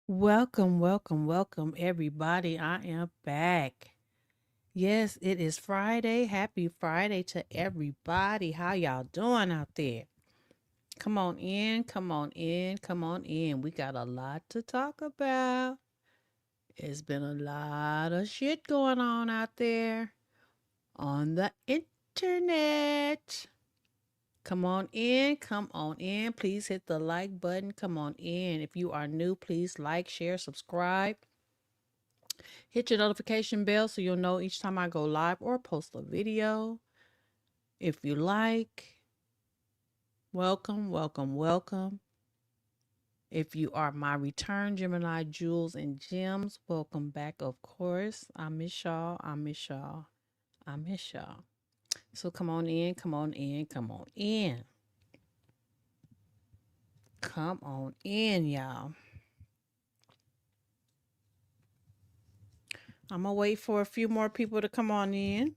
Welcome, welcome, welcome, everybody. I am back. Yes, it is Friday. Happy Friday to everybody. How y'all doing out there? Come on in, come on in, come on in. We got a lot to talk about. It's been a lot of shit going on out there on the internet. Come on in, come on in. Please hit the like button. Come on in. If you are new, please like, share, subscribe. Hit your notification bell so you'll know each time I go live or post a video. If you like, welcome, welcome, welcome. If you are my return Gemini Jewels and Gems, welcome back, of course. I miss y'all. I miss y'all. I miss y'all. So come on in, come on in, come on in. Come on in, y'all. I'm going to wait for a few more people to come on in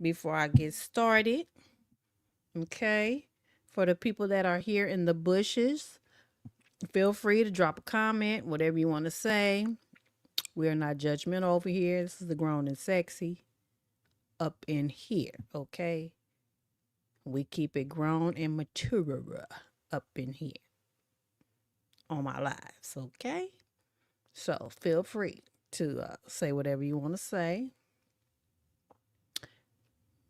before I get started. Okay. For the people that are here in the bushes, feel free to drop a comment, whatever you want to say. We are not judgmental over here. This is the grown and sexy up in here. Okay. We keep it grown and mature up in here on my lives. Okay. So feel free to say whatever you want to say.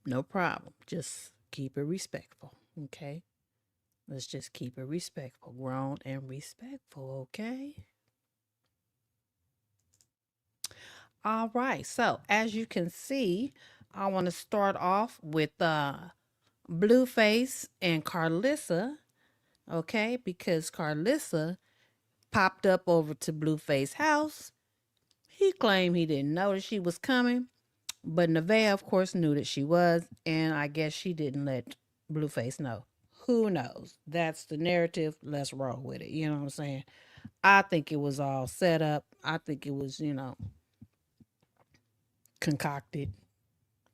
No problem. Just keep it respectful. Okay. Let's just keep it respectful. Grown and respectful. Okay. All right. So as you can see, I want to start off with Blueface and Carlissa. Okay. Because Carlissa popped up over to Blueface's house. He claimed he didn't know that she was coming, but Nevaeh, of course, knew that she was, and I guess she didn't let Blueface know. Who knows? That's the narrative. Let's roll with it. You know what I'm saying? I think it was all set up. I think it was, concocted.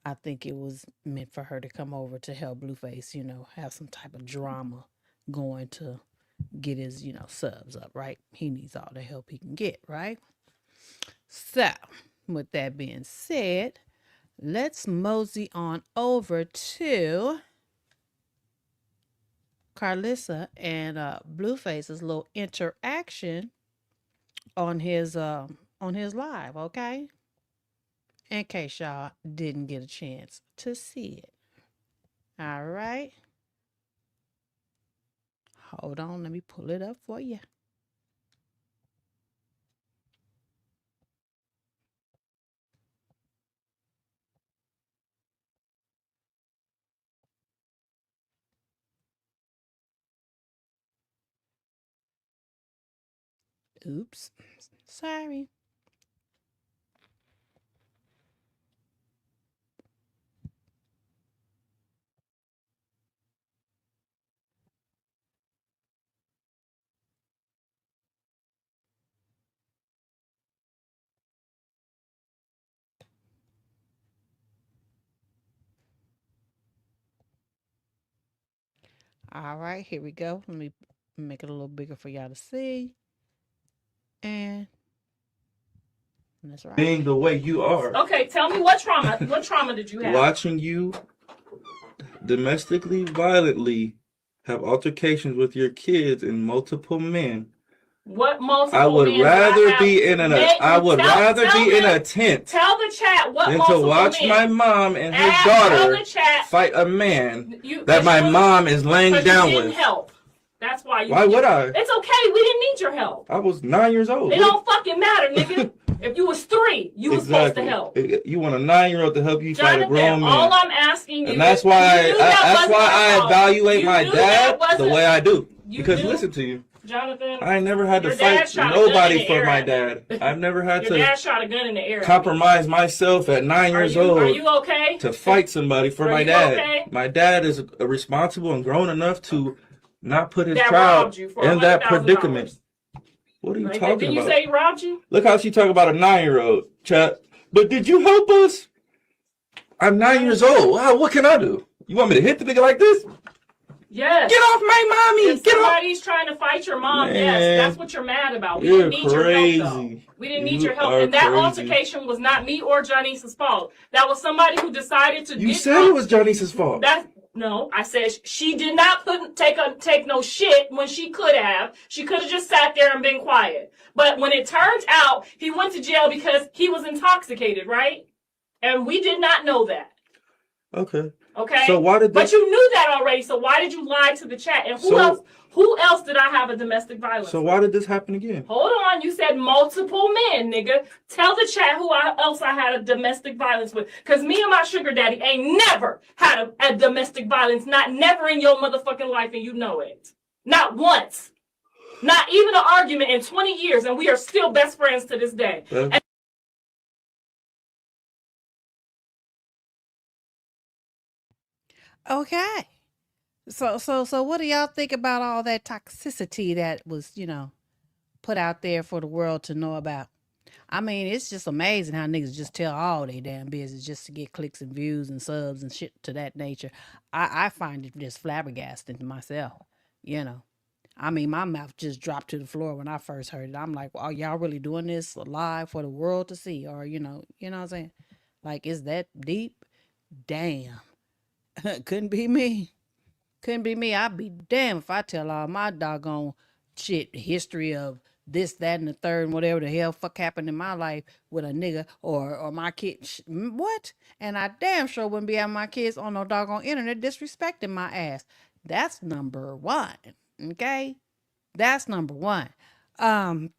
I think it was meant for her to come over to help Blueface, have some type of drama going to get his, subs up, right? He needs all the help he can get, right? So, with that being said, let's mosey on over to Carlissa and Blueface's little interaction on his live, okay? In case y'all didn't get a chance to see it. All right. Hold on, let me pull it up for you. Oops. Sorry. All right, here we go. Let me make it a little bigger for y'all to see. And that's right. Being the way you are. Okay, tell me what trauma did you have? Watching you domestically violently have altercations with your kids and multiple men. What multiple I would men rather be in an I would rather be in a tent Tell the chat what than multiple to watch men. my mom and his Tell daughter the chat fight a man that 'cause my you- mom is laying 'cause down you didn't with. help. That's why you. Why would I? It's okay. We didn't need your help. I was 9 years old. It don't fucking matter, nigga. If you was 3, you was supposed to help. You want a 9-year-old to help you fight a grown man. All I'm asking you, And that's why I evaluate my dad the way I do. Because listen to you. Jonathan, I never had to fight nobody for my dad. I've never had your dad shot a gun in the air. compromise myself at 9 years old. Are you okay? To fight somebody for my dad. Okay? My dad is responsible and grown enough to not put his child in that predicament. What are you talking about? Did you say he robbed you? Look how she talking about a 9-year-old, chat. But did you help us? I'm 9 years old. Wow, what can I do? You want me to hit the nigga like this? Yes. Get off my mommy. If Get off. somebody's trying to fight your mom, Man, yes, that's what you're mad about. We you're didn't need your help, though. crazy. We didn't need You your help. are And that crazy. altercation was not me or Janice's fault. That was somebody who decided to You get said drunk. it was Janice's fault. No, I said she did not take no shit when she could have. She could have just sat there and been quiet. But when it turns out he went to jail because he was intoxicated, right? And we did not know that. Okay. Okay. So why did this... But you knew that already. So why did you lie to the chat? And who else? Who else did I have a domestic violence? So why did this happen again? Hold on. You said multiple men, nigga. Tell the chat who else I had a domestic violence with. Because me and my sugar daddy ain't never had a domestic violence. Not never in your motherfucking life, and you know it. Not once. Not even an argument in 20 years, and we are still best friends to this day. Okay. So what do y'all think about all that toxicity that was, put out there for the world to know about? I mean, it's just amazing how niggas just tell all they damn business just to get clicks and views and subs and shit to that nature. I find it just flabbergasting to myself, you know. I mean, my mouth just dropped to the floor when I first heard it. I'm like, are y'all really doing this live for the world to see? Or, what I'm saying? Like, is that deep? Damn. Couldn't be me. Couldn't be me. I'd be damned if I tell all my doggone shit history of this, that, and the third, and whatever the hell fuck happened in my life with a nigga or my kid. What? And I damn sure wouldn't be having my kids on no doggone internet disrespecting my ass. That's number one. Okay? That's number one. Um,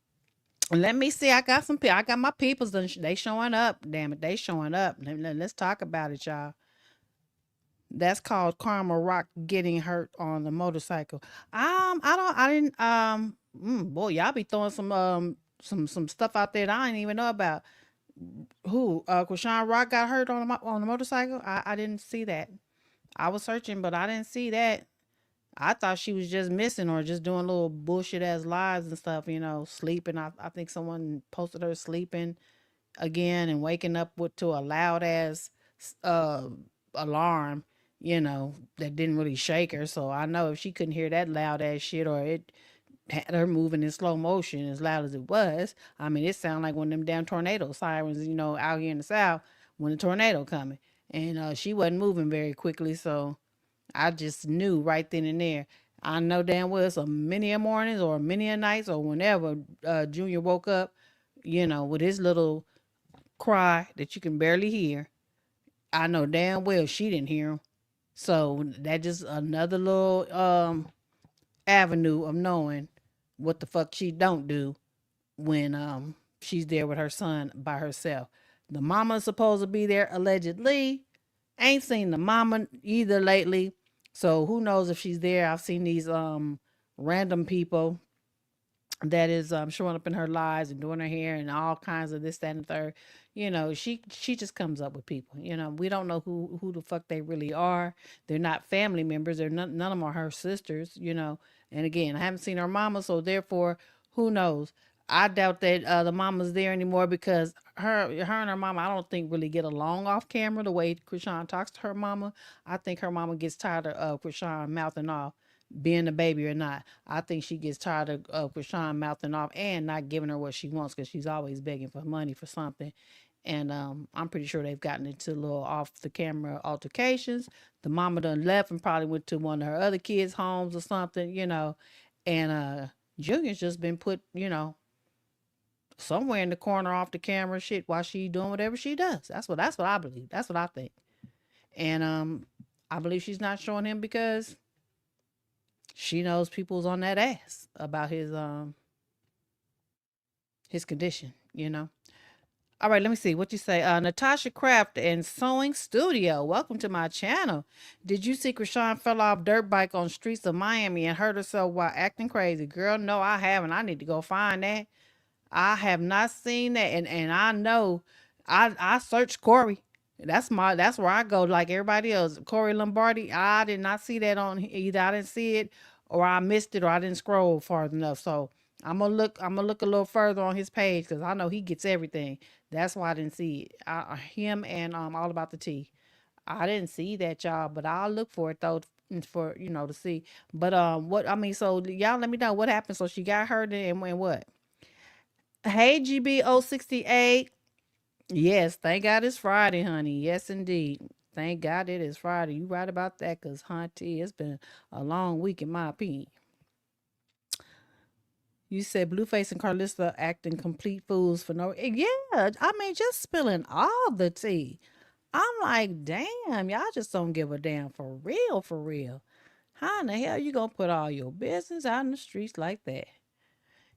Let me see. I got some people. I got my peoples. They showing up. Damn it, they showing up. Let's talk about it, y'all. That's called Karma Rock getting hurt on the motorcycle. I didn't. Boy, y'all be throwing some stuff out there that I didn't even know about. Who? Krishan Rock got hurt on the motorcycle. I didn't see that. I was searching, but I didn't see that. I thought she was just missing or just doing little bullshit ass lives and stuff. Sleeping. I think someone posted her sleeping again and waking up to a loud ass uh alarm, that didn't really shake her. So I know if she couldn't hear that loud ass shit or it had her moving in slow motion as loud as it was, I mean it sounded like one of them damn tornado sirens, out here in the south when the tornado coming. And she wasn't moving very quickly, so I just knew right then and there. I know damn well it's a many a mornings or many a nights or whenever Junior woke up, with his little cry that you can barely hear. I know damn well she didn't hear him. So that just another little avenue of knowing what the fuck she don't do when she's there with her son by herself. The mama's supposed to be there allegedly. Ain't seen the mama either lately. So who knows if she's there. I've seen these random people that is showing up in her lives and doing her hair and all kinds of this, that, and the third. She just comes up with people. We don't know who the fuck they really are. They're not family members. None of them are her sisters. And again, I haven't seen her mama, so therefore, who knows? I doubt that the mama's there anymore because her and her mama, I don't think really get along off camera the way Krishan talks to her mama. I think her mama gets tired of Krishan mouthing off being a baby or not. I think she gets tired of Krishan mouthing off and not giving her what she wants because she's always begging for money for something. And I'm pretty sure they've gotten into little off the camera altercations. The mama done left and probably went to one of her other kids' homes or something. And Junior's just been put, somewhere in the corner off the camera shit while she doing whatever she does. That's what I believe. That's what I think. And I believe she's not showing him because she knows people's on that ass about his condition. All right, let me see what you say. Natasha Craft and Sewing Studio. Welcome to my channel. Did you see Krishan fell off dirt bike on streets of Miami and hurt herself while acting crazy? Girl, no, I haven't. I need to go find that. I have not seen that, and I know I searched Corey. That's where I go like everybody else. Corey Lombardi. I did not see that on either. I didn't see it, or I missed it, or I didn't scroll far enough. So I'm gonna look a little further on his page because I know he gets everything. That's why I didn't see it. Him and all about the tea. I didn't see that, y'all, but I'll look for it though for to see. But what I mean, so y'all let me know what happened. So she got hurt and what? Hey, GBO68. Yes, thank God it's Friday, honey. Yes, indeed. Thank God it is Friday. You right about that, cause hunty, it's been a long week in my opinion. You said Blueface and Carlista acting complete fools for no. Yeah, I mean just spilling all the tea. I'm like, damn, y'all just don't give a damn for real, for real. How in the hell you gonna put all your business out in the streets like that?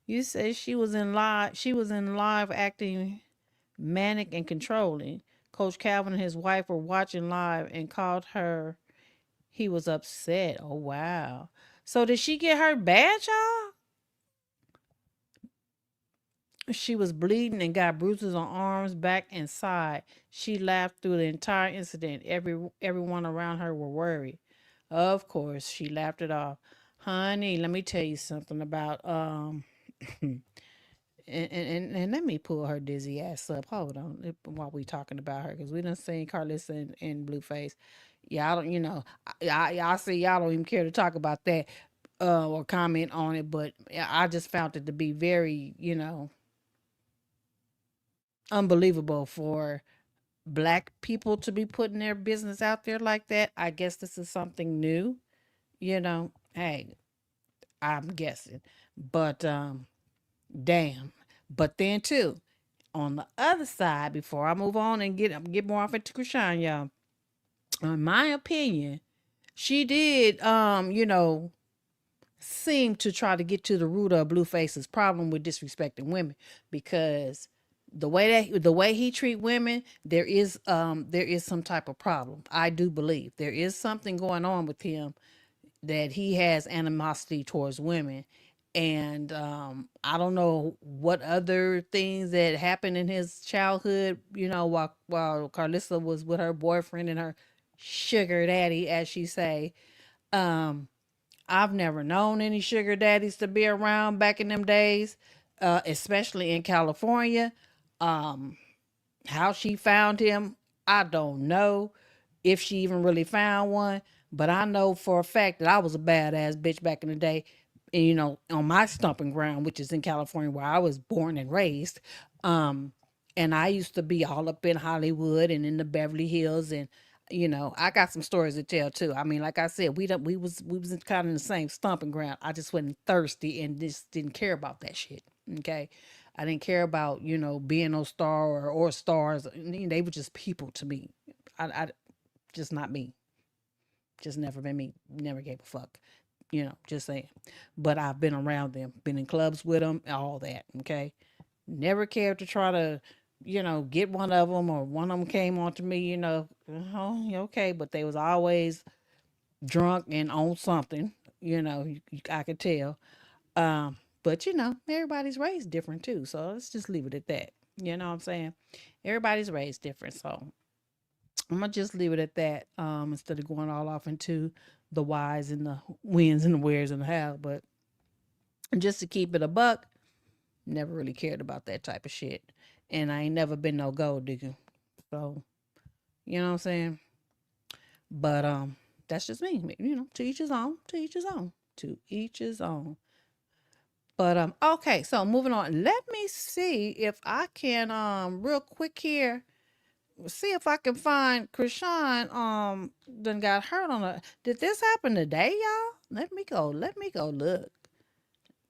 You said she was in live acting manic and controlling. Coach Calvin and his wife were watching live and called her he was upset. Oh wow. So did she get hurt bad, y'all? She was bleeding and got bruises on arms, back, and side. She laughed through the entire incident. Everyone around her were worried. Of course, she laughed it off. Honey, let me tell you something about and let me pull her dizzy ass up. Hold on, while we talking about her, because we done seen Carlissa and Blueface. Y'all don't, I see y'all don't even care to talk about that or comment on it, but I just found it to be very, unbelievable for black people to be putting their business out there like that. I guess this is something new, Hey, I'm guessing, but damn. But then too, on the other side, before I move on and get more off into Krishan, y'all, in my opinion, she did seem to try to get to the root of Blueface's problem with disrespecting women, because the way he treat women, there is some type of problem. I do believe there is something going on with him, that he has animosity towards women. And I don't know what other things that happened in his childhood, while Carlissa was with her boyfriend and her sugar daddy, as she say. Um, I've never known any sugar daddies to be around back in them days, especially in California. Um, how she found him, I don't know if she even really found one, but I know for a fact that I was a badass bitch back in the day, and, on my stomping ground, which is in California where I was born and raised. Um, and I used to be all up in Hollywood and in the Beverly Hills, and I got some stories to tell too. I mean, like I said, we was kind of in the same stomping ground. I just wasn't thirsty and just didn't care about that shit. Okay. I didn't care about, being no star or stars. They were just people to me. I just not me. Just never been me. Never gave a fuck. Just saying. But I've been around them, been in clubs with them, all that. Okay. Never cared to try to, get one of them, or one of them came on to me, oh, okay. But they was always drunk and on something, I could tell. But everybody's raised different too. So let's just leave it at that. You know what I'm saying? Everybody's raised different. So I'm gonna just leave it at that. Instead of going all off into the whys and the wins and the wheres and the how. But just to keep it a buck, never really cared about that type of shit. And I ain't never been no gold digger. So, you know what I'm saying? But that's just me. To each his own, to each his own, to each his own. But okay, so moving on. Let me see if I can real quick here, see if I can find Krishan done got hurt on a, did this happen today, y'all? Let me go look.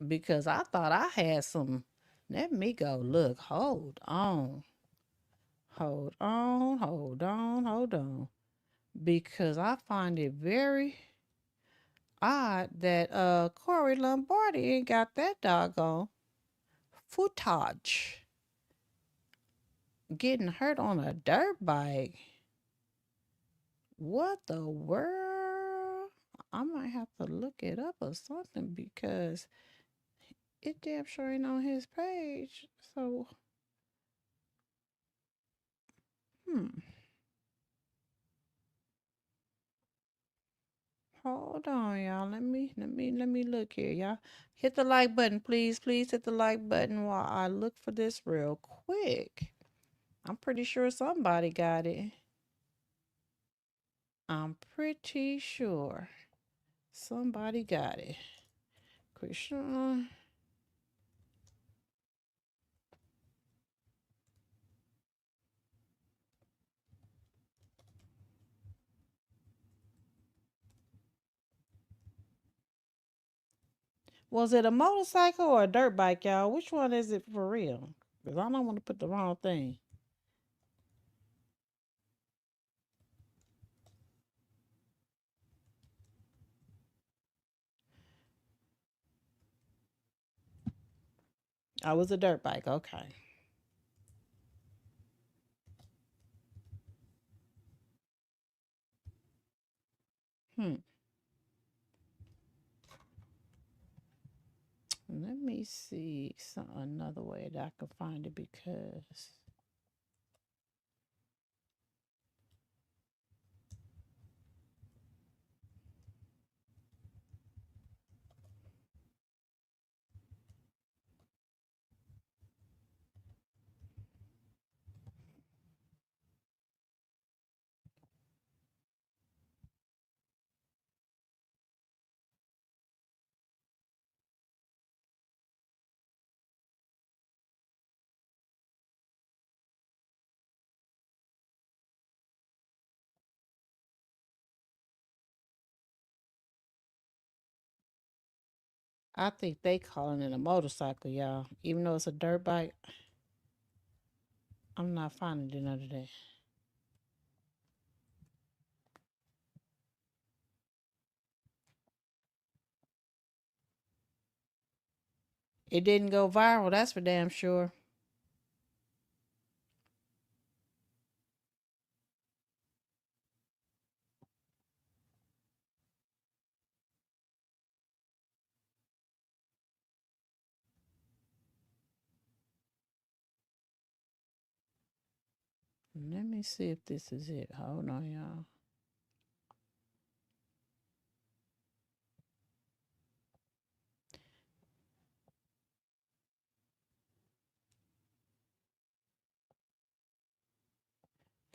Because I thought I had some, let me go look. Hold on. Hold on, hold on, hold on. Because I find it very odd that Corey Lombardi ain't got that doggone footage. Getting hurt on a dirt bike. What the world? I might have to look it up or something, because it damn sure ain't on his page. So, hmm. Hold on, y'all. Let me look here, y'all. Hit the like button, please. Please hit the like button while I look for this real quick. I'm pretty sure somebody got it. I'm pretty sure. Somebody got it. Krishna. Was it a motorcycle or a dirt bike, y'all? Which one is it for real? Because I don't want to put the wrong thing. Oh, it was a dirt bike. Okay. Hmm. Let me see another way that I can find it because I think they calling it a motorcycle, y'all. Even though it's a dirt bike, I'm not finding it under there. It didn't go viral, that's for damn sure. Let me see if this is it. Hold on, y'all.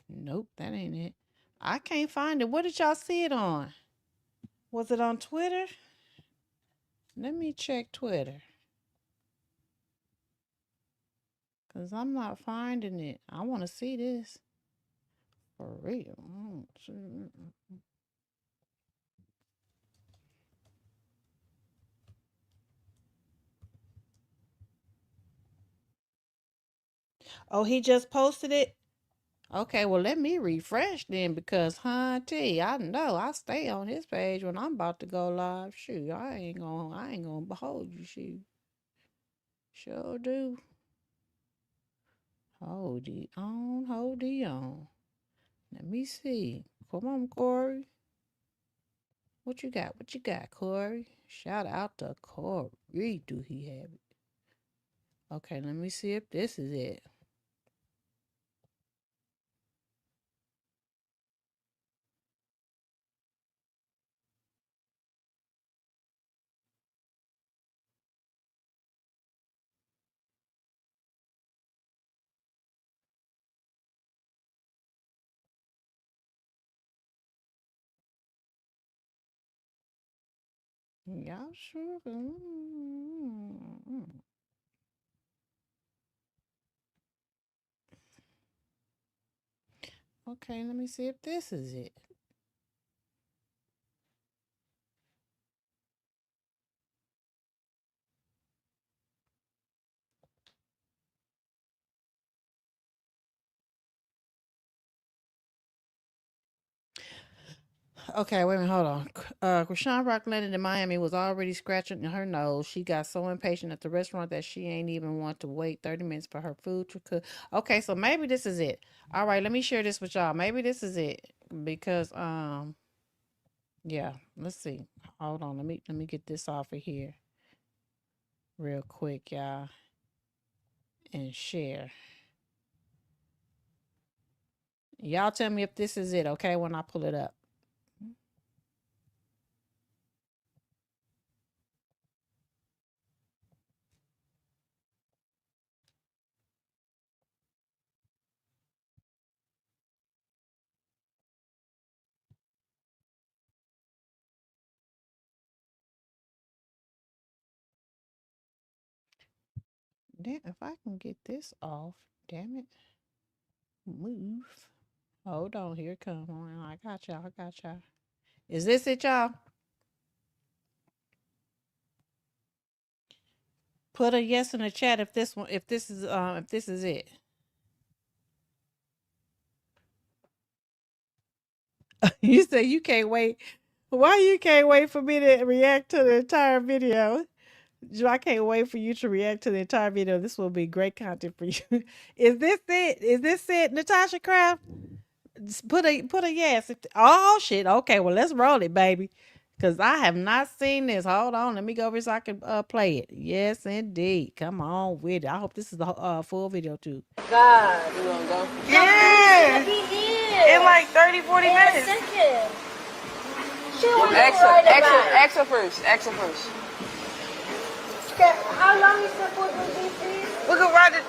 Nope, that ain't it. I can't find it. What did y'all see it on? Was it on Twitter? Let me check Twitter. Because I'm not finding it. I want to see this. For real. Oh, he just posted it? Okay, well, let me refresh then because, hunty, I know I stay on his page when I'm about to go live. Shoot, I ain't gonna behold you, shoot. Sure do. Hold it on. Let me see. Come on, Corey. What you got? What you got, Corey? Shout out to Corey. Do he have it? Okay, let me see if this is it. Y'all sure? Okay, let me see if this is it. Okay, wait a minute, hold on. Krishan Rock landed in Miami was already scratching her nose. She got so impatient at the restaurant that she ain't even want to wait 30 minutes for her food to cook. Okay, so maybe this is it. All right, let me share this with y'all. Maybe this is it because yeah, let's see. Hold on, let me get this off of here real quick, y'all, and share. Y'all tell me if this is it, okay, when I pull it up. Damn, if I can get this off, damn it. Move. Hold on, here it come. I got y'all. I got y'all. Is this it, y'all? Put a yes in the chat if this one, if this is it. You say you can't wait. Why you can't wait for me to react to the entire video? I can't wait for you to react to the entire video. This will be great content for you. Is this it? Is this it, Natasha Craft? Put a yes. Oh shit. Okay, well let's roll it, baby. Cause I have not seen this. Hold on, let me go over so I can play it. Yes, indeed. Come on with it. I hope this is the full video too. God. You wanna go? Yeah. In like 30, 40 minutes. Ask her first. How long is the food will be, please? We can ride it.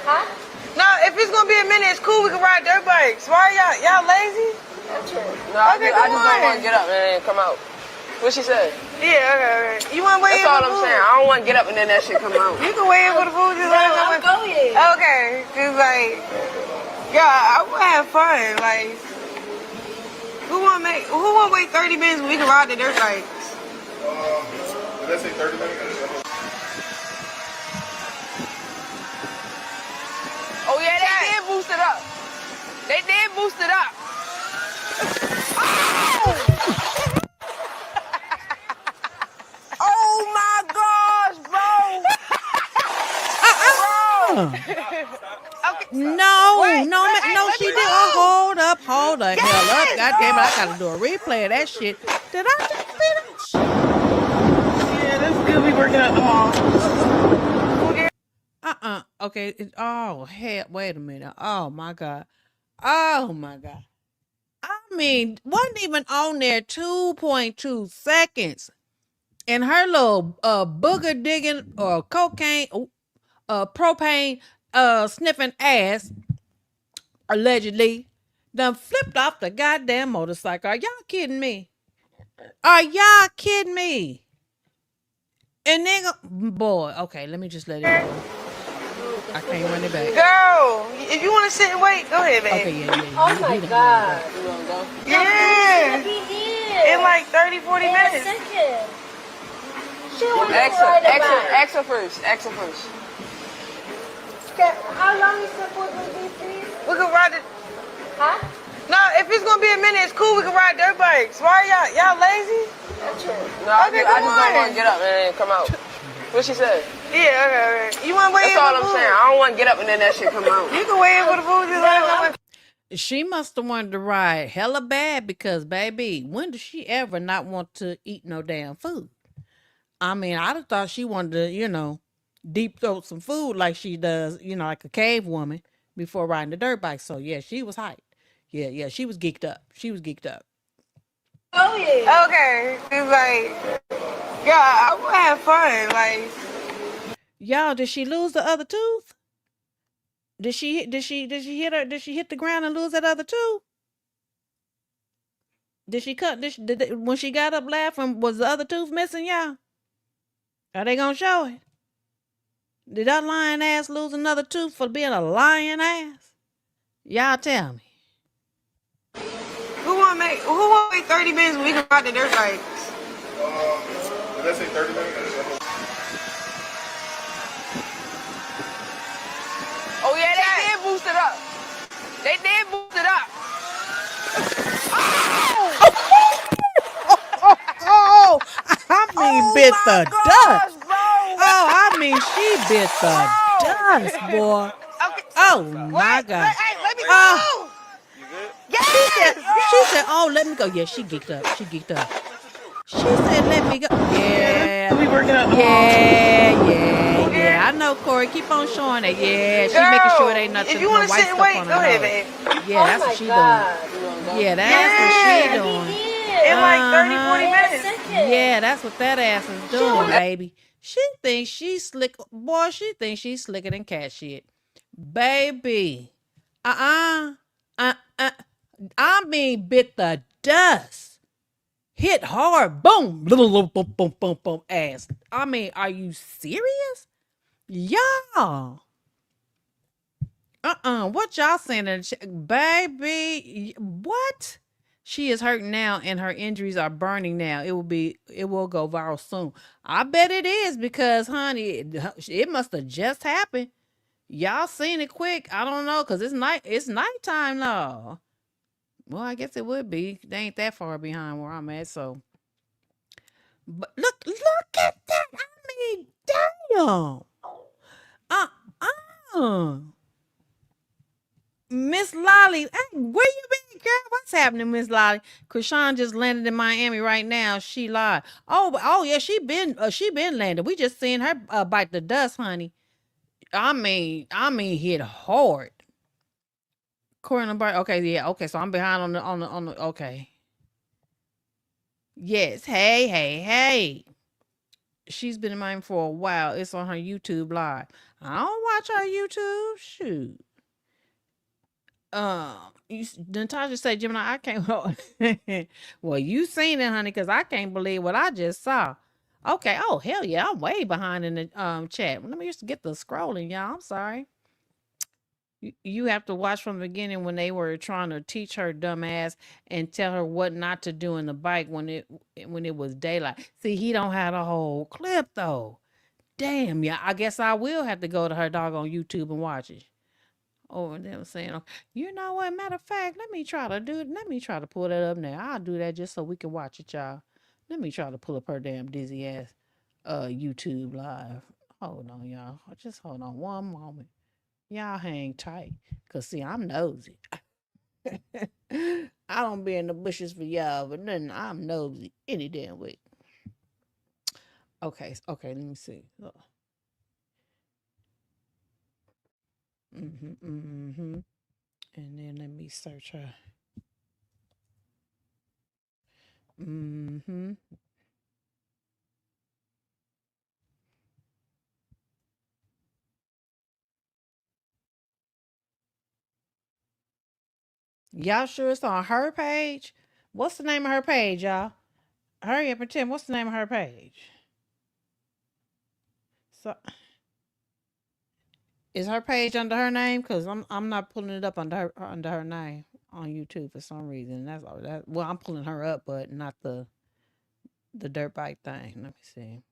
Huh? No, if it's gonna be a minute, it's cool. We can ride dirt bikes. Why y'all lazy? No, okay, I just don't want to get up and then come out. What she said? Yeah, okay. You want to wait? That's all I'm saying. I don't want to get up and then that shit come out. You can wait for the food. Just let it come out. Okay, cause like, yeah, I want to have fun. Like, who want to wait 30 minutes when we can ride the dirt bikes? Did I say 30 minutes? Oh yeah, they did boost it up. Oh my gosh, bro. Okay. No, Wait, no, wait, no, let she me did. know. Oh, hold the hell up. Yes, God damn it, I bro. gotta do a replay of that shit. Did I just see that shit? Yeah, this still be working out tomorrow. Okay. Oh, hell, wait a minute. Oh, my God. Oh, my God. I mean, wasn't even on there 2.2 seconds. And her little booger digging or cocaine, propane sniffing ass, allegedly, done flipped off the goddamn motorcycle. Are y'all kidding me? Are y'all kidding me? And nigga, boy, okay, let me just let it go. I can't run it back. Girl, if you want to sit and wait, go ahead, babe. Okay, yeah. Oh my God. You want to go? Yeah. In like 30, 40 minutes. She wants to Ask ride a bike. her first. How long is the food will be, please? We can ride it. Huh? No, if it's gonna be a minute, it's cool. We can ride dirt bikes. Why y'all lazy? No, okay, I just don't want to get up and then come out. What she said? Yeah, okay. You want to wait? That's all I'm saying. I don't want to get up and then that shit come out. You can wait for the food. Just let it come out. She must have wanted to ride hella bad because, baby, when does she ever not want to eat no damn food? I mean, I'd have thought she wanted to, deep throat some food like she does, like a cave woman before riding the dirt bike. So, yeah, she was hyped. Yeah, she was geeked up. Oh yeah. Okay, it's like, yeah, I want to have fun. Like, Y'all, did she lose the other tooth? Did she hit the ground and lose that other tooth? Did she when she got up laughing, was the other tooth missing, y'all? Are they gonna show it? Did that lion ass lose another tooth for being a lion ass? Y'all tell me. who want to wait 30 minutes when we can ride the dirt bikes? Did I say 30 minutes? Oh yeah, they did boost it up. Oh, I mean, bit the gosh, dust. bro. Oh, I mean, she bit the dust, boy. Okay. Oh my God. Hey, let me go. She said, "Oh, let me go." Yeah, she geeked up. She said, "Let me go." Yeah. We working out Yeah. I know, Corey. Keep on showing it. Yeah, she making sure it ain't nothing. If you no want to white sit and stuff wait, on go her ahead, nose. babe. Yeah, that's what she doing. Yeah, that's what she doing. In like 30, 40 minutes. Yeah, that's what that ass is doing, baby. She thinks she's slick. Boy, she thinks she's slicker than cat shit. Baby. I mean, bit the dust. Hit hard. Boom. Boom, boom, boom, boom, ass. I mean, are you serious? Y'all. What y'all saying in the chat? Baby, what? She is hurting now and her injuries are burning now. It will go viral soon. I bet it is because, honey, it must have just happened. Y'all seen it quick. I don't know, because it's nighttime now. Well, I guess it would be. They ain't that far behind where I'm at, so. But look at that. I mean, damn. Uh-uh. Miss Lolly, hey, where you been, girl? What's happening, Miss Lolly? Krishan just landed in Miami right now. She lied. Oh yeah, she been landed. We just seen her bite the dust, honey. I mean, hit hard. Corey Bart. Okay, yeah, okay. So I'm behind on the. Okay. Yes. Hey. She's been in Miami for a while. It's on her YouTube live. I don't watch her YouTube. Shoot. Natasha said, Gemini, I can't. Well, you seen it, honey, because I can't believe what I just saw. Okay. Oh, hell yeah. I'm way behind in the chat. Let me just get the scrolling, y'all. I'm sorry. You have to watch from the beginning when they were trying to teach her dumb ass and tell her what not to do in the bike when it was daylight. See, he don't have the whole clip though. Damn, yeah. I guess I will have to go to her dog on YouTube and watch it. Oh, and they were saying, oh, you know what? Matter of fact, let me try to pull that up now. I'll do that just so we can watch it, y'all. Let me try to pull up her damn dizzy ass YouTube live. Hold on, y'all. Just hold on one moment. Y'all hang tight. Cause see, I'm nosy. I don't be in the bushes for y'all, but nothing. I'm nosy any damn way. Okay, let me see. Mm-hmm. And then let me search her. Mm-hmm. Y'all sure it's on her page? What's the name of her page, y'all? Hurry up and tell me what's the name of her page. So is her page under her name? Cause I'm not pulling it up under her name on YouTube for some reason. That's all that. Well, I'm pulling her up, but not the dirt bike thing. Let me see.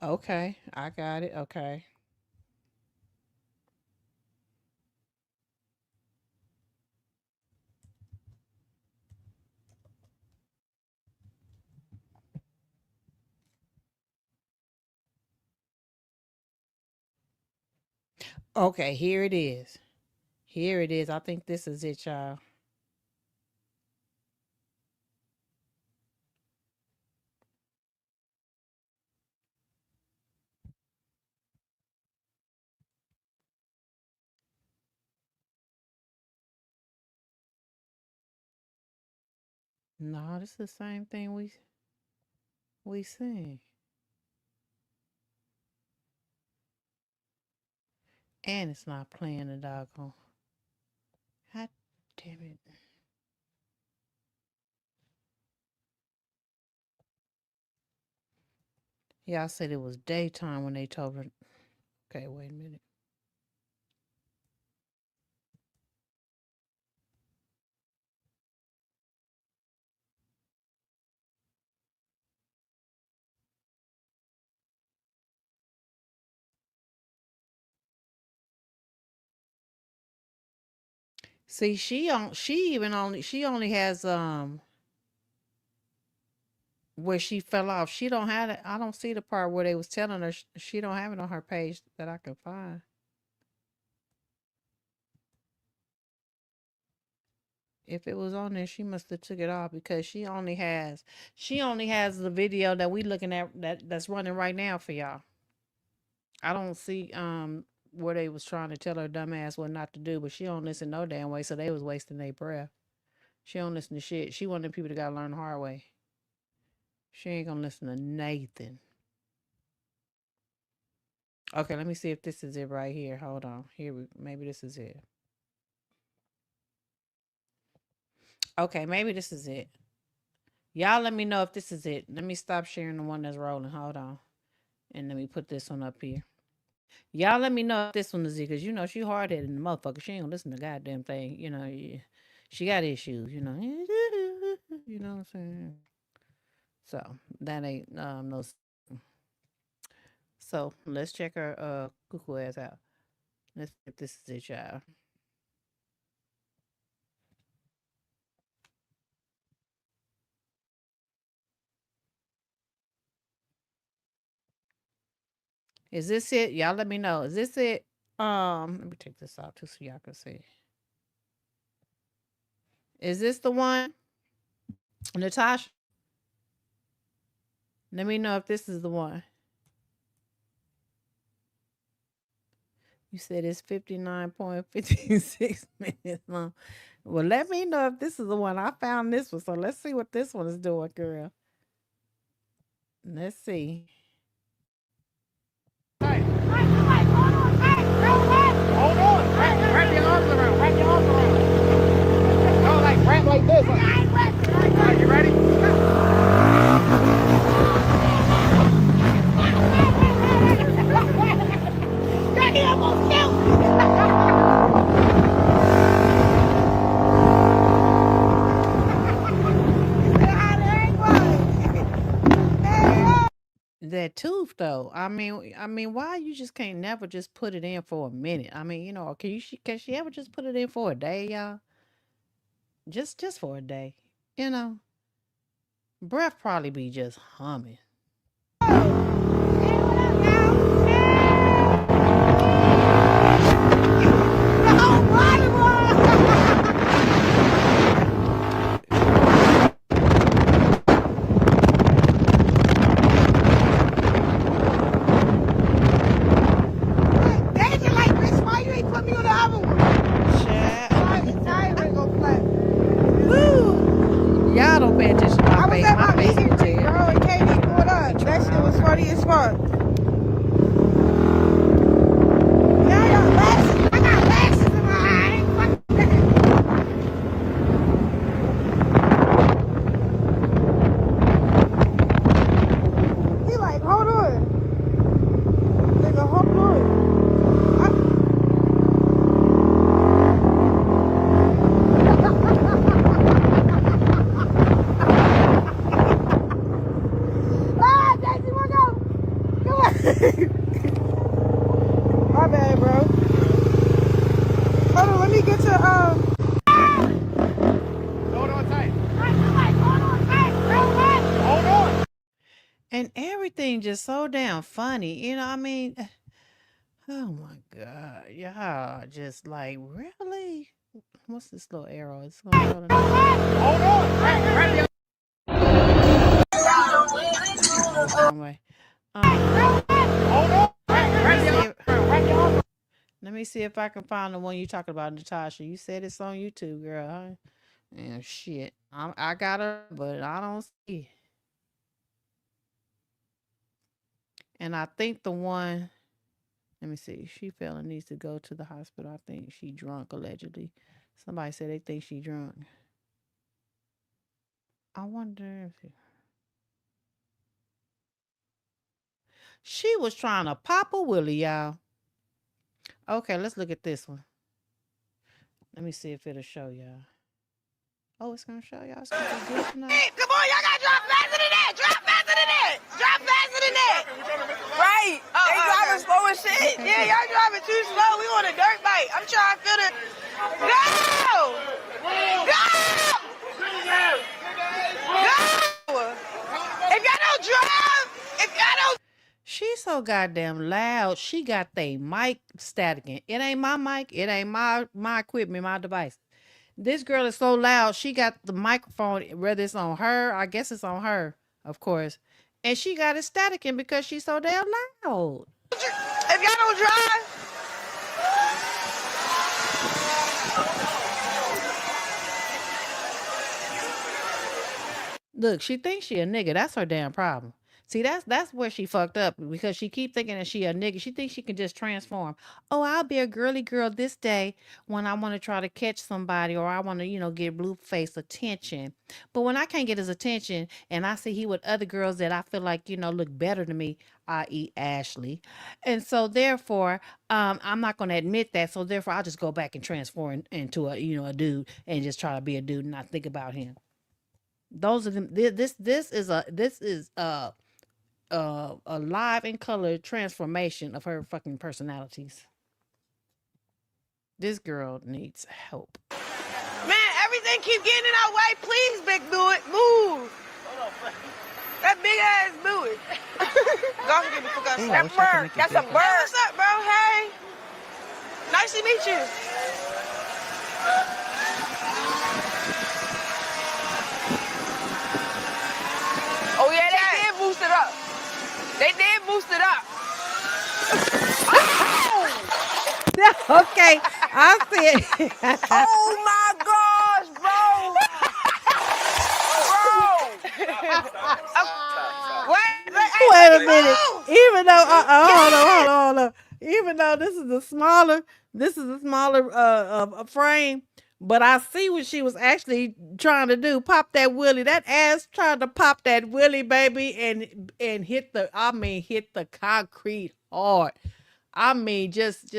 Okay, I got it. Okay. Okay, here it is. Here it is. I think this is it, y'all. No, this is the same thing we seen. And it's not playing the doggone. God damn it. Y'all said it was daytime when they told her. Okay, wait a minute. See, she only has where she fell off. She don't have it. I don't see the part where they was telling her she don't have it on her page that I can find. If it was on there, she must have took it off because she only has the video that we looking at that's running right now for y'all. I don't see where they was trying to tell her dumbass what not to do, but she don't listen no damn way, so they was wasting their breath. She don't listen to shit. She one of the people that gotta learn the hard way. She ain't gonna listen to Nathan. Okay, let me see if this is it right here. Hold on. Maybe this is it. Okay, maybe this is it. Y'all let me know if this is it. Let me stop sharing the one that's rolling. Hold on. And let me put this one up here. Y'all let me know if this one is it, because you know she hard headed in the motherfucker. She ain't gonna listen to goddamn thing. You know, she got issues, you know. You know what I'm saying? So that ain't no. So let's check her cuckoo ass out. Let's see if this is it, y'all. Is this it? Y'all let me know. Is this it? Let me take this out too so y'all can see. Is this the one? Natasha? Let me know if this is the one. You said it's 59.56 minutes long. Well, let me know if this is the one. I found this one. So let's see what this one is doing, girl. Let's see. Hold on. Hold on. Wrap your arms around. Wrap your arms around. No, like wrap like this. All right, you ready? He almost killed me. That tooth though. I mean, why you just can't never just put it in for a minute? I mean, you know, can she ever just put it in for a day, y'all? Just for a day. You know. Breath probably be just humming. Woo! Y'all don't pay attention to my face. My face is dead. Girl, and Katie pulled up. That shit was funny as fuck. Yeah, I got lashes. I got lashes in my eye. He like, hold on. Nigga, hold on. My bad, bro. Hold on, let me get to Hold on tight. Hold on. And everything just so damn funny. You know, I mean, oh my God. Y'all just like, really? What's this little arrow? It's gonna go to the Hold on. Wrap your wrong way. Hold on. Let me see if I can find the one you talking about, Natasha. You said it's on YouTube, girl. Huh? Yeah, shit. I got her, but I don't see it. And I think the one, let me see. She fell and needs to go to the hospital. I think she drunk, allegedly. Somebody said they think she drunk. I wonder if she was trying to pop a willie, y'all. Okay, let's look at this one. Let me see if it'll show y'all. Oh, it's gonna show y'all. It's gonna be good tonight. come on, y'all gotta drop faster than that. Drop faster than that. Drop faster than that. Right. They driving slow as shit. Yeah, y'all driving too slow. We on a dirt bike. I'm trying to feel the. Go! Go! Go! If y'all don't drive, if y'all don't. She's so goddamn loud. She got the mic staticking. It ain't my mic. It ain't my equipment, my device. This girl is so loud. She got the microphone, whether it's on her, I guess it's on her, of course. And she got it staticking because she's so damn loud. If y'all don't drive. Look, she thinks she a nigga. That's her damn problem. See, that's where she fucked up because she keep thinking that she a nigga. She thinks she can just transform. Oh, I'll be a girly girl this day when I want to try to catch somebody or I want to, get Blueface attention. But when I can't get his attention and I see he with other girls that I feel like, look better than me, i.e. Ashley. And so therefore, I'm not going to admit that. So therefore, I'll just go back and transform into a dude and just try to be a dude and not think about him. Those are them. This is a live and color transformation of her fucking personalities. This girl needs help. Man, everything keep getting in our way. Please, big Buick, move. That big ass Buick. Don't forget to fuck us. That bird. That's a bird. What's up, bro? Hey. Nice to meet you. Oh yeah, they did boost it up. They did boost it up. Okay, I see it. Oh my gosh, bro. Wait a minute. Even though, hold on. Even though this is a smaller frame, but I see what she was actually trying to do. Pop that willy. That ass tried to pop that willy, baby, and hit the concrete hard. I mean, just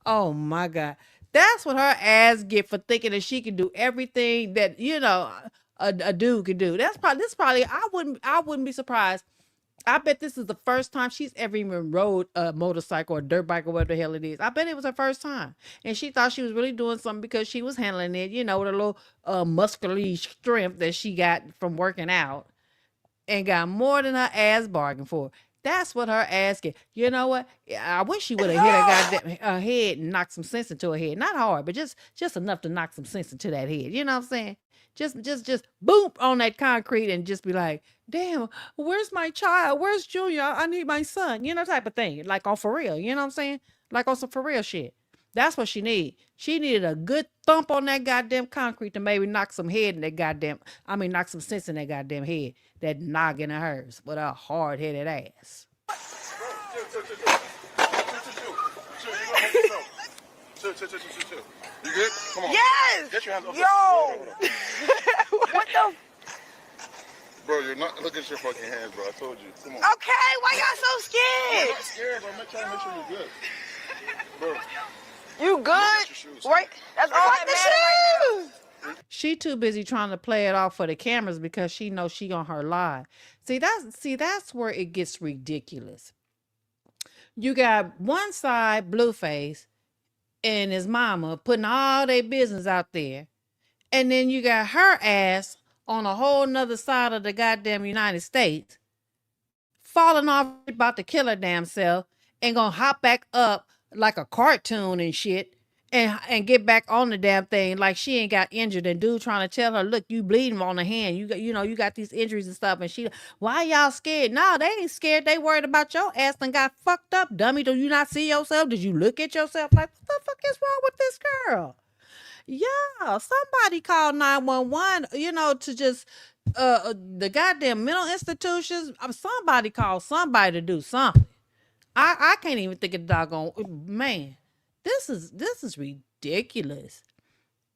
oh my God. That's what her ass get for thinking that she can do everything that, a dude can do. This probably I wouldn't be surprised. I bet this is the first time she's ever even rode a motorcycle or dirt bike or whatever the hell it is. I bet it was her first time. And she thought she was really doing something because she was handling it, with a little muscular strength that she got from working out and got more than her ass bargained for. That's what her ass get. You know what? I wish she would have hit her head and knocked some sense into her head. Not hard, but just enough to knock some sense into that head. You know what I'm saying? Just boom on that concrete and just be like, damn, where's my child? Where's Junior? I need my son, type of thing. Like on for real, you know what I'm saying? Like on some for real shit. That's what she needed. She needed a good thump on that goddamn concrete to maybe knock some sense in that goddamn head, that noggin of hers with her hard-headed ass. You good? Come on. Yes. Get your hands off. Yo. What the? Bro, you're not. Look at your fucking hands, bro. I told you. Come on. Okay, why y'all so I'm scared? not scared, bro. I'm trying to make sure you're good. Bro. You good? Right? That's all that matters right now. She too busy trying to play it off for the cameras because she knows she on her live. See, that's where it gets ridiculous. You got one side, Blueface, and his mama putting all their business out there. And then you got her ass on a whole nother side of the goddamn United States, falling off about to kill her damn self and gonna hop back up like a cartoon and shit and get back on the damn thing like she ain't got injured, and dude trying to tell her, look, you bleeding on the hand, you got these injuries and stuff, and she, why y'all scared? No, they ain't scared. They worried about your ass and got fucked up, dummy. Do you not see yourself? Did you look at yourself like, what the fuck is wrong with this girl? Yeah, somebody call 911, to just the goddamn mental institutions. Somebody call somebody to do something. I can't even think of the doggone, man. This is ridiculous.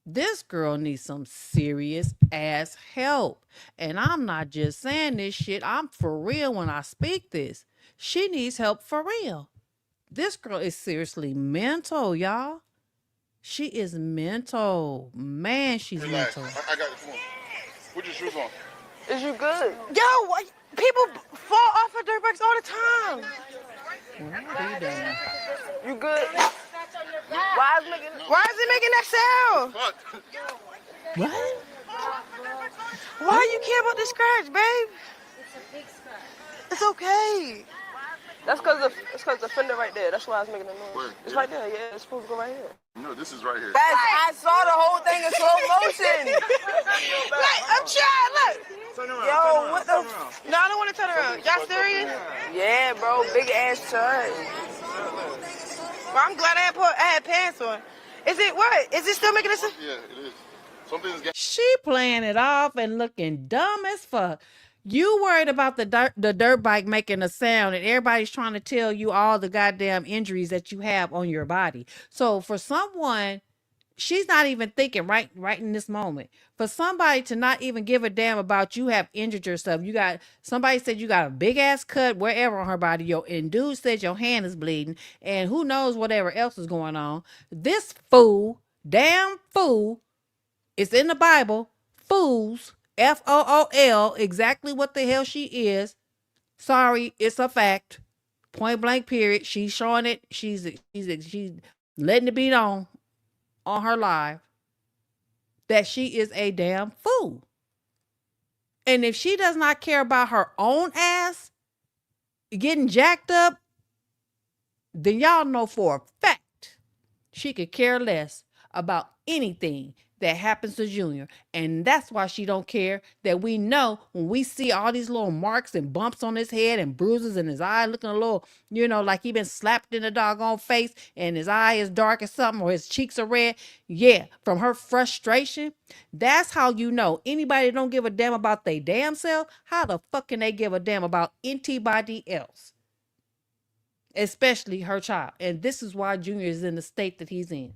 This girl needs some serious ass help. And I'm not just saying this shit. I'm for real when I speak this. She needs help for real. This girl is seriously mental, y'all. She is mental. Man, she's Relax. mental. I got it. Come on. Put your shoes on. Is you good? Yo, people fall off of dirt bikes all the time. What are you doing? You good? Why is it making that sound? Fuck. What? Why you care about this scratch, babe? It's a big scratch. It's okay. That's because the fender right there. That's why I was making a noise. Where? It's right there. Yeah, it's supposed to go right here. No, this is right here. I saw the whole thing in slow motion. Like, I'm trying. Look. Turn around. Yo, what the? No, I don't want to turn around. Y'all serious? Yeah, bro. Big ass turn. Well, I'm glad I had pants on. Is it what? Is it still making this? Yeah, it is. Something's getting. She playing it off and looking dumb as fuck. You worried about the dirt bike making a sound, and everybody's trying to tell you all the goddamn injuries that you have on your body. So for someone, she's not even thinking right in this moment. For somebody to not even give a damn about you have injured yourself. You got somebody said you got a big ass cut wherever on her body. And dude said your hand is bleeding, and who knows whatever else is going on. This fool, damn fool, it's in the Bible. Fools, FOOL, exactly what the hell she is. Sorry, it's a fact. Point blank. Period. She's showing it. She's letting it be known on her live that she is a damn fool. And if she does not care about her own ass getting jacked up, then y'all know for a fact she could care less about anything that happens to Junior. And that's why she don't care. That we know when we see all these little marks and bumps on his head and bruises in his eye looking a little, like he been slapped in the doggone face and his eye is dark or something, or his cheeks are red. Yeah, from her frustration. That's how you know. Anybody that don't give a damn about their damn self, how the fuck can they give a damn about anybody else? Especially her child. And this is why Junior is in the state that he's in.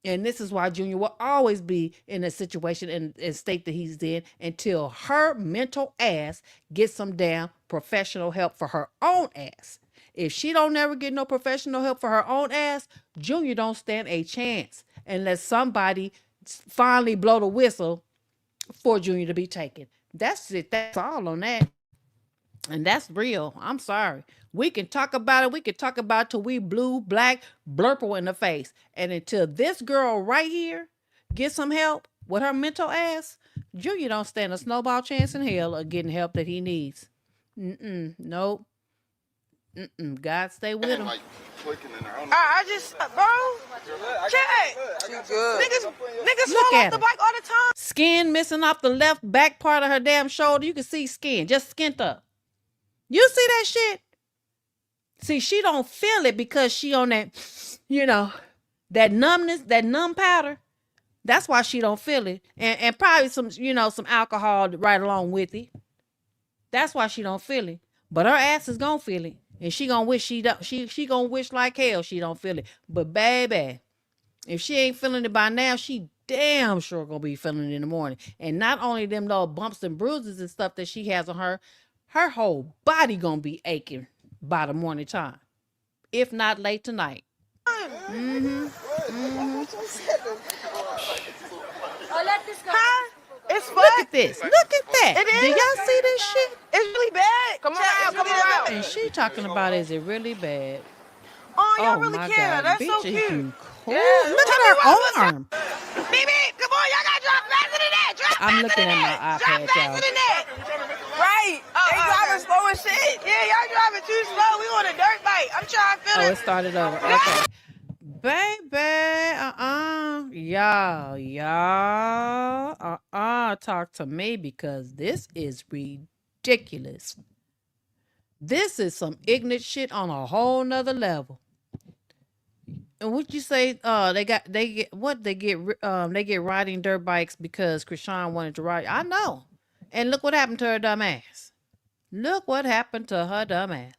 And this is why Junior will always be in a situation and state that he's in until her mental ass gets some damn professional help for her own ass. If she don't never get no professional help for her own ass, Junior don't stand a chance unless somebody finally blow the whistle for Junior to be taken. That's it. That's all on that. And that's real. I'm sorry. We can talk about it. We can talk about it till we blue, black, blurple in the face. And until this girl right here gets some help with her mental ass, Junior don't stand a snowball chance in hell of getting help that he needs. Nope. God stay with him. Like flicking in her. I just, bro, check. She good. Niggas Look fall at off the her. bike all the time. Skin missing off the left back part of her damn shoulder. You can see skin, just skint up. You see that shit? See, she don't feel it because she on that, that numbness, that numb powder. That's why she don't feel it. And probably some, some alcohol right along with it. That's why she don't feel it. But her ass is gonna feel it. And she gonna wish she gonna wish like hell she don't feel it. But baby, if she ain't feeling it by now, she damn sure gonna be feeling it in the morning. And not only them little bumps and bruises and stuff that she has on her whole body gonna be aching by the morning time, if not late tonight. Oh, let this go. Huh? It's fun. Look at this. Look at that. It is. Do y'all see this shit? It's really bad. Come on. And she talking about, is it really bad? Oh, y'all Oh really my care. God, That's bitch, so is cute. you cool? Yeah. Look Tell at me her what's arm. Baby, come on. Y'all got to drop faster than that. Drop I'm faster looking than at that. my Drop iPad, faster y'all. than that. Right. They driving slow as shit. Yeah, y'all driving too slow. We on a dirt bike. I'm trying to feel Oh, it. it started over. Okay. Baby, y'all, talk to me because this is ridiculous. This is some ignorant shit on a whole nother level. And what you say? They get riding dirt bikes because Krishan wanted to ride. I know. And look what happened to her dumb ass. Look what happened to her dumb ass.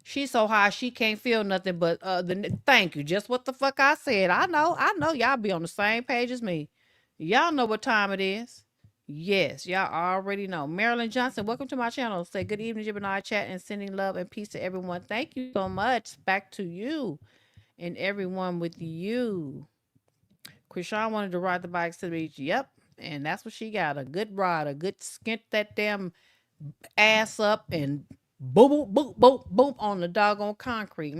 She's so high she can't feel nothing but thank you. Just what the fuck I said. I know y'all be on the same page as me. Y'all know what time it is. Yes, y'all already know. Marilyn Johnson, welcome to my channel. Say good evening, Gemini chat, and sending love and peace to everyone. Thank you so much. Back to you and everyone with you. Krishan wanted to ride the bikes to the beach. Yep. And that's what she got. A good ride. A good skint that damn ass up and boom, boom, boom, boom, boom on the doggone concrete.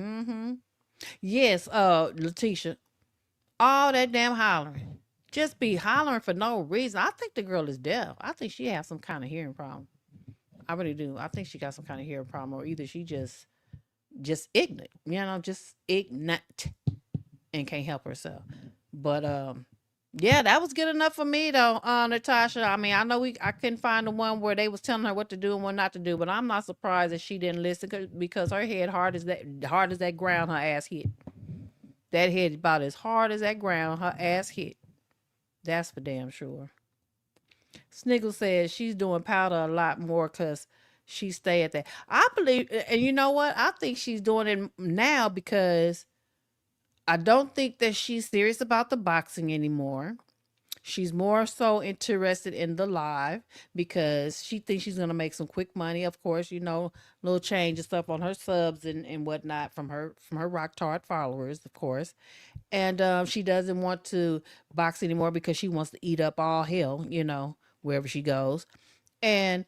Yes, Letitia. All that damn hollering. Just be hollering for no reason. I think the girl is deaf. I think she has some kind of hearing problem. I really do. I think she got some kind of hearing problem, or either she just ignorant, just ignorant and can't help herself. But yeah, that was good enough for me though, Natasha. I mean, I know I couldn't find the one where they was telling her what to do and what not to do, but I'm not surprised that she didn't listen because her head hard as that ground her ass hit. That head about as hard as that ground her ass hit. That's for damn sure. Sniggle says she's doing powder a lot more because she stay at that. I believe, and you know what? I think she's doing it now because I don't think that she's serious about the boxing anymore. She's more so interested in the live because she thinks she's gonna make some quick money. Of course, little change and stuff on her subs and whatnot from her Rock Tart followers, of course. And she doesn't want to box anymore because she wants to eat up all hell, wherever she goes. And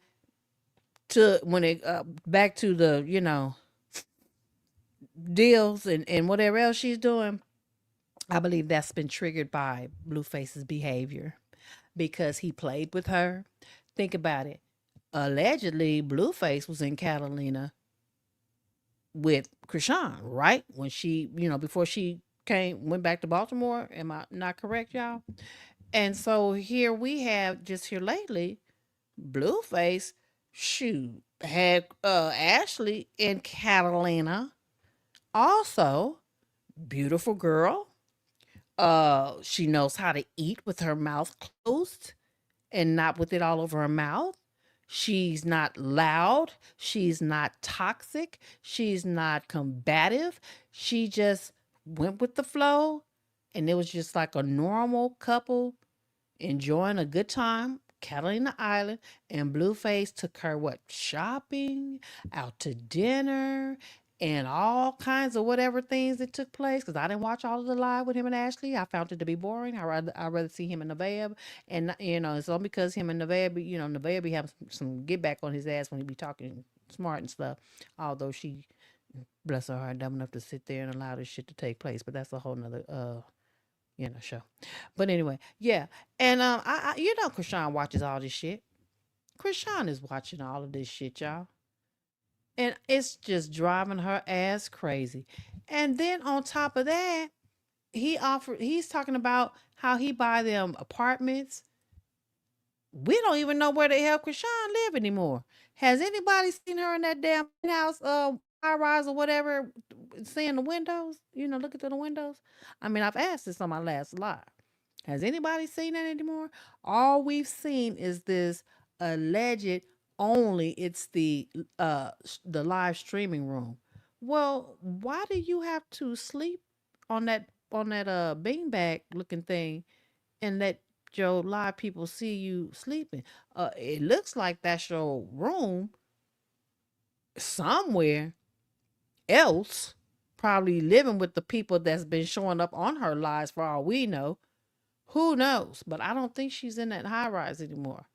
to when it back to the deals and whatever else she's doing, I believe that's been triggered by Blueface's behavior because he played with her. Think about it. Allegedly, Blueface was in Catalina with Krishan, right? When she, before she went back to Baltimore. Am I not correct, y'all? And so here we have just here lately, Blueface, shoot, had Ashley in Catalina. Also, beautiful girl. She knows how to eat with her mouth closed and not with it all over her mouth. She's not loud. She's not toxic. She's not combative. She just went with the flow. And it was just like a normal couple enjoying a good time, Catalina Island. And Blueface took her, shopping, out to dinner, and all kinds of whatever things that took place. Because I didn't watch all of the live with him and Ashley. I found it to be boring. I'd rather see him and Nevaeh. And, it's only because him and Nevaeh, Nevaeh be having some get back on his ass when he be talking smart and stuff. Although she, bless her heart, dumb enough to sit there and allow this shit to take place. But that's a whole nother show. But anyway, yeah. And Krishan watches all this shit. Krishan is watching all of this shit, y'all. And it's just driving her ass crazy. And then on top of that, he's talking about how he buy them apartments. We don't even know where the hell Krishan live anymore. Has anybody seen her in that damn house, high rise or whatever, seeing the windows? Looking through the windows. I mean, I've asked this on my last live. Has anybody seen that anymore? All we've seen is this alleged only. It's the live streaming room. Well, why do you have to sleep on that beanbag looking thing and let your live people see you sleeping? It looks like that's your room somewhere else, probably living with the people that's been showing up on her lives for all we know. Who knows? But I don't think she's in that high rise anymore.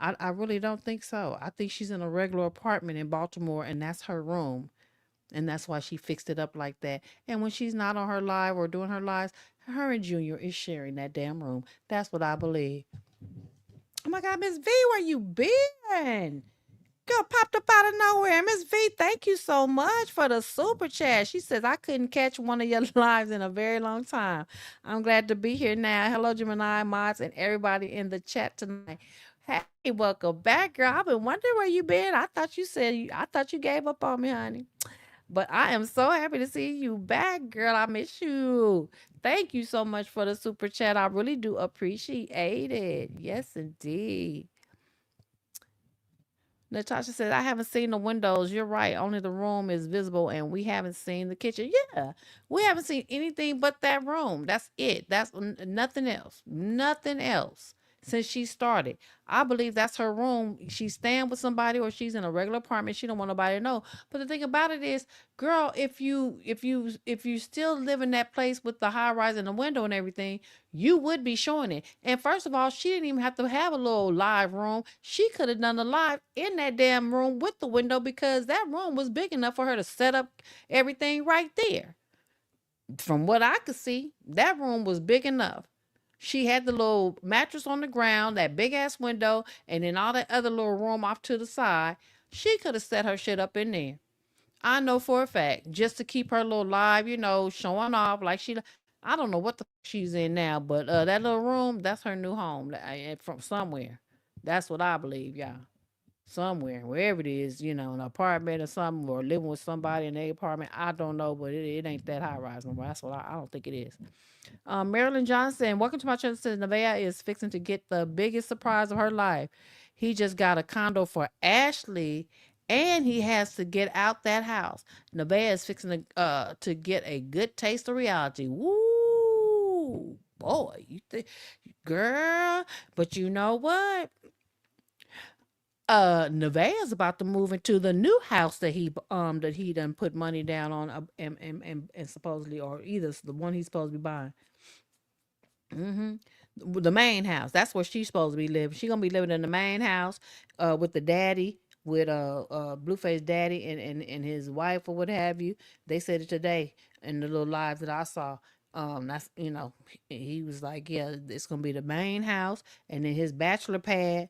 I really don't think so. I think she's in a regular apartment in Baltimore and that's her room. And that's why she fixed it up like that. And when she's not on her live or doing her lives, her and Junior is sharing that damn room. That's what I believe. Oh my God, Miss V, where you been? Girl popped up out of nowhere. Miss V, thank you so much for the super chat. She says, I couldn't catch one of your lives in a very long time. I'm glad to be here now. Hello, Gemini mods and everybody in the chat tonight. Hey, welcome back, girl. I've been wondering where you been. I thought you gave up on me, honey. But I am so happy to see you back, girl. I miss you. Thank you so much for the super chat. I really do appreciate it. Yes, indeed. Natasha said, I haven't seen the windows. You're right. Only the room is visible and we haven't seen the kitchen. Yeah. We haven't seen anything but that room. That's it. That's nothing else. Nothing else since she started. I believe that's her room. She's staying with somebody or she's in a regular apartment. She don't want nobody to know. But the thing about it is, girl, if you still live in that place with the high rise and the window and everything, you would be showing it. And first of all, she didn't even have to have a little live room. She could have done the live in that damn room with the window because that room was big enough for her to set up everything right there. From what I could see, that room was big enough. She had the little mattress on the ground, that big ass window, and then all that other little room off to the side. She could have set her shit up in there. I know for a fact, just to keep her little live, showing off like she. I don't know what the she's in now, but that little room, that's her new home from somewhere. That's what I believe, y'all. somewhere, wherever it is, an apartment or something, or living with somebody in their apartment. I don't know, but it ain't that high rise no more. That's what I don't think it is. Marilyn Johnson, welcome to my channel. Says Nevaeh is fixing to get the biggest surprise of her life. He just got a condo for Ashley, and he has to get out that house. Nevaeh is fixing to get a good taste of reality. Woo, boy, you think, girl? But you know what? Nevaeh is about to move into the new house that he done put money down on, and supposedly, or either the one he's supposed to be buying. hmm The main house. That's where she's supposed to be living. She gonna be living in the main house, with the daddy, with Blueface daddy and his wife or what have you. They said it today in the little live that I saw. That's he was like, yeah, it's gonna be the main house, and then his bachelor pad,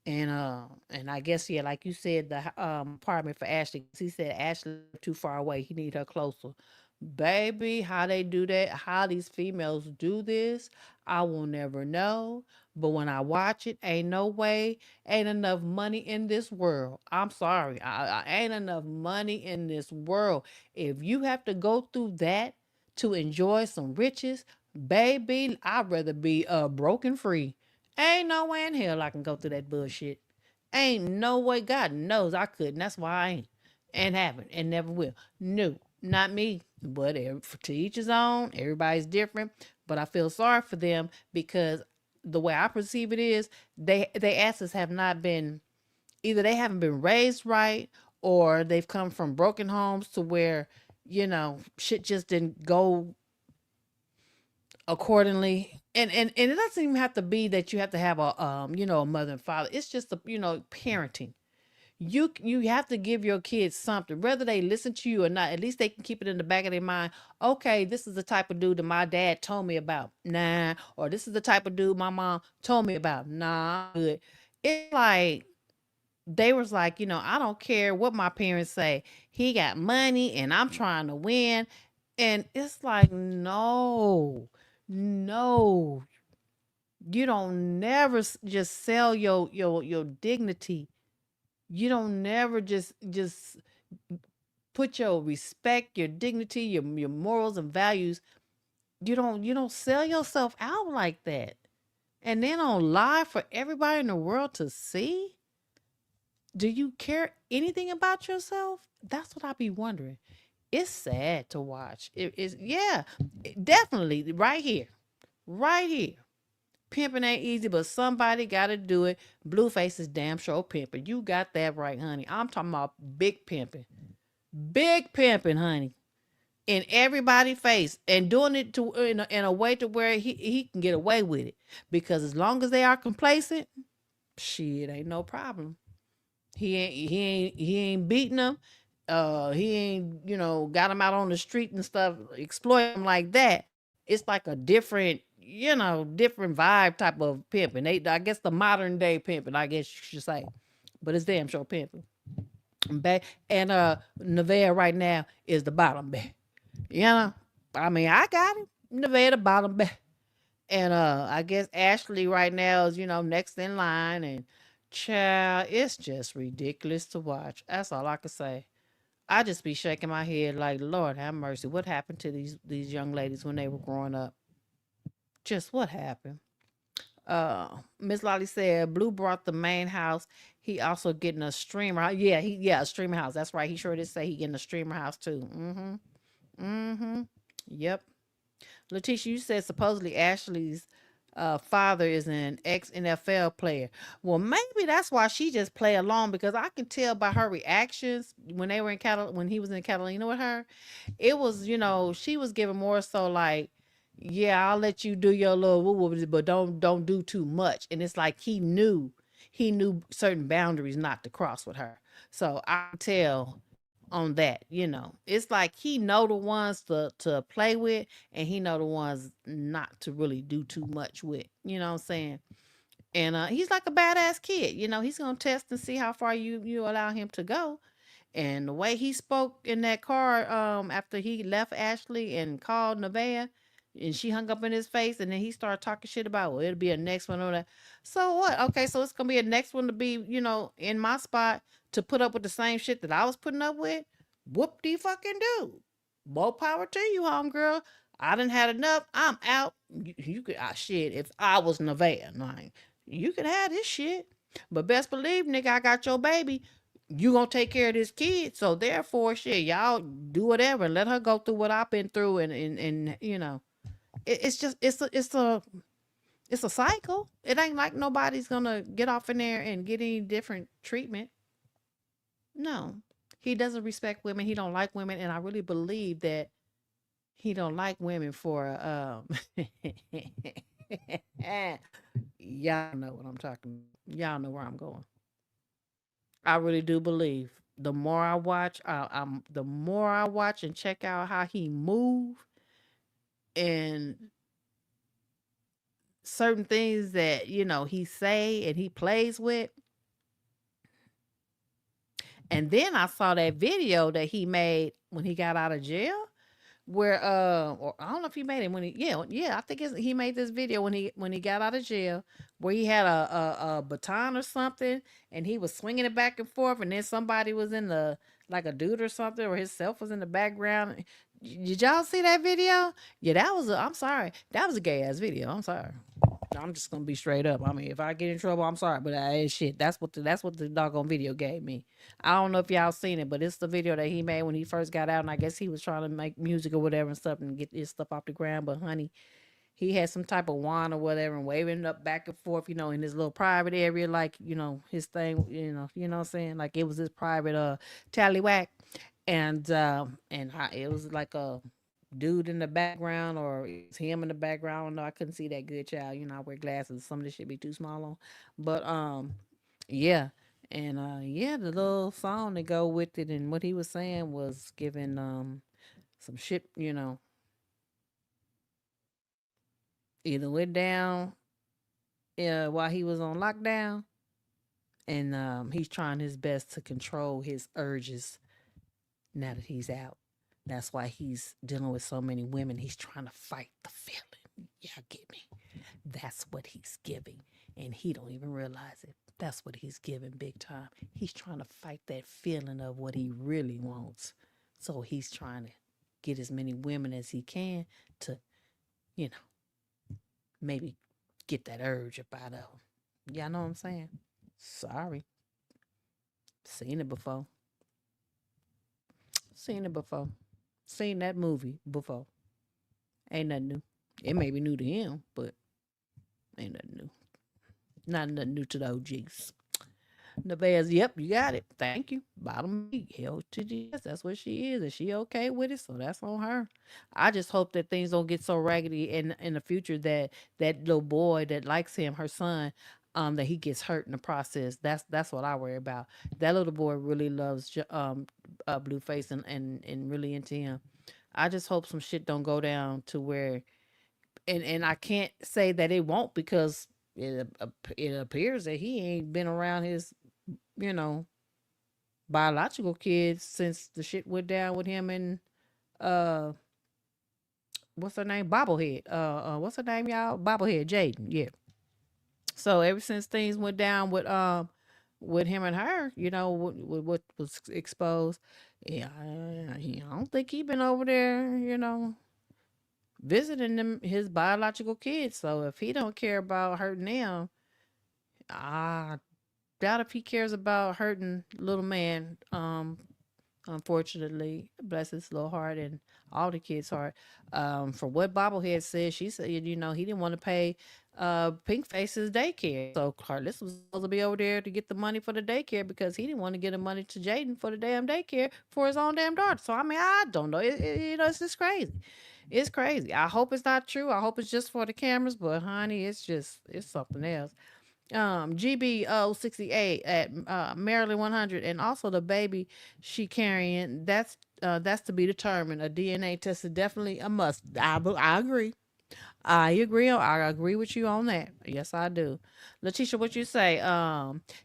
and I guess, yeah, like you said, the apartment for Ashley. 'Cause he said Ashley too far away. He need her closer. Baby, how they do that, how these females do this, I will never know. But when I watch it, ain't no way, ain't enough money in this world. I'm sorry, I ain't enough money in this world. If you have to go through that to enjoy some riches, baby, I'd rather be broken free. Ain't no way in hell I can go through that bullshit. Ain't no way. God knows I couldn't. That's why I ain't and haven't and never will. No, not me. But to each his own. Everybody's different. But I feel sorry for them because the way I perceive it is they asses have not been, either they haven't been raised right, or they've come from broken homes to where shit just didn't go accordingly. And it doesn't even have to be that you have to have a mother and father. It's just parenting. You have to give your kids something, whether they listen to you or not. At least they can keep it in the back of their mind. Okay, this is the type of dude that my dad told me about. Nah. Or this is the type of dude my mom told me about. Nah, I'm good. It's like they was like, I don't care what my parents say. He got money and I'm trying to win. And it's like, no, no, you don't never just sell your dignity. You don't never just put your respect, your dignity, your morals and values. You don't sell yourself out like that. And then on live for everybody in the world to see. Do you care anything about yourself? That's what I be wondering. It's sad to watch. It is, yeah, definitely right here. Right here. Pimping ain't easy, but somebody got to do it. Blueface is damn sure pimping. You got that right, honey. I'm talking about big pimping. Big pimping, honey. In everybody's face. And doing it in a way to where he can get away with it. Because as long as they are complacent, shit, ain't no problem. He ain't beating them. He ain't, got him out on the street and stuff, exploit him like that. It's like a different, different vibe type of pimping. I guess the modern day pimping, I guess you should say. But it's damn sure pimping. And Nevaeh right now is the bottom bet. I mean, I got him. Nevaeh the bottom bet. And I guess Ashley right now is, next in line. And child, it's just ridiculous to watch. That's all I can say. I just be shaking my head like, Lord have mercy. What happened to these young ladies when they were growing up? Just what happened? Miss Lolly said Blue brought the main house. He also getting a streamer. Yeah, a streamer house. That's right. He sure did say he getting a streamer house too. Yep. Letitia, you said supposedly Ashley's father is an ex NFL player. Well, maybe that's why she just play along, because I can tell by her reactions when they were when he was in Catalina with her. It was, she was giving more so like, yeah, I'll let you do your little woo, but don't do too much. And it's like he knew certain boundaries not to cross with her. So I can tell on that, it's like he know the ones to play with, and he know the ones not to really do too much with, you know what I'm saying? And he's like a badass kid, he's gonna test and see how far you allow him to go. And the way he spoke in that car after he left Ashley and called Nevaeh, And she hung up in his face, and then he started talking shit about, well, it'll be a next one or that. So what? Okay, so it's gonna be a next one to be, in my spot to put up with the same shit that I was putting up with. Whoop de fucking do. More power to you, homegirl. I done had enough. I'm out. You could shit. If I was Nevaeh, like, you could have this shit. But best believe, nigga, I got your baby. You gonna take care of this kid. So therefore, shit, y'all do whatever and let her go through what I've been through, and it's just it's a cycle. It ain't like nobody's gonna get off in there and get any different treatment. No, he doesn't respect women. He don't like women, and I really believe that he don't like women for y'all know what I'm talking. Y'all know where I'm going. I really do believe the more I watch, the more I watch and check out how he move and certain things that he say and he plays with. And then I saw that video that he made when he got out of jail, where or I don't know if he made it when I think he made this video when he got out of jail, where he had a baton or something, and he was swinging it back and forth, and then somebody was in the, like, a dude or something, or himself was in the background. Did y'all see that video? Yeah, I'm sorry, that was a gay ass video. I'm sorry. I'm just gonna be straight up. I mean, if I get in trouble, I'm sorry, but shit. That's what the doggone video gave me. I don't know if y'all seen it, but it's the video that he made when he first got out, and I guess he was trying to make music or whatever and stuff and get his stuff off the ground. But honey, he had some type of wand or whatever and waving it up back and forth, in his little private area, like his thing, what I'm saying, like it was his private tallywhack, and it was like a dude in the background, or it's him in the background. I don't know. I couldn't see that good, child. I wear glasses. Some of this shit be too small on. But yeah. And yeah, the little song to go with it, and what he was saying was giving some shit, either went down while he was on lockdown, and he's trying his best to control his urges now that he's out. That's why he's dealing with so many women. He's trying to fight the feeling. Y'all get me? That's what he's giving. And he don't even realize it. That's what he's giving big time. He's trying to fight that feeling of what he really wants. So he's trying to get as many women as he can to, maybe get that urge up out of him. Y'all know what I'm saying? Sorry. Seen it before. Seen that movie before. Ain't nothing new. It may be new to him, but ain't nothing new. Not nothing new to the OGs. Nevaeh's, yep, you got it. Thank you. Bottom B, hell to the yes. That's what she is. And she okay with it, so that's on her. I just hope that things don't get so raggedy in the future that little boy that likes him, her son, that he gets hurt in the process. That's what I worry about. That little boy really loves Blueface and really into him. I just hope some shit don't go down to where, and I can't say that it won't, because it appears that he ain't been around his, biological kids since the shit went down with him and what's her name? Bobblehead. What's her name, y'all? Bobblehead, Jaden. Yeah. So ever since things went down with him and her, with what was exposed, yeah, I don't think he been over there, visiting them, his biological kids. So if he don't care about hurting them, I doubt if he cares about hurting little man. Unfortunately, bless his little heart and all the kids' heart. For what Bobblehead said, she said, he didn't want to pay Pink Face's daycare. So Carlos was supposed to be over there to get the money for the daycare because he didn't want to get the money to Jaden for the damn daycare for his own damn daughter. So I mean, I don't know. It's just crazy. It's crazy. I hope it's not true. I hope it's just for the cameras, but honey, it's something else. GB 68 at Maryland 100, and also the baby she carrying, that's to be determined. A DNA test is definitely a must. I agree. I agree with you on that. Yes, I do. Letitia, what you say?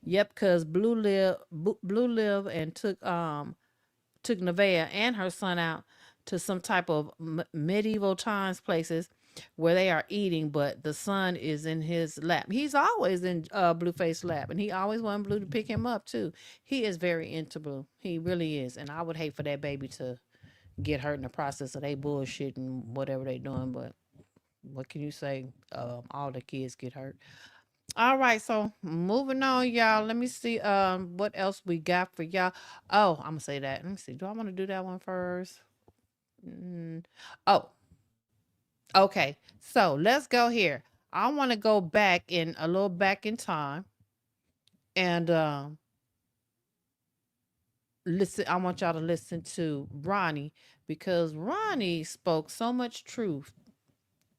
Yep, because Blue live and took Nevaeh and her son out to some type of medieval times places where they are eating, but the son is in his lap. He's always in Blueface's lap, and he always wanted Blue to pick him up too. He is very into Blue. He really is, and I would hate for that baby to get hurt in the process of they bullshit and whatever they doing. But what can you say? All the kids get hurt. All right, so moving on, y'all. Let me see what else we got for y'all. Oh, I'm gonna say that. Let me see. Do I want to do that one first? Oh, okay. So let's go here. I want to go back in a little back in time and listen. I want y'all to listen to Ronnie because Ronnie spoke so much truth,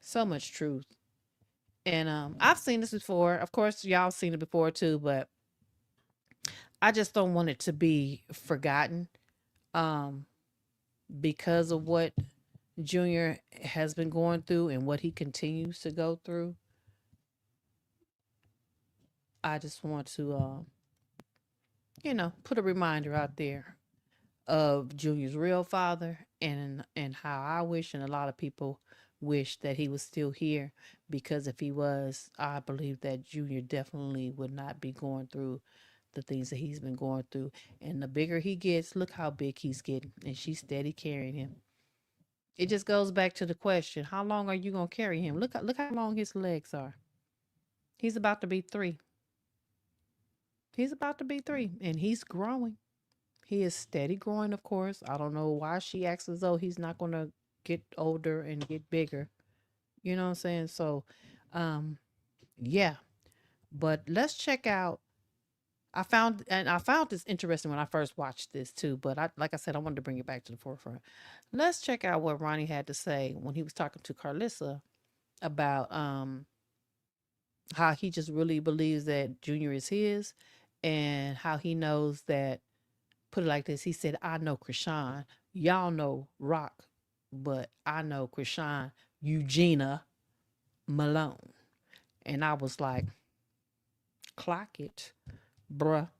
so much truth. And I've seen this before. Of course, y'all seen it before too, but I just don't want it to be forgotten um, because of what Junior has been going through and what he continues to go through. I just want to, put a reminder out there of Junior's real father and how I wish and a lot of people wish that he was still here because if he was, I believe that Junior definitely would not be going through the things that he's been going through. And the bigger he gets, look how big he's getting, and she's steady carrying him. It just goes back to the question: how long are you gonna carry him? Look how long his legs are. He's about to be 3. He's about to be 3, and he's growing. He is steady growing, of course. I don't know why she acts as though he's not gonna get older and get bigger. You know what I'm saying? So, um, yeah. But let's check out. I found this interesting when I first watched this too. But like I said, I wanted to bring it back to the forefront. Let's check out what Ronnie had to say when he was talking to Carlissa about how he just really believes that Junior is his, and how he knows that. Put it like this: he said, "I know Krishan. Y'all know Rock, but I know Krishan Eugenia Malone." And I was like, "Clock it, bruh."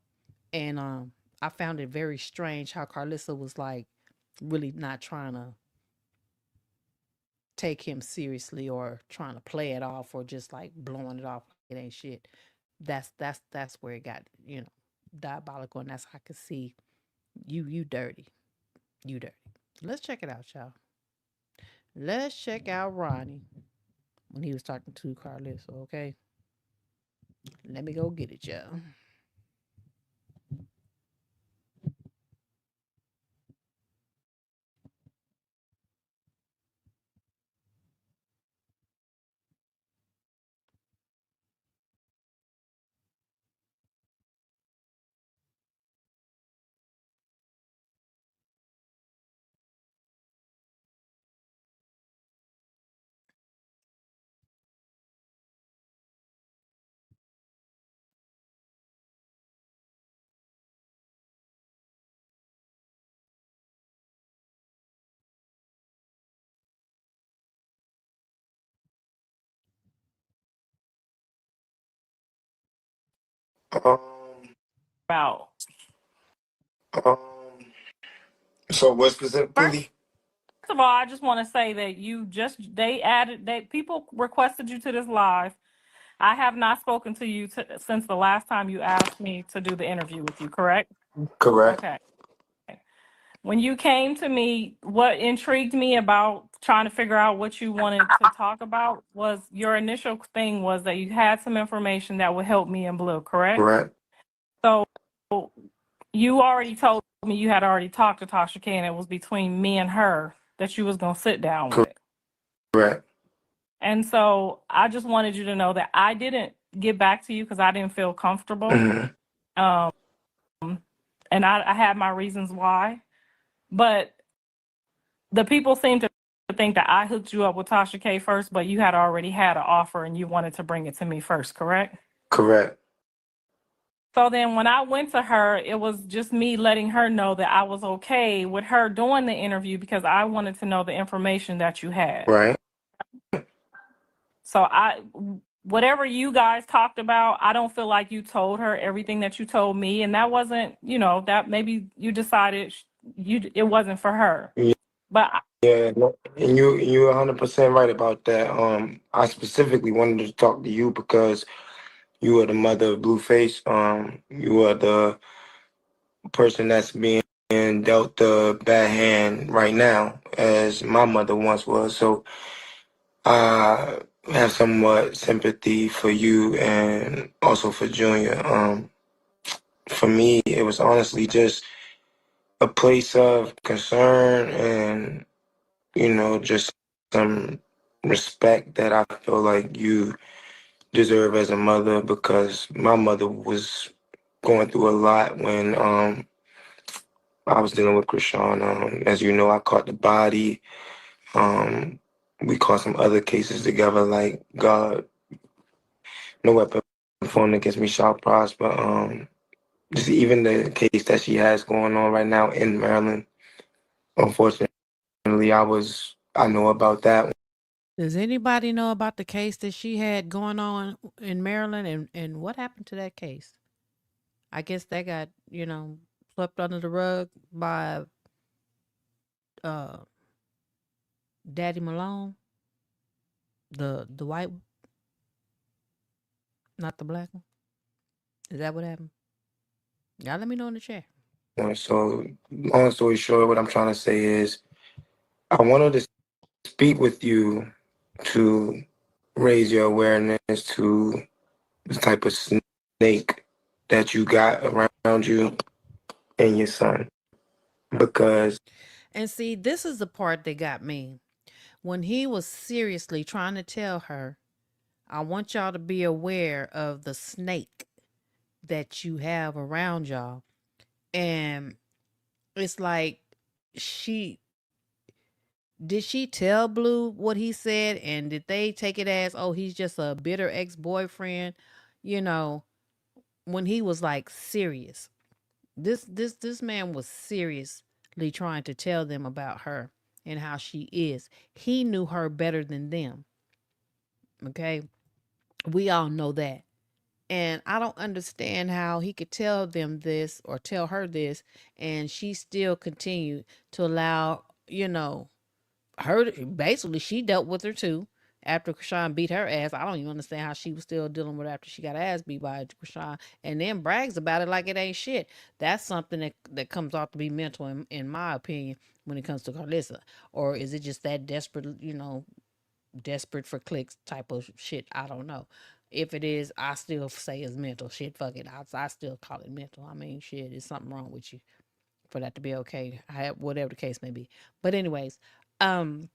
And I found it very strange how Carlissa was like really not trying to take him seriously or trying to play it off or just like blowing it off like it ain't shit. That's where it got, diabolical, and that's how I could see you dirty. You dirty. Let's check it out, y'all. Let's check out Ronnie when he was talking to Carlissa, okay? Let me go get it, y'all. Um, About um, so what first specifically? of all, I just want to say that they people requested you to this live. I have not spoken to you since the last time you asked me to do the interview with you, correct? Correct. Okay. When you came to me, what intrigued me about trying to figure out what you wanted to talk about was your initial thing was that you had some information that would help me in Blue, correct? Correct. So you already told me you had already talked to Tasha K, and it was between me and her that you was gonna sit down with. Correct. And so I just wanted you to know that I didn't get back to you because I didn't feel comfortable. Mm-hmm. And I had my reasons why. But the people seem to think that I hooked you up with Tasha K first, but you had already had an offer and you wanted to bring it to me first, correct? Correct. So then when I went to her, it was just me letting her know that I was okay with her doing the interview because I wanted to know the information that you had. Right. So whatever you guys talked about, I don't feel like you told her everything that you told me. And that wasn't, that maybe you decided it wasn't for her. Yeah. But Yeah, no, and you're 100% right about that. I specifically wanted to talk to you because you are the mother of Blueface. You are the person that's being dealt the bad hand right now, as my mother once was. So I have somewhat sympathy for you and also for Junior. For me, it was honestly just a place of concern and, just some respect that I feel like you deserve as a mother, because my mother was going through a lot when I was dealing with Krishan. As you know, I caught the body. Um, we caught some other cases together, like God, no weapon formed against me shall prosper. Just even the case that she has going on right now in Maryland. Unfortunately, I know about that. Does anybody know about the case that she had going on in Maryland, and what happened to that case? I guess that got, swept under the rug by uh Daddy Malone, the white one, not the black one. Is that what happened? Y'all let me know in the chat. So, long story short, what I'm trying to say is, I wanted to speak with you to raise your awareness to the type of snake that you got around you and your son. Because And see, this is the part that got me. When he was seriously trying to tell her, I want y'all to be aware of the snake that you have around y'all. And it's like, she did she tell Blue what he said, and did they take it as, oh, he's just a bitter ex-boyfriend, you know, when he was like serious. This man was seriously trying to tell them about her and how she is. He knew her better than them. Okay? We all know that. And I don't understand how he could tell them this or tell her this, and she still continued to allow, her, basically she dealt with her too after Krishan beat her ass. I don't even understand how she was still dealing with her after she got her ass beat by Krishan, and then brags about it like it ain't shit. That's something that comes off to be mental, in my opinion, when it comes to Carlissa. Or is it just that desperate, desperate for clicks type of shit? I don't know. If it is, I still say it's mental shit. Fuck it, I still call it mental. I mean, shit, there's something wrong with you for that to be okay. Whatever the case may be. But anyways, um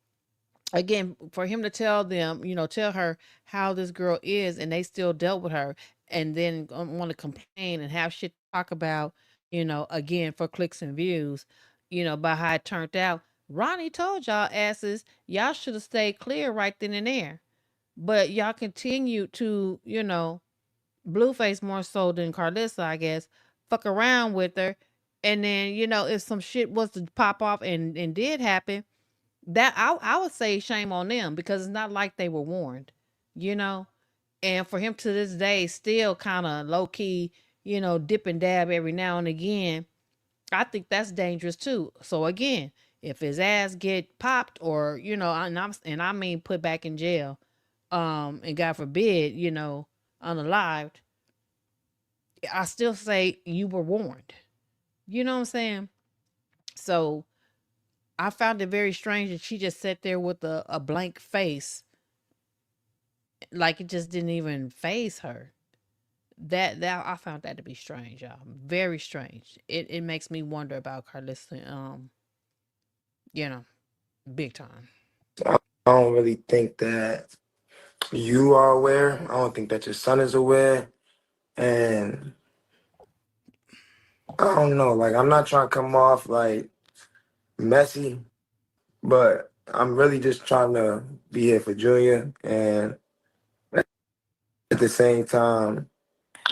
again, for him to tell them, tell her how this girl is, and they still dealt with her, and then want to complain and have shit to talk about, again, for clicks and views, by how it turned out. Ronnie told y'all asses, y'all should have stayed clear right then and there. But y'all continue to, Blueface more so than Carlissa, I guess, fuck around with her. And then, if some shit was to pop off and did happen, that I would say shame on them, because it's not like they were warned, you know. And for him to this day still kind of low key, dip and dab every now and again, I think that's dangerous too. So again, if his ass get popped, or and I mean put back in jail, and God forbid, unalived, I still say you were warned. You know what I'm saying? So I found it very strange that she just sat there with a blank face, like it just didn't even phase her. That I found that to be strange, y'all. Very strange. It makes me wonder about Carlissa, you know, big time. I don't really think that you are aware. I don't think that your son is aware. And I don't know, like, I'm not trying to come off like messy, but I'm really just trying to be here for Junior. And at the same time,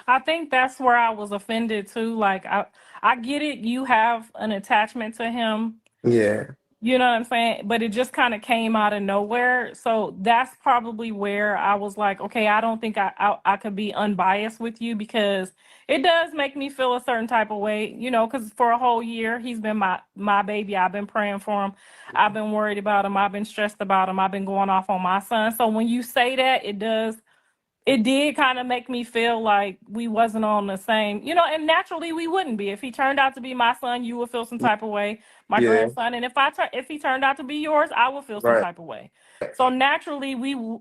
I think that's where I was offended too. Like I get it, you have an attachment to him, yeah, You know what I'm saying? But it just kind of came out of nowhere. So that's probably where I was like, okay, I don't think I could be unbiased with you, because it does make me feel a certain type of way, because for a whole year he's been my baby. I've been praying for him. I've been worried about him. I've been stressed about him. I've been going off on my son. So when you say that, it did kind of make me feel like we wasn't on the same, and naturally we wouldn't be. If he turned out to be my son, you would feel some type of way, my Yeah, grandson. And if he turned out to be yours, I would feel some right. type of way. So naturally,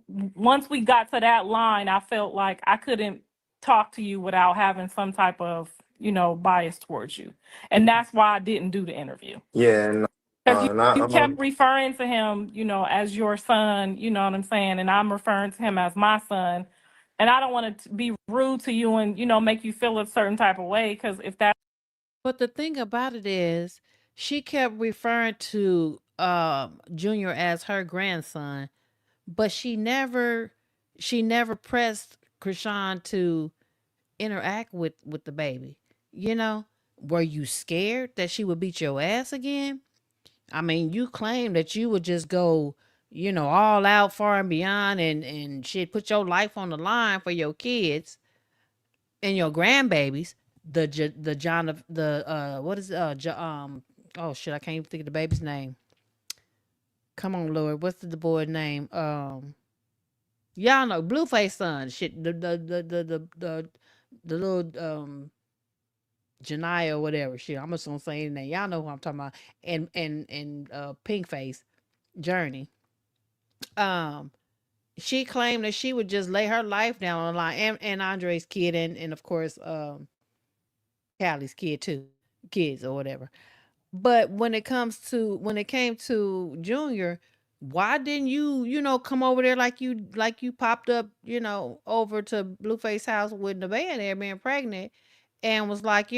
once we got to that line, I felt like I couldn't talk to you without having some type of, bias towards you. And that's why I didn't do the interview. Yeah, and Because you, not you kept referring to him, as your son, you know what I'm saying? And I'm referring to him as my son. And I don't want to be rude to you and, make you feel a certain type of way. Because if that. But the thing about it is, she kept referring to Junior as her grandson, but she never pressed Krishan to interact with the baby. You know, were you scared that she would beat your ass again? I mean, you claim that you would just go, all out far and beyond, and shit, put your life on the line for your kids and your grandbabies. The John of the what is oh shit, I can't even think of the baby's name. Come on, Lord, what's the boy's name? Y'all know Blueface son. Shit, the little Janaya or whatever. Shit, I'm just gonna say his name. Y'all know who I'm talking about. And Pink Face Journey. Um, she claimed that she would just lay her life down on the line, and Andre's kid, and of course Callie's kid too, kids or whatever. But when it came to Junior, why didn't you, come over there like you popped up, over to Blueface house with Nevaeh there being pregnant, and was like,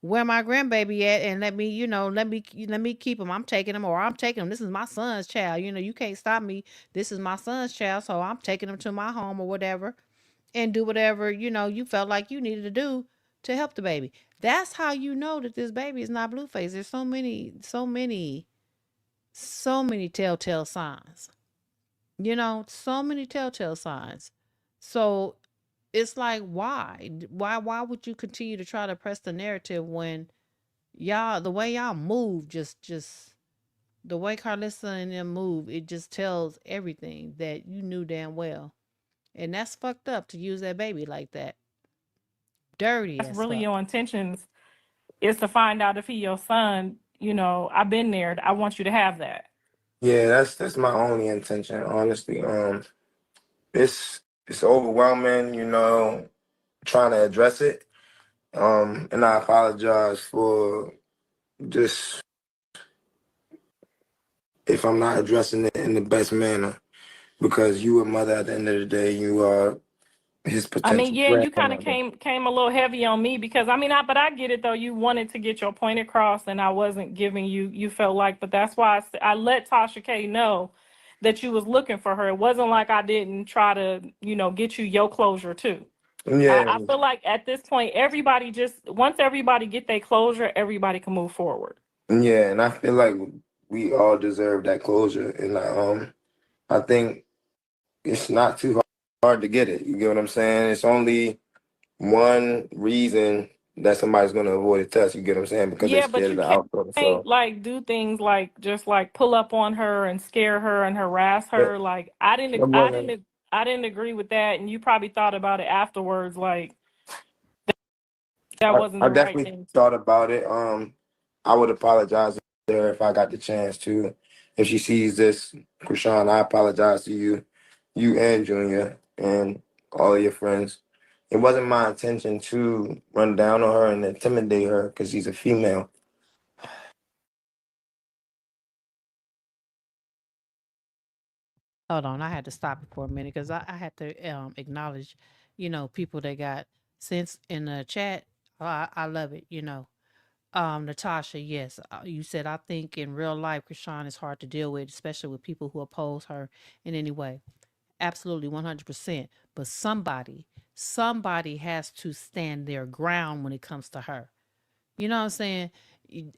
where my grandbaby at, and let me keep him. I'm taking him, or I'm taking him. This is my son's child. You can't stop me. This is my son's child, so I'm taking him to my home or whatever, and do whatever you felt like you needed to do to help the baby. That's how you know that this baby is not Blueface. There's so many telltale signs. So many telltale signs. So it's like, why? Why would you continue to try to press the narrative when the way y'all move, just the way Carlissa and them move, it just tells everything that you knew damn well. And that's fucked up to use that baby like that. Dirty That's as really fuck. your intentions, is to find out if he your son. I've been there. I want you to have that. Yeah, that's my only intention, honestly. It's overwhelming, trying to address it. And I apologize for just if I'm not addressing it in the best manner, because you a mother at the end of the day. You are his I mean, potential yeah, you kind of grandmother. came a little heavy on me, because but I get it though. You wanted to get your point across, and I wasn't giving you. You felt like, but that's why I let Tasha K know that you was looking for her. It wasn't like I didn't try to, get you your closure too. Yeah, I feel like at this point, everybody once everybody get their closure, everybody can move forward. yeah, and I feel like we all deserve that closure, and I think it's not too hard to get it. You get what I'm saying? It's only one reason that somebody's gonna avoid a test. You get what I'm saying? Because they're Yeah, but scared of you the outcome. can't So, like do things like just like pull up on her and scare her and harass but her. Like I didn't, it I wasn't. didn't, I didn't agree with that, and you probably thought about it afterwards. Like that wasn't I the right definitely thing. thought about it. I would apologize to her if I got the chance to. If she sees this, Krishan, I apologize to you and Junior and all of your friends. It wasn't my intention to run down on her and intimidate her because she's a female. Hold on, I had to stop it for a minute because I had to acknowledge, people that got sense in the chat. I love it, Natasha, yes, you said, I think in real life, Krishan is hard to deal with, especially with people who oppose her in any way. Absolutely, 100%. But somebody has to stand their ground when it comes to her. You know what I'm saying?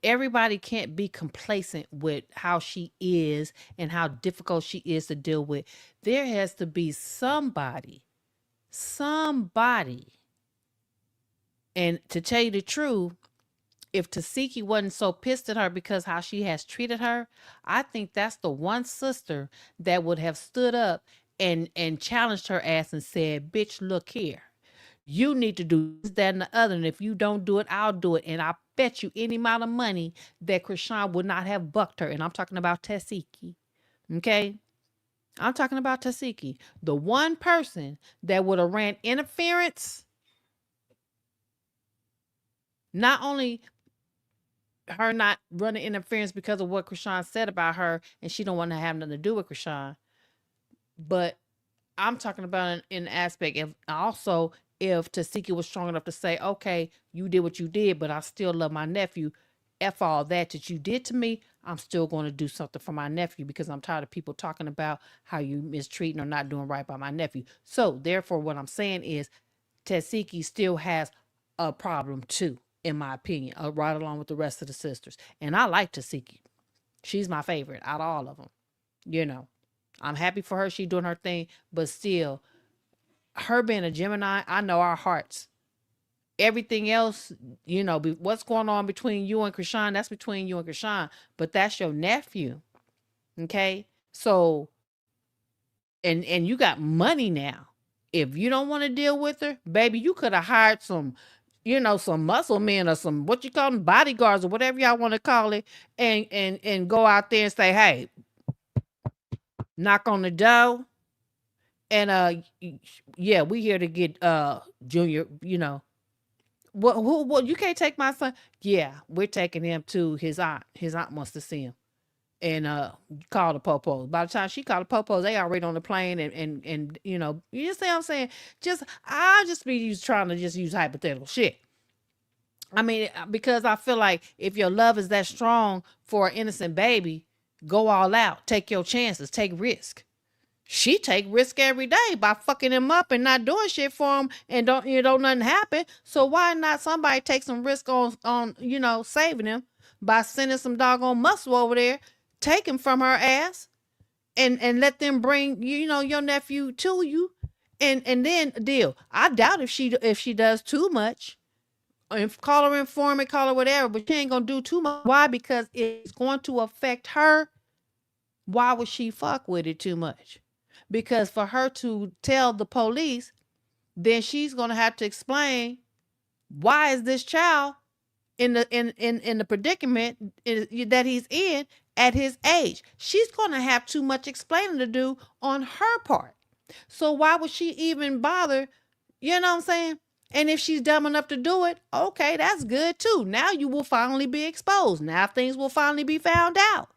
everybody can't be complacent with how she is and how difficult she is to deal with. There has to be somebody. And to tell you the truth, if Tasiki wasn't so pissed at her because how she has treated her, I think that's the one sister that would have stood up and challenged her ass and said, "Bitch, look here. You need to do this, that, and the other. And if you don't do it, I'll do it." And I bet you any amount of money that Krishan would not have bucked her. And I'm talking about Tasiki. Okay? I'm talking about Tasiki. The one person that would have ran interference, not only her not running interference because of what Krishan said about her, and she don't want to have nothing to do with Krishan, but I'm talking about in the aspect of also if Tasiki was strong enough to say, okay, you did what you did, but I still love my nephew. F all that you did to me, I'm still going to do something for my nephew because I'm tired of people talking about how you mistreating or not doing right by my nephew. So therefore, what I'm saying is Tasiki still has a problem too, in my opinion, right along with the rest of the sisters. And I like Tasiki. She's my favorite out of all of them. You know, I'm happy for her. She doing her thing, but still, her being a Gemini, I know our hearts. Everything else, you know, what's going on between you and Krishan, that's between you and Krishan, but that's your nephew. Okay? So, and you got money now. If you don't want to deal with her, baby, you could have hired some, you know, some muscle men or some what you call them, bodyguards or whatever y'all want to call it, and go out there and say, hey, knock on the door. And yeah, we here to get Junior, you know. What you can't take my son. Yeah, we're taking him to his aunt. His aunt wants to see him. And call the popos. By the time she called the popos, they already on the plane and you know, you see what I'm saying? I'll just be trying to just use hypothetical shit. I mean, because I feel like if your love is that strong for an innocent baby, go all out, take your chances, take risk. She take risk every day by fucking him up and not doing shit for him, and don't nothing happen. So why not somebody take some risk on you know, saving him by sending some doggone muscle over there, take him from her ass, and let them bring, you know, your nephew to you, and then deal. I doubt if she does too much. If call her informant, call her whatever, but she ain't gonna do too much. Why? Because it's going to affect her. Why would she fuck with it too much? Because for her to tell the police, then she's gonna have to explain why is this child in the predicament that he's in at his age. She's gonna have too much explaining to do on her part. So why would she even bother? You know what I'm saying? And if she's dumb enough to do it, okay, that's good too. Now you will finally be exposed. Now things will finally be found out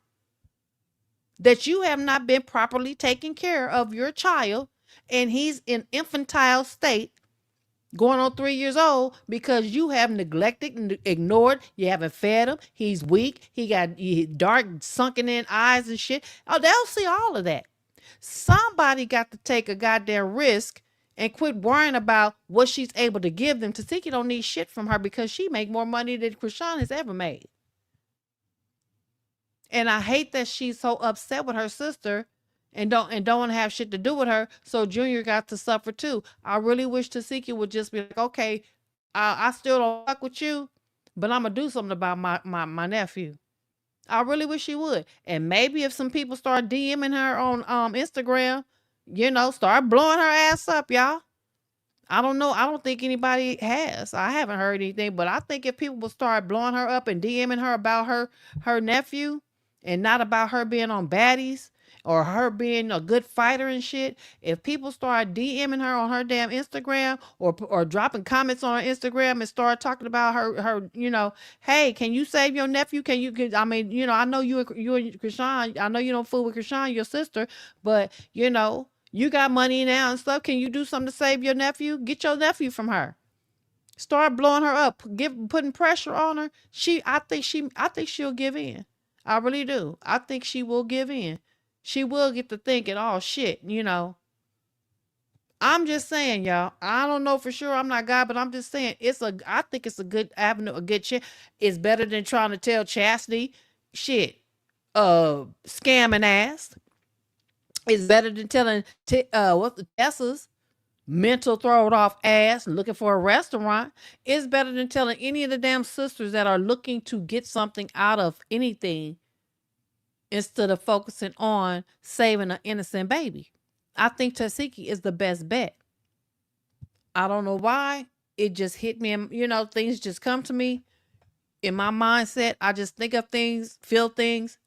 that you have not been properly taking care of your child, and he's in infantile state going on 3 years old because you have neglected and ignored. You haven't fed him. He's weak. He got dark sunken in eyes and shit. Oh, they'll see all of that. Somebody got to take a goddamn risk and quit worrying about what she's able to give them. Tasiki don't need shit from her because she make more money than Krishan has ever made. And I hate that she's so upset with her sister and don't have shit to do with her. So Junior got to suffer too. I really wish Tasiki would just be like, okay, I still don't fuck with you, but I'm gonna do something about my nephew. I really wish she would. And maybe if some people start DMing her on Instagram, you know, start blowing her ass up, y'all. I don't know. I don't think anybody has. I haven't heard anything, but I think if people will start blowing her up and DMing her about her nephew and not about her being on baddies or her being a good fighter and shit, if people start DMing her on her damn Instagram or dropping comments on her Instagram and start talking about her, you know, hey, can you save your nephew? I mean, you know, I know you and Krishan, I know you don't fool with Krishan, your sister, but you know, you got money now and stuff. Can you do something to save your nephew? Get your nephew from her. Start blowing her up, putting pressure on her. I think she'll give in. I really do. I think she will give in. She will get to thinking, oh shit, you know, I'm just saying, y'all. I don't know for sure. I'm not God, but I'm just saying I think it's a good avenue, a good chance. It's better than trying to tell Chastity shit, scamming ass. It's better than telling what the Tessa's mental throwed off ass looking for a restaurant. It's better than telling any of the damn sisters that are looking to get something out of anything instead of focusing on saving an innocent baby. I think Tasiki is the best bet. I don't know why. It just hit me, and things just come to me in my mindset. I just think of things, feel things.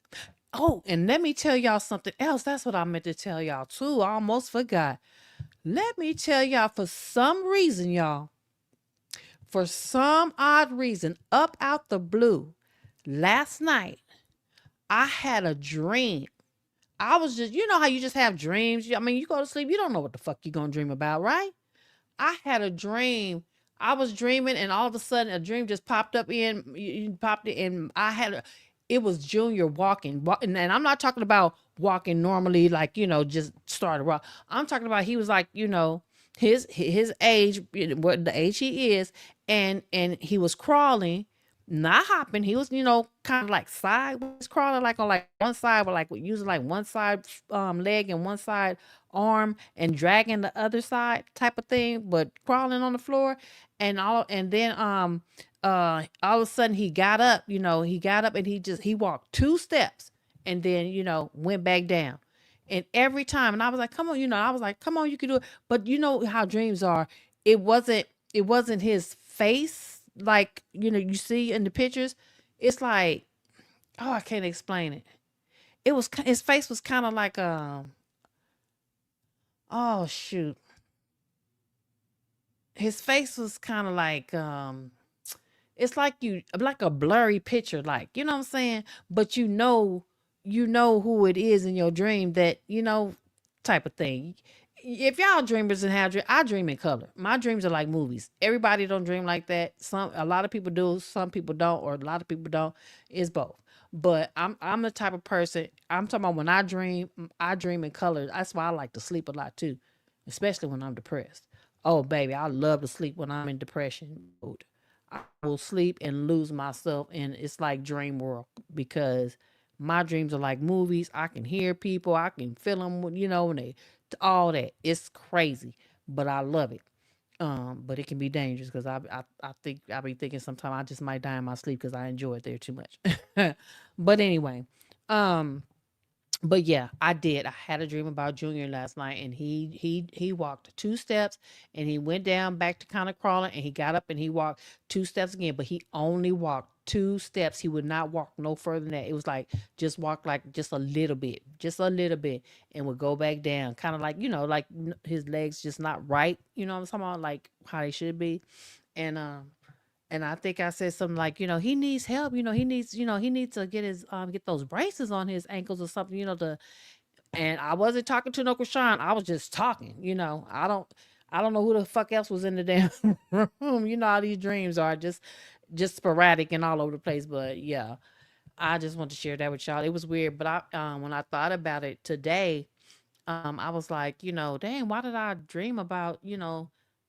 Oh, and let me tell y'all something else. That's what I meant to tell y'all too. I almost forgot. Let me tell y'all, for some reason, y'all, for some odd reason, up out the blue, last night, I had a dream. I was just, you know how you just have dreams? I mean, you go to sleep, you don't know what the fuck you're going to dream about, right? I had a dream. I was dreaming, and all of a sudden, a dream just popped up popped it, and it was Junior walking, and I'm not talking about walking normally, like just started walk. I'm talking about he was like, his age, what the age he is, and he was crawling, not hopping. He was, kind of like sideways crawling, like on like one side, but like using like one side leg and one side arm and dragging the other side type of thing, but crawling on the floor. And then all of a sudden he got up, and he walked 2 steps and then, went back down. And every time, and I was like, come on, come on, you can do it. But you know how dreams are. It wasn't it wasn't his face like, you see in the pictures. It's like, oh, I can't explain it. His face was kind of like oh shoot. His face was kind of like it's like a blurry picture, like, you know what I'm saying? But you know who it is in your dream, that type of thing. If y'all dreamers and have dream, I dream in color. My dreams are like movies. Everybody don't dream like that. A lot of people do, some people don't, or a lot of people don't. It's both. But I'm the type of person, I'm talking about when I dream in color. That's why I like to sleep a lot too, especially when I'm depressed. Oh baby, I love to sleep when I'm in depression mode. I will sleep and lose myself, and it's like dream world, because my dreams are like movies. I can hear people, I can feel them, when they all that. It's crazy, but I love it. But it can be dangerous, because I think I be thinking sometimes I just might die in my sleep because I enjoy it there too much. But anyway, um, but yeah, I did. I had a dream about Junior last night, and he walked 2 steps, and he went down back to kind of crawling, and he got up and he walked 2 steps again, but he only walked 2 steps. He would not walk no further than that. It was like just walk like just a little bit, and would go back down, kind of like, like his legs just not right. You know what I'm talking about, like how they should be, and I think I said something like, he needs help. He needs to get those braces on his ankles or something. And I wasn't talking to no Krishan. I was just talking. I don't know who the fuck else was in the damn room. You know how these dreams are, just sporadic and all over the place. But yeah, I just want to share that with y'all. It was weird, but when I thought about it today, I was like, dang, why did I dream about,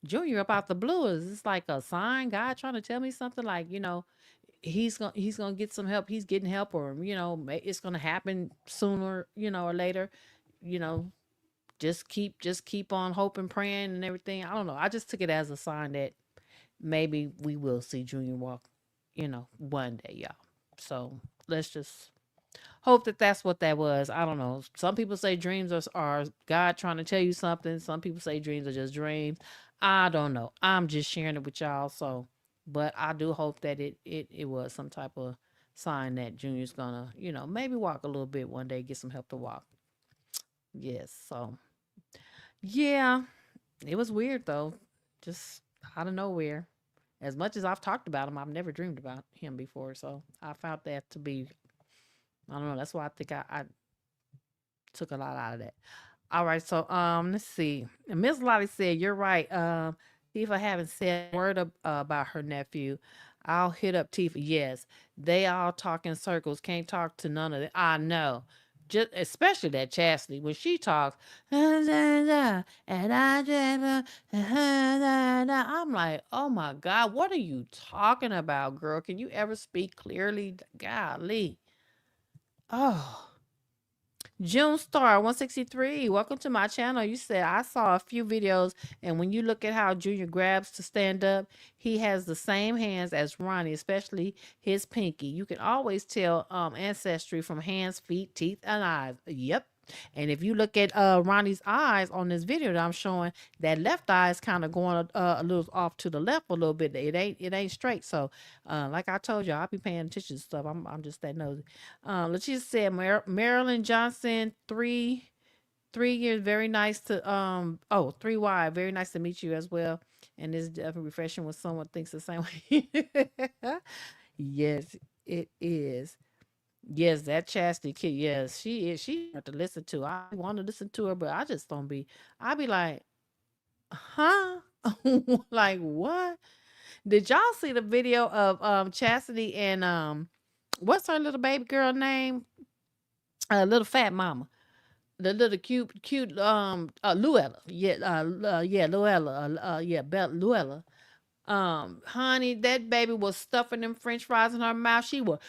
Junior about the blue? Is this like a sign, God trying to tell me something, like, he's gonna get some help. He's getting help, or it's gonna happen sooner, or later. You know, just keep on hoping, praying, and everything. I don't know. I just took it as a sign that maybe we will see Junior walk, one day, y'all. So let's just hope that that's what that was. I don't know. Some people say dreams are God trying to tell you something. Some people say dreams are just dreams. I don't know. I'm just sharing it with y'all. So, but I do hope that it was some type of sign that Junior's gonna, maybe walk a little bit one day, get some help to walk. Yes. So, yeah, it was weird though. Just out of nowhere. As much as I've talked about him, I've never dreamed about him before. So I found that to be, I don't know. That's why I think I took a lot out of that. All right, so let's see. Miss Lottie said, "You're right. Tifa haven't said a word about her nephew. I'll hit up Tifa. Yes, they all talk in circles. Can't talk to none of them. I know. Just especially that Chastity when she talks, and I'm like, oh my God, what are you talking about, girl? Can you ever speak clearly? Golly. Oh. June Star 163, welcome to my channel. You said I saw a few videos, and when you look at how Junior grabs to stand up, he has the same hands as Ronnie, especially his pinky. You can always tell ancestry from hands, feet, teeth, and eyes. Yep. And if you look at Ronnie's eyes on this video that I'm showing, that left eye is kind of going a little off to the left a little bit. It ain't straight. So, like I told you, I'll be paying attention to stuff. I'm just that nosy. Leticia said Marilyn Johnson, 3 years, very nice to 3Y, very nice to meet you as well. And it's definitely refreshing when someone thinks the same way. Yes, it is. Yes, that Chastity kid, yes, she is. She hard to listen to. I want to listen to her, but I just don't be. I be like, huh? Like what? Did y'all see the video of Chastity and what's her little baby girl name? Little fat mama. The little cute Luella. Yeah, yeah, Luella. Yeah, Luella. Honey, that baby was stuffing them French fries in her mouth. She was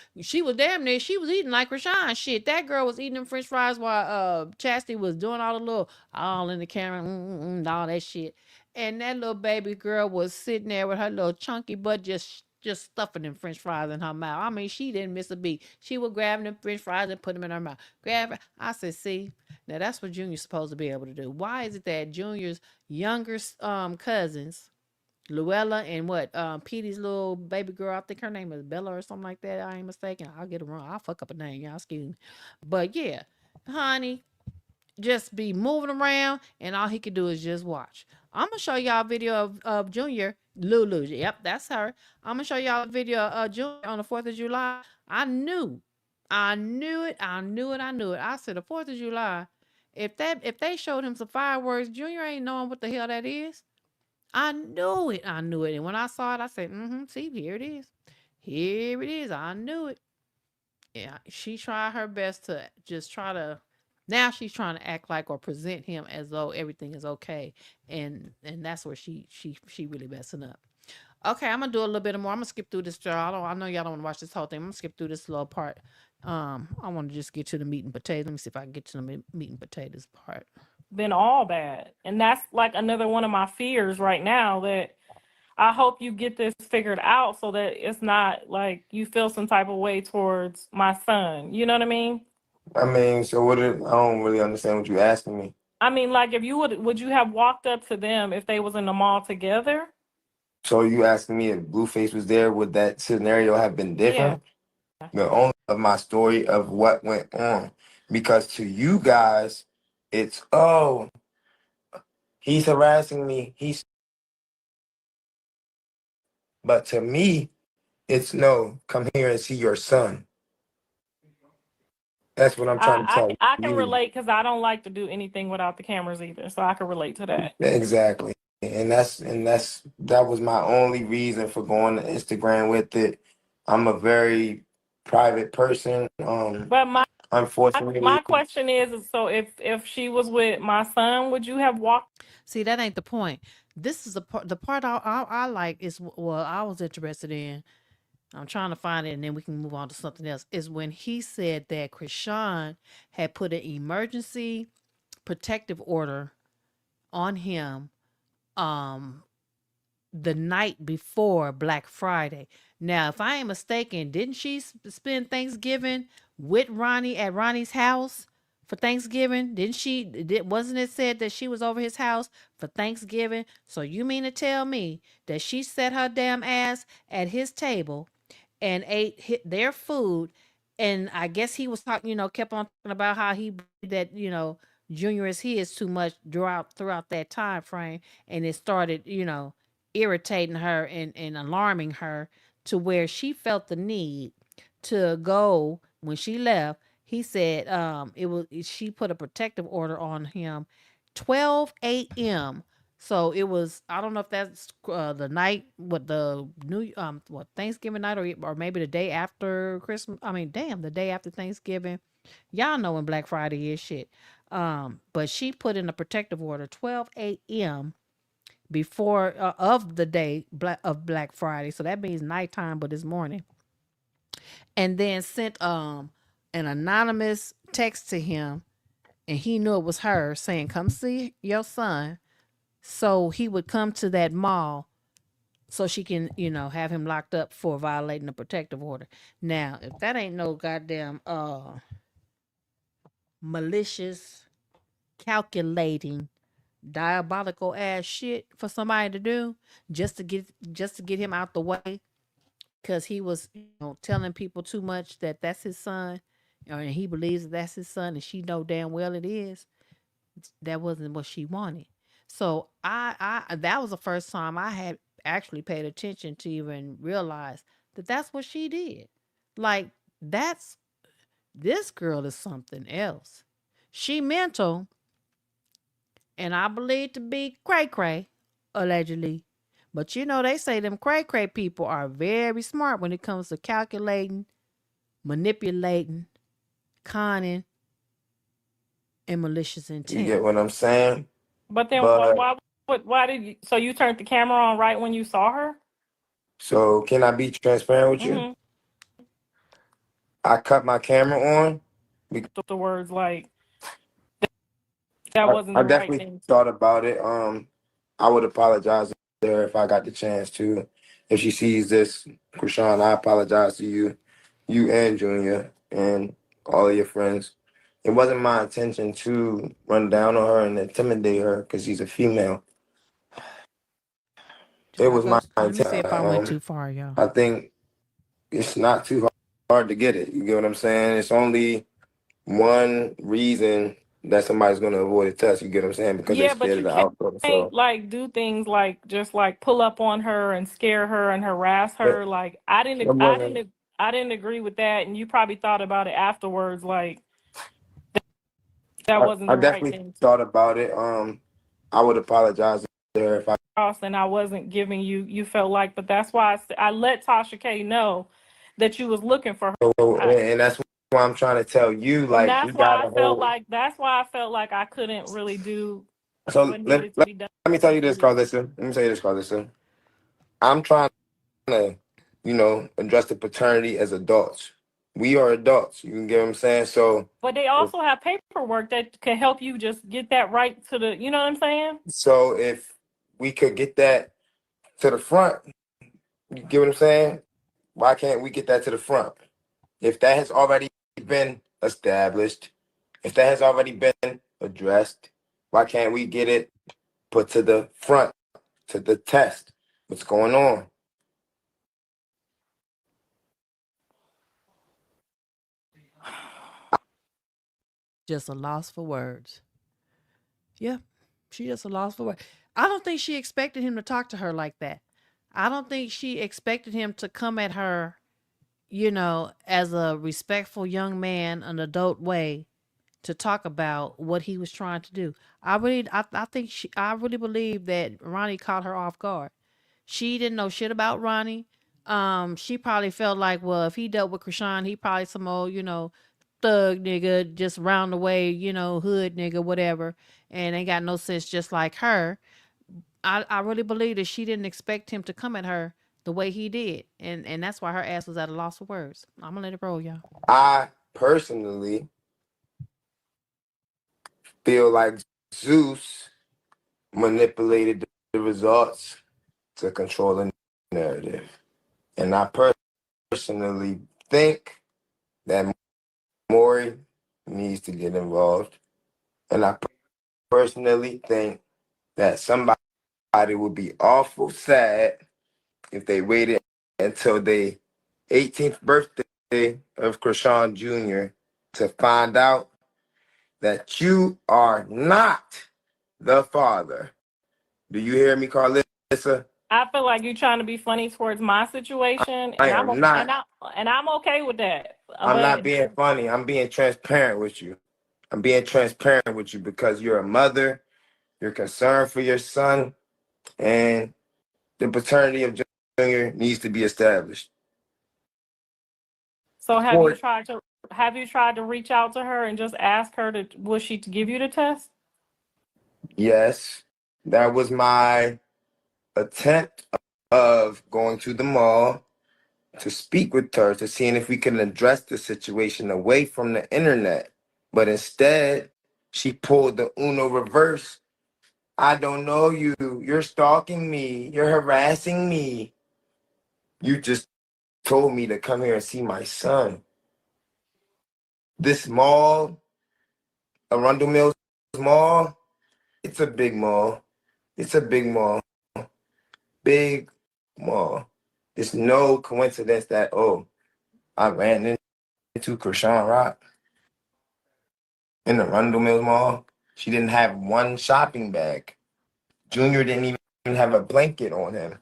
damn near. She was eating like Rashawn shit. That girl was eating them French fries while Chastity was doing all the little all in the camera, and all that shit. And that little baby girl was sitting there with her little chunky butt just stuffing them French fries in her mouth. I mean, she didn't miss a beat. She was grabbing them French fries and put them in her mouth. Grab it. I said, see, now that's what Junior's supposed to be able to do. Why is it that Junior's younger cousins, Luella and what Petey's little baby girl, I think her name is Bella or something like that. I ain't mistaken. I'll get it wrong. I'll fuck up a name, y'all. Excuse me. But yeah, honey, just be moving around, and all he could do is just watch. I'm gonna show y'all a video of Junior Lulu. Yep, that's her. I'm gonna show y'all a video of Junior on the 4th of July. I knew it. I knew it. I knew it. I said the 4th of July. If they showed him some fireworks, Junior ain't knowing what the hell that is. I knew it. I knew it. And when I saw it, I said, see, here it is. Here it is. I knew it. Yeah, she tried her best to just try to. Now she's trying to act like or present him as though everything is okay, and that's where she really messing up. Okay, I'm gonna do a little bit more. I'm gonna skip through this. I know y'all don't want to watch this whole thing. I'm gonna skip through this little part. I want to just get to the meat and potatoes. Let me see if I can get to the meat and potatoes part. Been all bad. And that's like another one of my fears right now, that I hope you get this figured out so that it's not like you feel some type of way towards my son. You know what I mean? I mean, so I don't really understand what you're asking me. I mean, like if you would you have walked up to them if they was in the mall together? So you asking me if Blueface was there, would that scenario have been different? Yeah. The only of my story of what went on. Because to you guys, it's, oh, he's harassing me. But to me, it's no, come here and see your son. That's what I'm trying to tell you. I can relate because I don't like to do anything without the cameras either. So I can relate to that. Exactly. And that was my only reason for going to Instagram with it. I'm a very private person. But unfortunately, my question is so if she was with my son, would you have walked? See, that ain't the point. This is the part I like is I was interested in. I'm trying to find it, and then we can move on to something else. Is when he said that Krishan had put an emergency protective order on him the night before Black Friday. Now, if I ain't mistaken, didn't she spend Thanksgiving with Ronnie at Ronnie's house for Thanksgiving? Wasn't it said that she was over his house for Thanksgiving? So you mean to tell me that she set her damn ass at his table and ate their food, and I guess he was talking, kept on talking about how he that, Junior is his too much throughout that time frame, and it started, irritating her and alarming her to where she felt the need to go when she left. He said she put a protective order on him 12 a.m. So it was, I don't know if that's the night, Thanksgiving night or maybe the day after Christmas. I mean, damn, the day after Thanksgiving. Y'all know when Black Friday is shit. But she put in a protective order 12 a.m. before of the day of Black Friday. So that means nighttime, but it's morning. And then sent an anonymous text to him, and he knew it was her saying, "Come see your son." So he would come to that mall so she can, have him locked up for violating the protective order. Now, if that ain't no goddamn malicious, calculating, diabolical ass shit for somebody to do just to get him out the way because he was, telling people too much that that's his son, and he believes that that's his son, and she know damn well it is. That wasn't what she wanted. So I that was the first time I had actually paid attention to even realize that that's what she did. Like, that's this girl is something else. She mental, and I believe to be cray cray, allegedly. But they say them cray cray people are very smart when it comes to calculating, manipulating, conning, and malicious You intent. get what I'm saying? But then But why did you? So you turned the camera on right when you saw her? so can I be transparent with you? Mm-hmm. I cut my camera on. The words like that wasn't I the right definitely thing. thought about it. I would apologize to her if I got the chance to. If she sees this, Krishan, I apologize to you and Junior and all of your friends. It wasn't my intention to run down on her and intimidate her because she's a female. Did It I was go? my Let me see intent. if I went too far, y'all. I think it's not too hard to get it. You get what I'm saying? It's only one reason that somebody's going to avoid a test. You get what I'm saying? Because they're Yeah, but scared of you the outcome. can't So, like do things like just like pull up on her and scare her and harass but her. Like it wasn't. I didn't agree with that, and you probably thought about it afterwards. Like that wasn't I the right definitely thing to thought about it. I would apologize to her if I. cross, and I wasn't giving you. You felt like, but that's why I let Tasha K know that you was looking for her. And that's why I'm trying to tell you, And like, we got a whole. that's why I felt like I couldn't really do So what let, needed to let, be done. let me tell you this, Carlissa. Let me tell you this, Carlissa. I'm trying to, address the paternity as adults. We are adults. You can get what I'm saying? So, But they also have paperwork that can help you just get that right to the, you know what I'm saying? if we could get that to the front, you get what I'm saying? Why can't we get that to the front? If that has already been established, if that has already been addressed, why can't we get it put to the front, to the test? What's going on? Just a loss for words. Yeah, she just a loss for words. I don't think she expected him to talk to her like that. I don't think she expected him to come at her, as a respectful young man, an adult way to talk about what he was trying to do. I really believe that Ronnie caught her off guard. She didn't know shit about Ronnie. She probably felt like, well, if he dealt with Krishan, he probably some old, thug nigga, just round the way, hood nigga, whatever, and ain't got no sense just like her. I really believe that she didn't expect him to come at her the way he did. And that's why her ass was at a loss for words. I'm gonna let it roll, y'all. I personally feel like Zeus manipulated the results to control the narrative. And I personally think that Maury needs to get involved. And I personally think that somebody would be awful sad if they waited until the 18th birthday of Krishan Jr. to find out that you are not the father. Do you hear me, Carlissa? I feel like you're trying to be funny towards my situation, I and am not. I'm okay with that. I'm not But being funny. I'm being transparent with you. I'm being transparent with you because you're a mother. You're concerned for your son, and the paternity of Junior needs to be established. so have you For tried to Have you tried to reach out to her and just ask her to, will she give you the test? Yes, that was my attempt of going to the mall to speak with her to seeing if we can address the situation away from the internet. But instead, she pulled the Uno reverse. I don't know you. You're stalking me. You're harassing me. You just told me to come here and see my son. This mall, Arundel Mills Mall, it's a big mall. It's a big mall. Big mall. It's no coincidence that, oh, I ran into Krishan Rock in the Arundel Mills Mall. She didn't have one shopping bag. Junior didn't even have a blanket on him.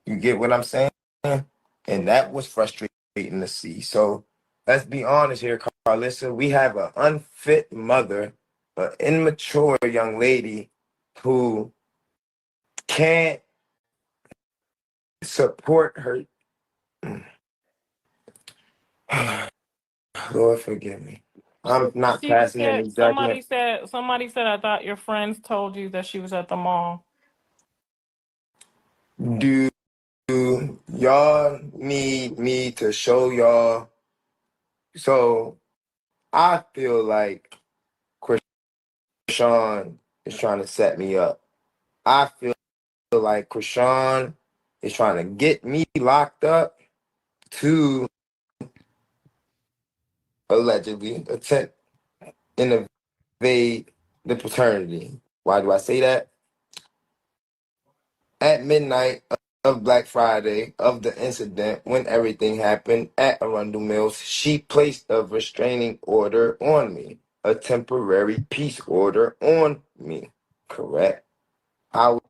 You get what I'm saying? And that was frustrating to see. So let's be honest here, Carlissa. We have an unfit mother, an immature young lady who can't support her. Lord forgive me. I'm not She passing said, any judgment. somebody said, I thought your friends told you that she was at the mall. Do y'all need me to show y'all? So I feel like Krishan is trying to set me up. I feel like Krishan is trying to get me locked up to allegedly attempt and evade the paternity. Why do I say that? At midnight of Black Friday of the incident when everything happened at Arundel Mills, she placed a restraining order on me, a temporary peace order on me. Correct? How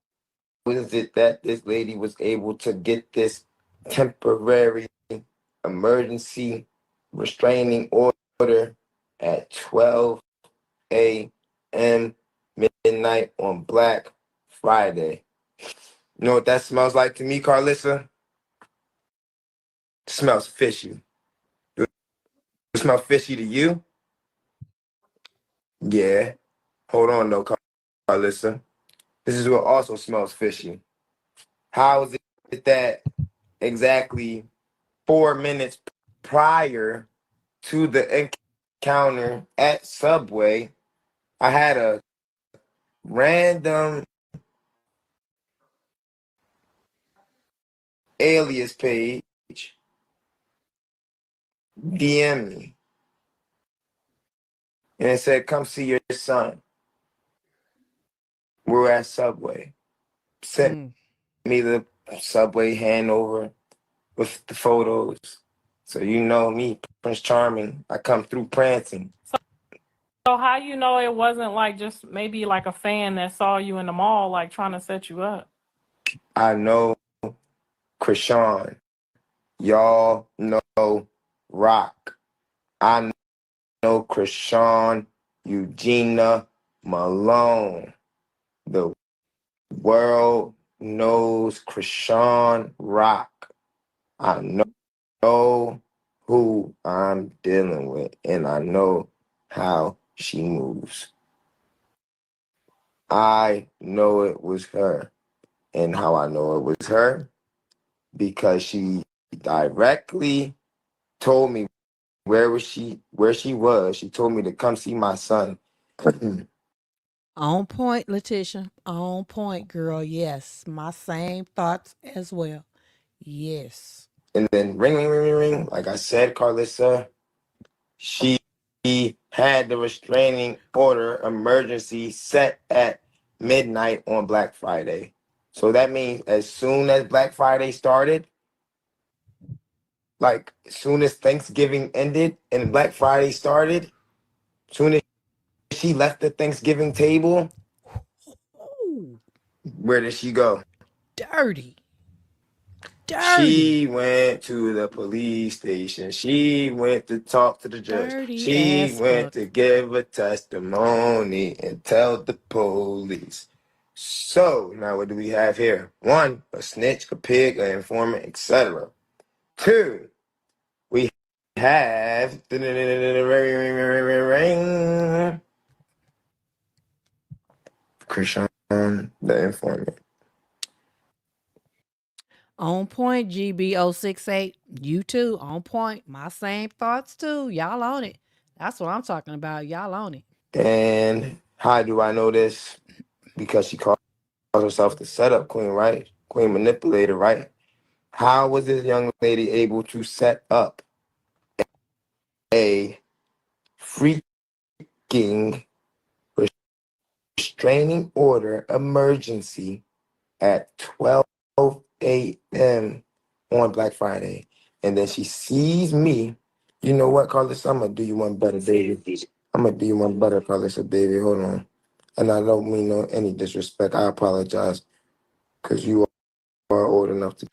is it that this lady was able to get this temporary emergency restraining order at 12 a.m. midnight on Black Friday? You know what that smells like to me, Carlissa? It smells fishy. It smells fishy to you? Yeah. Hold on though, Carlissa. This is what also smells fishy. How is it that exactly 4 minutes prior to the encounter at Subway, I had a random alias page DM me and it said, come see your son. We're at Subway. Sent me the Subway handover with the photos. So you know me, Prince Charming. I come through prancing. So how you know it wasn't like just maybe like a fan that saw you in the mall, like trying to set you up? I know Krishan. Y'all know Rock. I know Krishan Eugenia Malone. The world knows Krishan Rock. I know who I'm dealing with, and I know how she moves. I know it was her. And how I know it was her? Because she directly told me where she was. She told me to come see my son. On point, Letitia. On point, girl. Yes. My same thoughts as well. Yes. And then ring, ring, ring, ring, ring. Like I said, Carlissa, she had the restraining order emergency set at midnight on Black Friday. So that means as soon as Black Friday started, like as soon as Thanksgiving ended and Black Friday started, soon as she left the Thanksgiving table, Ooh, where did she go? dirty. She Dirty. went to the police station. She went to talk to the judge. Dirty She ass went fuck. to give a testimony and tell the police. So now what do we have here? 1, a snitch, a pig, an informant, etc. 2, we have Krishan, the informant. On point, GB068. You too. On point. My same thoughts too. Y'all on it. That's what I'm talking about. Y'all on it. And how do I know this? Because she calls herself the setup queen, right? Queen manipulator, right? How was this young lady able to set up a freaking restraining order emergency at 12 a.m. on Black Friday? And then she sees me. You know what, Carlos? I'm going to do you one better, baby. I'm going to do you one better, Carlos, baby. Hold on. And I don't mean no any disrespect. I apologize because you are old enough to.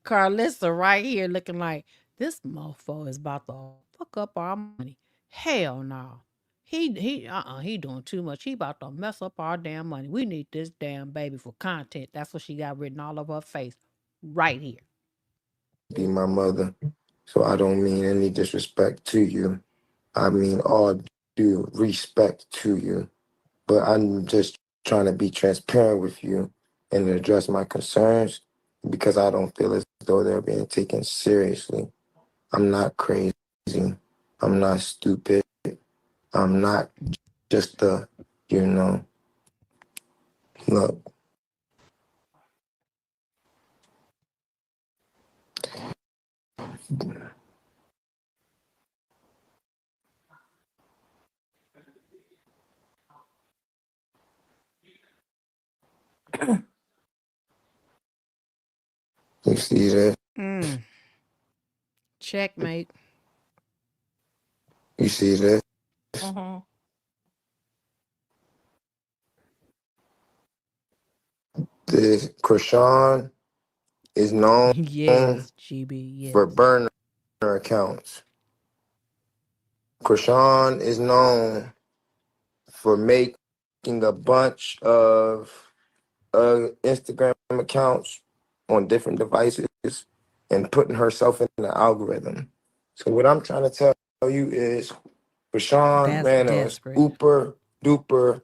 Carlissa right here looking like this mofo is about to fuck up our money. Hell no. He doing too much. He about to mess up our damn money. We need this damn baby for content. That's what she got written all over her face. Right here. Be my mother. So I don't mean any disrespect to you. I mean all due respect to you. But I'm just trying to be transparent with you and address my concerns because I don't feel as though they're being taken seriously. I'm not crazy. I'm not stupid. I'm not just a, look. You see this? Checkmate. You see this? This Krishan is known Yes, GB. Yes. for burner accounts. Krishan is known for making a bunch of Instagram accounts on different devices and putting herself in the algorithm. So what I'm trying to tell you is Krishan ran a uber duper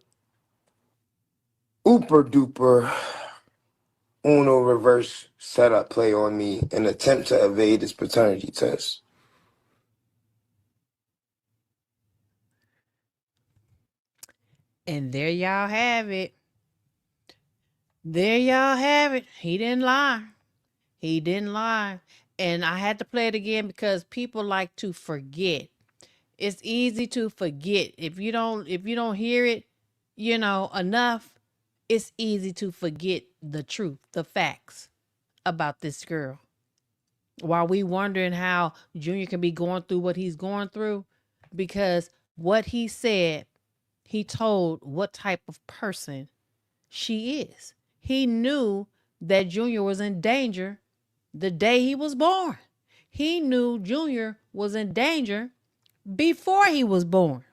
Uno reverse setup play on me in an attempt to evade this paternity test. And there y'all have it. There y'all have it. He didn't lie. He didn't lie. And I had to play it again because people like to forget. It's easy to forget. If you don't hear it, enough, it's easy to forget the truth, the facts about this girl. While we wondering how Junior can be going through what he's going through, because what he said, he told what type of person she is. He knew that Junior was in danger the day he was born. He knew Junior was in danger before he was born.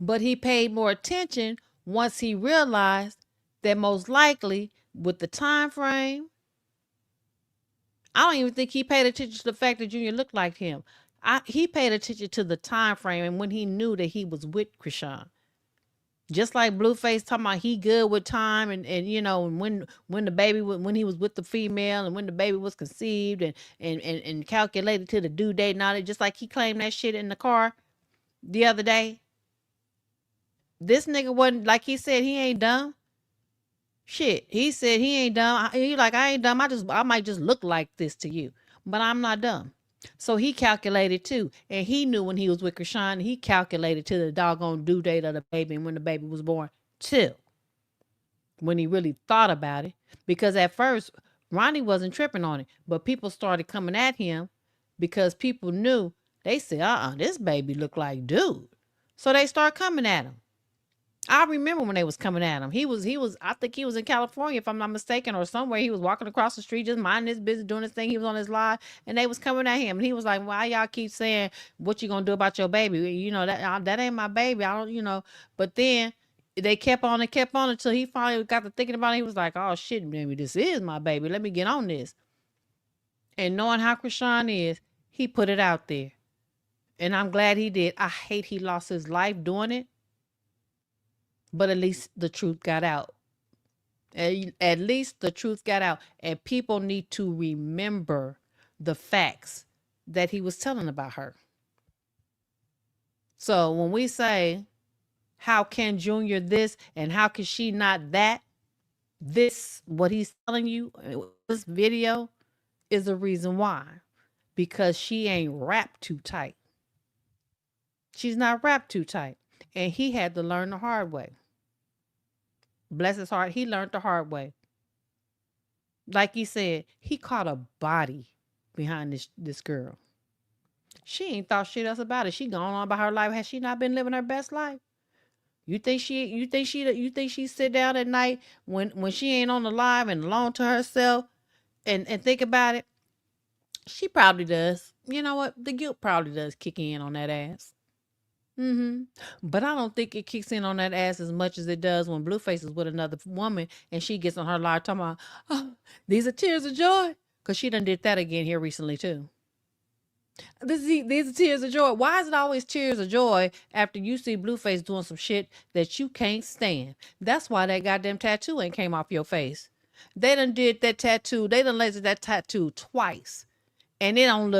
But he paid more attention once he realized that most likely with the time frame, I don't even think he paid attention to the fact that Junior looked like him. He paid attention to the time frame and when he knew that he was with Krishan. Just like Blueface talking about he good with time and when the baby when he was with the female and when the baby was conceived and calculated to the due date and all that, just like he claimed that shit in the car the other day. This nigga wasn't, like he said, he ain't dumb. Shit, he said he ain't dumb. He like, I ain't dumb. I might just look like this to you, but I'm not dumb. So he calculated too, and he knew when he was with Krishan, he calculated to the doggone due date of the baby and when the baby was born too. When he really thought about it, because at first Ronnie wasn't tripping on it, but people started coming at him because people knew. They said, this baby look like dude. So they start coming at him. I remember when they was coming at him. He was, I think he was in California, if I'm not mistaken, or somewhere. He was walking across the street, just minding his business, doing his thing. He was on his live, and they was coming at him. And he was like, why y'all keep saying, what you gonna do about your baby? That ain't my baby. I don't. But then they kept on until he finally got to thinking about it. He was like, oh shit, maybe this is my baby. Let me get on this. And knowing how Krishan is, he put it out there. And I'm glad he did. I hate he lost his life doing it. But at least the truth got out. At least the truth got out. And people need to remember the facts that he was telling about her. So when we say, how can Junior this and how can she not that? This, what he's telling you, this video is the reason why. Because she ain't wrapped too tight. She's not wrapped too tight. And he had to learn the hard way. Bless his heart, he learned the hard way. Like he said, he caught a body behind this girl. She ain't thought shit else about it. She gone on about her life. Has she not been living her best life? You think she sit down at night when she ain't on the live and alone to herself and think about it? She probably does. You know what? The guilt probably does kick in on that ass. But I don't think it kicks in on that ass as much as it does when Blueface is with another woman and she gets on her live talking about, oh, these are tears of joy. Because she done did that again here recently too. These are tears of joy. Why is it always tears of joy after you see Blueface doing some shit that you can't stand? That's why that goddamn tattoo ain't came off your face. They done did that tattoo. They done lasered that tattoo twice. And it don't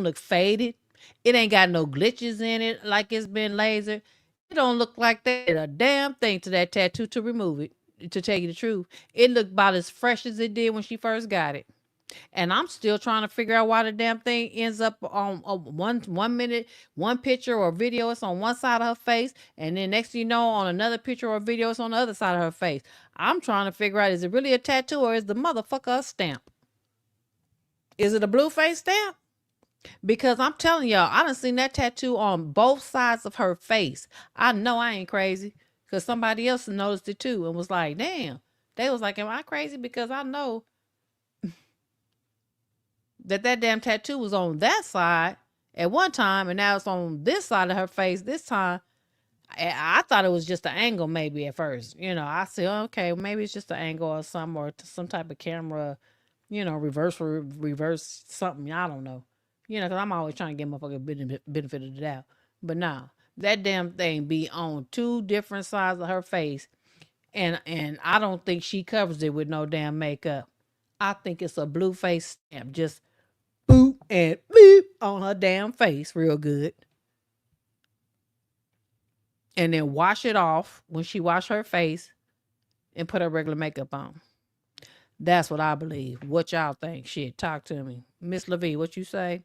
look faded. It ain't got no glitches in it like it's been lasered. It don't look like they did a damn thing to that tattoo to remove it. To tell you the truth, it looked about as fresh as it did when she first got it. And I'm still trying to figure out why the damn thing ends up on 1 minute, one picture or video, it's on one side of her face, and then next thing you know, on another picture or video, it's on the other side of her face. I'm trying to figure out, is it really a tattoo or is the motherfucker a stamp? Is it a Blueface stamp? Because I'm telling y'all, I done seen that tattoo on both sides of her face. I know I ain't crazy because somebody else noticed it too and was like, damn. They was like, am I crazy? Because I know that damn tattoo was on that side at one time and now it's on this side of her face this time. I thought it was just an angle maybe at first. You know, I said, okay, maybe it's just an angle or some type of camera, reverse something. I don't know. Because I'm always trying to get motherfucker benefit of the doubt. But nah, that damn thing be on two different sides of her face. And I don't think she covers it with no damn makeup. I think it's a Blueface stamp. Just boop and beep on her damn face real good. And then wash it off when she wash her face and put her regular makeup on. That's what I believe. What y'all think? Shit, talk to me. Miss LaVie, what you say?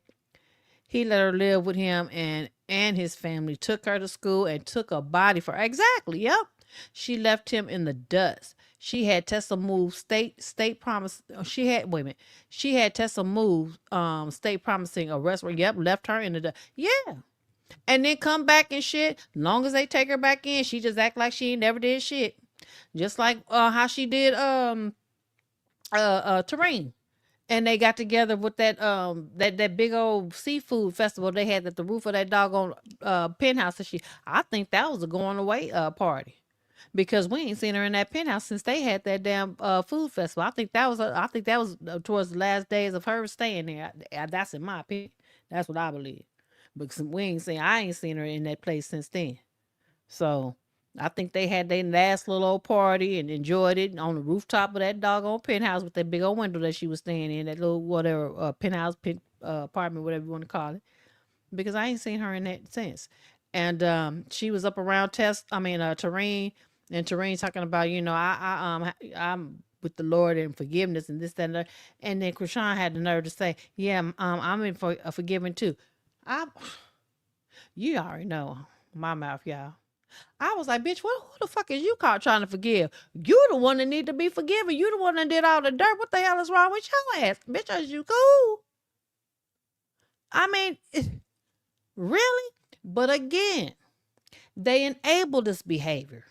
He let her live with him and his family, took her to school and took a body for her. Exactly, yep. She left him in the dust. She had Tessa move state promise. She had Tessa move state promising a restaurant. Yep, left her in the dust. Yeah. And then come back and shit. Long as they take her back in, she just act like she ain't never did shit. Just like how she did Terrain. And they got together with that big old seafood festival they had at the roof of that doggone penthouse and shit. I think that was a going away party. Because we ain't seen her in that penthouse since they had that damn food festival. I think that was towards the last days of her staying there. That's in my opinion. That's what I believe. Because I ain't seen her in that place since then. So I think they had their last little old party and enjoyed it on the rooftop of that doggone penthouse with that big old window that she was staying in, that little whatever penthouse apartment, whatever you want to call it. Because I ain't seen her in that since. And she was up around Terrain, and Terrain talking about, I'm with the Lord and forgiveness and this, that, and that. And then Krishan had the nerve to say, yeah, I'm in for forgiving too. You already know my mouth, y'all. I was like, bitch, who the fuck is you caught trying to forgive? You the one that need to be forgiven. You the one that did all the dirt. What the hell is wrong with your ass? Bitch, is you cool? I mean, really? But again, they enable this behavior.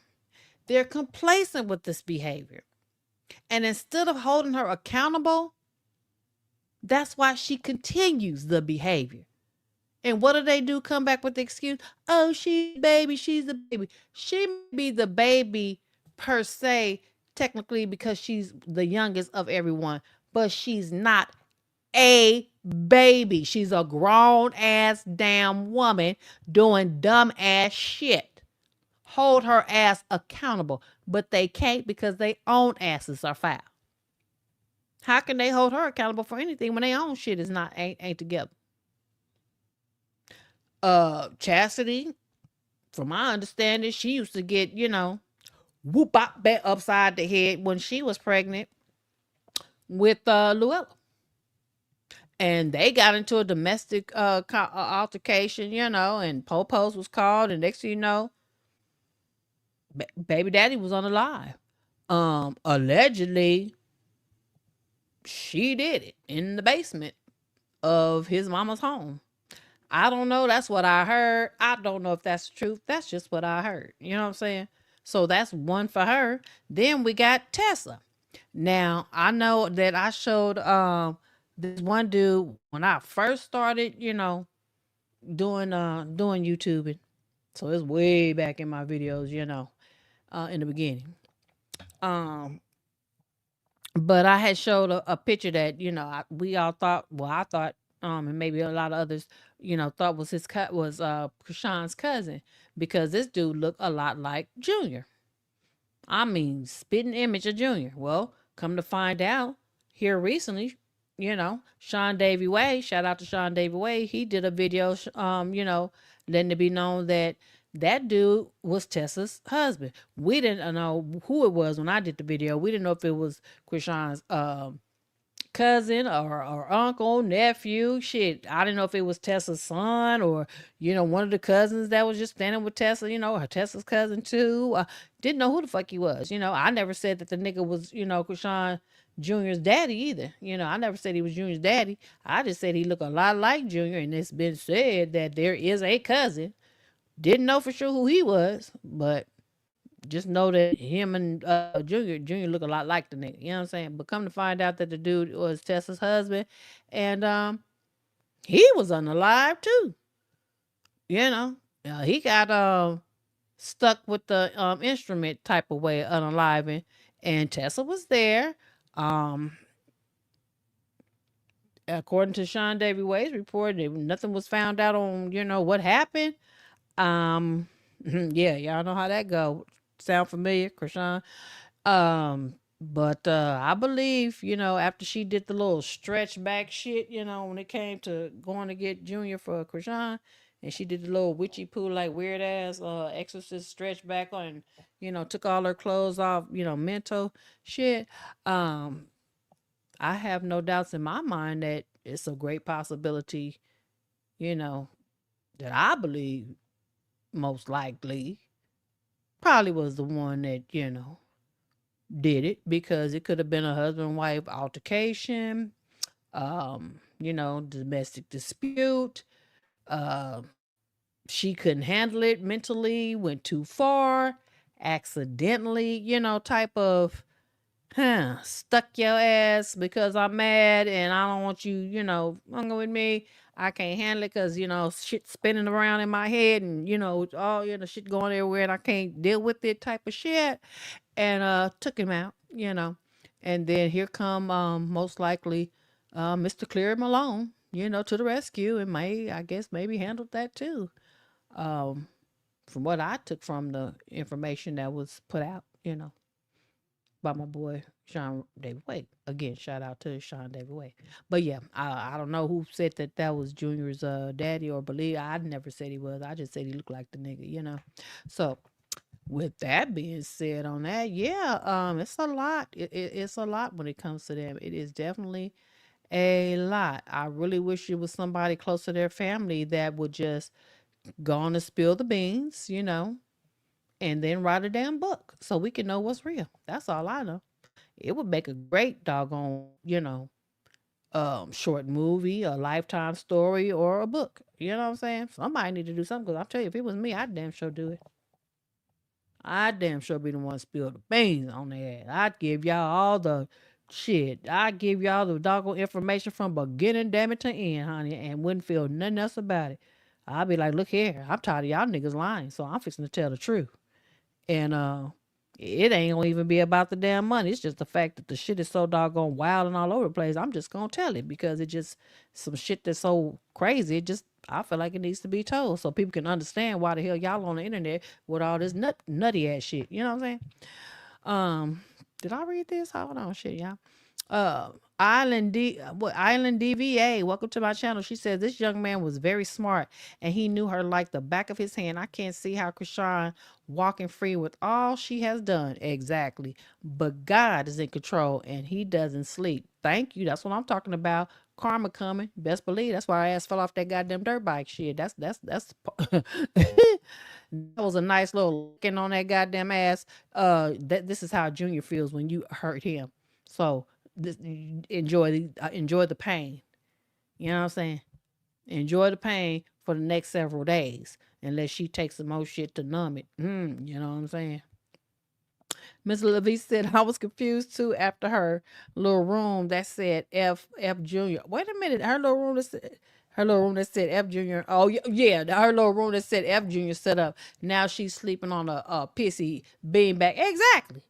They're complacent with this behavior. And instead of holding her accountable, that's why she continues the behavior. And what do? Come back with the excuse, oh, she's the baby. She may be the baby per se, technically, because she's the youngest of everyone, but she's not a baby. She's a grown ass damn woman doing dumb ass shit. Hold her ass accountable, but they can't because their own asses are foul. How can they hold her accountable for anything when their own shit is not ain't together? Chastity, from my understanding, she used to get, whoop bop back upside the head when she was pregnant with Luella. And they got into a domestic altercation, and Popos was called, and next thing you know, baby daddy was on the live. Allegedly, she did it in the basement of his mama's home. I don't know. That's what I heard. I don't know if that's the truth. That's just what I heard. You know what I'm saying? So that's one for her. Then we got Tessa. Now, I know that I showed this one dude when I first started, doing YouTubing. So it's way back in my videos, in the beginning. But I had showed a picture that, we all thought, well, I thought, and maybe a lot of others, thought was Krishan's cousin, because this dude looked a lot like Junior. I mean, spitting image of Junior. Well, come to find out, here recently, Sean Davy Way, shout out to Sean Davy Way, he did a video, letting it be known that that dude was Tessa's husband. We didn't know who it was when I did the video. We didn't know if it was Krishan's cousin or uncle, nephew. Shit, I didn't know if it was Tessa's son or, one of the cousins that was just standing with Tessa, her Tessa's cousin too. Didn't know who the fuck he was. I never said that the nigga was, Krishan Junior's daddy either. I never said he was Junior's daddy. I just said he looked a lot like Junior, and it's been said that there is a cousin. Didn't know for sure who he was, but just know that him and Junior look a lot like the nigga. You know what I'm saying? But come to find out that the dude was Tessa's husband, and he was unalive too. He got stuck with the instrument type of way of unaliving, and Tessa was there. Um, According to Sean Davy Way's report, nothing was found out on what happened. Um, yeah, y'all know how that go. Sound familiar, Krishan? But I believe, after she did the little stretch back shit, when it came to going to get Junior for Krishan, and she did the little witchy poo like weird ass exorcist stretch back on, and took all her clothes off, mental shit. Um, I have no doubts in my mind that it's a great possibility, you know, that I believe most likely probably was the one that, did it, because it could have been a husband wife altercation, domestic dispute. Uh, she couldn't handle it mentally, went too far, accidentally, type of, stuck your ass because I'm mad and I don't want you, hung with me. I can't handle it because, shit spinning around in my head and, all, shit going everywhere and I can't deal with it type of shit. And took him out, And then here come most likely Mr. Clear Malone, to the rescue, and I guess maybe handled that too. Um, from what I took from the information that was put out, by my boy Sean David Wade. Again, shout out to Sean David Wade. But yeah, I don't know who said that was Junior's daddy or believe. I never said he was. I just said he looked like the nigga. So with that being said, on that, yeah, it's a lot. It's a lot when it comes to them. It is definitely a lot. I really wish it was somebody close to their family that would just go on and spill the beans, and then write a damn book so we can know what's real. That's all I know. It would make a great doggone, short movie, a lifetime story, or a book. You know what I'm saying? Somebody need to do something, because I'll tell you, if it was me, I'd damn sure do it. I'd damn sure be the one to spill the beans on their ass. I'd give y'all all the shit. I'd give y'all the doggone information from beginning, damn it, to end, honey, and wouldn't feel nothing else about it. I'd be like, look here, I'm tired of y'all niggas lying, so I'm fixing to tell the truth. And It ain't gonna even be about the damn money. It's just the fact that the shit is so doggone wild and all over the place. I'm just gonna tell it because it just some shit that's so crazy. It just I feel like it needs to be told so people can understand why the hell y'all on the internet with all this nutty ass shit. You know what I'm saying? Did I read this? Hold on, shit, y'all. Uh, Island DVA. Welcome to my channel. She says this young man was very smart and he knew her like the back of his hand. I can't see how Krishan walking free with all she has done. Exactly. But God is in control and he doesn't sleep. Thank you. That's what I'm talking about. Karma coming. Best believe. That's why I ass fell off that goddamn dirt bike. Shit. That's that was a nice little licking on that goddamn ass. This is how Junior feels when you hurt him. So enjoy the pain. You know what I'm saying? Enjoy the pain for the next several days, unless she takes some more shit to numb it. You know what I'm saying? Miss Levy said I was confused too after her little room that said F Junior. Wait a minute, her little room that said F Junior. Oh yeah, her little room that said F Junior set up. Now she's sleeping on a pissy beanbag. Exactly.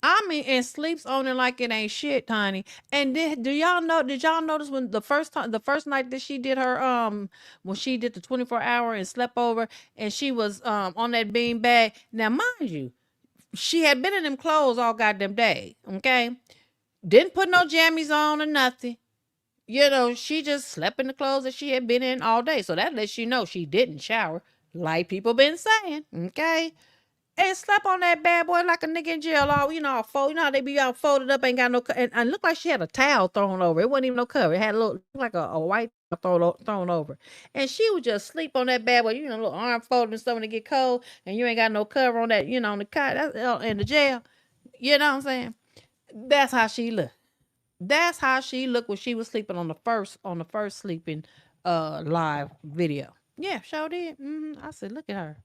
I mean, and sleeps on it like it ain't shit, honey. And do y'all know? Did y'all notice when the first night that she did her when she did the 24-hour and slept over, and she was on that bean bag. Now, mind you, she had been in them clothes all goddamn day. Okay, didn't put no jammies on or nothing. You know, she just slept in the clothes that she had been in all day. So that lets you know she didn't shower, like people been saying. Okay, and slept on that bad boy like a nigga in jail. All all fold. You know how they be all folded up, ain't got no. And looked like she had a towel thrown over. It wasn't even no cover. It had a little like a white thrown over, and she would just sleep on that bad boy. You know, little arm folded and stuff when it get cold, and you ain't got no cover on that. You know, on the cot. That's in the jail. You know what I'm saying? That's how she looked. That's how she looked when she was sleeping on the first sleeping live video. Yeah, sure did. I said, look at her.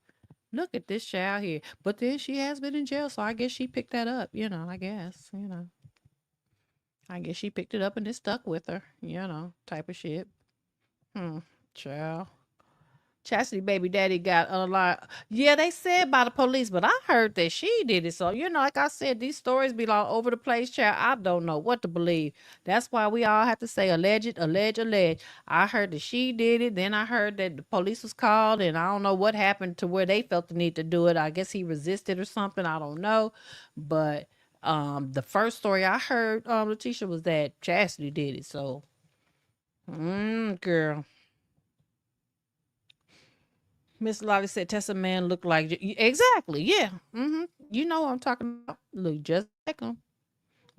Look at this child here. But then she has been in jail, so I guess she picked that up, I guess, I guess she picked it up and it stuck with her, type of shit. Child. Chastity baby daddy got a lot. Yeah, they said by the police, but I heard that she did it. So, like I said, these stories be all over the place, child. I don't know what to believe. That's why we all have to say alleged, alleged, alleged. I heard that she did it. Then I heard that the police was called, and I don't know what happened to where they felt the need to do it. I guess he resisted or something. I don't know. But the first story I heard, Letitia, was that Chastity did it. So, girl. Miss Lottie said Tessa man looked like exactly, yeah. You know what I'm talking about. Look just like him.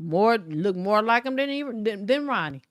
Look more like him than Ronnie.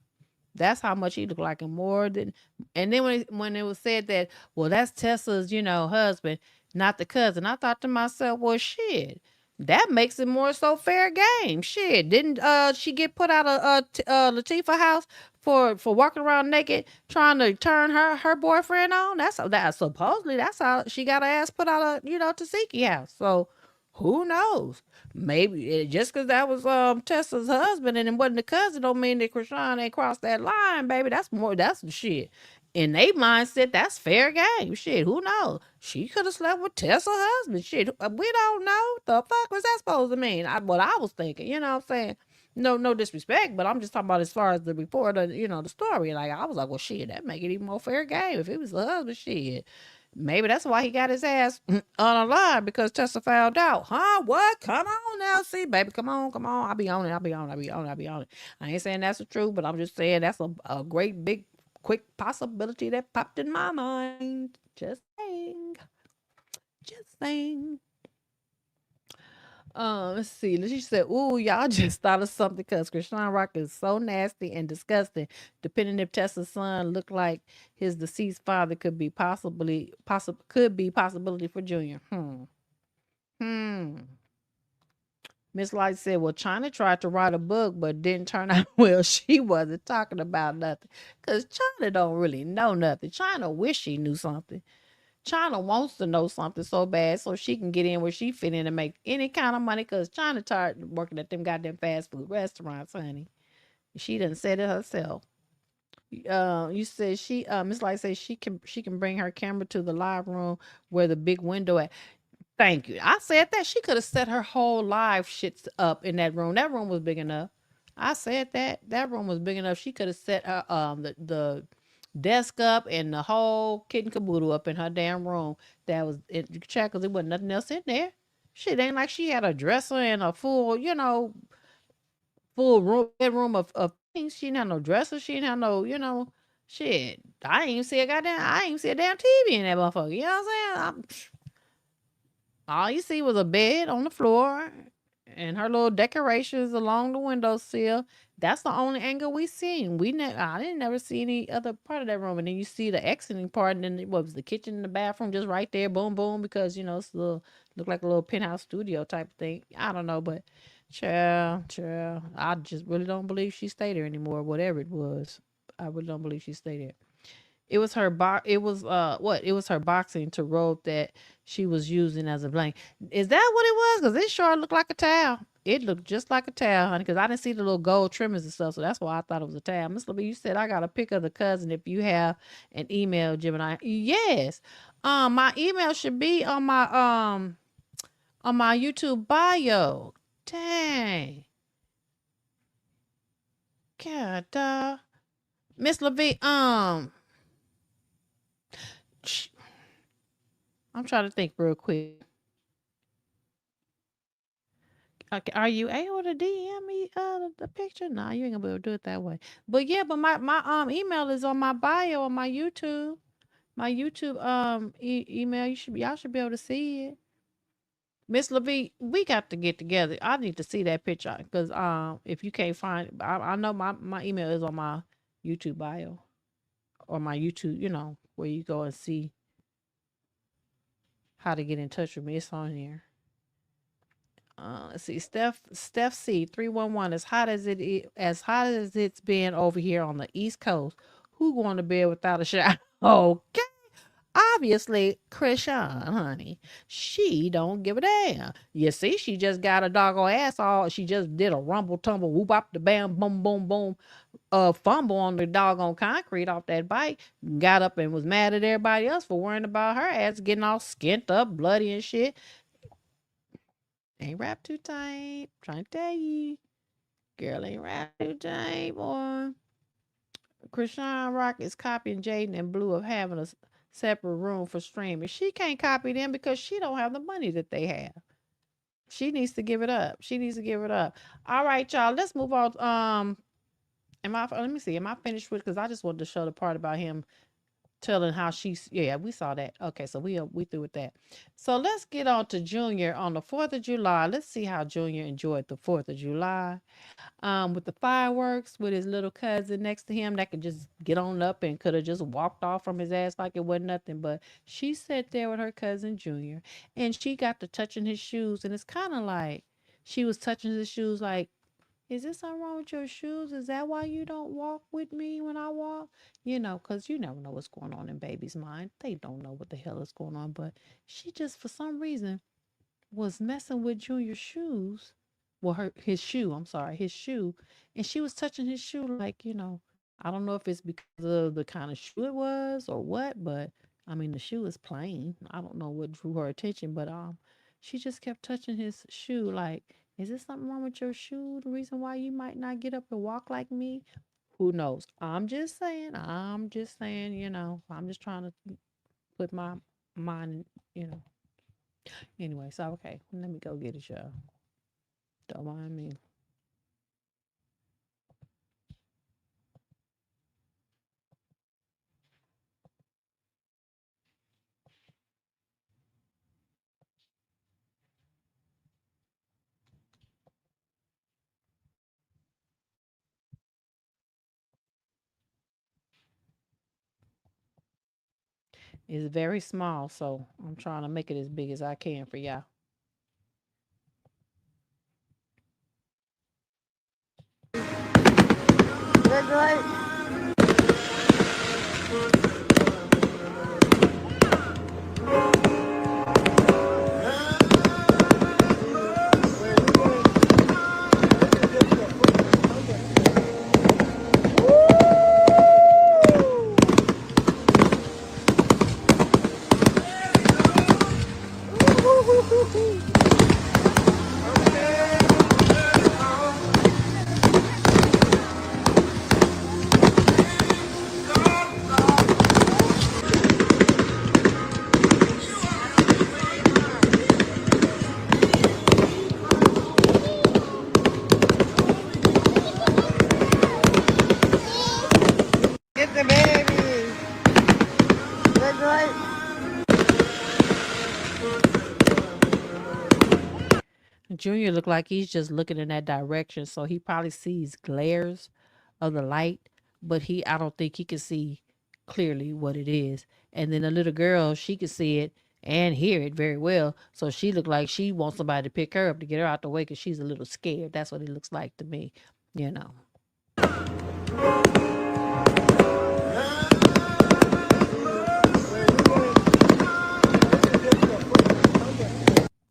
That's how much he looked like him more than. And then when it was said that, well, that's Tessa's, husband, not the cousin. I thought to myself, well, shit, that makes it more so fair game. Shit, didn't she get put out of Latifah house for walking around naked trying to turn her boyfriend on? That supposedly that's how she got her ass put out of Tasiki house. So who knows? Maybe just because that was Tessa's husband and it wasn't the cousin don't mean that Krishan ain't crossed that line, baby. That's the shit. In they mindset, that's fair game. Shit, who knows? She could have slept with Tessa's husband. Shit, we don't know. The fuck was that supposed to mean? What I was thinking, you know what I'm saying? No disrespect, but I'm just talking about as far as the report of, the story. Like, I was like, well, shit, that make it even more fair game. If it was the husband, shit. Maybe that's why he got his ass on a line because Tessa found out. Huh? What? Come on now, see, baby. Come on. I'll be on it. I ain't saying that's the truth, but I'm just saying that's a great big quick possibility that popped in my mind. Just saying. Let's see. She said, "Ooh, y'all just thought of something because Krishan Rock is so nasty and disgusting. Depending if Tessa's son looked like his deceased father, could be possibility for Junior." Miss Light said, "Well, China tried to write a book, but didn't turn out well. She wasn't talking about nothing because China don't really know nothing. China wish she knew something." China wants to know something so bad so she can get in where she fit in and make any kind of money because China tired of working at them goddamn fast food restaurants, honey. She done said it herself. You said Miss Light says she can bring her camera to the live room where the big window at. Thank you. I said that she could have set her whole live shits up in that room. That room was big enough. I said that room was big enough. She could have set her the desk up and the whole kit and caboodle up in her damn room. That was it. You could check because there wasn't nothing else in there. Shit ain't like she had a dresser and a full, full room bedroom of things. She didn't have no dresser. She didn't have no, shit. I ain't even see a damn TV in that motherfucker. You know what I'm saying? All you see was a bed on the floor and her little decorations along the windowsill. That's the only angle we seen. I didn't never see any other part of that room. And then you see the exiting part, and then what was the kitchen and the bathroom just right there, boom, boom, because it's a little look like a little penthouse studio type thing. I don't know, but child, I just really don't believe she stayed there anymore, whatever it was. I really don't believe she stayed there. It was her it was what? It was her boxing to robe that she was using as a blanket. Is that what it was? Because it sure looked like a towel. It looked just like a towel, honey, because I didn't see the little gold trimmings and stuff, so that's why I thought it was a towel. Miss LeBee, you said I got a pic of the cousin if you have an email, Gemini. Yes. My email should be on my YouTube bio. Dang. God, Miss LeBee, I'm trying to think real quick. Okay, are you able to DM me the picture? No, you ain't gonna be able to do it that way. But yeah, but my email is on my bio on my YouTube. My YouTube email. Y'all should be able to see it. Miss LeVee, we got to get together. I need to see that picture because if you can't find it, I know my email is on my YouTube bio or my YouTube, where you go and see how to get in touch with me. It's on here. Let's see, Steph C 311. As hot as it's been over here on the East Coast, who going to bed without a shower? Okay, obviously Krishan, honey, she don't give a damn. You see, she just got a doggone ass all. She just did a rumble tumble, whoop up the bam, boom, boom, boom, fumble on the doggone concrete off that bike. Got up and was mad at everybody else for worrying about her ass getting all skint up, bloody and shit. Ain't wrapped too tight. Trying to tell you. Girl ain't wrapped too tight, boy. Krishan Rock is copying Jaden and Blue of having a separate room for streaming. She can't copy them because she don't have the money that they have. She needs to give it up. All right, y'all. Let's move on. Let me see. Am I finished with? Because I just wanted to show the part about him telling how we saw that. Okay, so we through with that. So let's get on to Junior on the 4th of July. Let's see how Junior enjoyed the 4th of July. With the fireworks, with his little cousin next to him that could just get on up and could have just walked off from his ass like it wasn't nothing. But she sat there with her cousin Junior and she got to touching his shoes. And it's kind of like she was touching his shoes like, is there something wrong with your shoes? Is that why you don't walk with me when I walk? Because you never know what's going on in baby's mind. They don't know what the hell is going on. But she just, for some reason, was messing with Junior's shoes. Well, his shoe. And she was touching his shoe like, I don't know if it's because of the kind of shoe it was or what, but I mean, the shoe is plain. I don't know what drew her attention, but she just kept touching his shoe like, is there something wrong with your shoe? The reason why you might not get up and walk like me? Who knows? I'm just saying, I'm just trying to put my mind, Anyway, so okay, let me go get it, y'all. Don't mind me. It's very small, so I'm trying to make it as big as I can for y'all. Junior looked like he's just looking in that direction, so he probably sees glares of the light, but I don't think he can see clearly what it is. And then the little girl, she could see it and hear it very well, so she looked like she wants somebody to pick her up to get her out the way because she's a little scared. That's what it looks like to me, you know.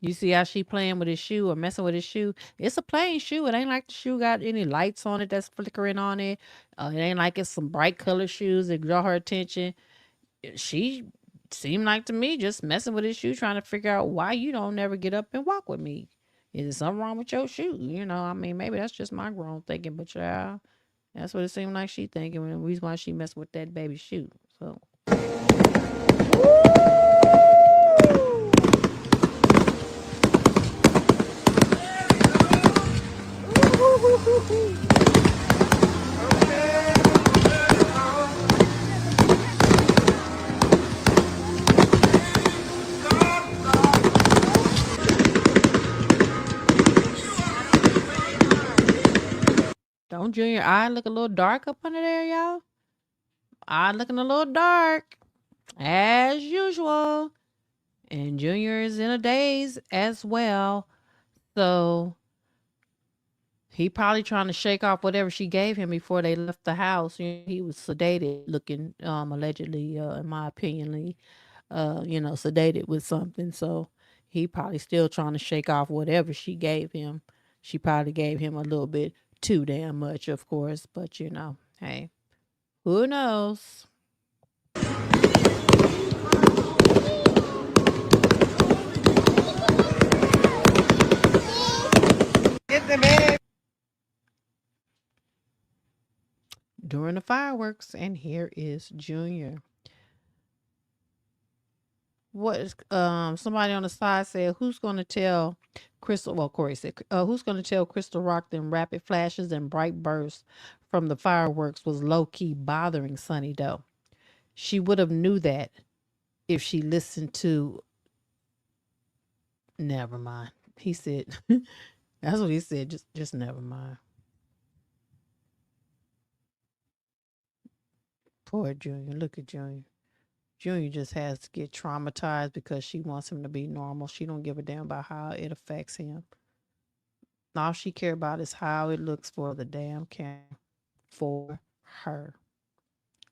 You see how she playing with his shoe or messing with his shoe? It's a plain shoe. It ain't like the shoe got any lights on it that's flickering on it. It ain't like it's some bright color shoes that draw her attention. She seemed like to me just messing with his shoe, trying to figure out why you don't never get up and walk with me. Is there something wrong with your shoe? You know, I mean, maybe that's just my grown thinking, but yeah, that's what it seemed like she thinking. And the reason why she messed with that baby shoe. So. Don't Junior eye look a little dark up under there, y'all? Eye looking a little dark, as usual. And Junior is in a daze as well. So he probably trying to shake off whatever she gave him before they left the house. He was sedated looking, allegedly, in my opinion, sedated with something. So he probably still trying to shake off whatever she gave him. She probably gave him a little bit too damn much, of course. But, hey, who knows? Get the man. During the fireworks, and here is Junior. What is somebody on the side said, who's gonna tell Crystal, well, Corey said, who's gonna tell Crystal Rock them rapid flashes and bright bursts from the fireworks was low-key bothering Sunny though? She would have knew that if she listened to, never mind. He said that's what he said, just never mind. Poor Junior. Look at Junior. Junior just has to get traumatized because she wants him to be normal. She don't give a damn about how it affects him. All she care about is how it looks for the damn camera, for her.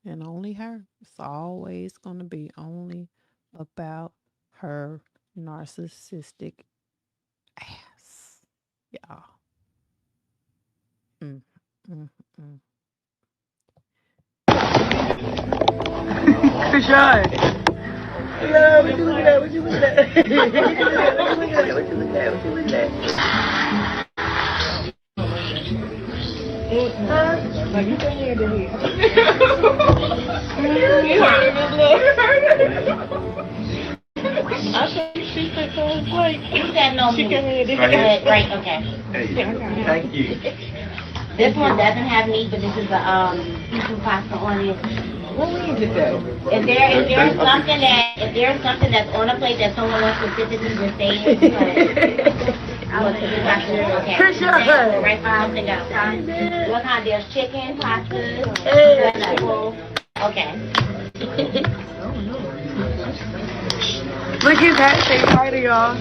And only her. It's always going to be only about her narcissistic ass. Y'all. Mm, mm, mm. Krishan. Yeah, what you looking at? What you looking at? What you looking at? What you looking at? What you looking at? Like you can hear the heat. You heard it, look. I think she said so like You said no. she can hear the heat. Right, okay. Hey, thank you. This one doesn't have meat, but this is the seafood pasta on it. What we need to do? If there's something that's on a plate that someone wants specifically to say it, I would say pasta. Okay. Krishan. Right for something else, huh? What kind? There's chicken, pasta, vegetables. Okay. Look at that thing right here, y'all.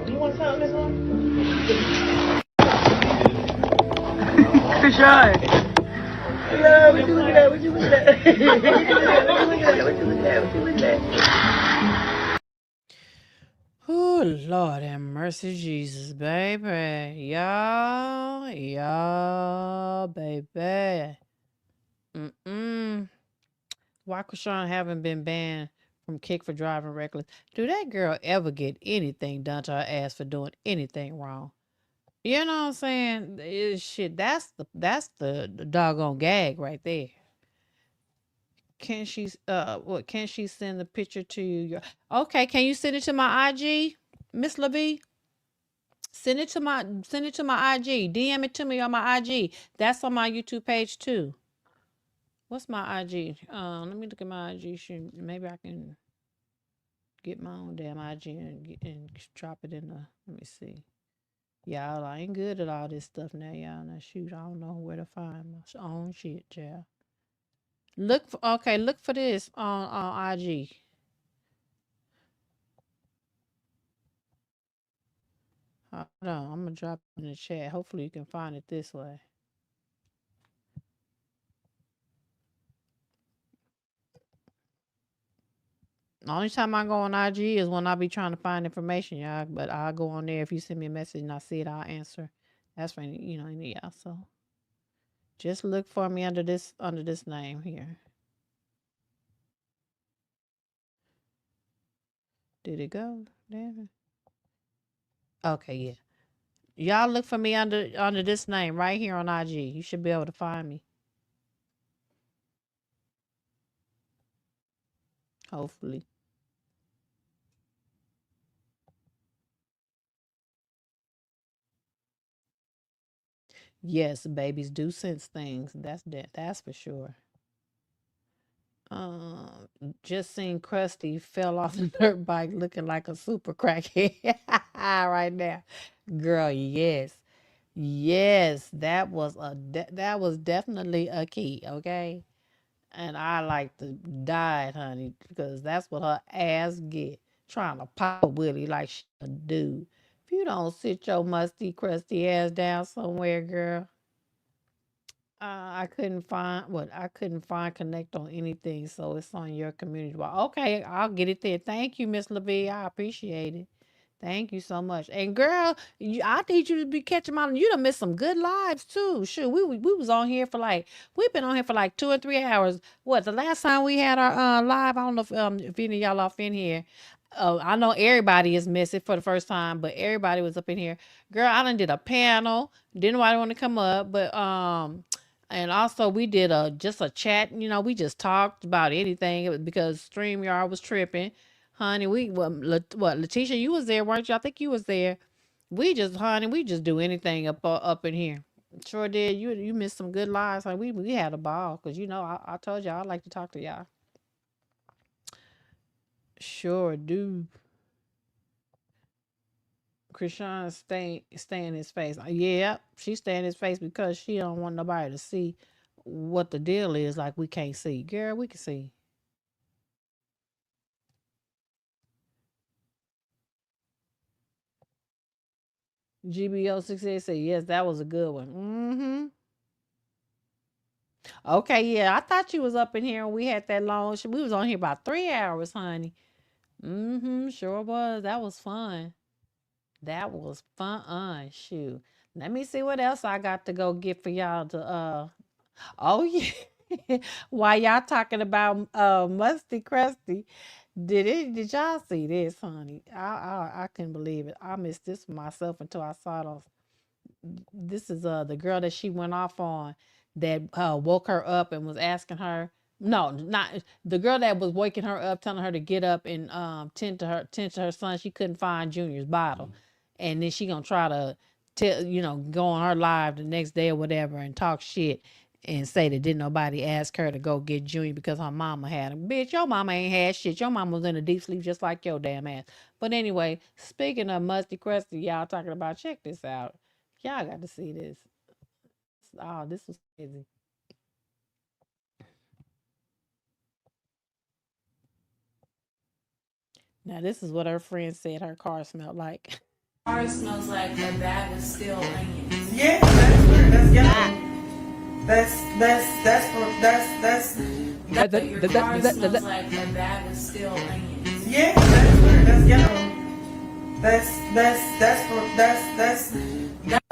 You want something this one? Krishan. Yeah, what you looking at? What you looking at? What you looking at? What you looking at? What you looking at? Oh, Lord have mercy, Jesus, baby. Y'all, baby. Why Krishan haven't been banned from Kick for driving reckless? Do that girl ever get anything done to her ass for doing anything wrong? You know what I'm saying? Shit, that's the doggone gag right there. Can she can she send the picture to you? Okay, can you send it to my IG, Miss LaVie? Send it to my IG. DM it to me on my IG. That's on my YouTube page too. What's my IG? Let me look at my IG. Maybe I can get my own damn IG and drop it in the. Let me see. Y'all, I ain't good at all this stuff now, y'all. Now shoot, I don't know where to find my own shit, child. Look for look for this on IG. Hold on, I'm gonna drop it in the chat. Hopefully you can find it this way. The only time I go on IG is when I be trying to find information, y'all. But I'll go on there if you send me a message and I see it, I'll answer. That's for any y'all. So just look for me under this name here. Did it go? Damn it. Okay, yeah. Y'all look for me under this name right here on IG. You should be able to find me. Hopefully. Yes, babies do sense things. That's for sure. Um, just seen Krusty fell off the dirt bike looking like a super crackhead right now. Girl, yes. Yes, that was definitely a key, okay? And I like to die, honey, because that's what her ass get. Trying to pop a willy like she a dude. If you don't sit your musty, crusty ass down somewhere, girl. I couldn't find connect on anything, so it's on your community. Well, okay, I'll get it there. Thank you, Miss LeVie. I appreciate it. Thank you so much. And girl, I need you to be catching my. You done missed some good lives too. Shoot, we was on here for we've been on here for like 2 or 3 hours. What the last time we had our live? I don't know if any of y'all off in here. I know everybody is missing for the first time, but everybody was up in here. Girl, I done did a panel. Didn't nobody want to come up, but and also we did just a chat. We just talked about anything. It was because StreamYard was tripping. Honey, Letitia, you was there, weren't you? I think you was there. We just do anything up in here. Sure did. You missed some good lives. Honey. We had a ball because I told y'all I like to talk to y'all. Sure do. Krishan stay in his face. Yeah, she stay in his face because she don't want nobody to see what the deal is. Like we can't see, girl. We can see. GBO 68 said yes, that was a good one. Mm-hmm. Okay, yeah, I thought you was up in here and we had that long. We was on here about 3 hours, honey. Mm-hmm. Sure was. That was fun. That was fun. Shoot. Let me see what else I got to go get for y'all to Oh yeah. While y'all talking about musty crusty, did y'all see this, honey? I couldn't believe it. I missed this for myself until I saw those. This is the girl that she went off on that woke her up and was asking her. No, not the girl that was waking her up, telling her to get up and tend to her son. She couldn't find Junior's bottle, and then she gonna try to go on her live the next day or whatever and talk shit and say that didn't nobody ask her to go get Junior because her mama had him. Bitch, your mama ain't had shit. Your mama was in a deep sleep just like your damn ass. But anyway, speaking of musty crusty, y'all talking about, check this out. Y'all got to see this. Oh, this was crazy. Now, this is what her friend said her car smelled like. Car smells like a bag of stale onions. Yeah, that's weird. That's yellow. That's Your car smells like a bag of stale onions. Yeah, that's weird. That's yellow.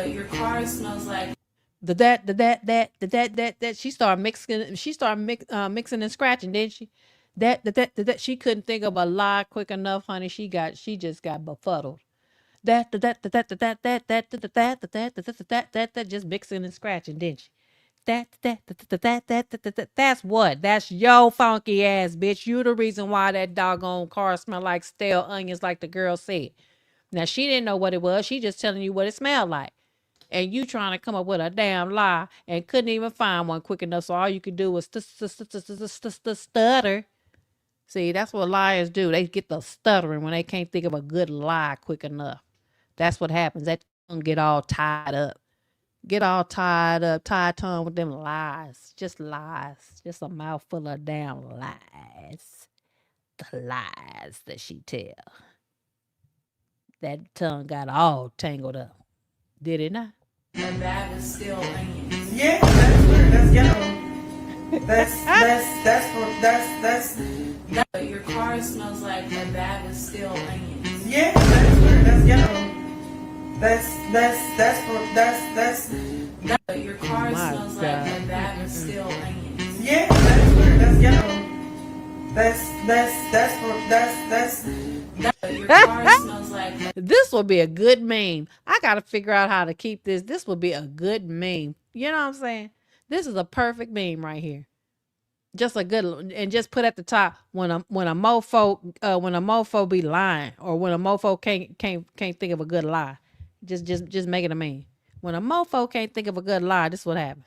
Your car smells like That she started mixing and scratching, didn't she? That she couldn't think of a lie quick enough, honey. She just got befuddled. That just mixing and scratching, didn't she? That's what. That's yo funky ass bitch. You the reason why that doggone car smell like stale onions, like the girl said. Now she didn't know what it was. She just telling you what it smelled like. And you trying to come up with a damn lie and couldn't even find one quick enough. So all you could do was stutter. See, that's what liars do. They get the stuttering when they can't think of a good lie quick enough. That's what happens. That tongue get all tied up. Get all tied up, tied tongue with them lies. Just lies. Just a mouthful of damn lies. The lies that she tell. That tongue got all tangled up. Did it not? And that is still onions. Yeah, that's ghetto. That's But your car smells like a bag of steel onions. yeah, that's ghetto. That's But your car My smells like God. a bag of steel onions. yeah, that's ghetto. That's But your car smells like a This will be a good meme. I got to figure out how to keep this. This will be a good meme. You know what I'm saying? This is a perfect meme right here. Just a good, and just put at the top when a mofo be lying, or when a mofo can't think of a good lie. Just make it a meme. When a mofo can't think of a good lie, this is what happens.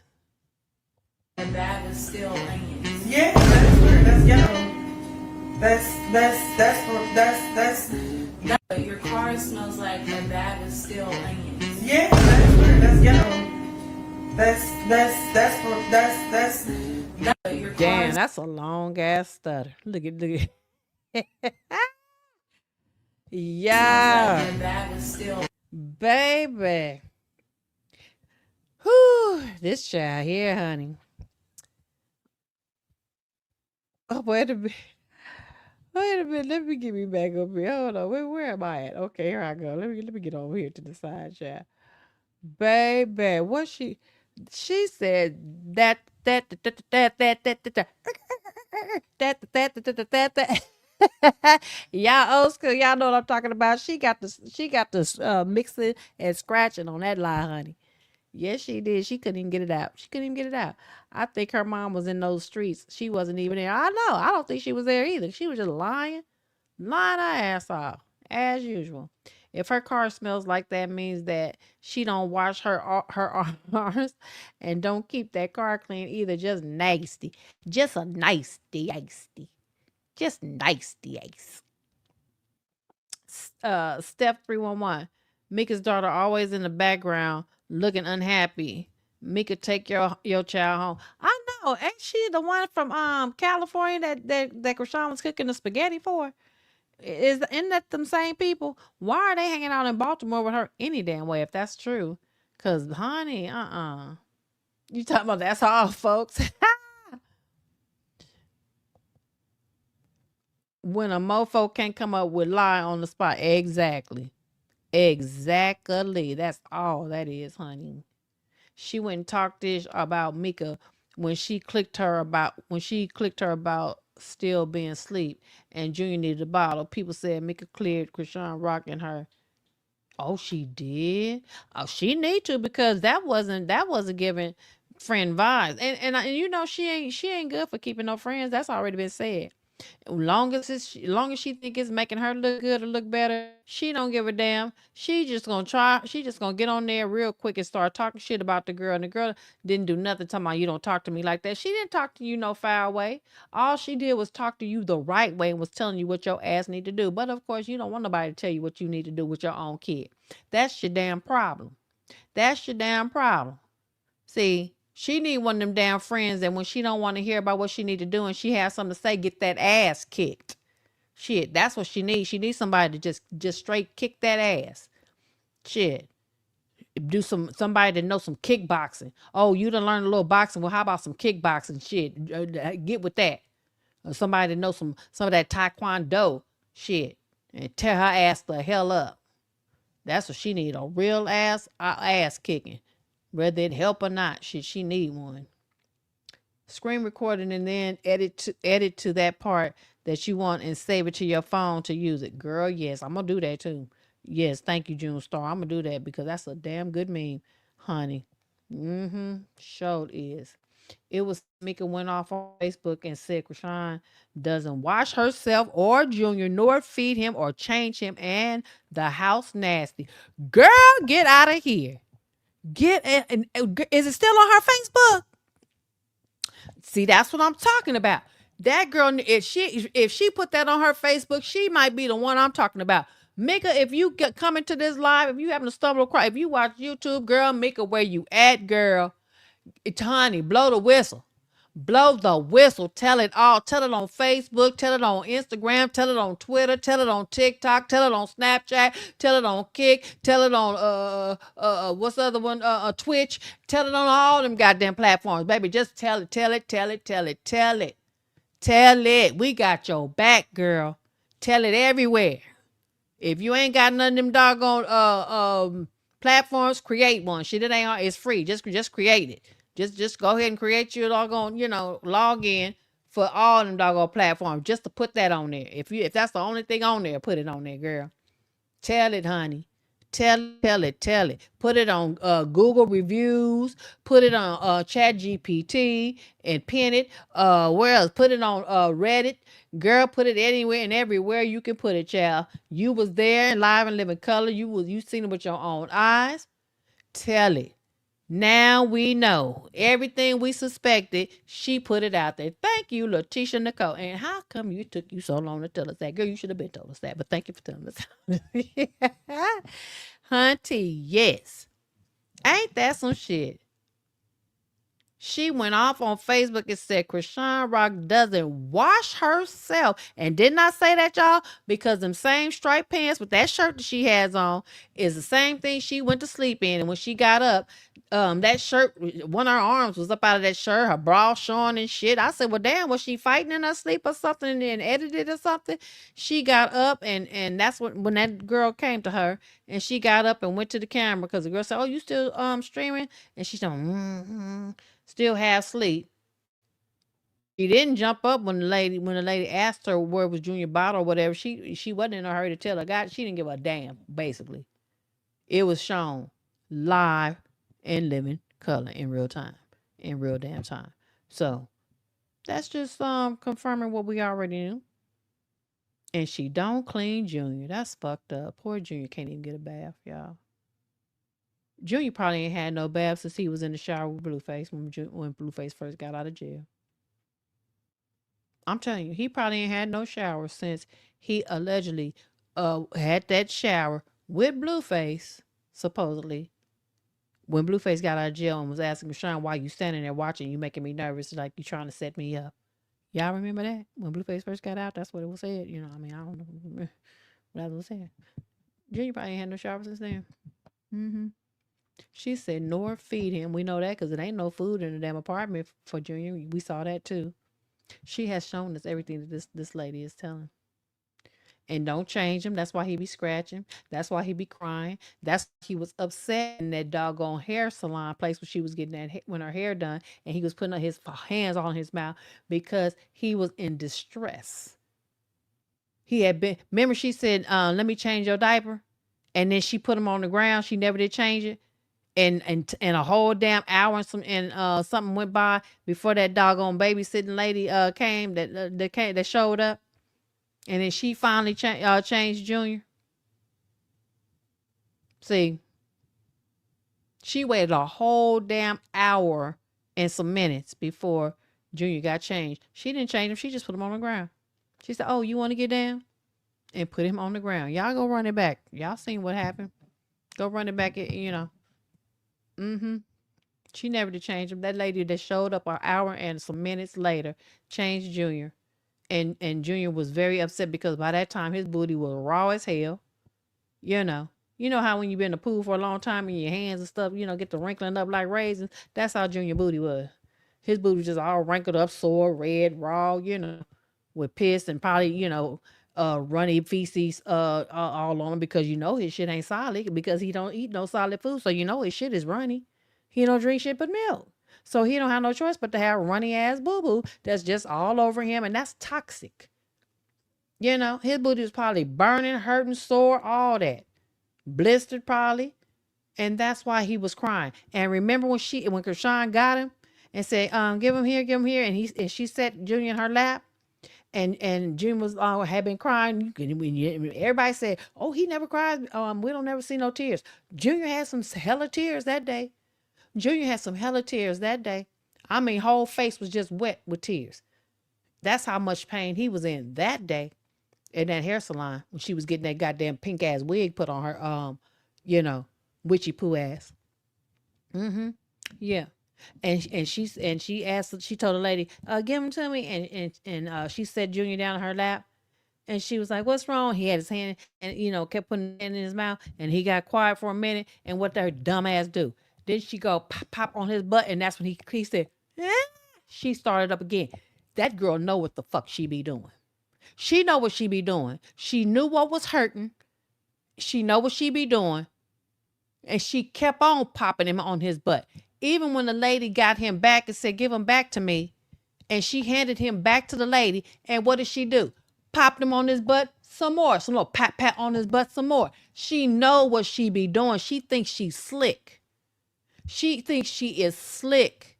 bag of steel onions. yeah, that's ghetto. That's But your car smells like a bag of steel onions. yeah, that's ghetto. That's But your car Damn, that's a long ass stutter. Look at yeah, smells like a bag of steel. baby. Whew, this child here, honey. Oh, wait a minute. Wait a minute. Let me get me back up here. Hold on. Where am I at? Okay, here I go. Let me get over here to the side, child. Baby, what she said y'all old school, y'all know what I'm talking about. She got this mixing and scratching on that lie, honey. Yes, she did. She couldn't even get it out. She couldn't even get it out. I think her mom was in those streets. She wasn't even there. I know. I don't think she was there either. She was just lying her ass off as usual. If her car smells like that, means that she don't wash her arms and don't keep that car clean either. Just nasty. Just a nasty. Just nasty ace. Step 311. Mika's daughter always in the background looking unhappy. Mika, take your child home. I know. Ain't she the one from California that Krishan was cooking the spaghetti for? Isn't that them same people? Why are they hanging out in Baltimore with her any damn way if that's true? Cause honey, you talking about that's all, folks. When a mofo can't come up with lie on the spot. Exactly. That's all that is, honey. She went and talked this about Mika when she clicked her about still being asleep and Junior needed a bottle. People said Mika cleared Krishan Rock and her. Oh, she did. Oh, she need to, because that wasn't giving friend vibes. And you know she ain't good for keeping no friends. That's already been said. Long as she think it's making her look good or look better, she don't give a damn. She just gonna try. She just gonna get on there real quick and start talking shit about the girl. And the girl didn't do nothing. Talking about you don't talk to me like that. She didn't talk to you no foul way. All she did was talk to you the right way and was telling you what your ass need to do. But of course, you don't want nobody to tell you what you need to do with your own kid. That's your damn problem. That's your damn problem. See, she need one of them damn friends that when she don't want to hear about what she need to do and she has something to say, get that ass kicked. Shit, that's what she needs. She needs somebody to just straight kick that ass. Shit. Do somebody that knows some kickboxing. Oh, you done learn a little boxing. Well, how about some kickboxing? Shit. Get with that. Or somebody that knows some of that taekwondo shit. And tear her ass the hell up. That's what she need. A real ass kicking. Whether it help or not, she need one. Screen recording and then edit to that part that you want and save it to your phone to use it. Girl, yes, I'm gonna do that too. Yes, thank you, June Star. I'm gonna do that because that's a damn good meme, honey. Showed is. It was Mika went off on Facebook and said Krishan doesn't wash herself or Junior, nor feed him or change him, and the house nasty. Girl, get out of here. Is it still on her Facebook? See, that's what I'm talking about. That girl, if she put that on her Facebook, she might be the one I'm talking about. Mika, if you get coming to this live, if you happen to stumble across, if you watch YouTube, girl, Mika, where you at, girl? Honey, blow the whistle. Blow the whistle. Tell it all. Tell it on Facebook. Tell it on Instagram. Tell it on Twitter. Tell it on TikTok. Tell it on Snapchat. Tell it on Kick. Tell it on what's the other one? Twitch. Tell it on all them goddamn platforms, baby. Just tell it. Tell it. Tell it. Tell it. Tell it. Tell it. We got your back, girl. Tell it everywhere. If you ain't got none of them doggone platforms, create one. Shit, it ain't hard. It's free. Just create it. Just go ahead and create your doggone, log in for all them doggone platforms. Just to put that on there. If that's the only thing on there, put it on there, girl. Tell it, honey. Tell it. Put it on Google reviews. Put it on Chat GPT and pin it. Where else? Put it on Reddit. Girl, put it anywhere and everywhere you can put it, child. You was there in live and living color. You seen it with your own eyes. Tell it. Now we know everything we suspected. She put it out there. Thank you, Letitia Nicole. And how come you took you so long to tell us that? Girl, you should have been told us that. But thank you for telling us. Hunty, yes. Ain't that some shit? She went off on Facebook and said Krishan Rock doesn't wash herself. And didn't I say that, y'all? Because them same striped pants with that shirt that she has on is the same thing she went to sleep in. And when she got up, that shirt, one of her arms was up out of that shirt, her bra showing and shit. I said, well, damn, was she fighting in her sleep or something and edited or something? She got up and that's when that girl came to her and she got up and went to the camera because the girl said, oh, you still streaming? And she said, still half asleep. She didn't jump up when the lady asked her where was Junior bottle or whatever. She wasn't in a hurry to tell her. God, she didn't give a damn, basically. It was shown live and living color in real time. In real damn time. So that's just confirming what we already knew. And she don't clean Junior. That's fucked up. Poor Junior can't even get a bath, y'all. Junior probably ain't had no bath since he was in the shower with Blueface when Blueface first got out of jail. I'm telling you, he probably ain't had no shower since he allegedly had that shower with Blueface, supposedly, when Blueface got out of jail and was asking Krishan, why you standing there watching? You making me nervous, like you trying to set me up. Y'all remember that? When Blueface first got out, that's what it was said. I mean, I don't know what I was saying. Junior probably ain't had no shower since then. Mm-hmm. She said, nor feed him. We know that because it ain't no food in the damn apartment for Junior. We saw that too. She has shown us everything that this lady is telling. And don't change him. That's why he be scratching. That's why he be crying. That's why he was upset in that doggone hair salon place when she was getting when her hair done. And he was putting his hands on his mouth because he was in distress. He had been, remember she said, let me change your diaper. And then she put him on the ground. She never did change it. And a whole damn hour and something went by before that doggone babysitting lady came that showed up, and then she finally changed Junior. See, she waited a whole damn hour and some minutes before Junior got changed. She didn't change him. She just put him on the ground. She said, "Oh, you want to get down?" And put him on the ground. Y'all go run it back. Y'all seen what happened? Go run it back. Mm-hmm. She never did change him. That lady that showed up an hour and some minutes later changed Junior. And Junior was very upset because by that time his booty was raw as hell. You know how when you've been in the pool for a long time and your hands and stuff, get to wrinkling up like raisins. That's how Junior booty was. His booty was just all wrinkled up, sore, red, raw, with piss and probably, runny feces all on him because his shit ain't solid because he don't eat no solid food. So his shit is runny. He don't drink shit but milk. So he don't have no choice but to have runny ass boo-boo that's just all over him, and that's toxic. His booty was probably burning, hurting, sore, all that. Blistered probably. And that's why he was crying. And remember when Krishan got him and said, give him here, and she set Junior in her lap. And Junior was had been crying. Everybody said, "Oh, he never cries. We don't never see no tears." Junior had some hella tears that day. I mean, whole face was just wet with tears. That's how much pain he was in that day in that hair salon when she was getting that goddamn pink ass wig put on her, you know, witchy poo ass. Mm-hmm. Yeah. She asked, she told the lady, give him to me. And she set Junior down on her lap. And she was like, what's wrong? He had his hand and, you know, kept putting it in his mouth. And he got quiet for a minute. And what did her dumb ass do? Then she go pop, pop on his butt. And that's when he said, eh? She started up again. That girl know what the fuck she be doing. She know what she be doing. She knew what was hurting. She know what she be doing. And she kept on popping him on his butt. Even when the lady got him back and said, give him back to me. And she handed him back to the lady. And what did she do? Popped him on his butt some more. Some more pat, pat on his butt some more. She know what she be doing. She thinks she's slick. She thinks she is slick.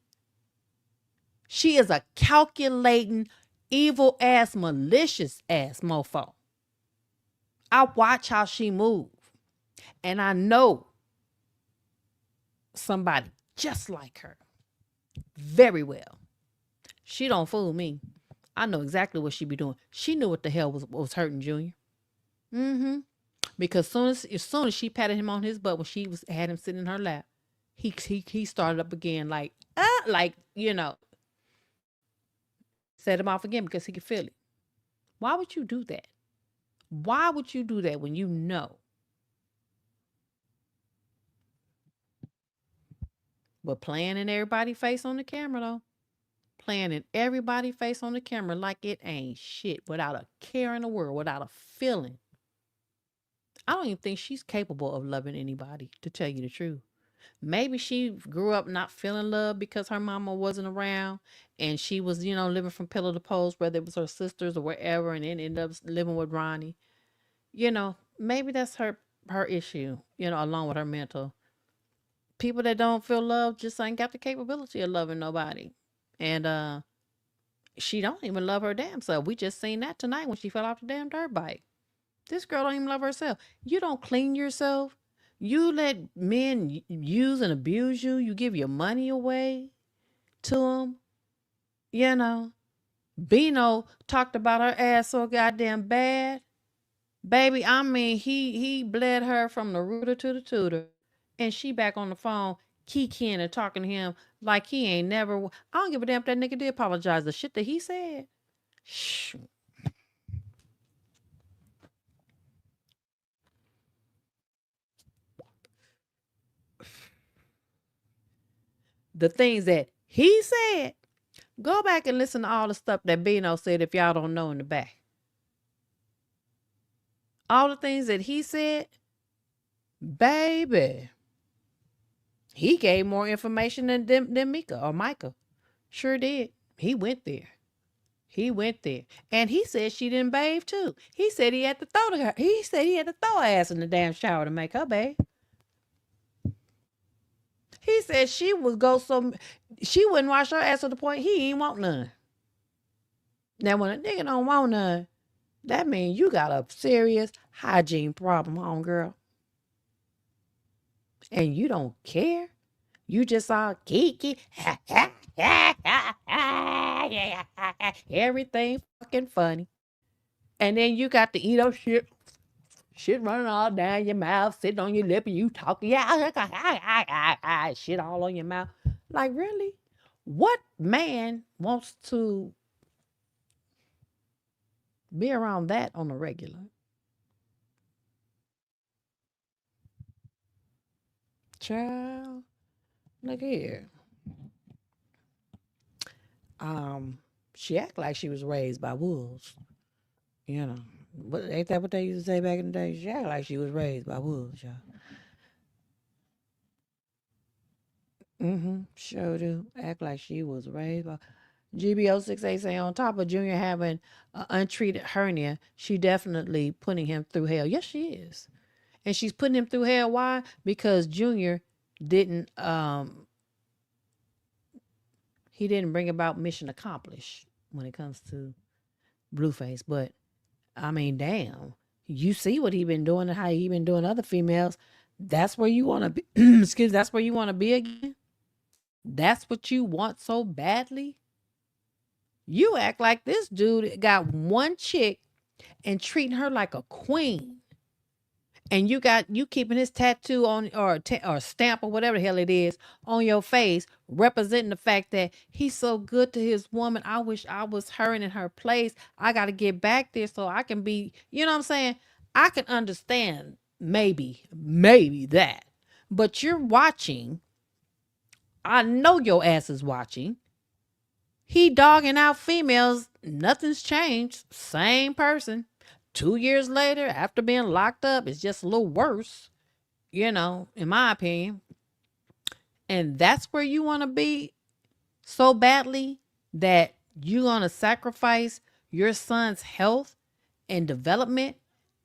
She is a calculating, evil ass, malicious ass mofo. I watch how she move. And I know somebody just like her very well. She don't fool me. I know exactly what she be doing. She knew what the hell was hurting Junior. Mm-hmm. Because as soon as she patted him on his butt when she had him sitting in her lap, he started up again like you know, set him off again because he could feel it. Why would you do that? Why would you do that when you know? But playing in everybody's face on the camera though. Playing in everybody's face on the camera like it ain't shit, without a care in the world, without a feeling. I don't even think she's capable of loving anybody, to tell you the truth. Maybe she grew up not feeling love because her mama wasn't around and she was, you know, living from pillar to post, whether it was her sisters or wherever, and then ended up living with Ronnie. You know, maybe that's her issue, you know, along with her mental. People that don't feel love just ain't got the capability of loving nobody. And she don't even love her damn self. We just seen that tonight when she fell off the damn dirt bike. This girl don't even love herself. You don't clean yourself. You let men use and abuse you. You give your money away to them. You know, Bino talked about her ass so goddamn bad. Baby, I mean, he bled her from the rooter to the tutor. And she back on the phone, kikiing and talking to him like he ain't never. I don't give a damn if that nigga did apologize. The shit that he said. Shh. The things that he said. Go back and listen to all the stuff that Bino said if y'all don't know in the back. All the things that he said, baby. He gave more information than Mika or Micah. Sure did. He went there. He went there. And he said she didn't bathe too. He said he had to throw her. He said he had to throw her ass in the damn shower to make her bathe. He said she wouldn't wash her ass to the point he ain't want none. Now when a nigga don't want none, that means you got a serious hygiene problem, homegirl. And you don't care. You just all kiki. Everything fucking funny. And then you got to eat up shit. Shit running all down your mouth, sitting on your lip, and you talking. Shit all on your mouth. Like, really? What man wants to be around that on a regular? Child, look here. She act like she was raised by wolves. You know, but ain't that what they used to say back in the day? She act like she was raised by wolves, y'all. Sure do. Act like she was raised by. GBO68 say on top of Junior having an untreated hernia, she definitely putting him through hell. Yes, she is. And she's putting him through hell. Why? Because Junior didn't he didn't bring about mission accomplished when it comes to Blueface. But I mean, damn. You see what he been doing and how he been doing other females. That's where you want to be. Excuse me, that's where you want to be again. That's what you want so badly. You act like this dude got one chick and treating her like a queen. And you keeping his tattoo on or stamp or whatever the hell it is on your face, representing the fact that he's so good to his woman. I wish I was her and in her place. I got to get back there so I can be. You know what I'm saying? I can understand maybe that, but you're watching. I know your ass is watching. He dogging out females. Nothing's changed. Same person. 2 years later, after being locked up, it's just a little worse, in my opinion. And that's where you want to be so badly that you're going to sacrifice your son's health and development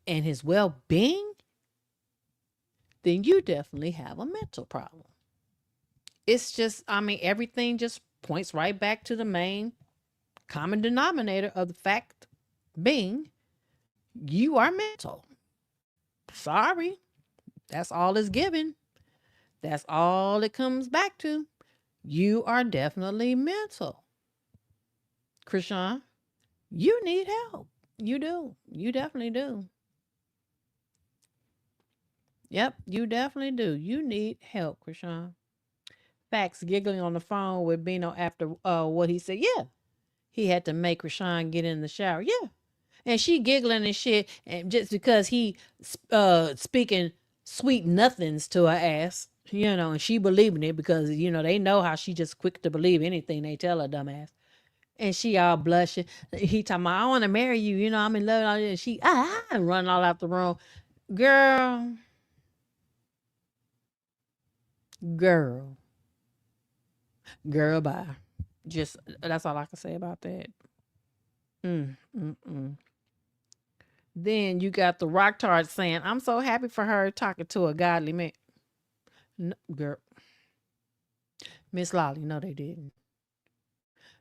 and his well being, then you definitely have a mental problem. It's just, everything just points right back to the main common denominator of the fact being you are mental. Sorry. That's all it's given. That's all it comes back to. You are definitely mental. Krishan, you need help. You do. You definitely do. Yep, you definitely do. You need help, Krishan. Facts giggling on the phone with Bino after what he said. Yeah, he had to make Krishan get in the shower. Yeah. And she giggling and shit, and just because he speaking sweet nothings to her ass, and she believing it because they know how she just quick to believe anything they tell her, dumbass. And she all blushing. He talking about, I want to marry you, I'm in love. And she running all out the room. Girl, girl, girl, bye. Just that's all I can say about that. Mm, mm, mm. Then you got the rock tart saying, I'm so happy for her talking to a godly man. No, girl. Miss Lolly, no, they didn't.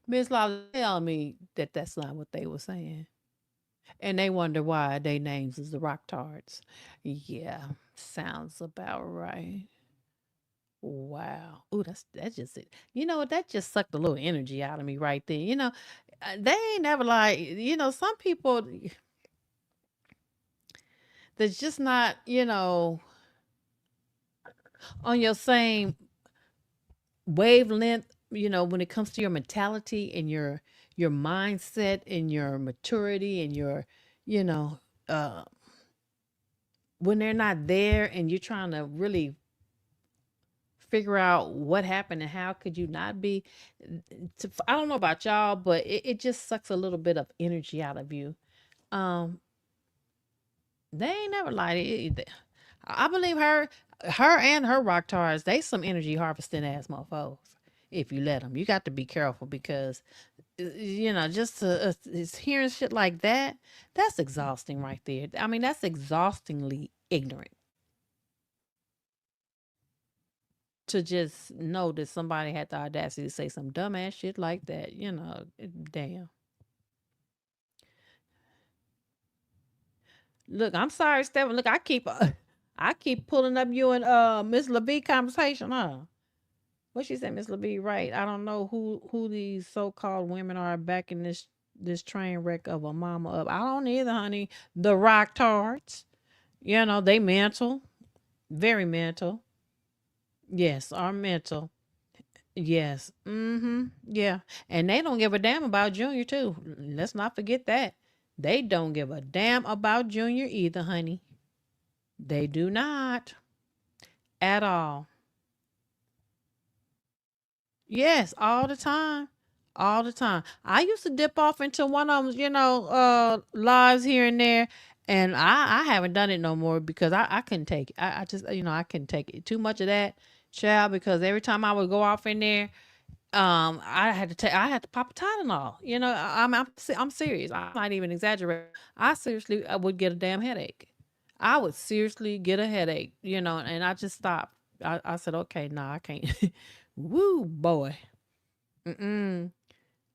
Miss Lolly tell me that that's not what they were saying. And they wonder why their names is the rock tarts. Yeah, sounds about right. Wow. Ooh, that's just it. You know what? That just sucked a little energy out of me right there. They ain't never like, some people that's just not, on your same wavelength, when it comes to your mentality and your mindset and your maturity and your, you know, uh when they're not there and you're trying to really figure out what happened and how could you not be I don't know about y'all, but it just sucks a little bit of energy out of you. Um they ain't never lied. I believe her and her rock tars, they some energy harvesting ass motherfuckers. If you let them, you got to be careful because just it's hearing shit like that, that's exhausting right there. That's exhaustingly ignorant to just know that somebody had the audacity to say some dumbass shit like that. Damn. Look, I'm sorry, Stephen. Look, I keep pulling up you and Miss LeBee conversation, huh? What she said, Miss LeBee, right? I don't know who these so called women are back in this train wreck of a mama up. I don't either, honey. The rock tarts, they mental, very mental. Yes, are mental. Yes. Mm-hmm. Yeah. And they don't give a damn about Junior too. Let's not forget that. They don't give a damn about Junior either, honey. They do not at all. Yes, all the time. All the time. I used to dip off into one of them, lives here and there. And I haven't done it no more because I couldn't take it. I just, I couldn't take it. Too much of that, child, because every time I would go off in there, I had to pop a Tylenol. I'm serious. I'm not even exaggerating. I would get a damn headache. I would seriously get a headache, and I just stopped. I said, okay, nah, I can't. Woo, boy. Mm-mm.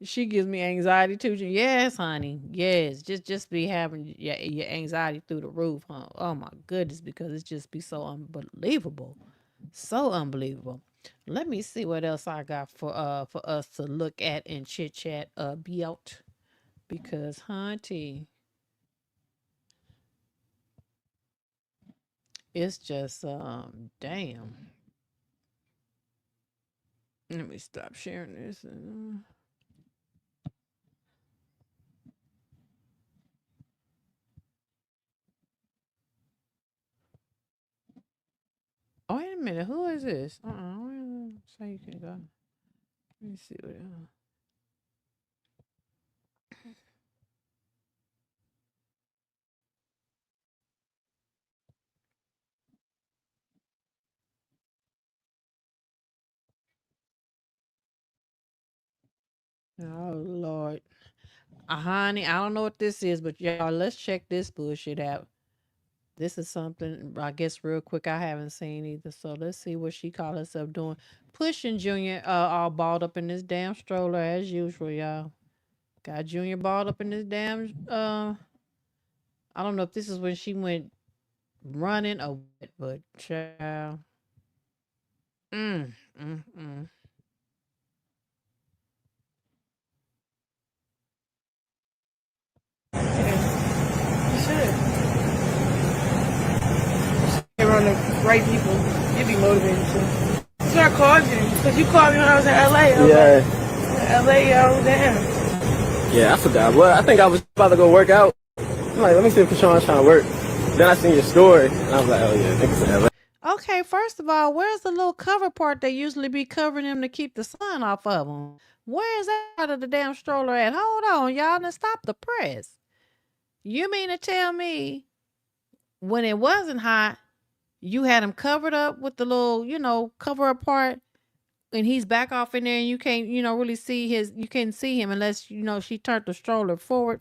She gives me anxiety too. Yes, honey. Yes, just be having your anxiety through the roof, huh? Oh my goodness, because it just be so unbelievable, so unbelievable. Let me see what else I got for us to look at and chit chat about because hunty, it's just damn. Let me stop sharing this. Oh, wait a minute, who is this? So you can go. Let me see what. Oh Lord, honey, I don't know what this is, but y'all, let's check this bullshit out. This is something I guess real quick I haven't seen either. So let's see what she called herself doing. Pushing Junior all balled up in this damn stroller as usual, y'all. Got Junior balled up in this damn I don't know if this is when she went running or what, but child. Mm, mm, mm. You should. You're around the right people. You'd be motivated too. That's why I called you. Because you called me when I was in LA. LA, yo, damn. Yeah, I forgot. Well, I think I was about to go work out. I'm like, let me see if Krishan's trying to work. Then I seen your story, and I was like, oh yeah, niggas in LA. Okay, first of all, where's the little cover part they usually be covering them to keep the sun off of them? Where is that part of the damn stroller at? Hold on, y'all, and stop the press. You mean to tell me when it wasn't hot, you had him covered up with the little, cover up part, and he's back off in there, and you can't, really see you can't see him unless, she turned the stroller forward.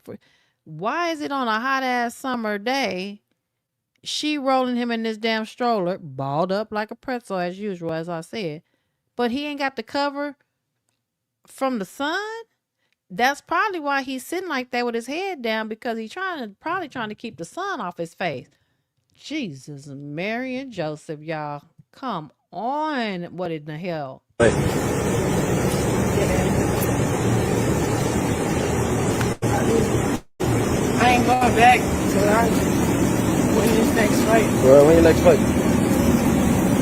Why is it on a hot ass summer day? She rolling him in this damn stroller, balled up like a pretzel as usual, as I said. But he ain't got the cover from the sun. That's probably why he's sitting like that with his head down because he's probably trying to keep the sun off his face. Jesus, Mary and Joseph, y'all, come on! What in the hell? Like, I ain't going back till I win this next fight. well, when your next fight?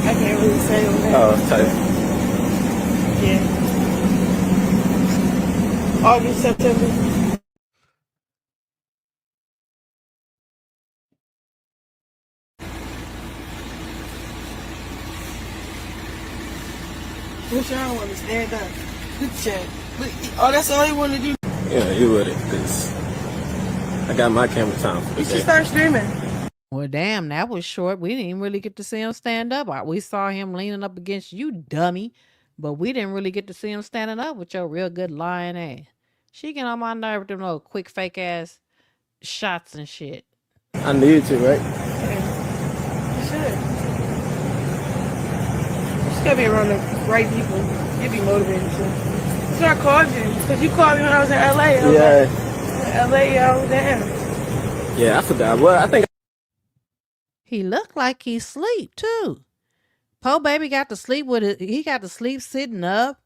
I can't really say on that. Oh, tight. Yeah. August, September. Which I want to stand up. Good chat. Oh, that's all you want to do. Yeah, you with it, because I got my camera time for You the should day. start streaming. Well, damn, that was short. We didn't even really get to see him stand up. We saw him leaning up against you, dummy. But we didn't really get to see him standing up with your real good lying ass. She get on my nerve with them little quick fake ass shots and shit. I need to, right? You should. You just gotta be around the right people. You'd be motivated too. That's why I called you. Because you called me when I was in LA. LA, yo, damn. Yeah, I forgot. Well, I think He looked like he sleep too. Po baby got to sleep with it. He got to sleep sitting up.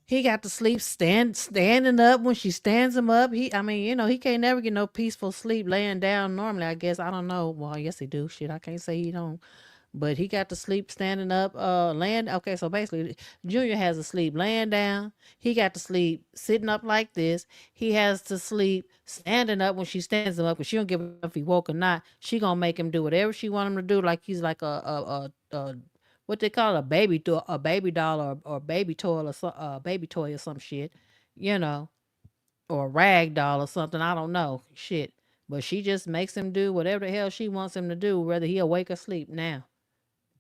He got to sleep standing up when she stands him up. He can't never get no peaceful sleep laying down normally. I guess I don't know. Well, yes he do. Shit, I can't say he don't. But he got to sleep standing up, laying. Okay, so basically, Junior has to sleep laying down. He got to sleep sitting up like this. He has to sleep standing up when she stands him up, because she don't give a if he woke or not. She gonna make him do whatever she want him to do, like he's like a what they call it, a baby doll or baby toy or baby toy or some shit, you know, or a rag doll or something. I don't know, shit. But she just makes him do whatever the hell she wants him to do, whether he awake or asleep now.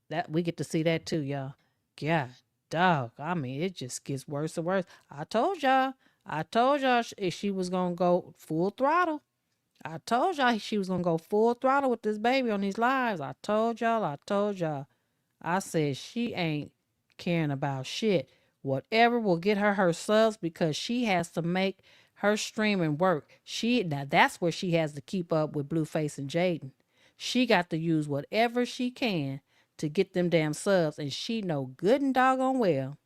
That we get to see that too, y'all. God, dog. I mean, it just gets worse and worse. I told y'all. She was gonna go full throttle. I told y'all she was gonna go full throttle with this baby on these lives. I told y'all. I said she ain't caring about shit. Whatever will get her subs, because she has to make her streaming work. Now that's where she has to keep up with Blueface and Jaden. She got to use whatever she can to get them damn subs. And she know good and doggone well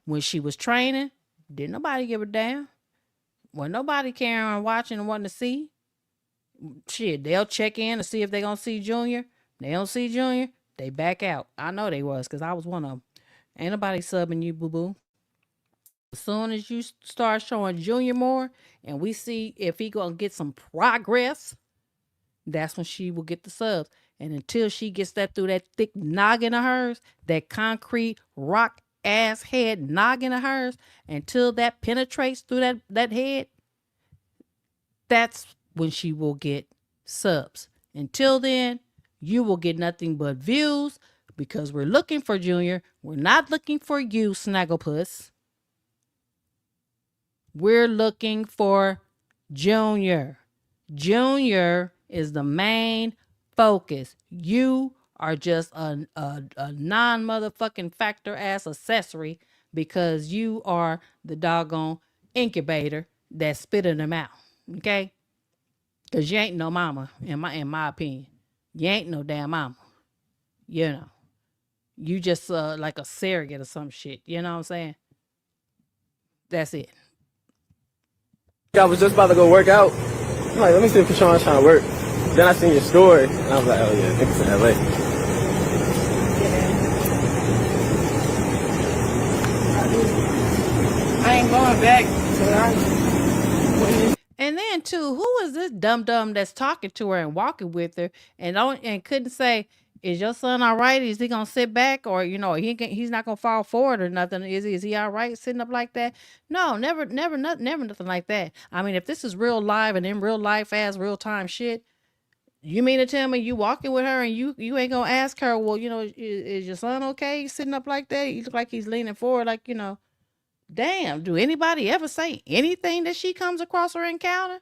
when she was training, didn't nobody give a damn. When nobody caring, watching, and wanting to see, shit, they'll check in to see if they gonna see Junior. They don't see Junior, they back out. I know they was, because I was one of them. Ain't nobody subbing you, boo-boo. As soon as you start showing Junior more, and we see if he gonna get some progress, that's when she will get the subs. And until she gets that through that thick noggin of hers, that concrete rock ass head noggin of hers, until that penetrates through that head, that's when she will get subs. Until then, you will get nothing but views, because we're looking for Junior. We're not looking for you, Snagglepuss. We're looking for Junior. Junior is the main focus. You are just a non-motherfucking factor ass accessory, because you are the doggone incubator that spitting them out. Okay? Because you ain't no mama, in my opinion. You ain't no damn mama. You know. You just like a surrogate or some shit. You know what I'm saying? That's it. I was just about to go work out. I'm like, let me see if Krishan's trying to work. Then I seen your story, and I was like, oh yeah, niggas in LA. I ain't going back. And then too, who is this dum that's talking to her and walking with her and couldn't say, is your son all right? Is he gonna sit back, or he's not gonna fall forward or nothing? Is he all right sitting up like that? No, never nothing like that. I mean, if this is real live and in real life as real time shit, you mean to tell me you walking with her and you ain't gonna ask her, well, is your son okay? He's sitting up like that. You look like he's leaning forward, like Damn, do anybody ever say anything that she comes across or encounter?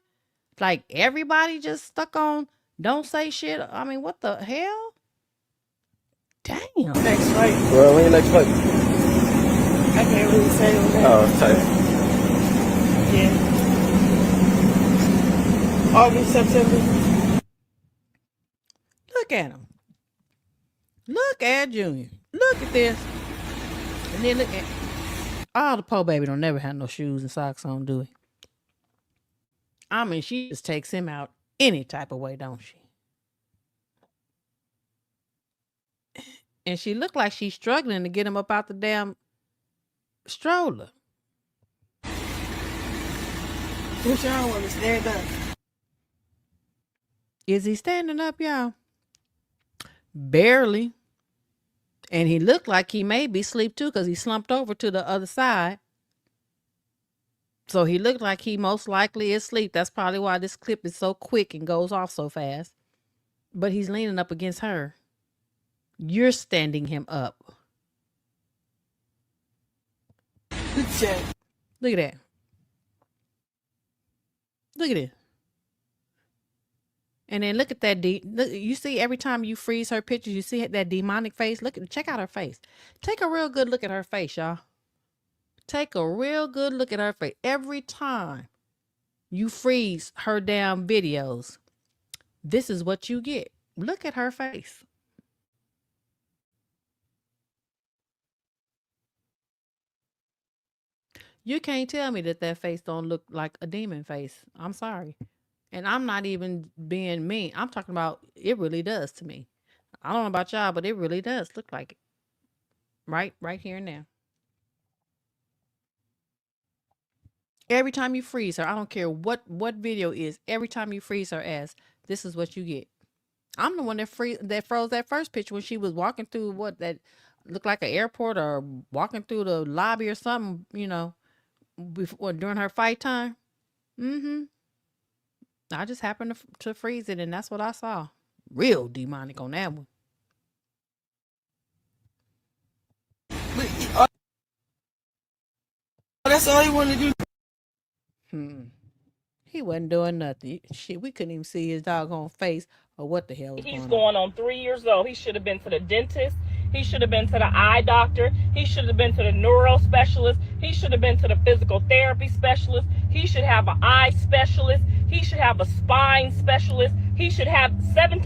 Like everybody just stuck on don't say shit. I mean, what the hell? Damn. Next flight. Well, when your next flight? I can't really say on that. Oh, tight. Yeah. August, September. Look at him. Look at Junior. Look at this. And then look at the poor baby don't never have no shoes and socks on, do he? I mean, she just takes him out any type of way, don't she? And she looked like she's struggling to get him up out the damn stroller. Which y'all want to stand up? Is he standing up, y'all? Barely. And he looked like he may be asleep too, because he slumped over to the other side. So he looked like he most likely is asleep. That's probably why this clip is so quick and goes off so fast. But he's leaning up against her. You're standing him up. Look at that. Look at it. And then look at that. You see, every time you freeze her pictures, you see that demonic face. Check out her face. Take a real good look at her face, y'all. Take a real good look at her face. Every time you freeze her damn videos, this is what you get. Look at her face. You can't tell me that face don't look like a demon face. I'm sorry. And I'm not even being mean. I'm talking about it really does to me. I don't know about y'all, but it really does look like it. Right here and now. Every time you freeze her, I don't care what video is, every time you freeze her ass, this is what you get. I'm the one that froze that first picture when she was walking through that looked like an airport, or walking through the lobby or something, during her fight time. I just happened to freeze it, and that's what I saw. Real demonic on that one. That's all you want to do. He wasn't doing nothing. Shit, we couldn't even see his doggone face or what the hell was going on. He's going on 3 years old. He should have been to the dentist. He should have been to the eye doctor. He should have been to the neuro specialist. He should have been to the physical therapy specialist. He should have an eye specialist. He should have a spine specialist. He should have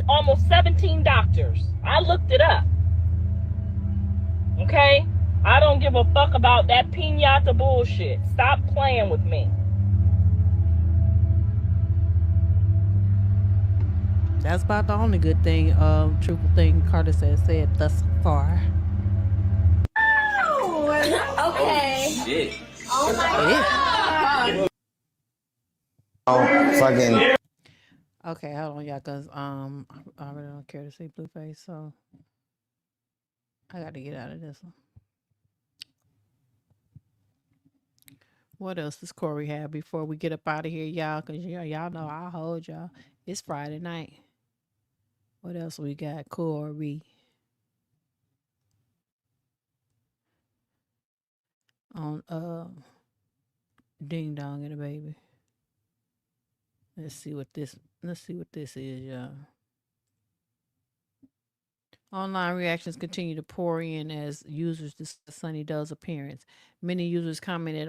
almost 17 doctors. I looked it up. Okay? I don't give a fuck about that piñata bullshit. Stop playing with me. That's about the only good thing, truthful thing Carter said thus far. Oh, okay. Oh, shit. Oh my Yeah. God. Fucking. Okay, hold on, y'all, cause I really don't care to see Blueface, so I got to get out of this one. What else does Corey have before we get up out of here, y'all? Cause y'all know I'll hold y'all. It's Friday night. What else we got, Corey? On Ding Dong and the Baby. Let's see what this is, y'all. Online reactions continue to pour in as users discuss Sunny Doe's appearance. Many users commented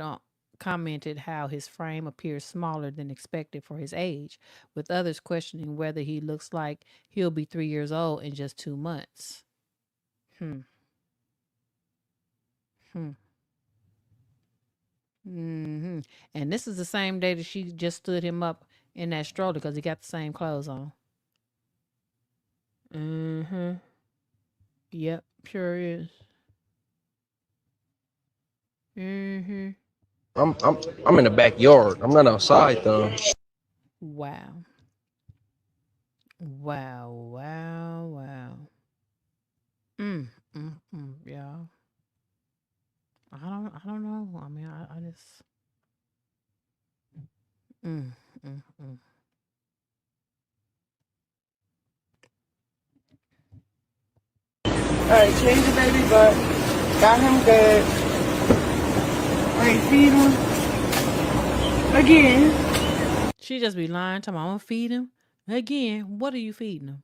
how his frame appears smaller than expected for his age, with others questioning whether he looks like he'll be 3 years old in just 2 months. Hmm. Hmm. Hmm. And this is the same day that she just stood him up in that stroller because he got the same clothes on. Mm-hmm. Yep, sure is. Mm-hmm. I'm in the backyard. I'm not outside though. Wow. Wow, wow, wow. Yeah. I don't know. I mean, I just mm, mm, mm. Alright, change the baby butt. Got him good. Alright, feed him. Again. She just be lying to me. I'm gonna feed him again. What are you feeding him?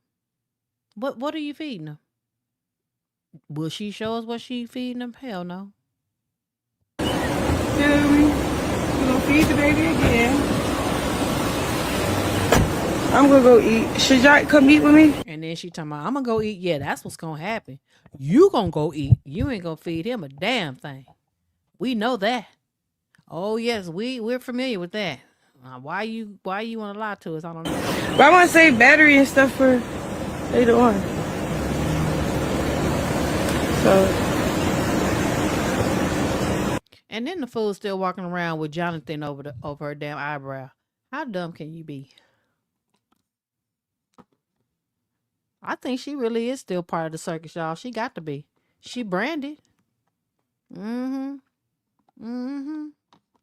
What are you feeding him? Will she show us what she feeding him? Hell no. Feel me? We're gonna feed the baby again. I'm gonna go eat. Should y'all come eat with me? And then she talking about, I'm gonna go eat. Yeah, that's what's gonna happen. You gonna go eat. You ain't gonna feed him a damn thing. We know that. Oh yes, we're familiar with that. Why you want to lie to us? I don't know. But I want to save battery and stuff for later on. So. And then the fool's still walking around with Jonathan over her damn eyebrow. How dumb can you be? I think she really is still part of the circus, y'all. She got to be. She branded. Mm-hmm. Mm-hmm.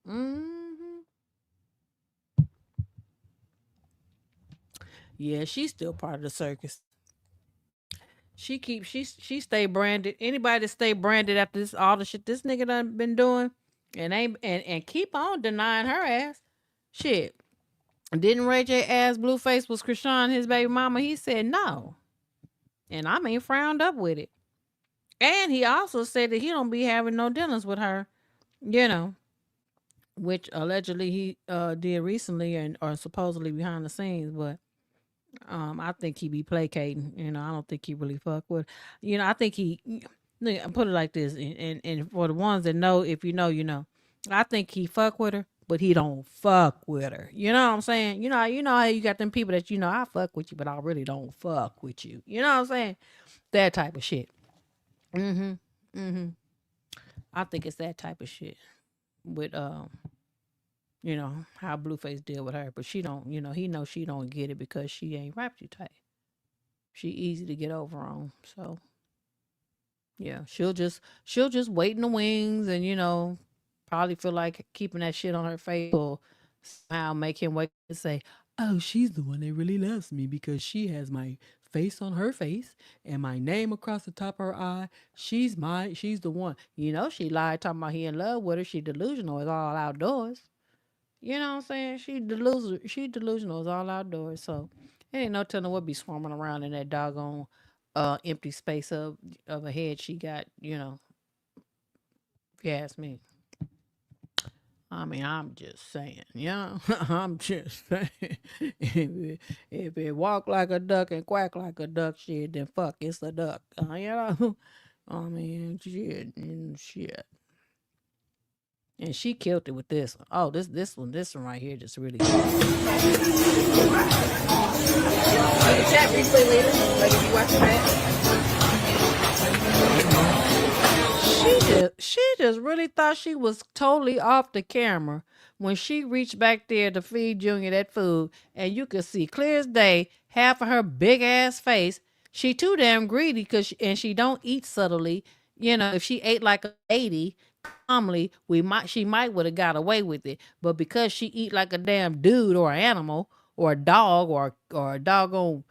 Mm-hmm. Yeah, she's still part of the circus. She stay branded. Anybody that stay branded after this all the shit this nigga done been doing and keep on denying her ass. Shit. Didn't Ray J ask Blueface was Krishan his baby mama? He said no. And I mean frowned up with it. And he also said that he don't be having no dinners with her, you know, which allegedly he did recently and or supposedly behind the scenes, but I think he be placating. You know, I don't think he really fuck with. You know, I think he. I put it like this, and for the ones that know, if you know, you know. I think he fuck with her, but he don't fuck with her. You know what I'm saying? You know how you got them people that I fuck with you, but I really don't fuck with you. You know what I'm saying? That type of shit. Mm-hmm. Mm-hmm. I think it's that type of shit with how Blueface deal with her, but she don't. He knows she don't get it because she ain't Rapture type. She easy to get over on. So yeah, she'll just wait in the wings and probably feel like keeping that shit on her face will somehow make him wake up and say, "Oh, she's the one that really loves me because she has my face on her face and my name across the top of her eye. She's the one." She lied talking about he in love with her. She delusional is all outdoors. You know what I'm saying? She delusional is all outdoors. So it ain't no telling what be swarming around in that doggone empty space of a head she got, if you ask me. I mean, I'm just saying, I'm just saying. If it walk like a duck and quack like a duck, shit, then fuck, it's a duck. You know? I mean, shit and shit. And she killed it with this one. Oh, this one right here just really. The chat replay later. Like if you watching that. She just really thought she was totally off the camera when she reached back there to feed Junior that food, and you could see clear as day half of her big ass face. She too damn greedy and she don't eat subtly. You know, if she ate like a lady calmly, she might would have got away with it. But because she eat like a damn dude or an animal or a dog or a doggone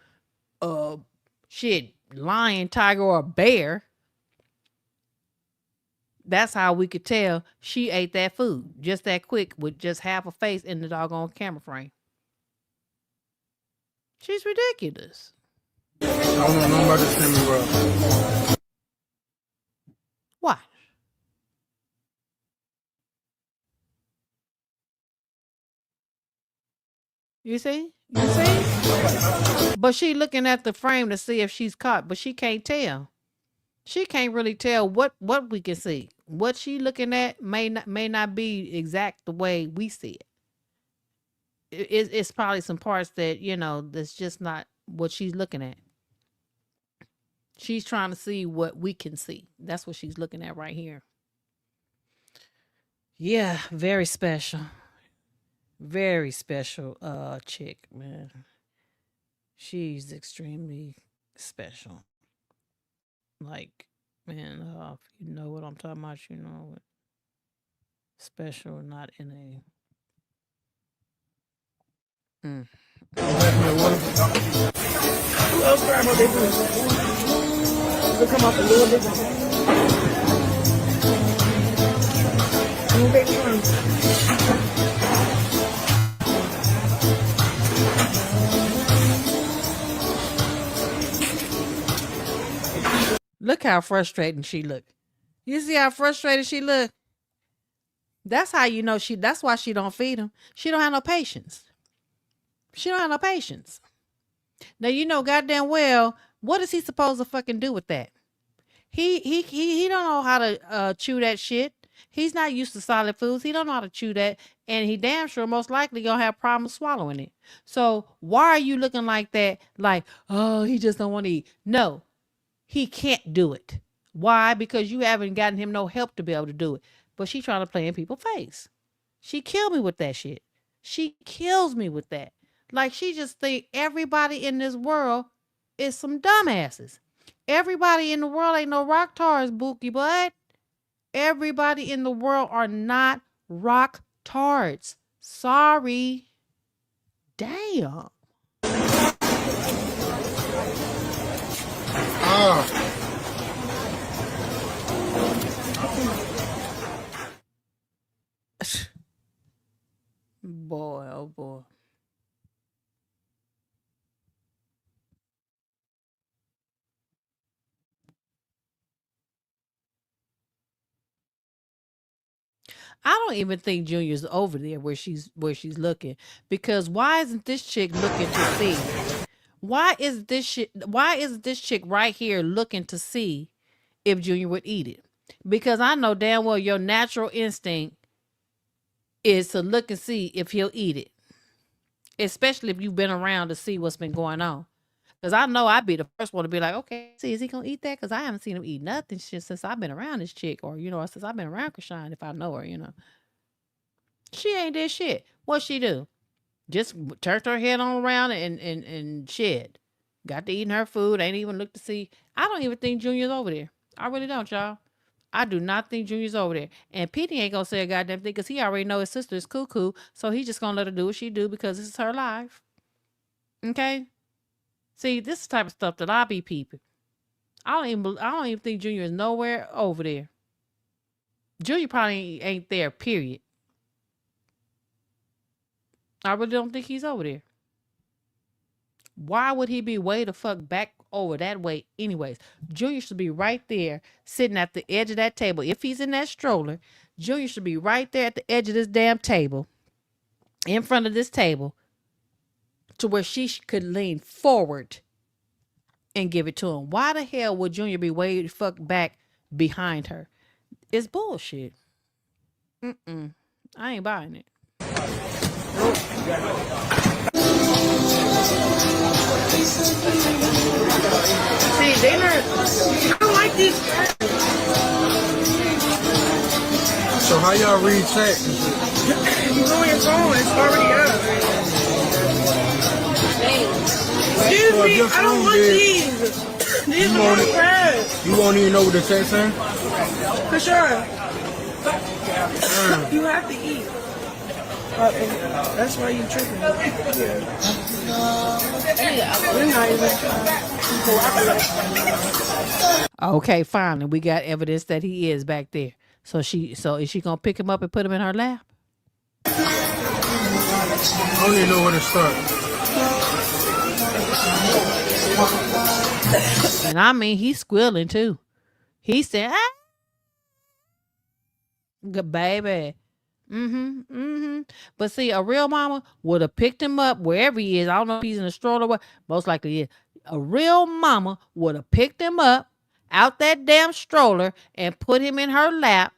shit lion, tiger, or a bear, that's how we could tell she ate that food just that quick with just half a face in the doggone camera frame. She's ridiculous. I don't know nothing about this streaming world. Why? You see? You see? But she looking at the frame to see if she's caught, but she can't tell. She can't really tell what we can see. What she looking at may not be exact the way we see it. It's probably some parts that, you know, that's just not what she's looking at. She's trying to see what we can see. That's what she's looking at right here. Yeah, very special. Very special chick, man. She's extremely special. Like, man, if you know what I'm talking about, you know, special, not in a. Come off a little bit. Look how frustrating she look. You see how frustrated she look? That's how you know that's why she don't feed him. She don't have no patience. She don't have no patience. Now, you know goddamn well, what is he supposed to fucking do with that? He don't know how to chew that shit. He's not used to solid foods. He don't know how to chew that, and he damn sure most likely gonna have problems swallowing it. So why are you looking like that? Like, oh, he just don't want to eat. No, he can't do it. Why? Because you haven't gotten him no help to be able to do it. But she trying to play in people's face. She killed me with that shit. She kills me with that. Like, she just think everybody in this world is some dumbasses. Everybody in the world ain't no rock tars, Bookie Bud. Everybody in the world are not rock tards. Sorry. Damn. Boy, oh boy. I don't even think Junior's over there where she's looking, because why isn't this chick looking to see? Why is this chick right here looking to see if Junior would eat it? Because I know damn well your natural instinct is to look and see if he'll eat it. Especially if you've been around to see what's been going on. Because I know I'd be the first one to be like, okay, see, is he going to eat that? Because I haven't seen him eat nothing since I've been around this chick. Or, you know, since I've been around Krishan, if I know her, you know. She ain't did shit. What she do? Just turned her head on around and shit. Got to eating her food. Ain't even looked to see. I don't even think Junior's over there. I really don't, y'all. I do not think Junior's over there. And Petey ain't going to say a goddamn thing because he already know his sister is cuckoo. So he just going to let her do what she do because this is her life. Okay? See, this is the type of stuff that I be peeping. I don't even think Junior is nowhere over there. Junior probably ain't there, period. I really don't think he's over there. Why would he be way the fuck back over that way anyways? Junior should be right there sitting at the edge of that table. If he's in that stroller, Junior should be right there at the edge of this damn table, in front of this table, to where she could lean forward and give it to him. Why the hell would Junior be way the fuck back behind her. It's bullshit. I ain't buying it. See, they not. I don't like these. So how y'all read chat? You go on your phone, it's already up. Excuse me, I don't want these. These are my crabs. You won't even know what the chat saying? For sure. You have to eat. That's why you tripping. Okay, finally, we got evidence that he is back there. So is she gonna pick him up and put him in her lap? I don't even know where to start. And I mean, he's squealing too. He said, "Ah, good baby." But see, a real mama would have picked him up wherever he is. I don't know if he's in a stroller or what. Most likely, yeah. A real mama would have picked him up out that damn stroller and put him in her lap,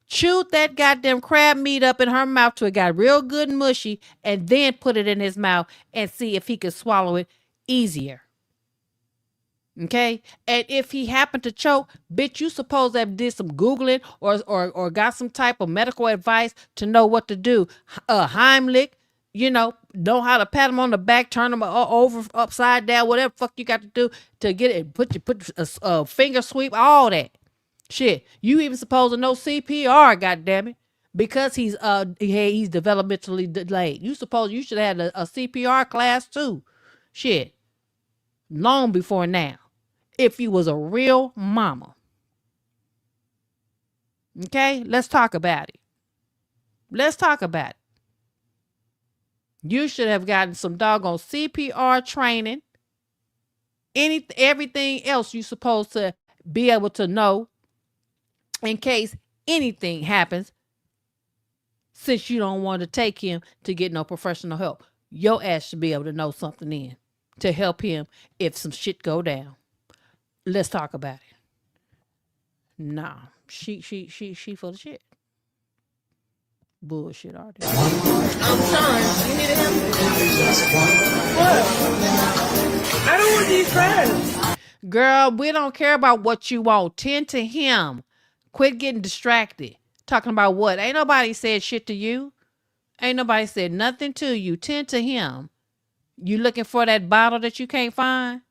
chewed that goddamn crab meat up in her mouth till it got real good and mushy, and then put it in his mouth and see if he could swallow it easier. Okay, and if he happened to choke, bitch, you supposed to have did some Googling or got some type of medical advice to know what to do. Heimlich, know how to pat him on the back, turn him over, upside down, whatever fuck you got to do to get it. Put a finger sweep, all that shit. You even supposed to know CPR, goddammit, because he's developmentally delayed. You should have had a CPR class too. Shit, long before now. If you was a real mama. Okay, let's talk about it. You should have gotten some doggone CPR training. Everything else you supposed to be able to know in case anything happens, since you don't want to take him to get no professional help. Your ass should be able to know something in to help him if some shit go down. Let's talk about it. Nah, she full of shit. Bullshit artist. I'm sorry. You need a help? What? I don't want these crabs. Girl, we don't care about what you want. Tend to him. Quit getting distracted. Talking about what? Ain't nobody said shit to you. Ain't nobody said nothing to you. Tend to him. You looking for that bottle that you can't find?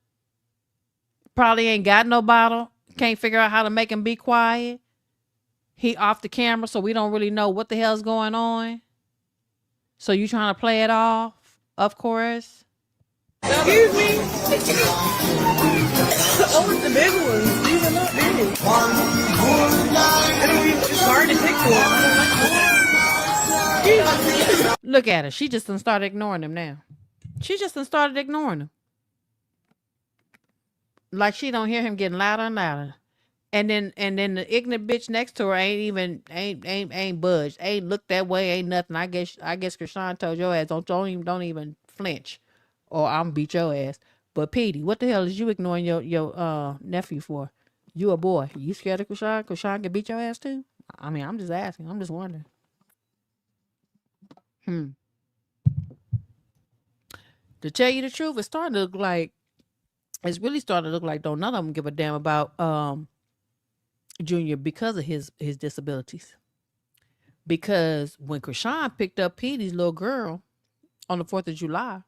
Probably ain't got no bottle. Can't figure out how to make him be quiet. He off the camera, so we don't really know what the hell's going on. So you trying to play it off, of course. Excuse me. Oh, it's the big ones. These are not big. It's hard to pick one. Look at her. She just done started ignoring him now. Like she don't hear him getting louder and louder. And then the ignorant bitch next to her ain't budged, ain't looked that way, ain't nothing. I guess Krishan told your ass don't even flinch, or I'm beat your ass. But Petey, what the hell is you ignoring your nephew for? You a boy? You scared of Krishan? Krishan can beat your ass too? I mean, I'm just asking. I'm just wondering. To tell you the truth, it's really starting to look like don't none of them give a damn about Junior because of his disabilities. Because when Krishan picked up Petey's little girl on the 4th of July,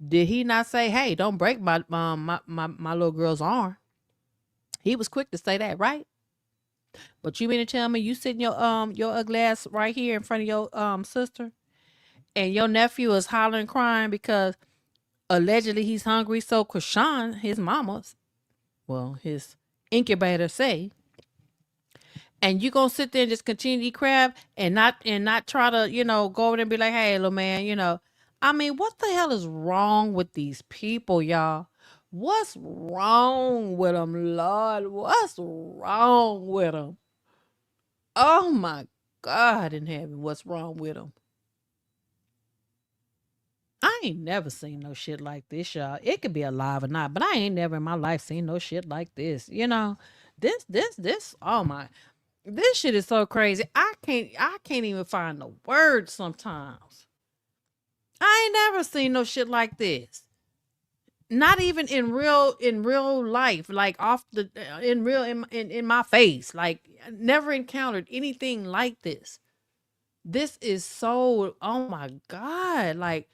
did he not say, "Hey, don't break my little girl's arm"? He was quick to say that, right? But you mean to tell me you sitting your ugly ass right here in front of your sister, and your nephew is hollering, crying because allegedly he's hungry? So Krishan, his incubator say, and you gonna sit there and just continue to eat crab and not try to, go over there and be like, "Hey, little man, I mean, what the hell is wrong with these people, y'all? What's wrong with them, Lord? What's wrong with them? Oh my God in heaven, what's wrong with them? I ain't never seen no shit like this, y'all. It could be alive or not, but I ain't never in my life seen no shit like this. This. Oh my, this shit is so crazy. I can't even find the words sometimes. I ain't never seen no shit like this. Not even in real life, like off the in real in my face. Like I never encountered anything like this. This is so, oh my god, like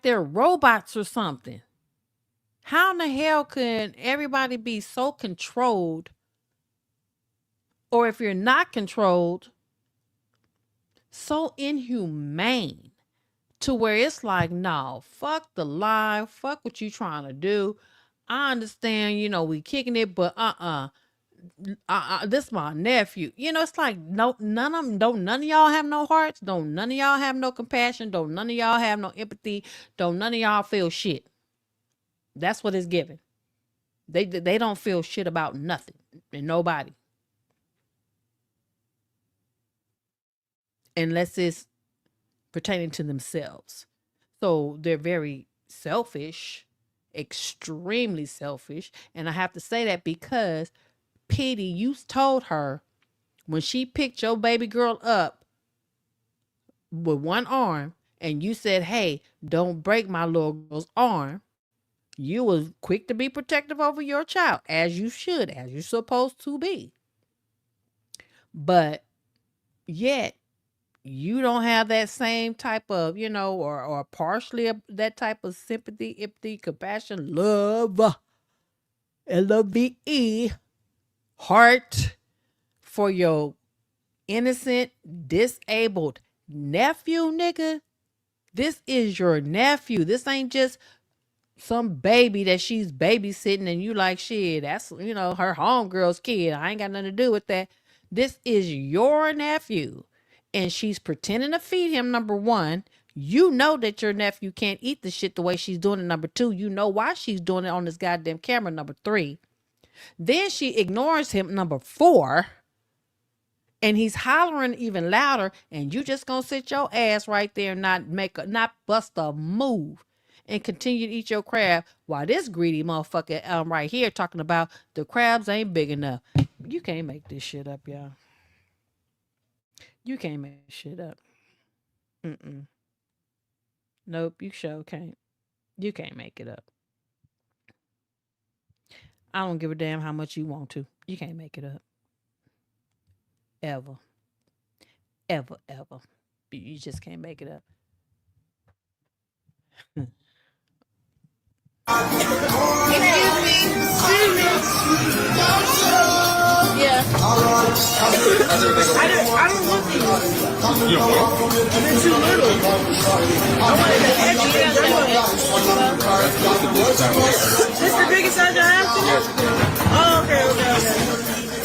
they're robots or something. How in the hell can everybody be so controlled, or if you're not controlled, so inhumane to where it's like, no, fuck the lie, fuck what you trying to do. I understand, we kicking it, but this my nephew. It's like no, none of them, don't none of y'all have no hearts, don't none of y'all have no compassion, don't none of y'all have no empathy, don't none of y'all feel shit. That's what it's giving. They don't feel shit about nothing and nobody unless it's pertaining to themselves. So they're very selfish, extremely selfish. And I have to say that because Petey, you told her when she picked your baby girl up with one arm and you said, hey, don't break my little girl's arm. You was quick to be protective over your child, as you should, as you're supposed to be. But yet, you don't have that same type of, or partially that type of sympathy, empathy, compassion, love, LOVE, heart for your innocent, disabled nephew, nigga. This is your nephew. This ain't just some baby that she's babysitting and you like, shit, that's, her homegirl's kid. I ain't got nothing to do with that. This is your nephew. And she's pretending to feed him, number one. You know that your nephew can't eat the shit the way she's doing it, number two. You know why she's doing it on this goddamn camera, number three. Then she ignores him, number four. And he's hollering even louder, and you just gonna sit your ass right there and not bust a move and continue to eat your crab while this greedy motherfucker right here talking about the crabs ain't big enough. You can't make this shit up, y'all. You can't make this shit up. Mm-mm. Nope, you sure can't. You can't make it up. I don't give a damn how much you want to. You can't make it up. Ever. Ever, ever. You just can't make it up. Yeah. I don't want these. You don't want? They're too little. I wanted the extra. This the biggest size I have to? Oh, okay.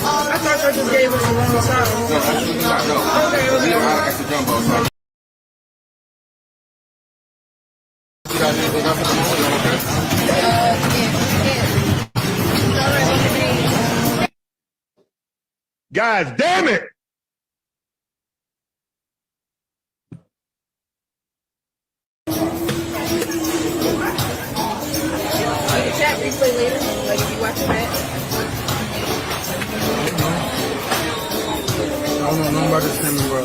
I thought y'all just gave us a long size. No, absolutely not. No. Okay. We don't have extra jumbo. So. You got anything else at the moment? God damn it! Chat replay later, like if you watch that. I don't know nothing about this thing, bro.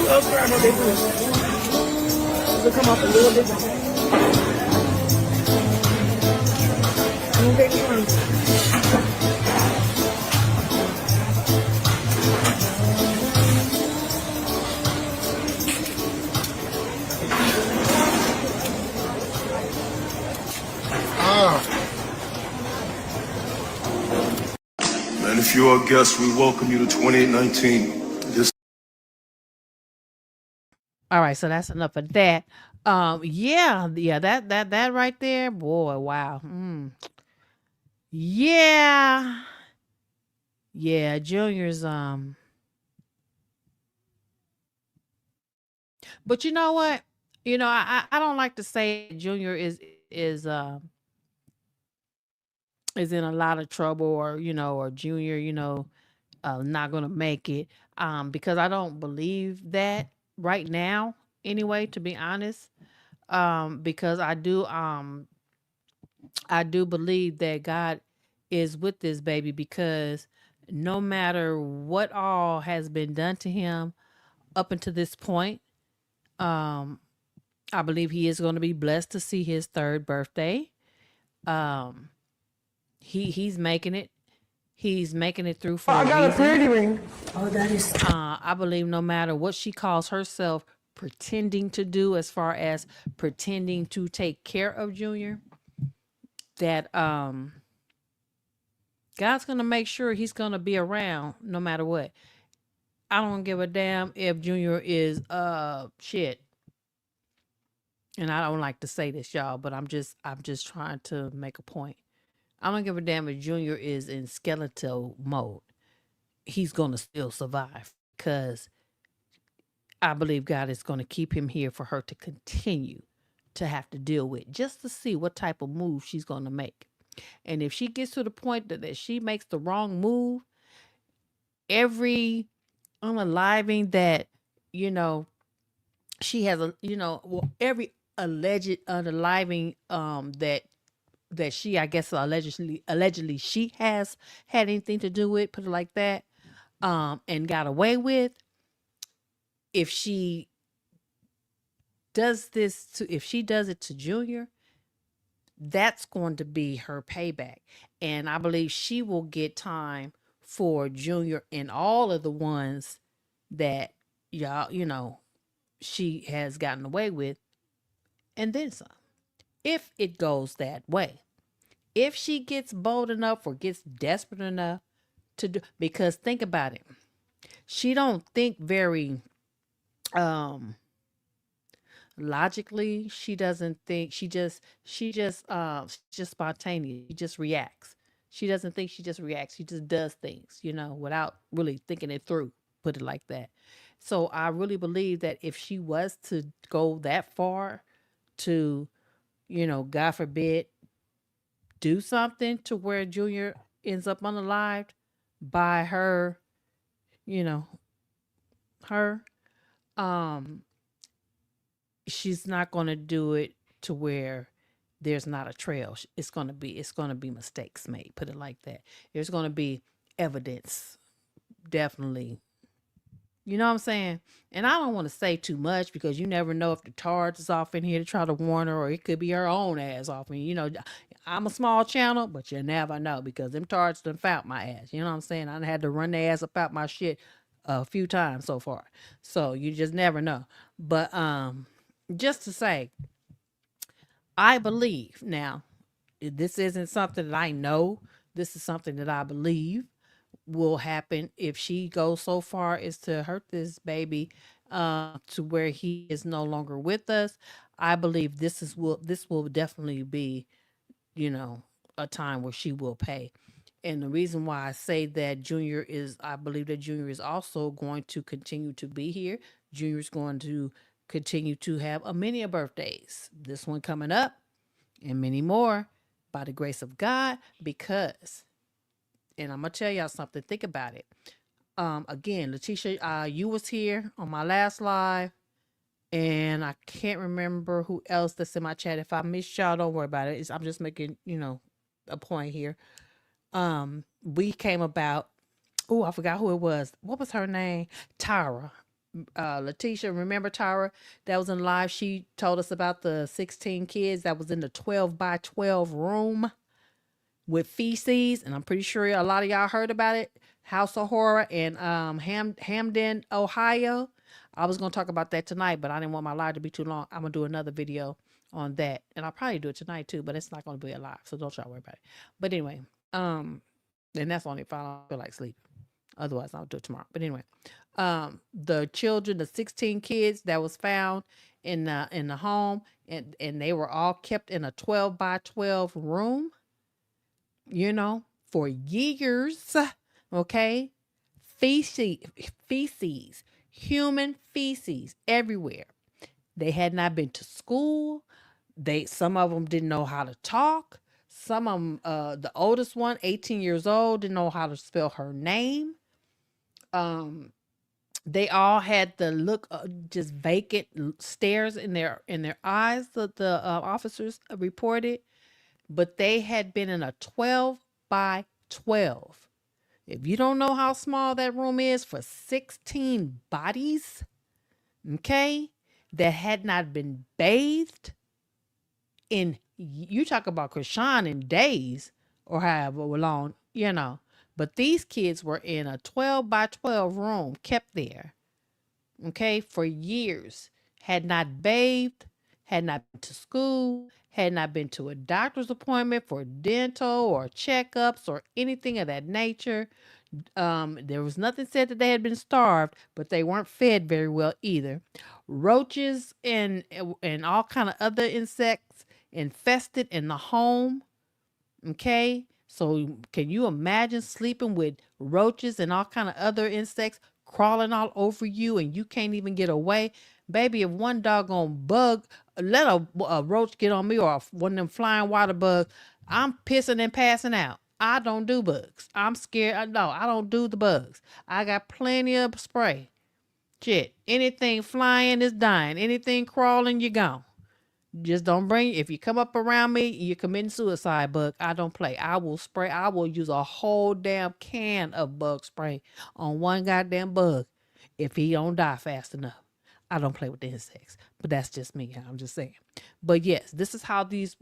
Oh crap, what they do? It'll come off a little bit. Okay, come on. And if you're a guest, we welcome you to 2019. All right, so that's enough of that. Yeah, that right there, boy, wow. Yeah. Yeah, Junior's but you know what? I don't like to say Junior is is in a lot of trouble, or or Junior, not gonna make it. Because I don't believe that right now, anyway, to be honest. Because I do believe that God is with this baby, because no matter what all has been done to him up until this point, um, I believe he is going to be blessed to see his third birthday. Um, he's making it. He's making it through for I a got a reason. pretty ring. I believe no matter what she calls herself pretending to do, as far as pretending to take care of Junior, that God's gonna make sure he's gonna be around no matter what. I don't give a damn if Junior is shit. And I don't like to say this, y'all, but I'm just trying to make a point. I don't give a damn if Junior is in skeletal mode. He's gonna still survive, because I believe God is gonna keep him here for her to continue to have to deal with, just to see what type of move she's gonna make. And if she gets to the point that she makes the wrong move, every unaliving that, you know, she has every alleged unaliving that she, I guess, allegedly she has had anything to do with, put it like that, and got away with. If she if she does it to Junior, that's going to be her payback. And I believe she will get time for Junior and all of the ones that y'all, she has gotten away with, and then some. If it goes that way, if she gets bold enough or gets desperate enough to do, because think about it, she don't think very um logically. She doesn't think. She's just spontaneous. She just reacts. She doesn't think. She just reacts. She just does things, without really thinking it through, put it like that. So I really believe that if she was to go that far to, God forbid, do something to where Junior ends up unalived by her, you know, her, um, she's not going to do it to where there's not a trail. It's going to be mistakes made, put it like that. There's going to be evidence, definitely. You know what I'm saying? And I don't want to say too much, because you never know if the tards is off in here to try to warn her, or it could be her own ass off. And I'm a small channel, but you never know, because them tards done found my ass. You know what I'm saying? I done had to run their ass about my shit a few times so far. So you just never know. But just to say, I believe now, this isn't something that I know. This is something that I believe will happen if she goes so far as to hurt this baby, to where he is no longer with us. I believe this will definitely be, you know, a time where she will pay. And the reason why I say that I believe that Junior is also going to continue to be here. Junior is going to continue to have a many a birthdays. This one coming up, and many more, by the grace of God, because, and I'm gonna tell y'all something. Think about it. Again, Letitia, you was here on my last live, and I can't remember who else that's in my chat. If I missed y'all, don't worry about it. I'm just making, a point here. We came about. Oh, I forgot who it was. What was her name? Tara. Letitia, remember Tara that was in live? She told us about the 16 kids that was in the 12 by 12 room with feces, and I'm pretty sure a lot of y'all heard about it. House of Horror in Hamden, Ohio. I was gonna talk about that tonight, but I didn't want my live to be too long. I'm gonna do another video on that, and I'll probably do it tonight too, but it's not gonna be a live, so don't y'all worry about it. But anyway, and that's only if I don't feel like sleeping. Otherwise, I'll do it tomorrow. But anyway, the children, the 16 kids that was found in the home, and they were all kept in a 12 by 12 room, for years. Okay, feces, human feces everywhere. They had not been to school. Some of them didn't know how to talk. some of them, the oldest one, 18 years old, didn't know how to spell her name. They all had the look, just vacant stares in their eyes. The officers reported, but they had been in a 12 by 12. If you don't know how small that room is for 16 bodies, okay, that had not been bathed in, you talk about Krishan in days or however long, but these kids were in a 12 by 12 room, kept there, okay, for years, had not bathed, had not been to school, had not been to a doctor's appointment for dental or checkups or anything of that nature. There was nothing said that they had been starved, but they weren't fed very well either. Roaches and all kind of other insects infested in the home. Okay, so can you imagine sleeping with roaches and all kind of other insects crawling all over you and you can't even get away? Baby, if one doggone bug, let a roach get on me or one of them flying water bugs, I'm pissing and passing out. I don't do bugs. I'm scared. No, I don't do the bugs. I got plenty of spray. Shit, anything flying is dying. Anything crawling, you're gone. Just don't bring, if you come up around me, you're committing suicide, bug. I don't play. I will spray. I will use a whole damn can of bug spray on one goddamn bug if he don't die fast enough. I don't play with the insects, but that's just me. I'm just saying. But yes, this is how these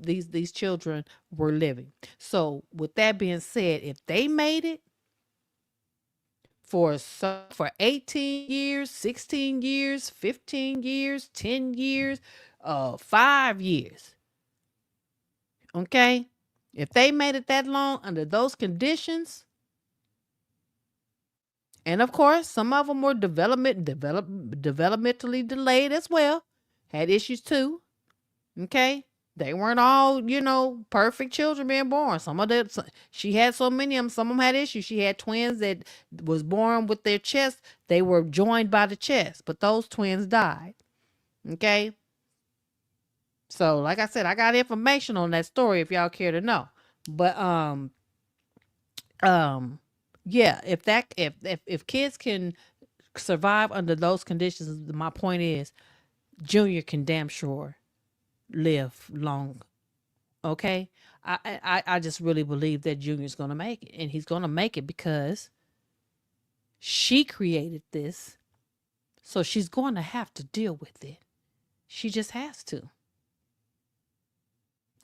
children were living. So with that being said, if they made it for 18 years, 16 years, 15 years, 10 years, 5 years, okay? If they made it that long under those conditions, and of course, some of them were developmentally delayed as well, had issues too, okay? They weren't all, perfect children being born. She had so many of them, some of them had issues. She had twins that was born with their chest. They were joined by the chest, but those twins died, okay? So, like I said, I got information on that story if y'all care to know. But yeah, if kids can survive under those conditions, my point is Junior can damn sure live long. Okay? I just really believe that Junior's gonna make it. And he's gonna make it because she created this. So she's going to have to deal with it. She just has to.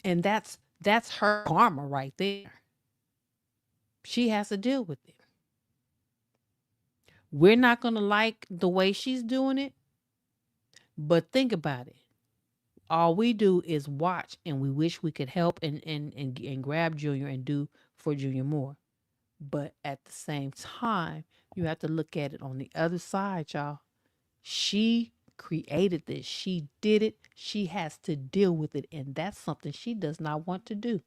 And that's her karma right there. She has to deal with it. We're not going to like the way she's doing it, but think about it. All we do is watch, and we wish we could help and grab Junior and do for Junior more. But at the same time, you have to look at it on the other side, y'all. She created this. She did it. She has to deal with it, and that's something she does not want to do.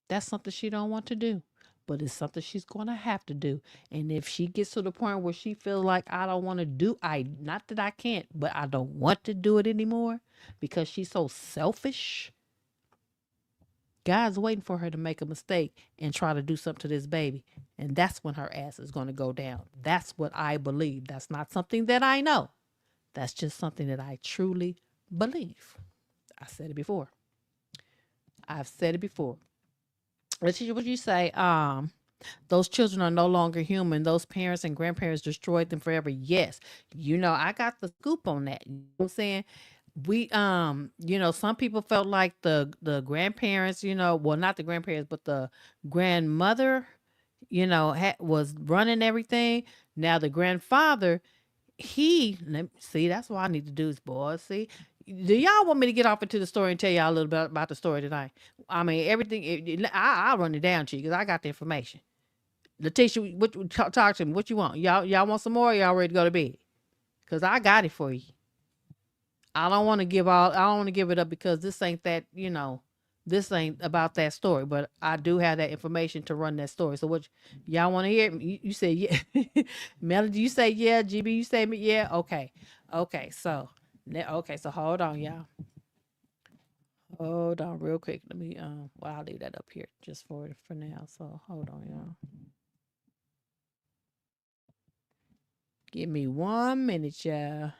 That's something she don't want to do, but it's something she's going to have to do. And if she gets to the point where she feels like I don't want to do, not that I can't, but I don't want to do it anymore because she's so selfish, God's waiting for her to make a mistake and try to do something to this baby. And that's when her ass is going to go down. That's what I believe. That's not something that I know. That's just something that I truly believe. I said it before. I've said it before. What you say? Those children are no longer human. Those parents and grandparents destroyed them forever. Yes. I got the scoop on that. You know what I'm saying? We some people felt like the grandparents, well, not the grandparents, but the grandmother, was running everything. Now the grandfather, let me see, that's what I need to do is, boys, see, do y'all want me to get off into the story and tell y'all a little bit about the story tonight? I mean, everything, I'll run it down to you because I got the information. Letitia, talk to me. What you want? Y'all want some more? Or y'all ready to go to bed? Because I got it for you. I don't want to give it up because this ain't that, this ain't about that story, but I do have that information to run that story. So what y'all want to hear? You say yeah. Melody, you say yeah. GB, you say yeah. Okay. So hold on, y'all. Hold on real quick. Let me well, I'll leave that up here just for now. So hold on, y'all. Give me 1 minute, y'all.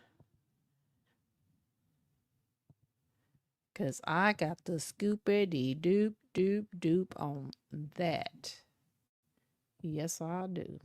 Cause I got the scoopity doop doop doop on that. Yes, I do.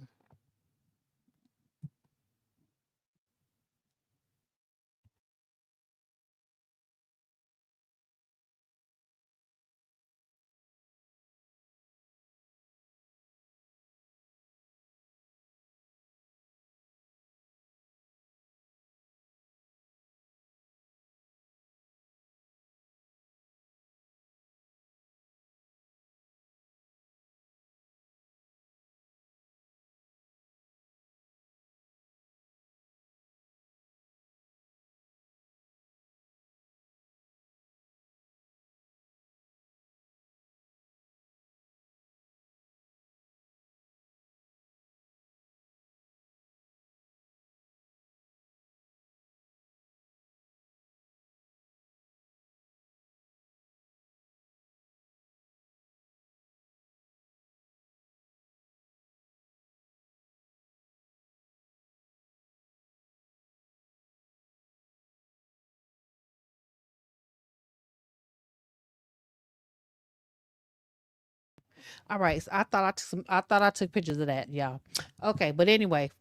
All right. So I thought I took pictures of that, y'all. Okay, but anyway,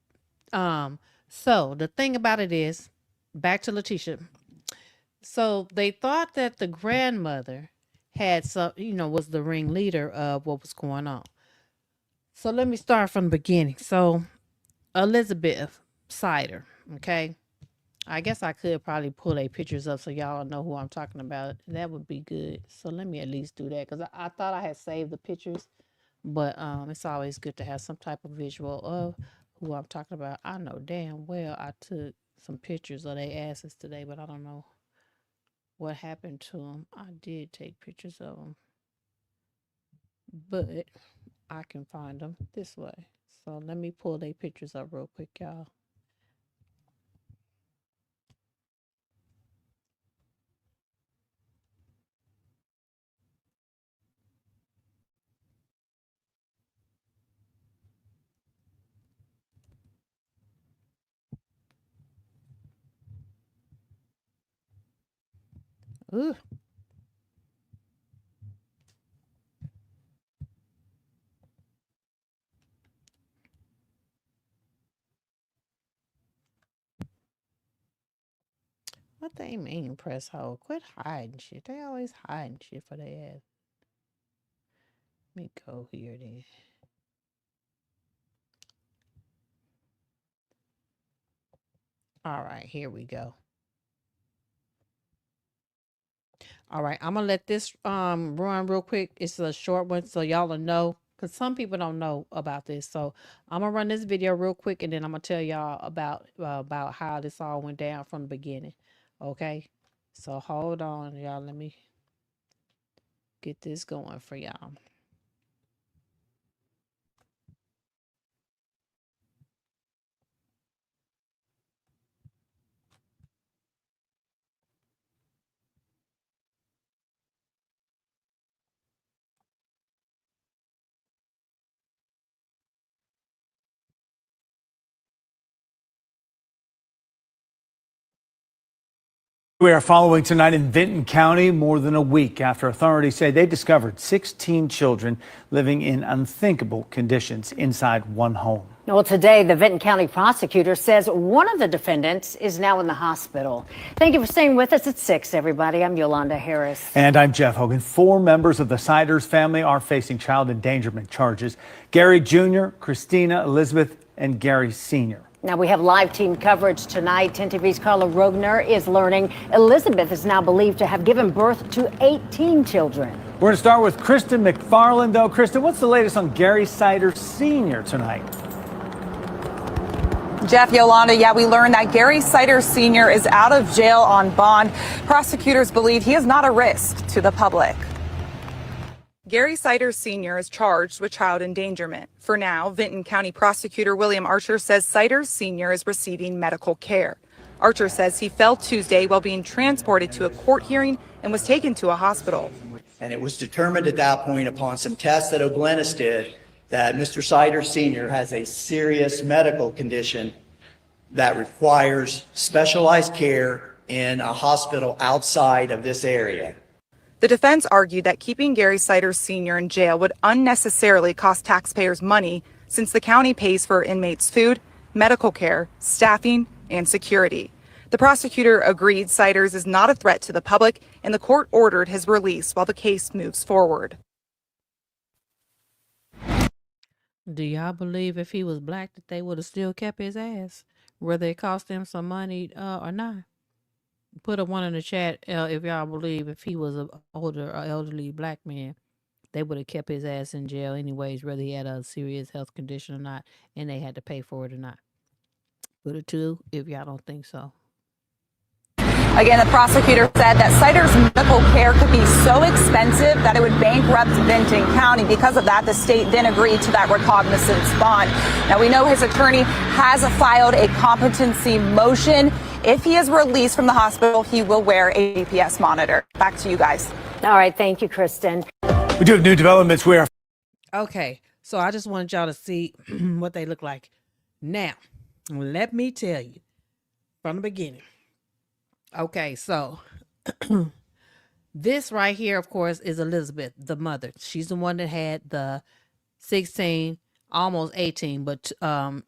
so the thing about it is, back to Letitia. So they thought that the grandmother had some, was the ringleader of what was going on. So let me start from the beginning. So Elizabeth Sider, okay. I guess I could probably pull a pictures up so y'all know who I'm talking about. That would be good. So let me at least do that because I thought I had saved the pictures, but it's always good to have some type of visual of who I'm talking about. I know damn well I took some pictures of their asses today, but I don't know what happened to them. I did take pictures of them, but I can find them this way. So let me pull their pictures up real quick, y'all. Ooh. What they mean, press hold? Quit hiding shit. They always hiding shit for their ass. Let me go here then. All right, here we go. All right, I'm gonna let this run real quick. It's a short one, so y'all will know. Cause some people don't know about this, so I'm gonna run this video real quick, and then I'm gonna tell y'all about how this all went down from the beginning. Okay, so hold on, y'all. Let me get this going for y'all. We are following tonight in Vinton County more than a week after authorities say they discovered 16 children living in unthinkable conditions inside one home. Well, today, the Vinton County prosecutor says one of the defendants is now in the hospital. Thank you for staying with us at 6, everybody. I'm Yolanda Harris. And I'm Jeff Hogan. 4 members of the Siders family are facing child endangerment charges. Gary Jr., Christina, Elizabeth, and Gary Sr. Now, we have live team coverage tonight. 10 TV's Carla Rogner is learning Elizabeth is now believed to have given birth to 18 children. We're going to start with Kristen McFarland, though. Kristen, what's the latest on Gary Sider Sr. tonight? Jeff, Yolanda, yeah, we learned that Gary Sider Sr. is out of jail on bond. Prosecutors believe he is not a risk to the public. Gary Sider Sr. is charged with child endangerment. For now, Vinton County Prosecutor William Archer says Sider Sr. is receiving medical care. Archer says he fell Tuesday while being transported to a court hearing and was taken to a hospital. And it was determined at that point upon some tests that O'Glennis did that Mr. Sider Sr. has a serious medical condition that requires specialized care in a hospital outside of this area. The defense argued that keeping Gary Sider Sr. in jail would unnecessarily cost taxpayers money since the county pays for inmates' food, medical care, staffing, and security. The prosecutor agreed Siders is not a threat to the public, and the court ordered his release while the case moves forward. Do y'all believe if he was black that they would have still kept his ass, whether it cost them some money or not? Put a one in the chat if y'all believe if he was an older or elderly black man, they would have kept his ass in jail anyways, whether he had a serious health condition or not, and they had to pay for it or not. Put a two if y'all don't think so. Again, the prosecutor said that Sider's medical care could be so expensive that it would bankrupt Vinton County. Because of that, the state then agreed to that recognizance bond. Now, we know his attorney has filed a competency motion. If he is released from the hospital, he will wear a GPS monitor. Back to you guys. All right. Thank you, Kristen. We do have new developments. We are. Okay, so I just wanted y'all to see what they look like. Now, let me tell you from the beginning. Okay, so this right here, of course, is Elizabeth, the mother. She's the one that had the 16, almost 18, but a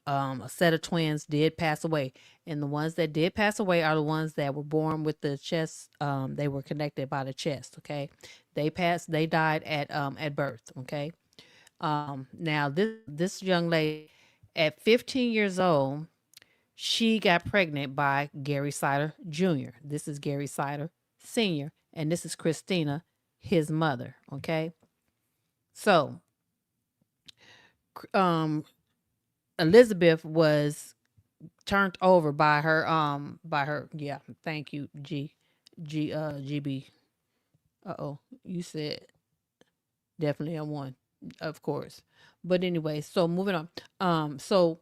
set of twins did pass away. And the ones that did pass away are the ones that were born with the chest. They were connected by the chest. Okay, they died at birth. Okay. Now this young lady at 15 years old, she got pregnant by Gary Sider Jr. This is Gary Sider Sr. and this is Christina, his mother. Okay. So, Elizabeth was turned over by her. Yeah. Thank you. GB. You said definitely a one, of course. But anyway, so moving on. So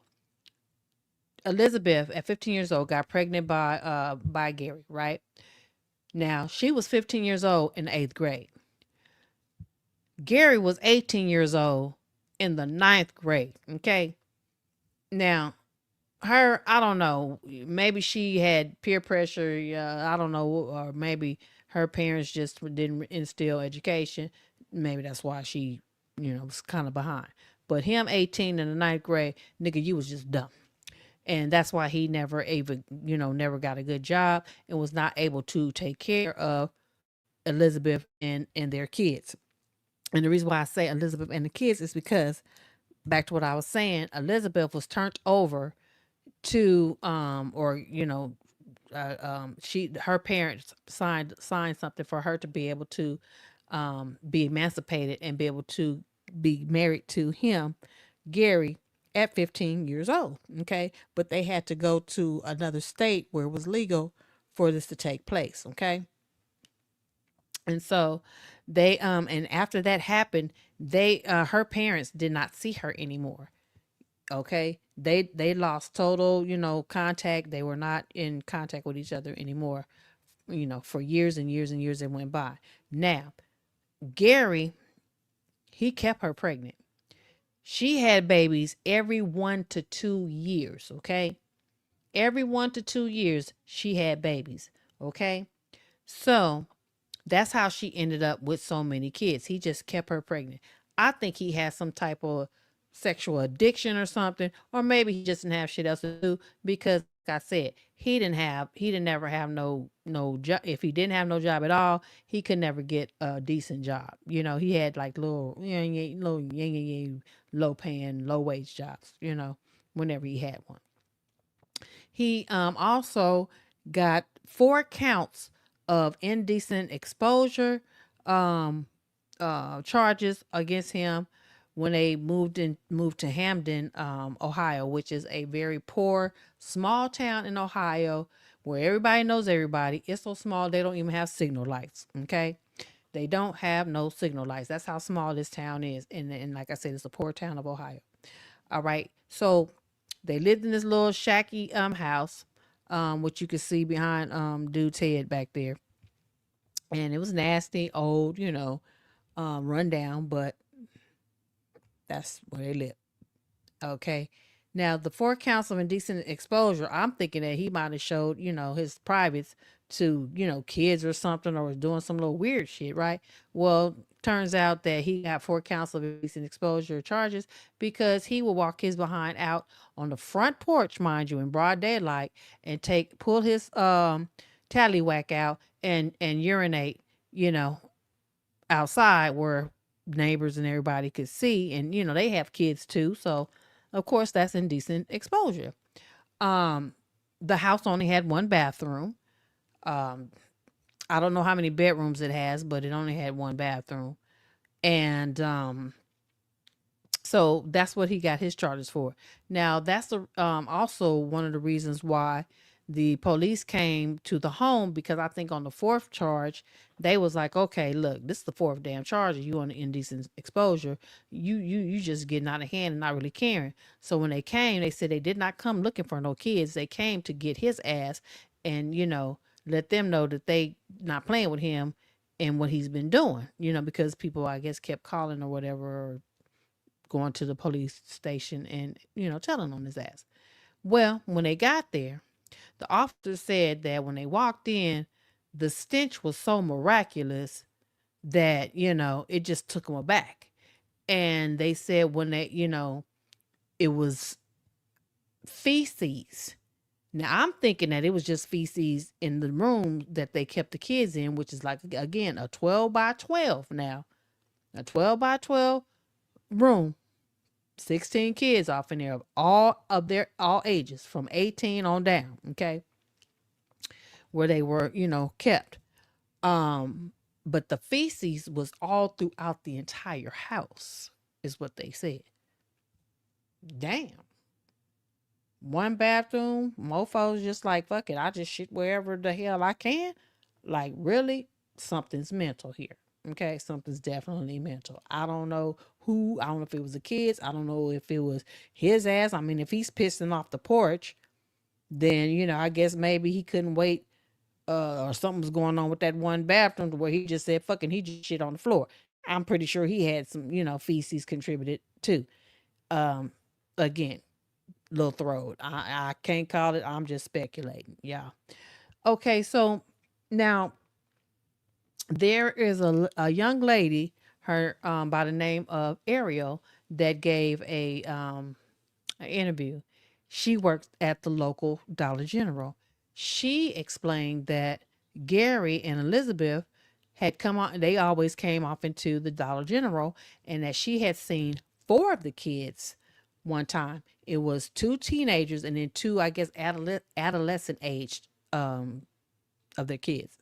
Elizabeth at 15 years old got pregnant by Gary, right? Now, she was 15 years old in the 8th grade. Gary was 18 years old in the 9th grade, okay? Now, I don't know, maybe she had peer pressure, I don't know, or maybe her parents just didn't instill education. Maybe that's why she, was kind of behind. But him 18 in the 9th grade, nigga, you was just dumb. And that's why he never even, never got a good job and was not able to take care of Elizabeth and their kids. And the reason why I say Elizabeth and the kids is because, back to what I was saying, Elizabeth was turned over to, her parents signed something for her to be able to be emancipated and be able to be married to him, Gary, at 15 years old. Okay. But they had to go to another state where it was legal for this to take place. Okay. And so they, and after that happened, her parents did not see her anymore. Okay. They lost total, contact. They were not in contact with each other anymore, for years and years and years that went by. Now, Gary, he kept her pregnant. She had babies every 1 to 2 years, okay? Every 1 to 2 years, she had babies, okay? So that's how she ended up with so many kids. He just kept her pregnant. I think he had some type of sexual addiction or something, or maybe he just didn't have shit else to do because, like I said, he didn't never have no job. If he didn't have no job at all, he could never get a decent job. He had like little low paying, low wage jobs, whenever he had one. He also got 4 counts of indecent exposure charges against him when they moved to Hamden, Ohio, which is a very poor, small town in Ohio where everybody knows everybody. It's so small they don't even have signal lights. Okay, they don't have no signal lights. That's how small this town is, and like I said, it's a poor town of Ohio. All right, so they lived in this little shacky house. which you could see behind dude's head back there. And it was nasty, old, run down, but that's where they live. Okay. Now the 4 counts of indecent exposure, I'm thinking that he might have showed, his privates to, kids or something, or was doing some little weird shit, right? Well, turns out that he got 4 counts of indecent exposure charges because he will walk his behind out on the front porch, mind you, in broad daylight, and pull his tallywhack out and urinate, you know, outside where neighbors and everybody could see. And, they have kids too. So, of course, that's indecent exposure. Um, the house only had one bathroom. Um, I don't know how many bedrooms it has, but it only had one bathroom. And so that's what he got his charges for. Now, that's also one of the reasons why the police came to the home, because I think on the fourth charge, they was like, okay, look, this is the fourth damn charge. You on the indecent exposure. You just getting out of hand and not really caring. So when they came, they said they did not come looking for no kids. They came to get his ass and, let them know that they not playing with him and what he's been doing, because people, I guess, kept calling or whatever, or going to the police station and, telling on his ass. Well, when they got there, the officer said that when they walked in, the stench was so miraculous that, it just took them aback. And they said when it was feces. Now I'm thinking that it was just feces in the room that they kept the kids in, which is like, again, a 12 by 12 now. A 12 by 12 room, 16 kids off in there of all ages from 18 on down, okay, where they were, kept. Um, but the feces was all throughout the entire house, is what they said. Damn. One bathroom, mofo's just like, fuck it, I just shit wherever the hell I can. Like, really? Something's mental here. Okay, something's definitely mental. I don't know who. I don't know if it was the kids. I don't know if it was his ass. I mean, if he's pissing off the porch, then, I guess maybe he couldn't wait, or something was going on with that one bathroom to where he just said, fucking, he just shit on the floor. I'm pretty sure he had some, feces contributed too. Again, little throat. I can't call it. I'm just speculating. Yeah. Okay, so now there is a young lady, her by the name of Ariel, that gave a an interview. She works at the local Dollar General. She explained that Gary and Elizabeth had come on, they always came off into the Dollar General, and that she had seen 4 of the kids one time. It was 2 teenagers and then 2, I guess, adolescent aged of their kids.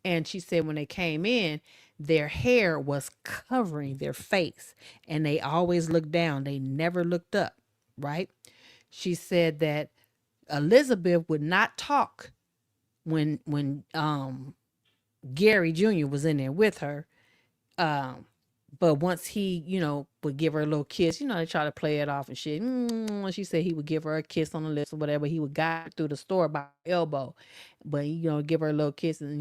And she said when they came in, their hair was covering their face and they always looked down. They never looked up, right? She said that Elizabeth would not talk when Gary Jr. was in there with her. Um, but once he, would give her a little kiss, they try to play it off and shit. She said he would give her a kiss on the lips or whatever. He would guide her through the store by her elbow, but give her a little kiss and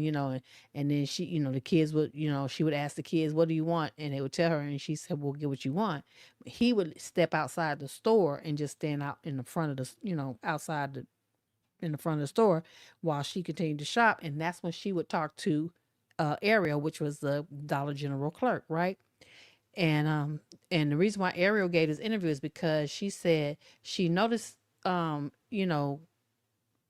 then she, the kids would, she would ask the kids, "What do you want?" And they would tell her, and she said, "Well, get what you want." He would step outside the store and just stand out in the front of the, outside in the front of the store while she continued to shop, and that's when she would talk to Ariel, which was the Dollar General clerk, right? And the reason why Ariel gave this interview is because she said she noticed you know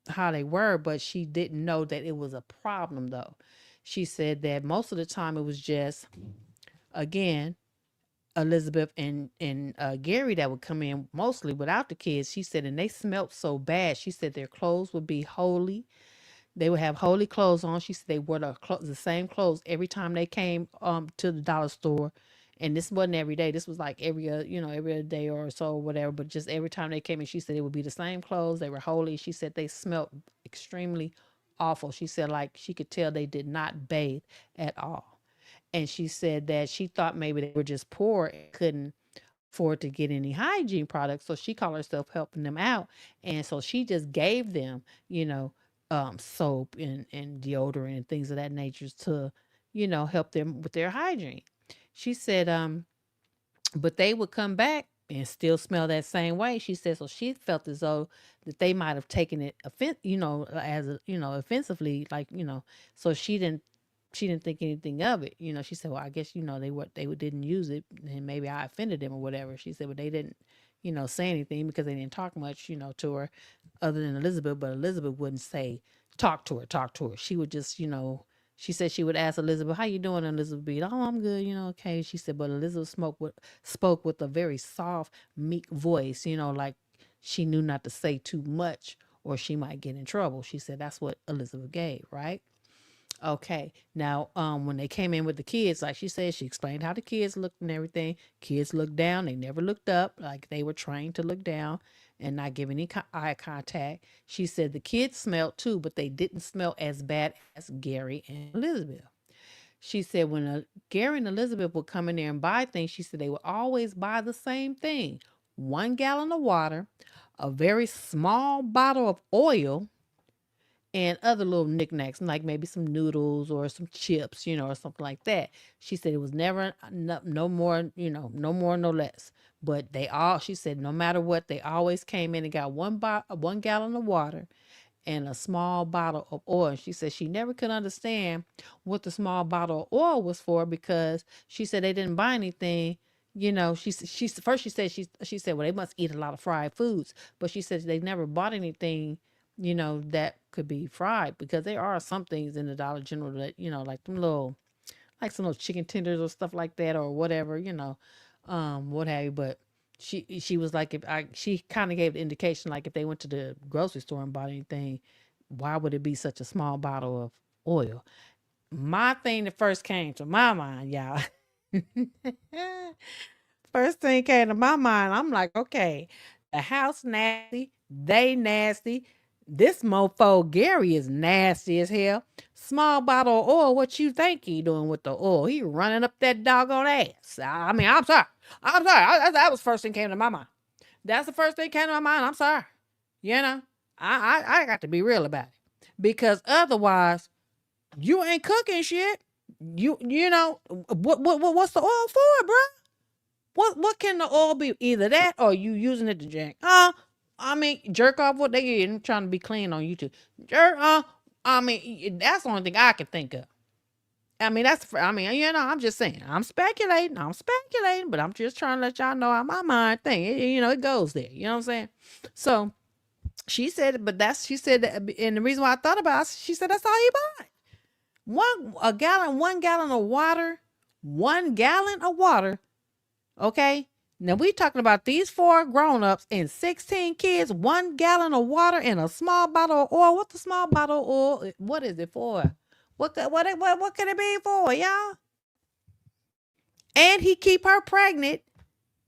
how they were, but she didn't know that it was a problem though. She said that most of the time it was just, again, Elizabeth and Gary that would come in mostly without the kids. She said, and they smelt so bad. She said their clothes would be holy. They would have holy clothes on. She said they wore the same clothes every time they came to the dollar store. And this wasn't every day. This was like every other day or so, or whatever. But just every time they came in, she said it would be the same clothes. They were holy. She said they smelled extremely awful. She said like she could tell they did not bathe at all. And she said that she thought maybe they were just poor and couldn't afford to get any hygiene products. So she called herself helping them out. And so she just gave them, soap and deodorant and things of that nature to, help them with their hygiene. She said, but they would come back and still smell that same way. She said, so she felt as though that they might have taken it offensively, like, so she didn't think anything of it. She said, well, I guess, they didn't use it and maybe I offended them or whatever. She said, but they didn't, say anything because they didn't talk much, to her other than Elizabeth, but Elizabeth wouldn't say, talk to her. She would just, she said she would ask Elizabeth, how you doing, Elizabeth? Be, oh, I'm good, okay. She said, but Elizabeth spoke with a very soft, meek voice, like she knew not to say too much or she might get in trouble. She said that's what Elizabeth gave, right? Okay. Now, when they came in with the kids, like she said, she explained how the kids looked and everything. Kids looked down. They never looked up. Like they were trained to look down and not give any eye contact. She said the kids smelled too, but they didn't smell as bad as Gary and Elizabeth. She said when Gary and Elizabeth would come in there and buy things, she said they would always buy the same thing: 1 gallon of water, a very small bottle of oil, and other little knickknacks, like maybe some noodles or some chips, or something like that. She said it was never no more, no more, no less. But she said no matter what, they always came in and got 1 gallon of water and a small bottle of oil. She said she never could understand what the small bottle of oil was for because she said they didn't buy anything. She said, well, they must eat a lot of fried foods, but she said they never bought anything, that could be fried because there are some things in the Dollar General that, like them little, like some little chicken tenders or stuff like that or whatever, what have you. But she was like, she kind of gave the indication, like if they went to the grocery store and bought anything, why would it be such a small bottle of oil? My thing that first came to my mind, y'all. First thing came to my mind, I'm like, okay, the house nasty, they nasty. This mofo Gary is nasty as hell. Small bottle of oil, what you think he doing with the oil? He running up that doggone ass. I mean, I'm sorry. That was the first thing came to my mind. That's the first thing came to my mind. I'm sorry. I got to be real about it. Because otherwise, you ain't cooking shit. What's the oil for, bruh? What can the oil be? Either that or you using it to drink. I mean, jerk off what they eating, trying to be clean on YouTube. I mean, that's the only thing I can think of. I mean, I'm just saying. I'm speculating, but I'm just trying to let y'all know how my mind think. It goes there. You know what I'm saying? So she said, she said, and the reason why I thought about it, she said that's all you buy. 1 gallon of water, 1 gallon of water. Okay. Now we talking about these 4 grown-ups and 16 kids, 1 gallon of water and a small bottle of oil. What the small bottle of oil? What is it for? What can it be for, y'all? And he keep her pregnant.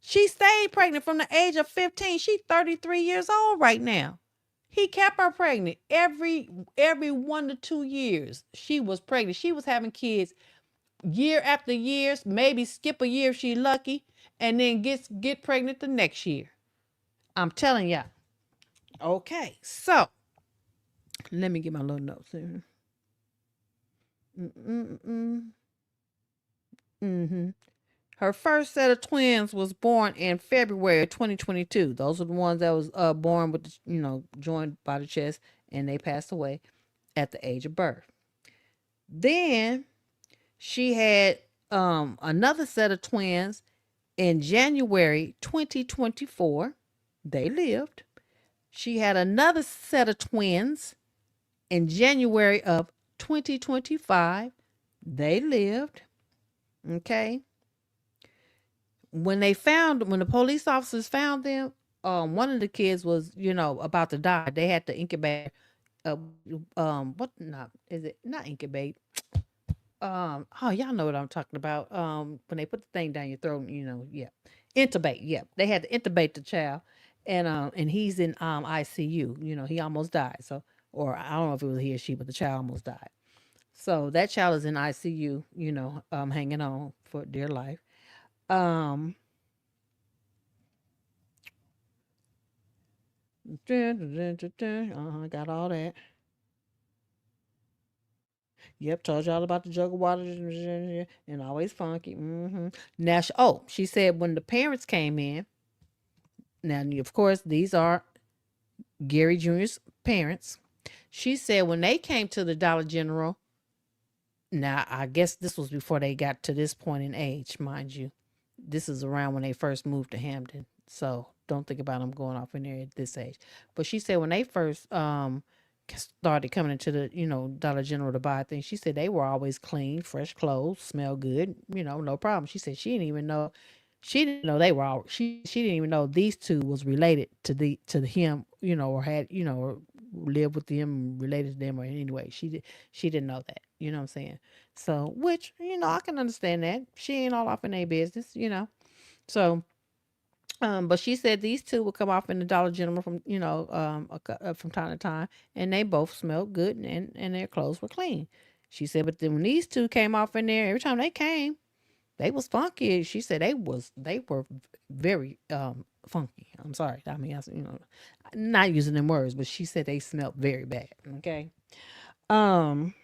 She stayed pregnant from the age of 15. She's 33 years old right now. He kept her pregnant every 1 to 2 years. She was pregnant. She was having kids year after years, maybe skip a year if she lucky, and then get pregnant the next year. I'm telling y'all. Okay, so let me get my little notes here. Her first set of twins was born in February 2022. Those are the ones that was born with, joined by the chest, and they passed away at the age of birth. Then she had another set of twins in January 2024. They lived. She had another set of twins in January of 2025. They lived. Okay. When the police officers found them, one of the kids was, about to die. They had to incubate. What not? Is it not incubate? Oh, y'all know what I'm talking about. When they put the thing down your throat, yeah, intubate. Yeah, they had to intubate the child, and he's in ICU. He almost died. So, or I don't know if it was he or she, but the child almost died. So that child is in ICU. Hanging on for dear life. Got all that. Yep, told y'all about the jug of water and always funky. Now, she said when the parents came in. Now, of course, these are Gary Jr.'s parents. She said when they came to the Dollar General. Now, I guess this was before they got to this point in age, mind you. This is around when they first moved to Hampton. So don't think about them going off in there at this age. But she said when they first started coming into the, Dollar General to buy things, she said they were always clean, fresh clothes, smell good, no problem. She said she didn't know they were all she didn't even know these two was related to him, or had, or lived with them, related to them, or anyway. She didn't know that. You know what I'm saying? So, which, I can understand that. She ain't all off in their business. So, but she said these two would come off in the Dollar General from, from time to time, and they both smelled good, and their clothes were clean. She said, but then when these two came off in there, every time they came, they was funky. She said they were very funky. I'm sorry. I mean, not using them words, but she said they smelled very bad. Okay. Um.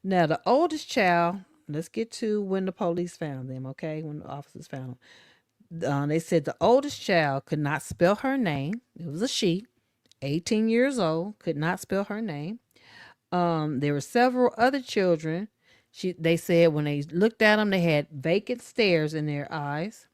Now the oldest child. Let's get to when the police found them. Okay, when the officers found them. They said the oldest child could not spell her name. It was a she, 18 years old, could not spell her name. There were several other children. They said when they looked at them, they had vacant stares in their eyes.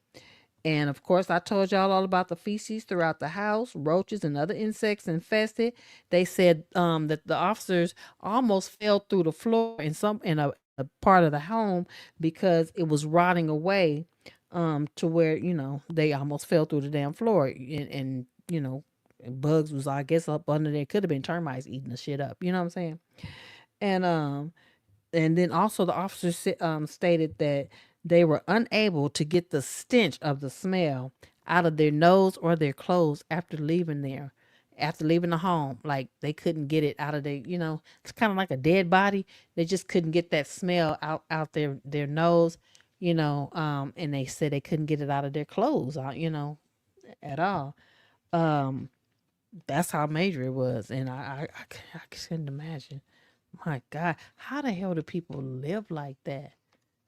And of course, I told y'all all about the feces throughout the house, roaches and other insects infested. They said that the officers almost fell through the floor in a part of the home because it was rotting away, to where they almost fell through the damn floor, and bugs was, I guess, up under there. Could have been termites eating the shit up. You know what I'm saying? And then also the officers stated that they were unable to get the stench of the smell out of their nose or their clothes after leaving the home. Like they couldn't get it out of it's kind of like a dead body. They just couldn't get that smell out their nose, and they said they couldn't get it out of their clothes, at all. Um, that's how major it was. And I couldn't imagine. My God, how the hell do people live like that?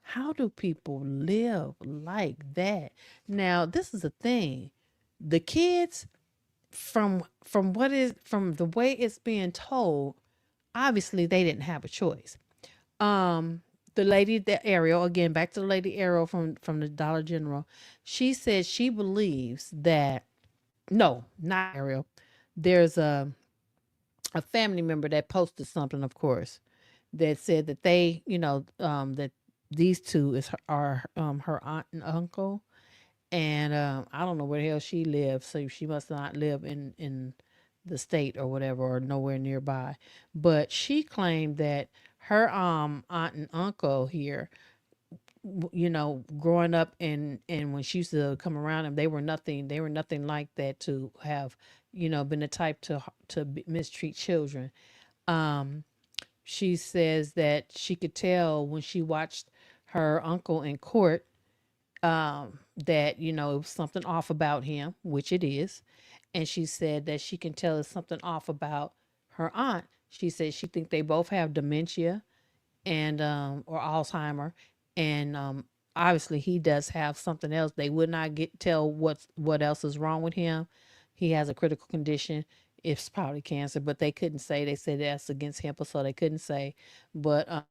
How do people live like that? Now, this is the thing. The kids, from the way it's being told, obviously they didn't have a choice. The lady, that Ariel, again, back to the lady Ariel from the Dollar General, she said she believes that, no, not Ariel. There's a family member that posted something, of course, that said that they, that these two are her aunt and uncle, and I don't know where the hell she lives, so she must not live in the state or whatever, or nowhere nearby. But she claimed that her aunt and uncle here, growing up, and when she used to come around them, they were nothing like that, to have been the type to mistreat children. um she says that she could tell when she watched her uncle in court, that it was something off about him, which it is. And she said that she can tell it's something off about her aunt. She said she think they both have dementia, and or Alzheimer, and obviously he does have something else. They would not tell what else is wrong with him. He has a critical condition. It's probably cancer, but they couldn't say. They said that's against HIPAA, so they couldn't say. But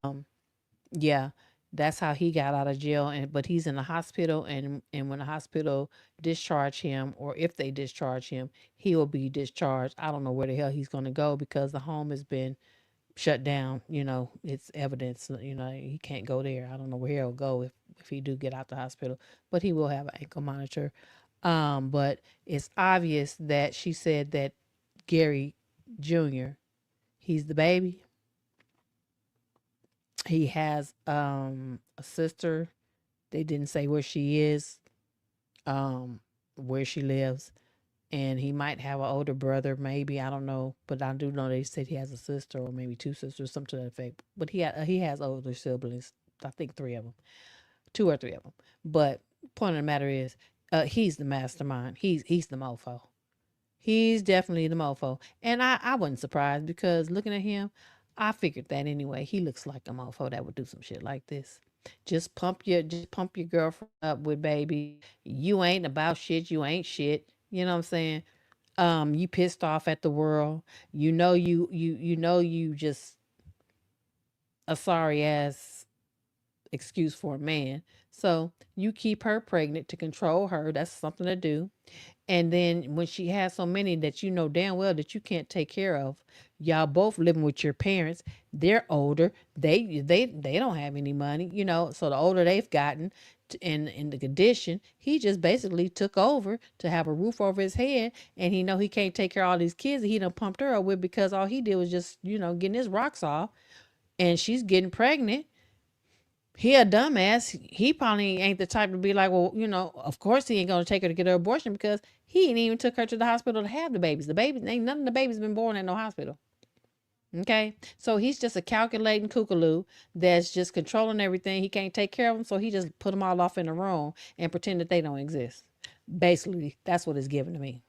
yeah, that's how he got out of jail. But he's in the hospital, and when the hospital discharge him, or if they discharge him, he will be discharged. I don't know where the hell he's going to go, because the home has been shut down. It's evidence. He can't go there. I don't know where he'll go if he do get out the hospital, but he will have an ankle monitor. But it's obvious that she said that Gary Jr., he's the baby. He has a sister. They didn't say where she is, um, where she lives. And he might have an older brother, maybe, I don't know, but I do know they said he has a sister, or maybe two sisters, something to that effect. But he has older siblings. I think three of them, two or three of them. But point of the matter is, he's the mastermind. He's the mofo. He's definitely the mofo. And I wasn't surprised because looking at him, I figured that anyway. He looks like a mofo that would do some shit like this. Just pump your girlfriend up with baby. You ain't about shit. You ain't shit. You know what I'm saying? You pissed off at the world. You just a sorry ass excuse for a man. So you keep her pregnant to control her. That's something to do. And then when she has so many that you know damn well that you can't take care of, y'all both living with your parents. They're older. They don't have any money, So the older they've gotten, in the condition, he just basically took over to have a roof over his head, and he can't take care of all these kids that he done pumped her up with because all he did was just getting his rocks off, and she's getting pregnant. He a dumbass. He probably ain't the type to be like, well, of course he ain't gonna take her to get her abortion because he ain't even took her to the hospital to have the babies. The babies ain't none of the babies been born at no hospital. Okay, so he's just a calculating kookaloo that's just controlling everything. He can't take care of them, so he just put them all off in a room and pretend that they don't exist. Basically, that's what it's giving to me.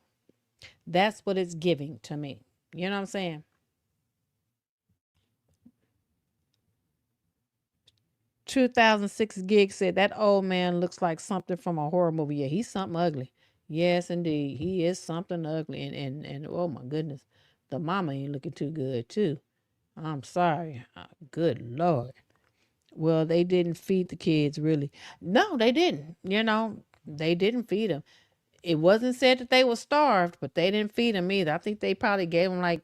That's what it's giving to me. You know what I'm saying? 2006 gig said that old man looks like something from a horror movie. Yeah, he's something ugly. Yes, indeed, he is something ugly. And oh my goodness, the mama ain't looking too good too. I'm sorry. Good Lord. Well, they didn't feed the kids really. No, they didn't. They didn't feed them. It wasn't said that they were starved, but they didn't feed them either. I think they probably gave them like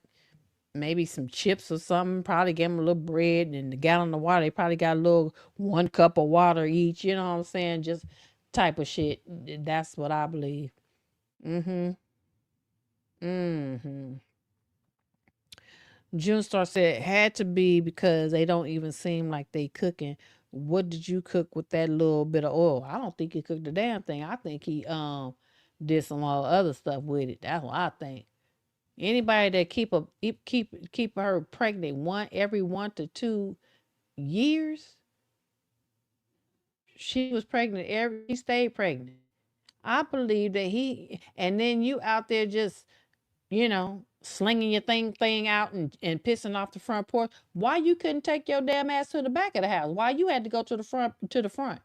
maybe some chips or something. Probably gave them a little bread and a gallon of water. They probably got a little 1 cup of water each. You know what I'm saying? Just type of shit. That's what I believe. Mm-hmm. Mm-hmm. June Star said it had to be because they don't even seem like they cooking. What did you cook with that little bit of oil? I don't think he cooked the damn thing. I think he did some other stuff with it. That's what I think. Anybody that keep her pregnant every 1 to 2 years, she was pregnant she stayed pregnant. I believe that and then you out there just slinging your thing out and pissing off the front porch. Why you couldn't take your damn ass to the back of the house? Why you had to go to the front?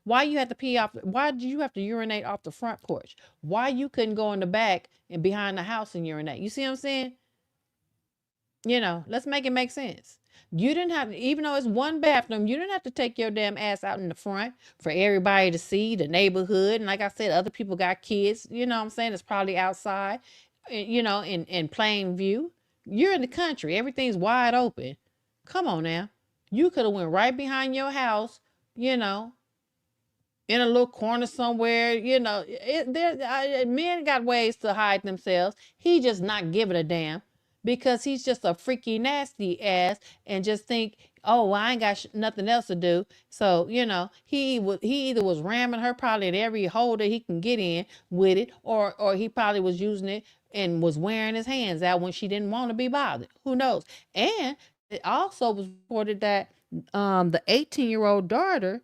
Why you had to pee off? Why did you have to urinate off the front porch? Why you couldn't go in the back and behind the house and urinate? You see what I'm saying? Let's make it make sense. You didn't have, even though it's one bathroom, you didn't have to take your damn ass out in the front for everybody to see the neighborhood. And like I said, other people got kids, you know what I'm saying? It's probably outside, in plain view. You're in the country. Everything's wide open. Come on now. You could have went right behind your house, you know, in a little corner somewhere, men got ways to hide themselves. He just not giving a damn because he's just a freaky nasty ass and just think, oh, well, I ain't got nothing else to do. So, he either was ramming her probably in every hole that he can get in with it, or he probably was using it and was wearing his hands out when she didn't want to be bothered. Who knows? And it also was reported that the 18-year-old daughter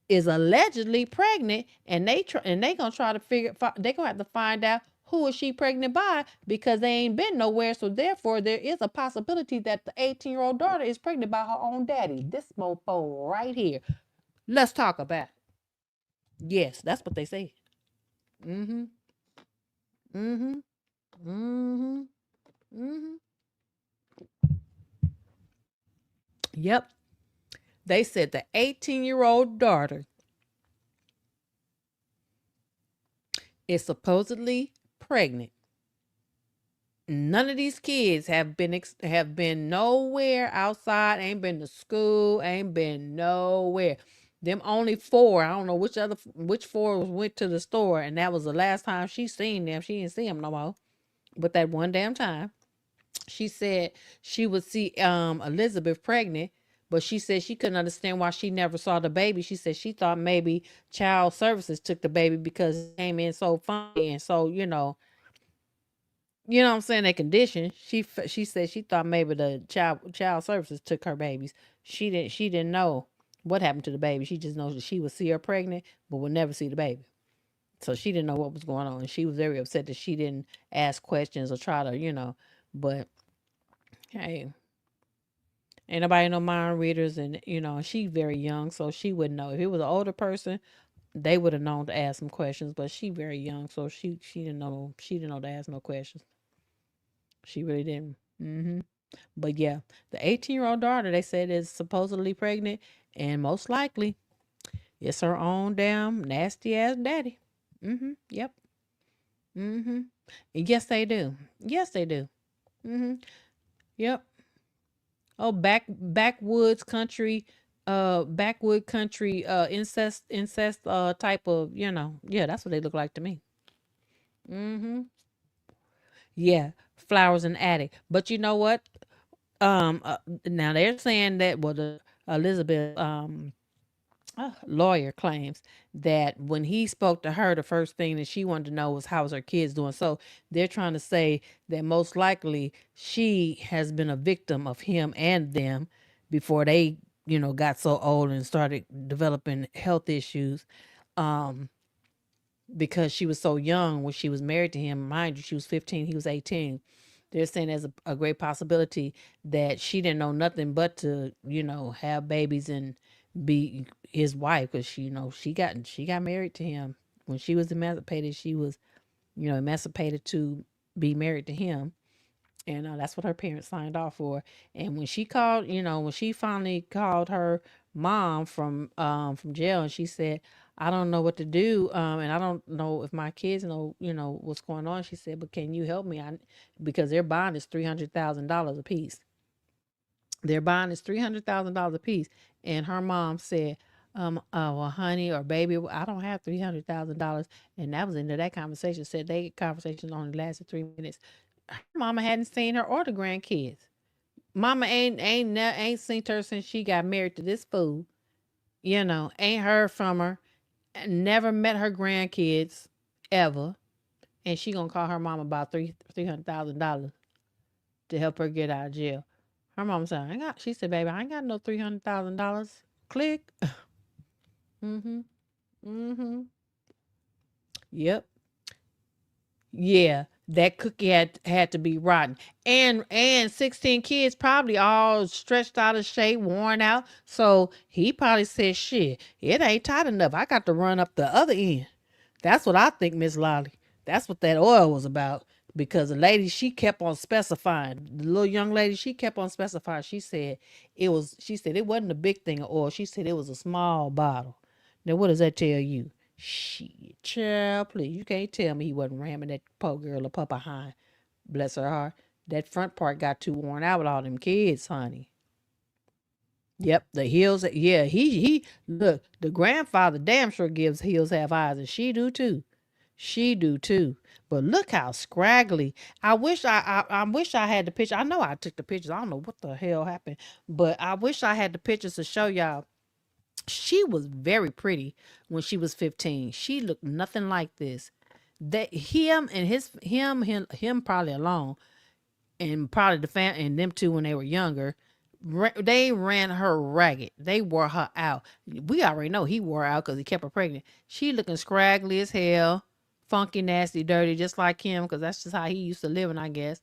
is allegedly pregnant, and they gonna try to they gonna have to find out who is she pregnant by because they ain't been nowhere. So therefore, there is a possibility that the 18-year-old daughter is pregnant by her own daddy. This mofo right here. Let's talk about it. Yes, that's what they say. Mm-hmm. Mm-hmm. Mm-hmm. Mm-hmm. Yep. They said the 18-year-old daughter is supposedly pregnant. None of these kids have been nowhere outside, ain't been to school, ain't been nowhere. Them only 4. I don't know which 4 went to the store, and that was the last time she seen them. She didn't see them no more. But that one damn time, she said she would see Elizabeth pregnant, but she said she couldn't understand why she never saw the baby. She said she thought maybe child services took the baby because it came in so funny and so, what I'm saying, that condition. She said she thought maybe the child services took her babies. She didn't know what happened to the baby. She just knows that she would see her pregnant, but would never see the baby. So she didn't know what was going on. And she was very upset that she didn't ask questions or try to. But hey, ain't nobody no mind readers, and she's very young, so she wouldn't know. If it was an older person, they would have known to ask some questions. But she very young, so she didn't know. She didn't know to ask no questions. She really didn't. But yeah, the 18-year-old daughter, they said, is supposedly pregnant, and most likely it's her own damn nasty ass daddy. Yep. Mm-hmm. Yes, they do. Yes, they do. Yep. Oh, backwood country, incest, type of, yeah, that's what they look like to me. Yeah, flowers in the attic. But you know what? Now they're saying that, well, the Elizabeth lawyer claims that when he spoke to her, the first thing that she wanted to know was how's her kids doing. So they're trying to say that most likely she has been a victim of him and them before they, got so old and started developing health issues. Um, because she was so young when she was married to him. Mind you, she was 15, he was 18. They're saying there's a great possibility that she didn't know nothing but to, have babies and be his wife, because she got married to him when she was emancipated. She was, emancipated to be married to him, and that's what her parents signed off for. And when she called, when she finally called her mom from jail, and she said, I don't know what to do, and I don't know if my kids know, what's going on. She said, but can you help me? Because their bond is $300,000 a piece. Their bond is $300,000 a piece. And her mom said, well, honey or baby, I don't have $300,000. And that was the end of that conversation. Said they conversation only lasted 3 minutes. Her mama hadn't seen her or the grandkids. Mama ain't seen her since she got married to this fool. Ain't heard from her. Never met her grandkids ever. And she gonna call her mama about $300,000 to help her get out of jail. Her mama said, she said, baby, I ain't got no $300,000. Click. Mm-hmm. Mm-hmm. Yep. Yeah, that cookie had to be rotten. And 16 kids probably all stretched out of shape, worn out. So he probably said, shit, it ain't tight enough. I got to run up the other end. That's what I think, Miss Lolly. That's what that oil was about. Because the lady, she kept on specifying. The little young lady, she kept on specifying. She said it wasn't a big thing of oil. She said it was a small bottle. Now what does that tell you? Shit, child, please. You can't tell me he wasn't ramming that poor girl up behind. Bless her heart. That front part got too worn out with all them kids, honey. Yep, the heels. Yeah, he look, the grandfather damn sure gives heels have eyes, and she do too. She do too. But look how scraggly. I wish I had the picture. I know I took the pictures. I don't know what the hell happened, but I wish I had the pictures to show y'all. She was very pretty when she was 15. She looked nothing like this. That him probably alone, and probably the fam and them two when they were younger, they ran her ragged. They wore her out. We already know he wore her out because he kept her pregnant. She looking scraggly as hell, funky, nasty, dirty, just like him, because that's just how he used to live, and I guess.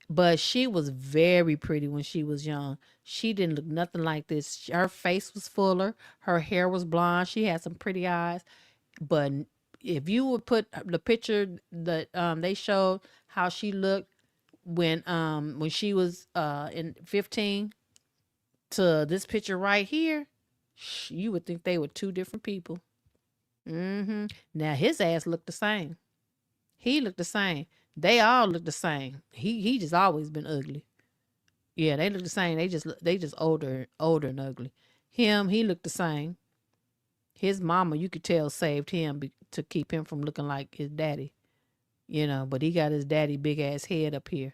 But she was very pretty when she was young. She didn't look nothing like this. Her face was fuller. Her hair was blonde. She had some pretty eyes. But if you would put the picture that they showed how she looked when she was in 15 to this picture right here, you would think they were two different people. Now his ass looked the same. He looked the same. They all look the same. He just always been ugly. Yeah, they look the same. They just older and ugly. He looked the same. His mama, you could tell, saved him to keep him from looking like his daddy. But he got his daddy big ass head up here.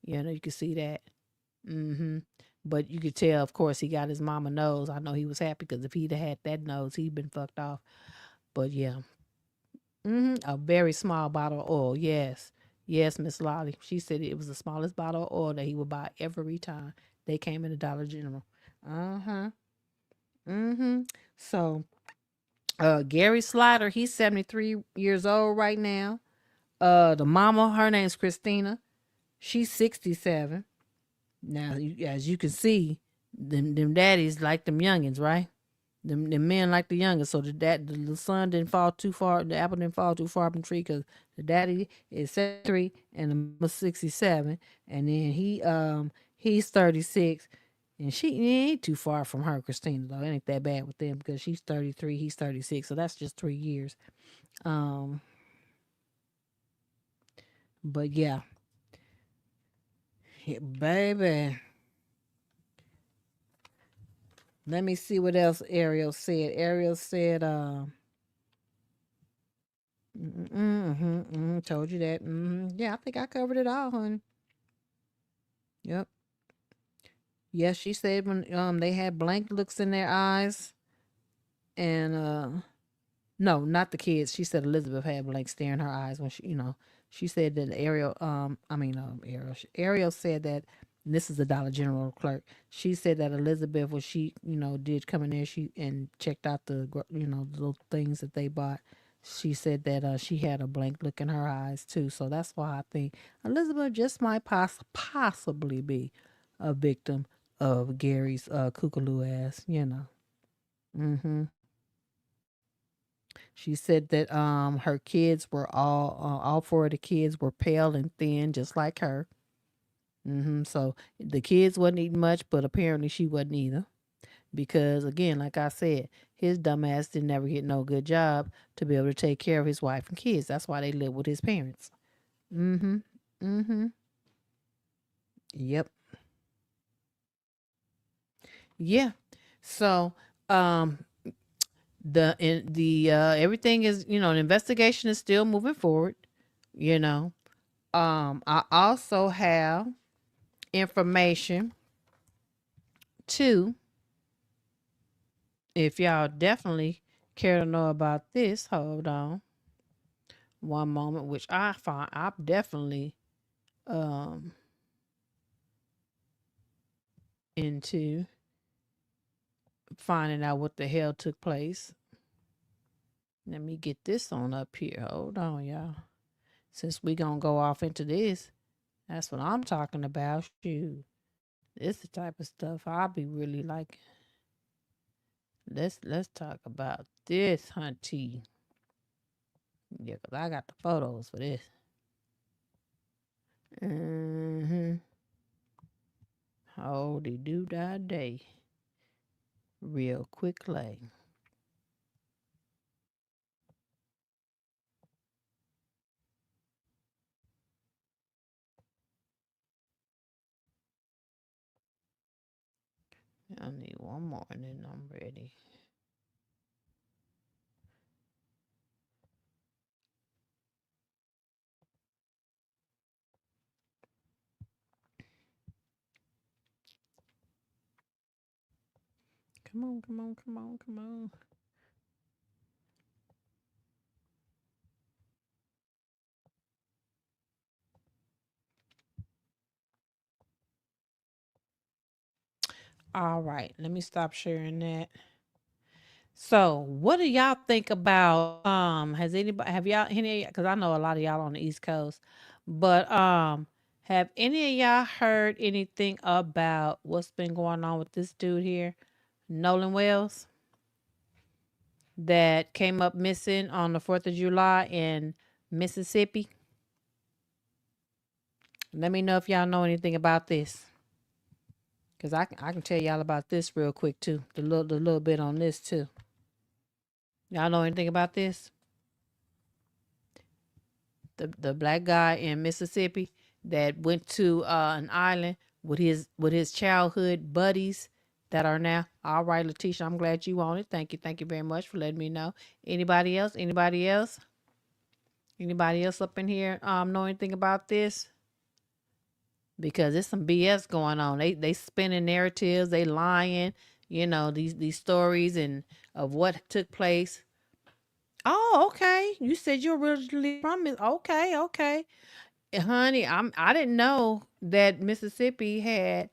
You can see that. But you could tell, of course, he got his mama nose. I know he was happy because if he'd had that nose, he'd been fucked off. But yeah. A very small bottle of oil. Yes. Yes, Miss Lolly. She said it was the smallest bottle of oil that he would buy every time they came in the Dollar General. Uh-huh. So Gary Slider, he's 73 years old right now. The mama, her name's Christina. She's 67. Now, as you can see, them daddies like them youngins, right? Them men like the youngest, so the son didn't fall too far, the apple didn't fall too far from the tree, because the daddy is 73 and the mama 67, and then he's 36, and he ain't too far from her, Christina, though. It ain't that bad with them, because she's 33, he's 36, so that's just 3 years. But yeah, baby. Let me see what else Ariel said. Ariel said, told you that. Yeah, I think I covered it all, honey. Yep. Yes, she said when they had blank looks in their eyes, and no, not the kids. She said Elizabeth had blank stare in her eyes when she said that Ariel said that. And this is the Dollar General clerk. She said that Elizabeth, when she did come in there, she and checked out the the little things that they bought. She said that she had a blank look in her eyes too. So that's why I think Elizabeth just might possibly be a victim of Gary's kookaloo ass. Mm-hmm. She said that her kids were all four of the kids were pale and thin, just like her. So the kids wasn't eating much, but apparently she wasn't either. Because again, like I said, his dumbass didn't never get no good job to be able to take care of his wife and kids. That's why they live with his parents. Mm-hmm. Mm-hmm. Yep. Yeah. So the everything is, the investigation is still moving forward. You know. I also have information too, if y'all definitely care to know about this. Hold on one moment, which I'm definitely um into finding out what the hell took place. Let me get this on up here. Hold on, y'all. Since we gonna go off into this, that's what I'm talking about. Shoot, this the type of stuff I'll be really like. Let's talk about this, hunty. Yeah, cause I got the photos for this. Holy do da day. Real quickly. I need one more and then I'm ready. Come on, come on, come on, come on. All right, let me stop sharing that. So, what do y'all think about have y'all any, cuz I know a lot of y'all on the East Coast, but have any of y'all heard anything about what's been going on with this dude here, Nolan Wells, that came up missing on the 4th of July in Mississippi? Let me know if y'all know anything about this. Cause I can tell y'all about this real quick too. The little bit on this too. Y'all know anything about this? The black guy in Mississippi that went to an island with his childhood buddies that are now all right. Letitia, I'm glad you on it. Thank you very much for letting me know. Anybody else? Anybody else? Anybody else up in here know anything about this? Because there's some BS going on. They spinning narratives, they lying, these stories and of what took place. Oh, okay. You said you're originally from it. Okay, okay. Honey, I didn't know that Mississippi had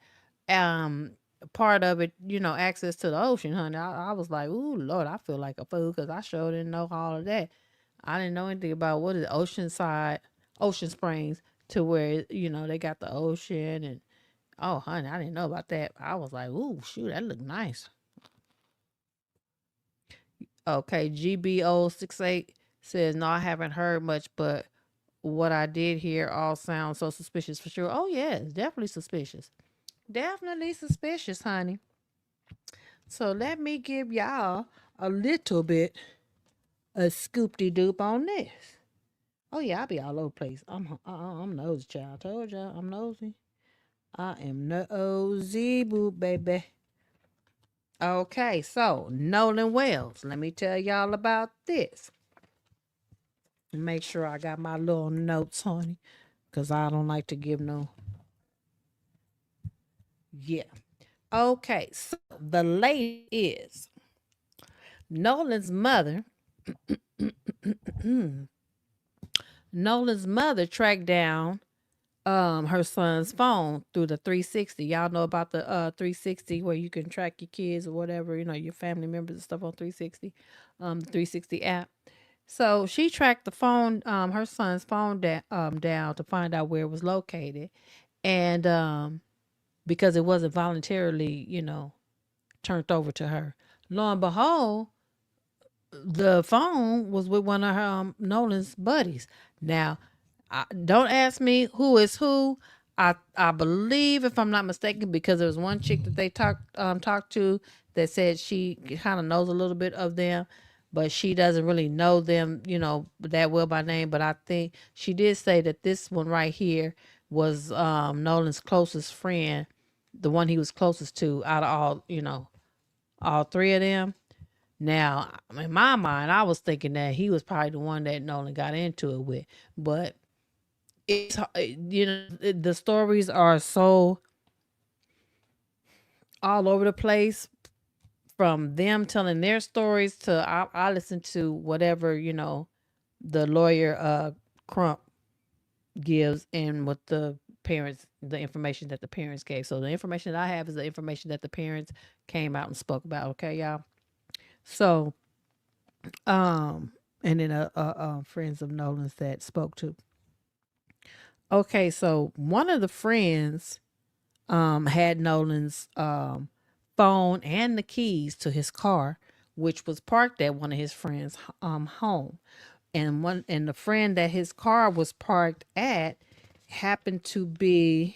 part of it, access to the ocean, honey. I was like, ooh, Lord, I feel like a fool because I sure didn't know all of that. I didn't know anything about what is Ocean Springs, to where, they got the ocean and, oh, honey, I didn't know about that. I was like, ooh, shoot, that looked nice. Okay, GBO68 says, no, I haven't heard much, but what I did hear all sounds so suspicious for sure. Oh, yeah, it's definitely suspicious. Definitely suspicious, honey. So let me give y'all a little bit of scoop-de-doop on this. Oh, yeah, I'll be all over the place. I'm nosy, child. I told y'all I'm nosy. I am nosy, boo, baby. Okay, so Nolan Wells. Let me tell y'all about this. Make sure I got my little notes, honey, because I don't like to give no. Yeah. Okay, so the lady is Nolan's mother. Nolan's mother tracked down her son's phone through the 360. Y'all know about the 360 where you can track your kids or whatever, your family members and stuff on 360, the 360 app. So she tracked the phone, her son's phone down to find out where it was located, and because it wasn't voluntarily, turned over to her. Lo and behold, the phone was with one of her Nolan's buddies. Now, don't ask me who is who. I believe, if I'm not mistaken, because there was one chick that they talked to that said she kind of knows a little bit of them, but she doesn't really know them, that well by name. But I think she did say that this one right here was Nolan's closest friend, the one he was closest to out of all three of them. Now, in my mind, I was thinking that he was probably the one that Nolan got into it with, but it's the stories are so all over the place, from them telling their stories to I listen to whatever the lawyer Crump gives, and what the information that the parents gave. So the information that I have is the information that the parents came out and spoke about. Okay, y'all. So and then friends of Nolan's that spoke to. Okay, so one of the friends had Nolan's phone and the keys to his car, which was parked at one of his friends' home. And the friend that his car was parked at happened to be,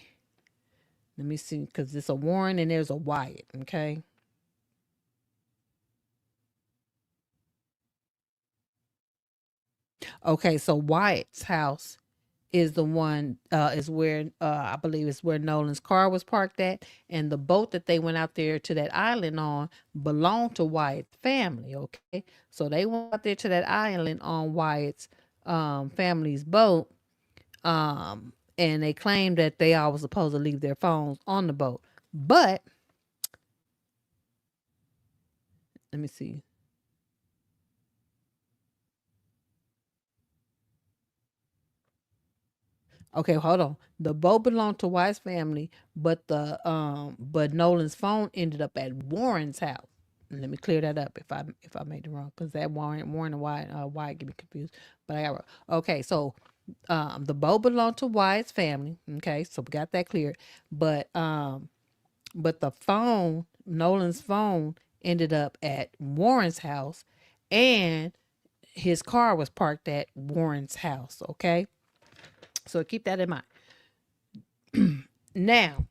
let me see, because it's a Warren and there's a Wyatt. Okay. Okay, so Wyatt's house is the one is where I believe is where Nolan's car was parked at, and the boat that they went out there to that island on belonged to Wyatt's family. Okay, so they went out there to that island on Wyatt's family's boat, and they claimed that they all were supposed to leave their phones on the boat, but let me see. Okay, hold on. The boat belonged to Wyatt's family, but but Nolan's phone ended up at Warren's house. Let me clear that up if I made it wrong, because that Warren and Wyatt get me confused. But I got wrong. Okay, so the boat belonged to Wyatt's family. Okay, so we got that clear. But the phone, Nolan's phone, ended up at Warren's house, and his car was parked at Warren's house. Okay. So keep that in mind. Now,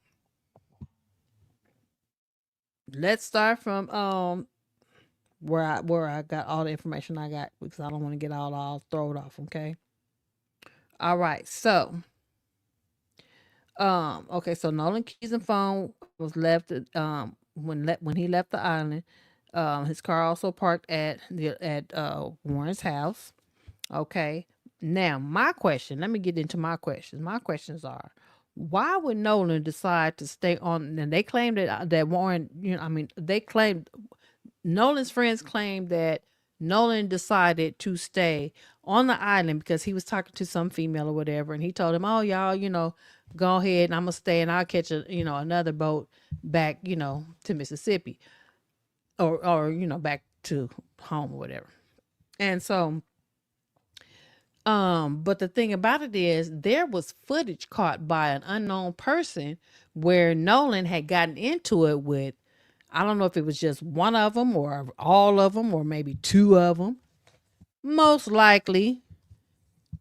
let's start from where I got all the information I got, because I don't want to get all thrown off. Okay. All right. So, okay. So Nolan keys and phone was left when he left the island. His car also parked at Warren's house. Okay. Now, my question, let me get into my questions. My questions are, why would Nolan decide to stay on? And they claimed that Warren, they claimed, Nolan's friends claimed that Nolan decided to stay on the island because he was talking to some female or whatever. And he told him, oh, y'all, go ahead and I'm gonna stay and I'll catch another boat back, to Mississippi or back to home or whatever. And so, but the thing about it is there was footage caught by an unknown person where Nolan had gotten into it with, I don't know if it was just one of them or all of them or maybe two of them. Most likely,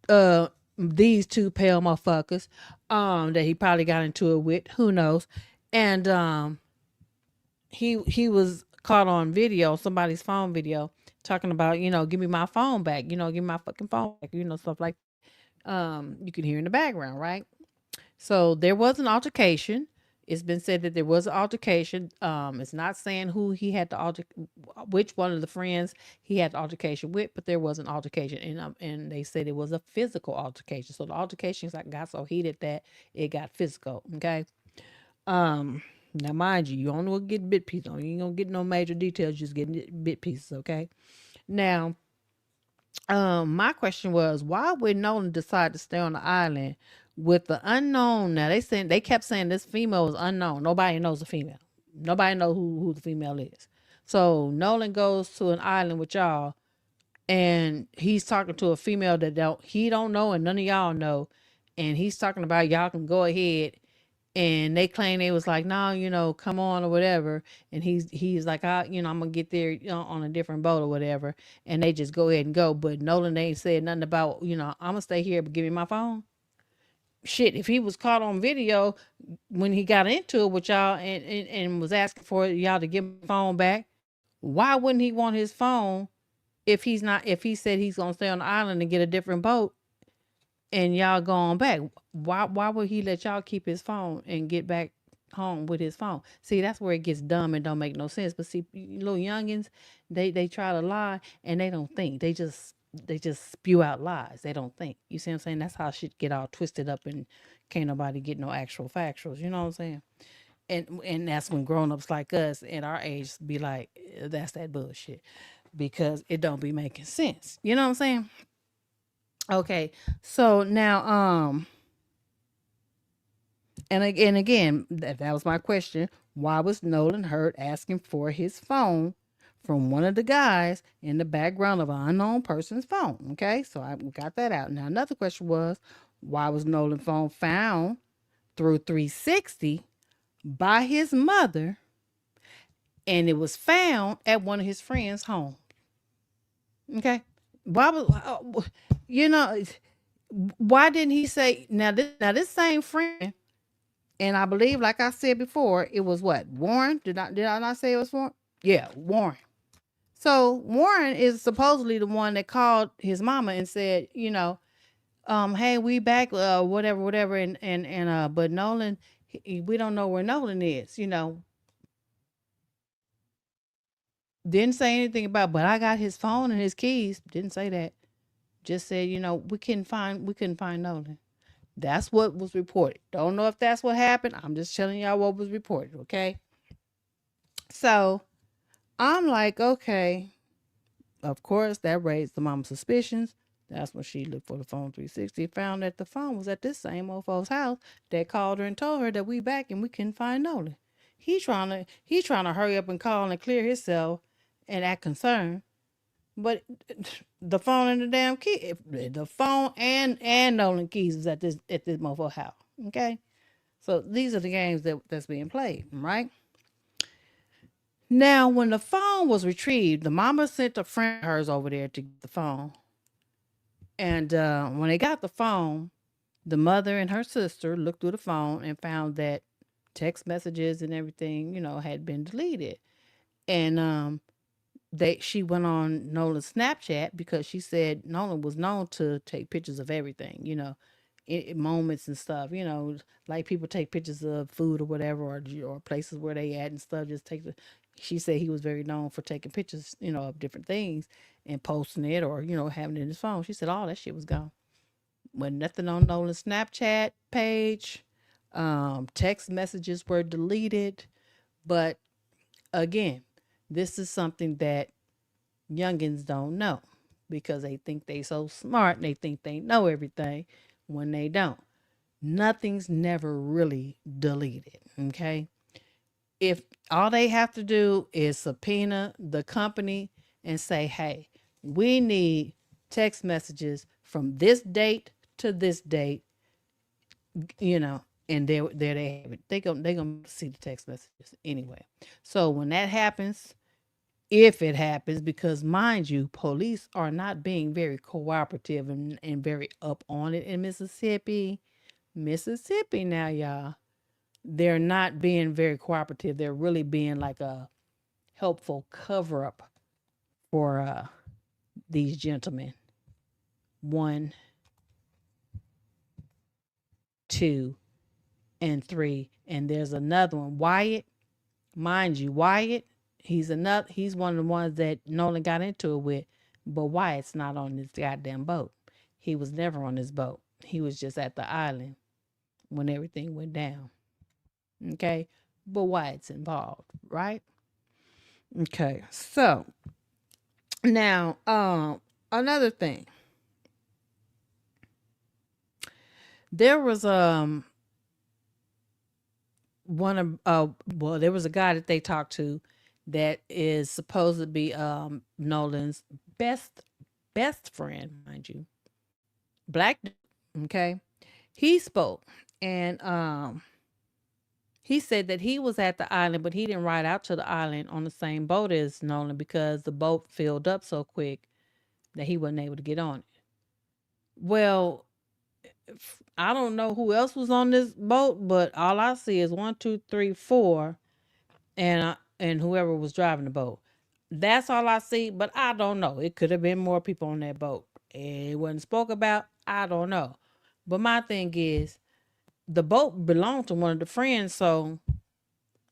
these two pale motherfuckers, that he probably got into it with. Who knows? And he was caught on video, somebody's phone video, talking about, give me my phone back, give me my fucking phone back, stuff like you can hear in the background, right? So there was an altercation. It's been said that there was an altercation. It's not saying who he had the which one of the friends he had the altercation with, but there was an altercation, and they said it was a physical altercation. So the altercations got so heated that it got physical. Okay. Now mind you, you only will get bit pieces. You ain't gonna get no major details. Just getting bit pieces. Okay. Now, my question was, why would Nolan decide to stay on the island with the unknown? Now they kept saying this female was unknown. Nobody knows the female. Nobody know who the female is. So Nolan goes to an island with y'all, and he's talking to a female that he don't know and none of y'all know, and he's talking about y'all can go ahead, and they claim they was like, no, come on or whatever. And he's like, I'm gonna get there, on a different boat or whatever. And they just go ahead and go. But Nolan ain't said nothing about, I'm gonna stay here, but give me my phone. Shit, if he was caught on video when he got into it with y'all and was asking for y'all to give him the phone back, why wouldn't he want his phone if he said he's gonna stay on the island and get a different boat and y'all go on back? Why would he let y'all keep his phone and get back home with his phone? See, that's where it gets dumb and don't make no sense. But see, little youngins, they try to lie and they don't think. They just spew out lies. They don't think. You see what I'm saying? That's how shit get all twisted up and can't nobody get no actual factuals. You know what I'm saying? And that's when grown-ups like us at our age be like, that's that bullshit, because it don't be making sense. You know what I'm saying? Okay, so now, and again, that was my question. Why was Nolan heard asking for his phone from one of the guys in the background of an unknown person's phone? Okay, so I got that out. Now another question was, why was Nolan's phone found through 360 by his mother, and it was found at one of his friends' home? Okay, why was why didn't he say now this same friend, and I believe, like I said before, it was what, Warren? Did I not say it was Warren? Yeah, Warren. So Warren is supposedly the one that called his mama and said, hey, we back, whatever, and but Nolan, we don't know where Nolan is, Didn't say anything about, but I got his phone and his keys. Didn't say that. Just said, we couldn't find Nolan. That's what was reported. Don't know if that's what happened. I'm just telling y'all what was reported, okay? So I'm like, okay. Of course, that raised the mama's suspicions. That's when she looked for the phone 360, found that the phone was at this same old folks' house that called her and told her that we back and we couldn't find Nolan. He's trying to hurry up and call and clear himself and act concerned. But the phone and the damn key, the phone and Nolan keys is at this motherfucker house. Okay, so these are the games that's being played, right? Now, when the phone was retrieved, the mama sent a friend of hers over there to get the phone, and when they got the phone, the mother and her sister looked through the phone and found that text messages and everything, had been deleted, and she went on Nolan's Snapchat because she said Nolan was known to take pictures of everything, moments and stuff, like people take pictures of food or whatever, or places where they at and stuff. She said he was very known for taking pictures, of different things and posting it, or, having it in his phone. She said all that shit was gone. Wasn't nothing on Nolan's Snapchat page. Text messages were deleted. But again, this is something that youngins don't know because they think they so smart and they think they know everything when they don't. nothing's never really deleted. Okay. If all they have to do is subpoena the company and say, hey, we need text messages from this date to this date, and there they have it. They gonna see the text messages anyway. So when that happens, if it happens, because mind you, police are not being very cooperative and very up on it in Mississippi. Mississippi now, y'all. They're not being very cooperative. They're really being like a helpful cover up for these gentlemen. 1, 2, and 3. And there's another one. Wyatt, mind you, Wyatt, he's one of the ones that Nolan got into it with, but Wyatt's not on this goddamn boat. He was never on this boat. He was just at the island when everything went down. Okay? But Wyatt's involved, right? Okay. So now, another thing. There was there was a guy that they talked to that is supposed to be Nolan's best friend, mind you. Black dude, okay? He spoke and he said that he was at the island, but he didn't ride out to the island on the same boat as Nolan because the boat filled up so quick that he wasn't able to get on it. Well, I don't know who else was on this boat, but all I see is 1, 2, 3, 4, and whoever was driving the boat. That's all I see, but I don't know. It could have been more people on that boat. It wasn't spoke about. I don't know. But my thing is, the boat belonged to one of the friends, so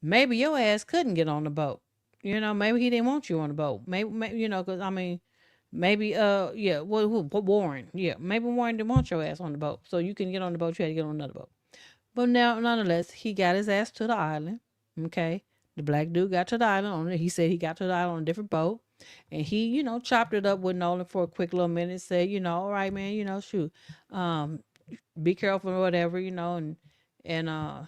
maybe your ass couldn't get on the boat. Maybe he didn't want you on the boat. Maybe because I mean, maybe yeah, Warren? Yeah, maybe Warren didn't want your ass on the boat, so you can get on the boat. You had to get on another boat. But now, nonetheless, he got his ass to the island. Okay, the black dude got to the island on it. He said he got to the island on a different boat, and he chopped it up with Nolan for a quick little minute. Said all right, man, shoot, be careful or whatever, and I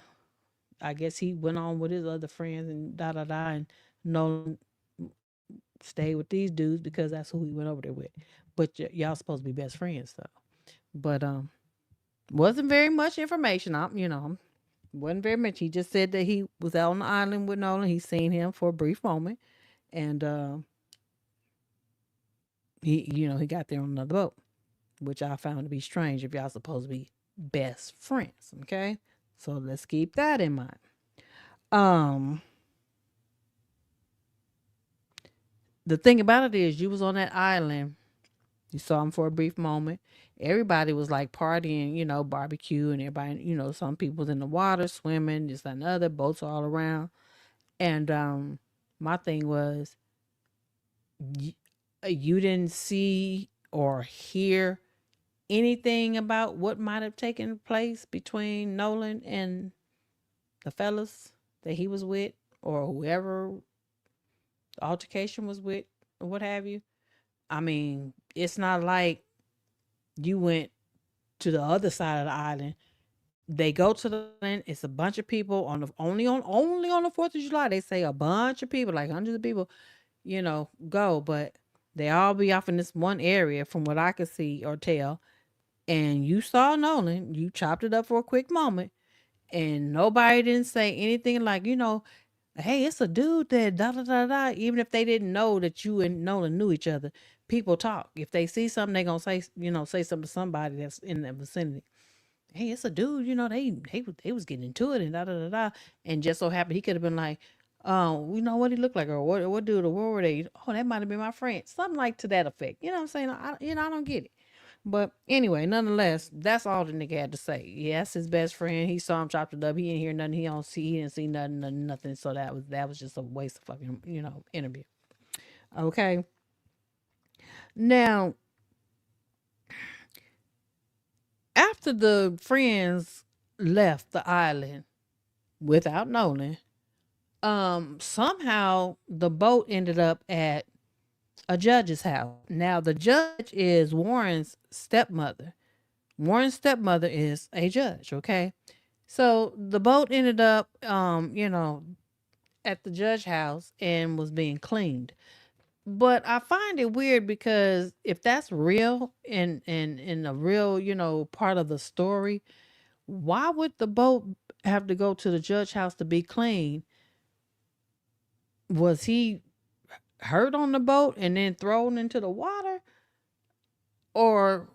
guess he went on with his other friends and da da da, and Nolan stayed with these dudes because that's who he went over there with. But y'all supposed to be best friends though. But wasn't very much information. Wasn't very much. He just said that he was out on the island with Nolan. He seen him for a brief moment, and he got there on another boat, which I found to be strange if y'all supposed to be best friends. Okay, so let's keep that in mind. The thing about it is, you was on that island. You saw him for a brief moment. Everybody was like partying, barbecue, and everybody, some people was in the water swimming, this and other, boats all around. And my thing was, you didn't see or hear anything about what might have taken place between Nolan and the fellas that he was with, or whoever the altercation was with, or what have you. I mean, it's not like you went to the other side of the island. They go to the island. It's a bunch of people only on the 4th of July. They say a bunch of people, like hundreds of people, go, but they all be off in this one area, from what I could see or tell. And you saw Nolan. You chopped it up for a quick moment, and nobody didn't say anything like, hey, it's a dude that da da da da. Even if they didn't know that you and Nolan knew each other, people talk. If they see something, they gonna say something to somebody that's in that vicinity. Hey, it's a dude. They was getting into it and da da da da. And just so happened he could have been like, what he looked like, or what dude, or where were they? Oh, that might have been my friend. Something like to that effect. You know what I'm saying? I don't get it. But anyway, nonetheless, that's all the nigga had to say. Yes, his best friend. He saw him chopped it up. He didn't hear nothing. He didn't see nothing. So that was just a waste of fucking interview. Okay. Now, after the friends left the island without Nolan, somehow the boat ended up at a judge's house. Now, the judge is Warren's stepmother. Warren's stepmother is a judge, okay? So the boat ended up, at the judge house and was being cleaned. But I find it weird because if that's real and in a real, part of the story, why would the boat have to go to the judge house to be cleaned? Was he hurt on the boat and then thrown into the water? Or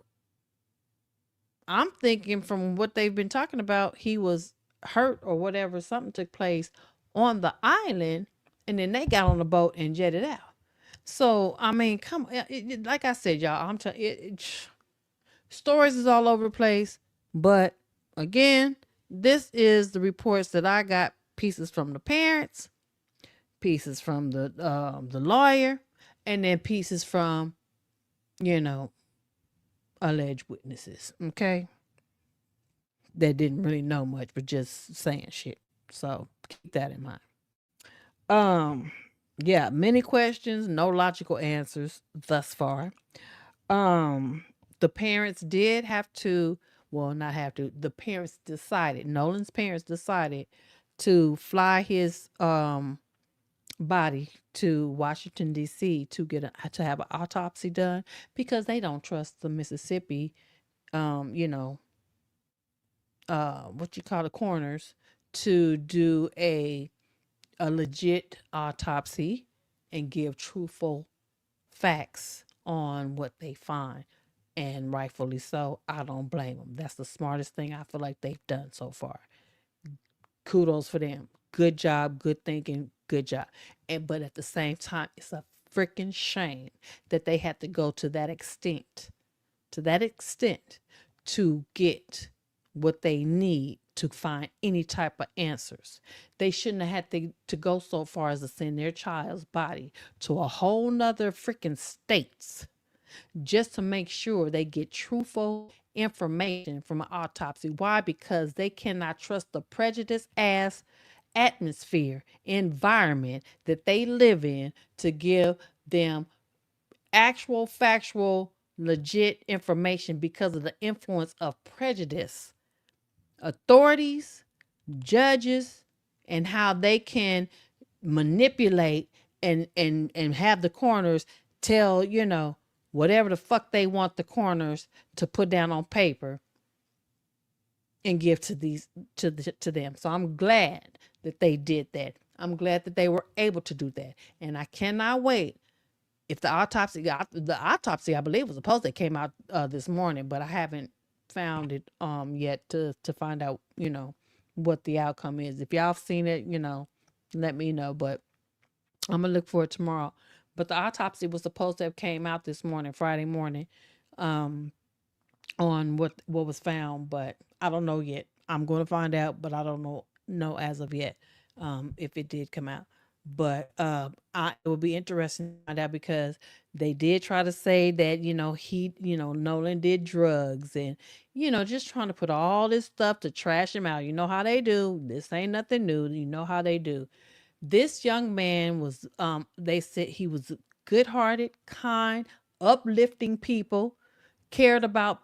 I'm thinking from what they've been talking about, he was hurt or whatever, something took place on the island and then they got on the boat and jetted out. So, I mean, come like I said, y'all, I'm telling stories is all over the place, but again, this is the reports that I got, pieces from the parents, pieces from the lawyer, and then pieces from, you know, alleged witnesses, okay? That didn't really know much, but just saying shit. So keep that in mind. Um, yeah, many questions, no logical answers thus far. Um, the parents did have to, well, not have to. The parents decided, Nolan's parents decided to fly his body to Washington D.C. to have an autopsy done because they don't trust the Mississippi, um, you know, what you call the coroners to do a legit autopsy and give truthful facts on what they find. And rightfully so. I don't blame them. That's the smartest thing I feel like they've done so far. Kudos for them. Good job, good thinking, good job. And but at the same time, it's a freaking shame that they had to go to that extent to get what they need to find any type of answers. They shouldn't have had to go so far as to send their child's body to a whole nother freaking states just to make sure they get truthful information from an autopsy. Why? Because they cannot trust the prejudice ass atmosphere, environment that they live in to give them actual, factual, legit information because of the influence of prejudice, authorities, judges, and how they can manipulate and have the coroners tell, whatever the fuck they want the coroners to put down on paper and give to them. So I'm glad that they did that. I'm glad that they were able to do that. And I cannot wait. If the autopsy, I believe was supposed to came out this morning, but I haven't found it yet to find out, what the outcome is. If y'all have seen it, let me know. But I'm gonna look for it tomorrow. But the autopsy was supposed to have came out this morning, Friday morning, um, on what was found, but I don't know yet. I'm going to find out, but I don't know as of yet if it did come out. But it would be interesting to find out because they did try to say that Nolan did drugs and just trying to put all this stuff to trash him out. You know how they do. This ain't nothing new. You know how they do. This young man was, they said he was good-hearted, kind, uplifting people, cared about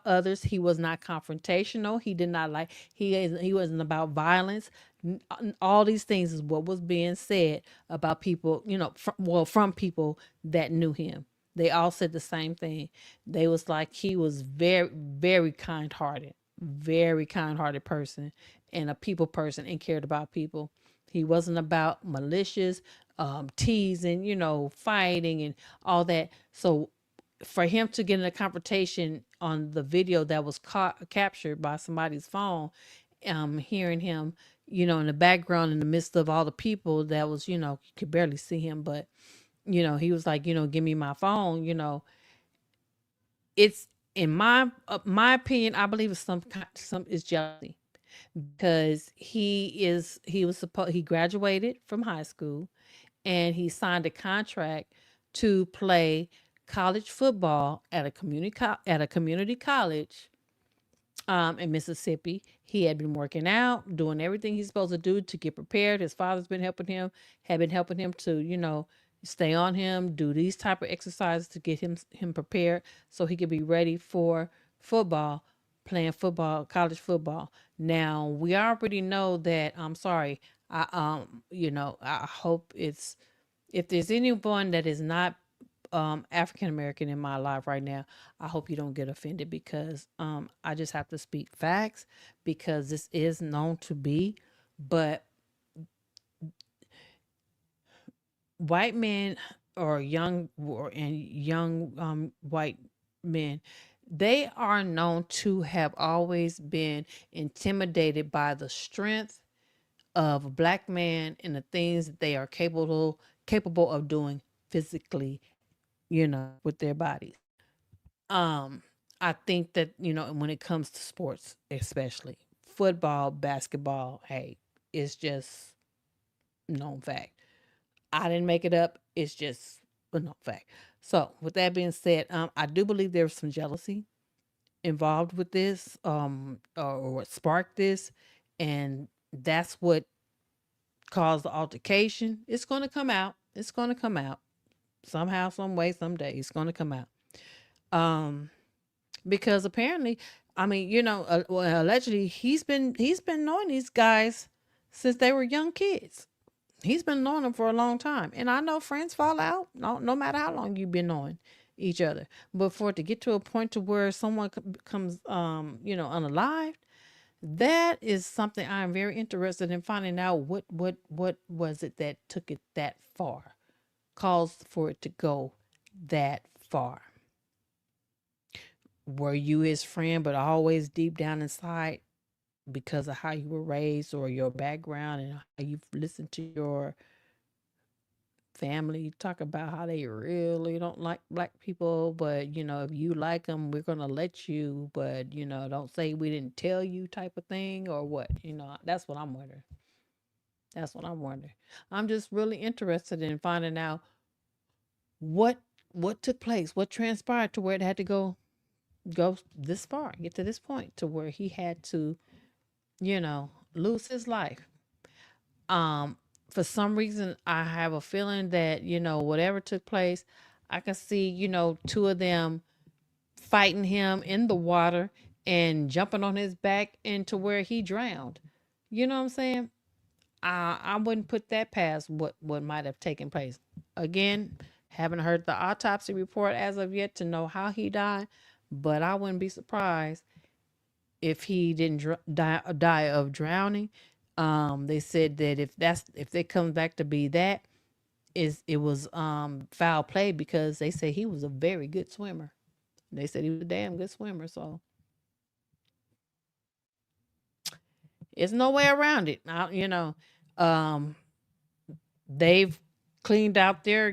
others. He was not confrontational. He did not like, he wasn't about violence. All these things is what was being said about people, from people that knew him. They all said the same thing. They was like, he was very, very kind-hearted person and a people person and cared about people. He wasn't about malicious, teasing, fighting and all that. So for him to get in a confrontation on the video that was captured by somebody's phone, hearing him, in the background in the midst of all the people that was, you could barely see him, but he was like, give me my phone, it's in my opinion, I believe it's some is jealousy because he graduated from high school and he signed a contract to play college football at a community college in Mississippi. He had been working out, doing everything he's supposed to do to get prepared. His father's been helping him, had been helping him to, stay on him, do these type of exercises to get him prepared so he could be ready for football, playing football, college football. Now we already know that. I'm sorry. I hope it's if there's anyone that is not African American in my life right now, I hope you don't get offended because I just have to speak facts because this is known to be, but white men or young white men, they are known to have always been intimidated by the strength of a black man and the things that they are capable of doing physically, with their bodies. Um, I think that, when it comes to sports, especially football, basketball, hey, it's just known fact. I didn't make it up. It's just a known fact. So, with that being said, I do believe there's some jealousy involved with this, or what sparked this, and that's what caused the altercation. It's going to come out. It's going to come out somehow, some way, someday. It's going to come out. Because apparently, I mean, well, allegedly, he's been knowing these guys since they were young kids. He's been knowing them for a long time, and I know friends fall out. No matter how long you've been knowing each other, but for it to get to a point to where someone becomes, unalived, that is something I'm very interested in finding out. What was it that took it that far, caused for it to go that far? Were you his friend, but always deep down inside, because of how you were raised or your background and how you've listened to your family talk about how they really don't like black people, but if you like them, we're gonna let you, but don't say we didn't tell you, type of thing, or what? That's what I'm wondering. That's what I'm wondering. I'm just really interested in finding out what took place, what transpired to where it had to go this far, get to this point to where he had to, lose his life. Um, for some reason, I have a feeling that, whatever took place, I can see, two of them fighting him in the water and jumping on his back into where he drowned. You know what I'm saying? I wouldn't put that past what might have taken place. Again, haven't heard the autopsy report as of yet to know how he died, but I wouldn't be surprised if he didn't die of drowning. They said that if it comes back to be that, it was foul play, because they say he was a very good swimmer. They said he was a damn good swimmer, so it's no way around it. Um, they've cleaned out their,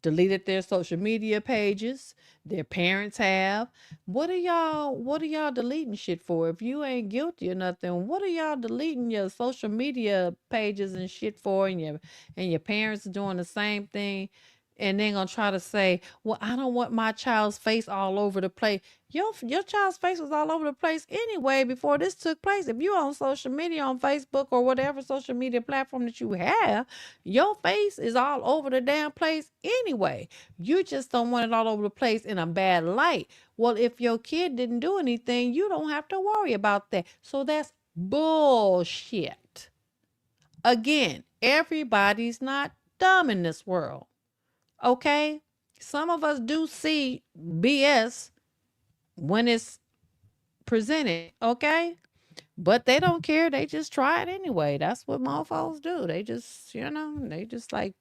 deleted their social media pages. Their parents have. What are y'all deleting shit for? If you ain't guilty or nothing, what are y'all deleting your social media pages and shit for? And your parents are doing the same thing, and then gonna try to say, well, I don't want my child's face all over the place. Your child's face was all over the place anyway before this took place. If you on social media, on Facebook or whatever social media platform that you have, your face is all over the damn place anyway. You just don't want it all over the place in a bad light. Well, if your kid didn't do anything, you don't have to worry about that. So that's bullshit. Again, everybody's not dumb in this world. Okay? Some of us do see BS when it's presented, okay? But they don't care. They just try it anyway. That's what mofos do. They just, like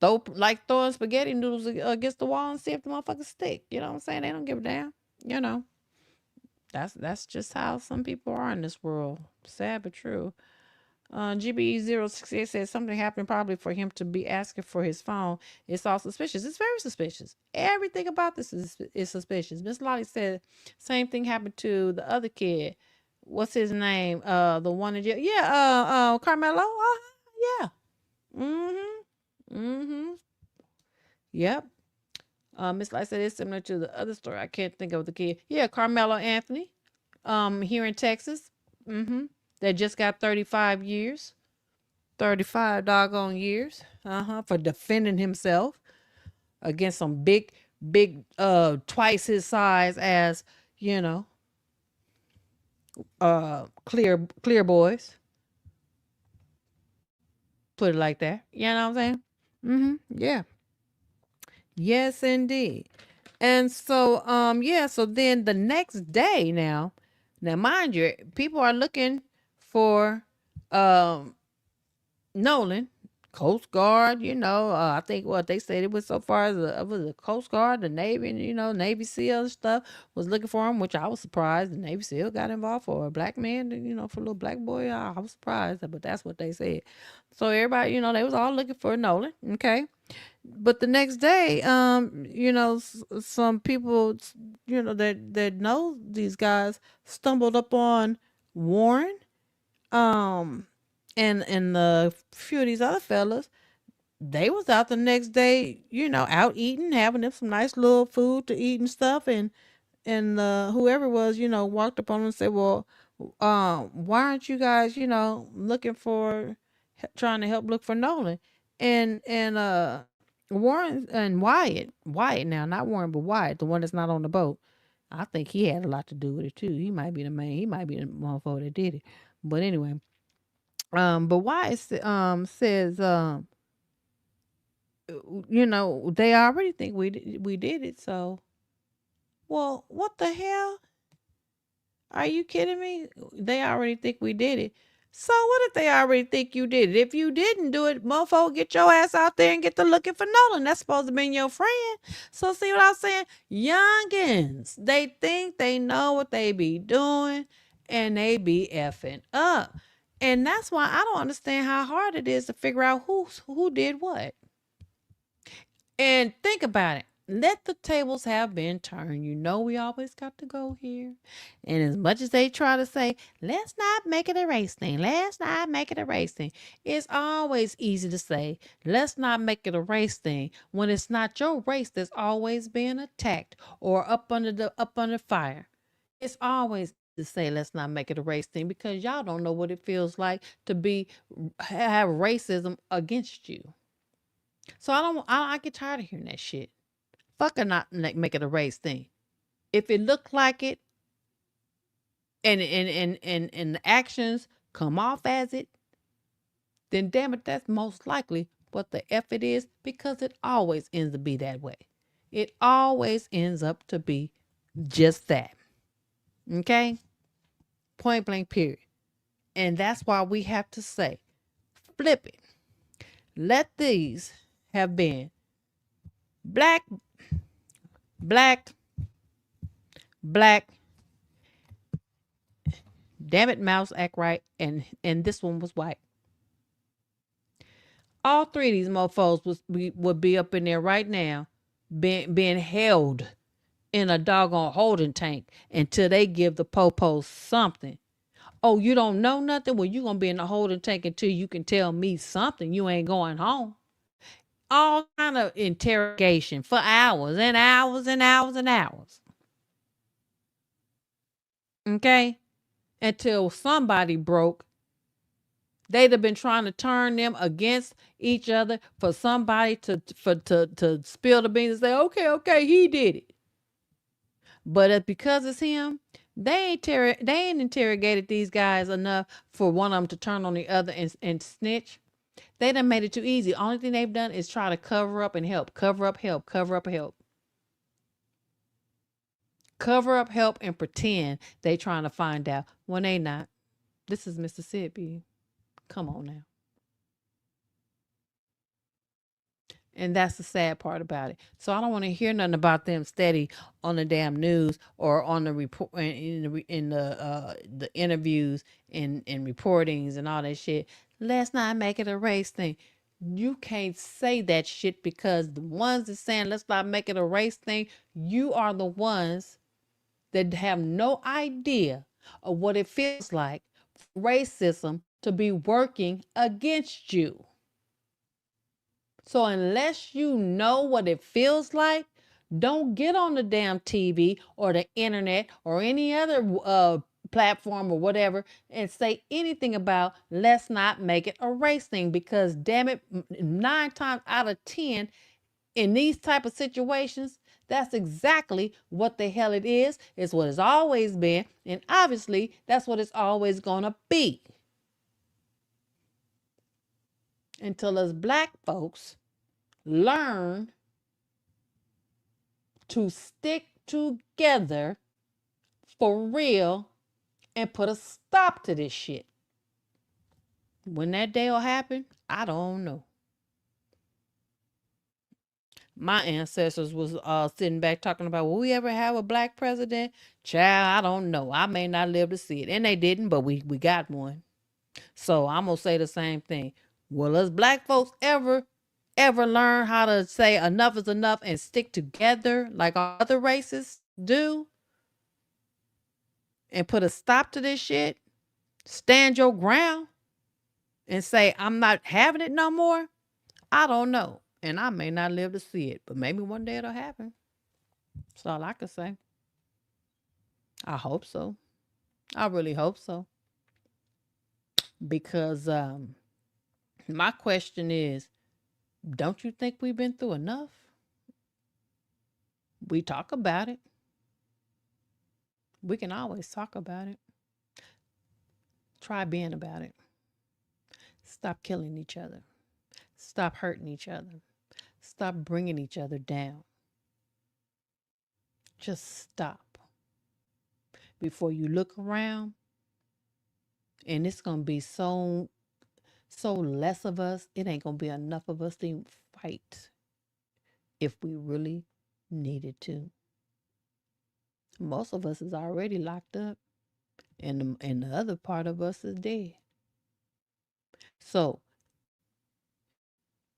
throwing spaghetti noodles against the wall and see if the motherfuckers stick. You know what I'm saying? They don't give a damn. That's just how some people are in this world. Sad but true. GBE068 says something happened probably for him to be asking for his phone. It's all suspicious. It's very suspicious. Everything about this is suspicious. Miss Lottie said same thing happened to the other kid. What's his name? The one in jail. Yeah, Carmelo. Yeah. Mm-hmm. Mm-hmm. Yep. Miss Light said it's similar to the other story. I can't think of the kid. Yeah, Carmelo Anthony. Here in Texas. Mm-hmm. That just got 35 years. 35 doggone years. For defending himself against some big big, twice his size as, you know, clear boys. Put it like that. You know what I'm saying? Yeah. Yes, indeed. And so, yeah, so then the next day now mind you, people are looking for um Nolan, Coast Guard, I think what they said it was so far as the Coast Guard, the Navy, and, Navy SEAL and stuff was looking for him, which I was surprised the Navy SEAL got involved for a black man, for a little black boy. I was surprised, but that's what they said. So everybody, they was all looking for Nolan, okay? But the next day, some people, that know these guys stumbled upon Warren, um, and the few of these other fellas. They was out the next day, out eating, having them some nice little food to eat and stuff, and whoever was, walked up on them and said, "Well, why aren't you guys, looking for, trying to help look for Nolan?" And Warren and Wyatt now, not Warren, but Wyatt, the one that's not on the boat. I think he had a lot to do with it too. He might be the man. He might be the motherfucker that did it. But anyway, but Wyatt says, they already think we did it. So, well, what the hell? Are you kidding me? They already think we did it. So what if they already think you did it? If you didn't do it, mofo, get your ass out there and get to looking for Nolan. That's supposed to be your friend. So see what I'm saying? Youngins, they think they know what they be doing and they be effing up. And that's why I don't understand how hard it is to figure out who did what. And think about it. Let the tables have been turned. We always got to go here. And as much as they try to say, let's not make it a race thing. Let's not make it a race thing. It's always easy to say, let's not make it a race thing when it's not your race that's always being attacked or up under fire. It's always to say let's not make it a race thing because y'all don't know what it feels like to have racism against you. So I get tired of hearing that shit. Fuck or not make it a race thing. If it looked like it and the actions come off as it, then damn it, that's most likely what the F it is because it always ends up be that way. It always ends up to be just that. Okay? Point blank period. And that's why we have to say, flip it. Let these have been black, damn it, mouse, act right, and this one was white. All three of these mofos would be up in there right now, being held in a doggone holding tank until they give the popos something. Oh, you don't know nothing? Well, you gonna be in the holding tank until you can tell me something. You ain't going home. All kind of interrogation for hours and hours and hours and hours. Okay? Until somebody broke. They'd have been trying to turn them against each other for somebody to spill the beans and say, okay, he did it. But because it's him, they ain't interrogated these guys enough for one of them to turn on the other and snitch. They done made it too easy. Only thing they've done is try to cover up and help, cover up, help, cover up, help. Cover up, help, and pretend they trying to find out when they not. This is Mississippi. Come on now. And that's the sad part about it. So I don't want to hear nothing about them steady on the damn news or on the report in the interviews and reportings and all that shit. Let's not make it a race thing. You can't say that shit because the ones that saying let's not make it a race thing, you are the ones that have no idea of what it feels like for racism to be working against you. So unless you know what it feels like, don't get on the damn TV or the internet or any other platform or whatever and say anything about let's not make it a race thing because damn it, 9 times out of 10 in these type of situations, That's exactly what the hell it is. It's what it's always been. And obviously, that's what it's always going to be. Until us black folks learn to stick together for real and put a stop to this shit. When that day will happen, I don't know. My ancestors was sitting back talking about, will we ever have a black president? Child, I don't know. I may not live to see it. And they didn't, but we got one. So I'm going to say the same thing. Will us black folks ever learn how to say enough is enough and stick together like other races do? And put a stop to this shit? Stand your ground and say, I'm not having it no more? I don't know. And I may not live to see it, but maybe one day it'll happen. That's all I can say. I hope so. I really hope so. Because my question is, don't you think we've been through enough? We talk about it. We can always talk about it. Try being about it. Stop killing each other. Stop hurting each other. Stop bringing each other down. Just stop. Before you look around, and it's going to be so less of us, it ain't going to be enough of us to even fight if we really needed to. Most of us is already locked up, and the other part of us is dead. So,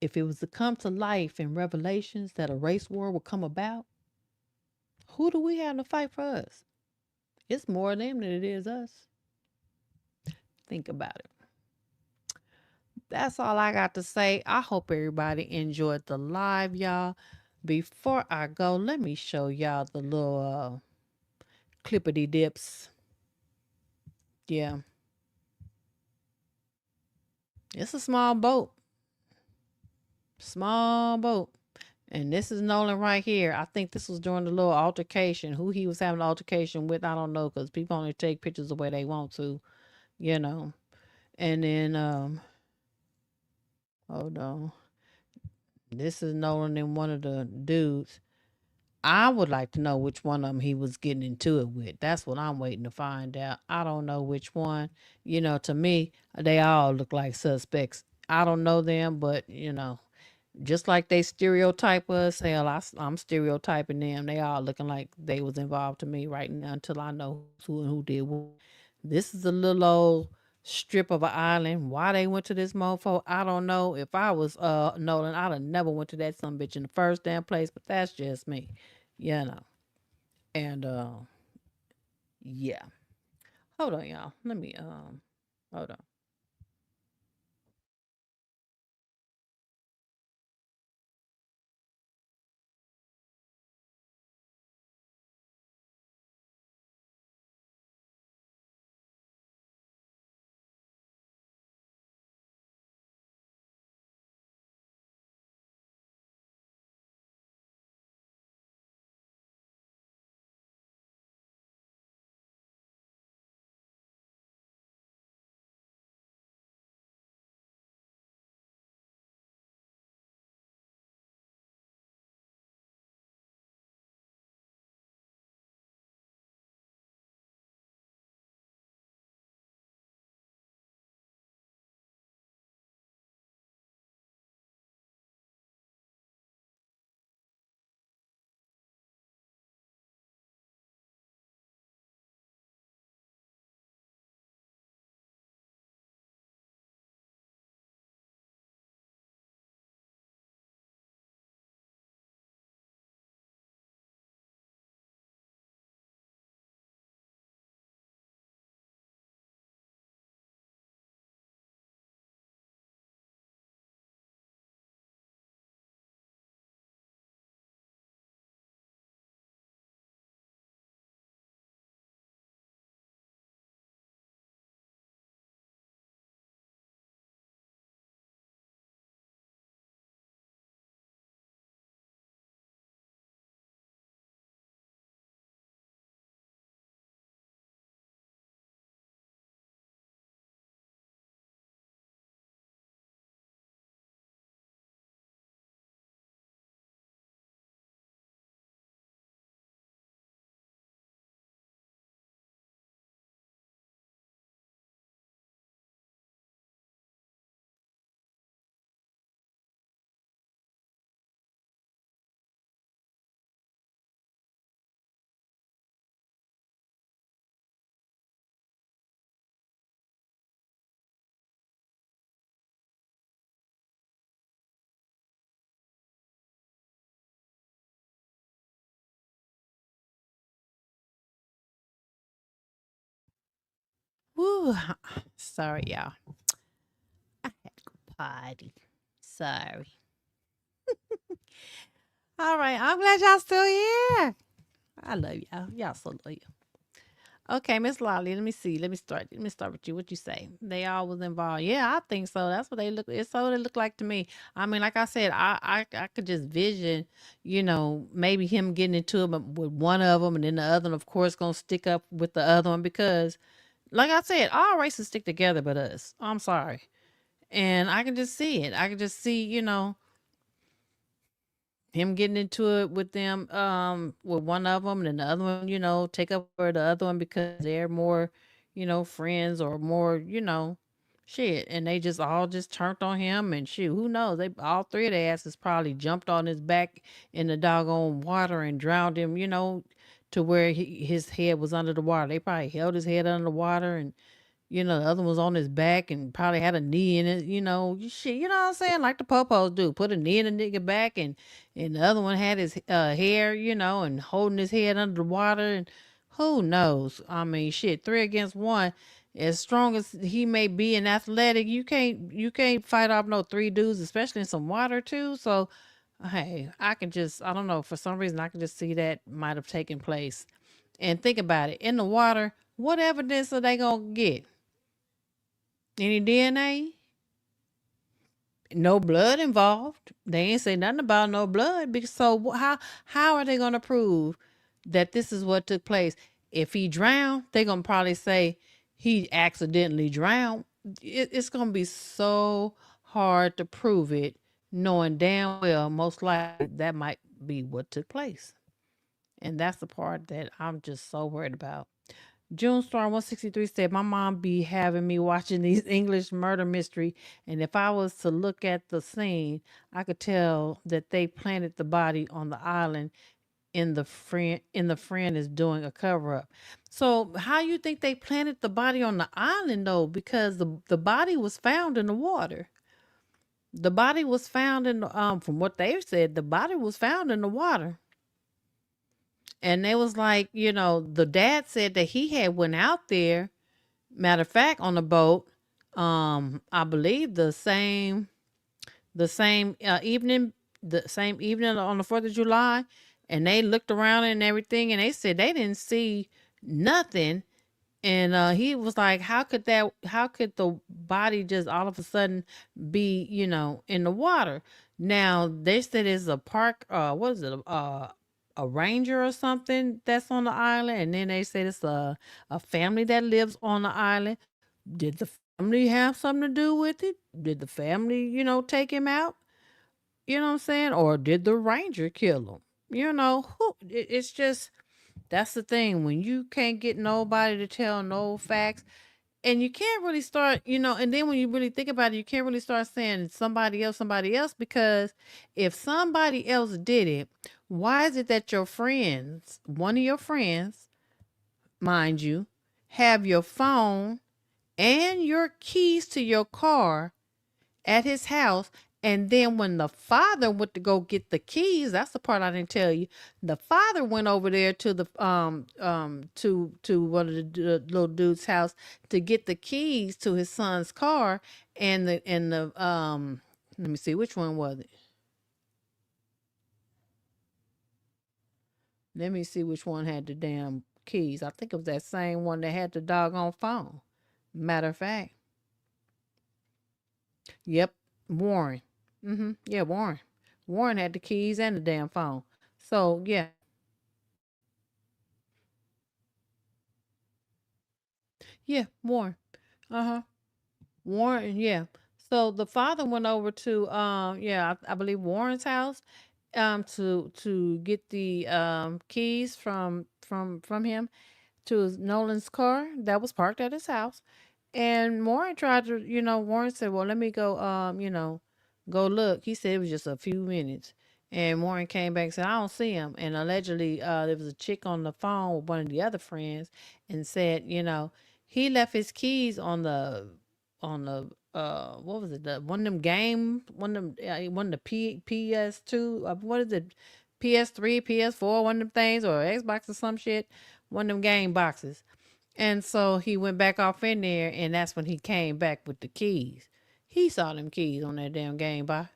if it was to come to life in Revelations that a race war would come about, who do we have to fight for us? It's more them than it is us. Think about it. That's all I got to say. I hope everybody enjoyed the live, y'all. Before I go, let me show y'all the little clippity dips. Yeah. It's a small boat. Small boat. And this is Nolan right here. I think this was during the little altercation. Who he was having an altercation with, I don't know, because people only take pictures the way they want to, you know. And then, hold on. This is Nolan and one of the dudes. I would like to know which one of them he was getting into it with. That's what I'm waiting to find out. I don't know which one. You know, to me, they all look like suspects. I don't know them, but, you know, just like they stereotype us, hell, I'm stereotyping them. They all looking like they was involved to me right now until I know who and who did what. This is a little old strip of an island. Why they went to this mofo, I don't know. If I was Nolan, I'd have never went to that some bitch in the first damn place, but that's just me. You know. And yeah. Hold on, y'all. Let me hold on. Whew, sorry, y'all. I had to go potty. Sorry. All right, I'm glad y'all still here. I love y'all. Y'all so loyal. Okay, Miss Lolly, let me see. Let me start. Let me start with you. What you say? They all was involved. Yeah, I think so. That's what they look. It's so they look like to me. I mean, like I said, I could just vision, maybe him getting into it with one of them, and then the other one, of course, gonna stick up with the other one because, like I said, all races stick together, but us. I'm sorry, and I can just see it. I can just see, him getting into it with them, with one of them, and then the other one, take up for the other one because they're more, friends or more, shit. And they just all just turned on him and shoot, who knows? They all three of their asses probably jumped on his back in the doggone water and drowned him, to where his head was under the water. They probably held his head under the water and the other was on his back and probably had a knee in it, shit, you know what I'm saying? Like the popos do. Put a knee in the nigga back and the other one had his hair, and holding his head under the water and who knows? I mean, shit, 3 against 1. As strong as he may be and athletic, you can't fight off no 3 dudes, especially in some water too. So hey, I don't know, for some reason I can just see that might have taken place. And think about it, in the water, what evidence are they gonna get? Any DNA? No blood involved. They ain't say nothing about no blood. Because so how are they gonna prove that this is what took place? If he drowned, they gonna probably say he accidentally drowned. It's gonna be so hard to prove it, knowing damn well most likely that might be what took place. And that's the part that I'm just so worried about. June Star 163 said, my mom be having me watching these English murder mystery, and if I was to look at the scene, I could tell that they planted the body on the island in the friend is doing a cover up. So how you think they planted the body on the island though? Because the body was found in the water. The body was found in the, from what they've said, the body was found in the water. And they was like, the dad said that he had went out there. Matter of fact, on the boat, I believe the same evening on the 4th of July, and they looked around and everything, and they said they didn't see nothing. And he was like, how could the body just all of a sudden be, in the water? Now they said it's a park, what is it? A ranger or something that's on the island, and then they said it's a family that lives on the island. Did the family have something to do with it? Did the family, take him out? You know what I'm saying? Or did the ranger kill him? It's just, that's the thing. When you can't get nobody to tell no facts, and you can't really start, and then when you really think about it, you can't really start saying somebody else, because if somebody else did it, why is it that your friends, one of your friends, mind you, have your phone and your keys to your car at his house? And then when the father went to go get the keys, that's the part I didn't tell you. The father went over there to the to one of the little dude's house to get the keys to his son's car, and the let me see, which one was it? Let me see which one had the damn keys. I think it was that same one that had the doggone phone. Matter of fact. Yep, Warren. Yeah, Warren. Warren had the keys and the damn phone. So yeah, yeah, Warren. Uh-huh. Warren, yeah. So the father went over to yeah, I believe Warren's house to get the keys from him to Nolan's car that was parked at his house. And Warren tried to, Warren said, well, let me go, go look. He said it was just a few minutes. And Warren came back and said, I don't see him. And allegedly, there was a chick on the phone with one of the other friends and said, he left his keys on the what was it? One of the PS2, what is it? PS3, PS4, one of them things, or Xbox or some shit, one of them game boxes. And so he went back off in there, and that's when he came back with the keys. He saw them keys on that damn Game Boy.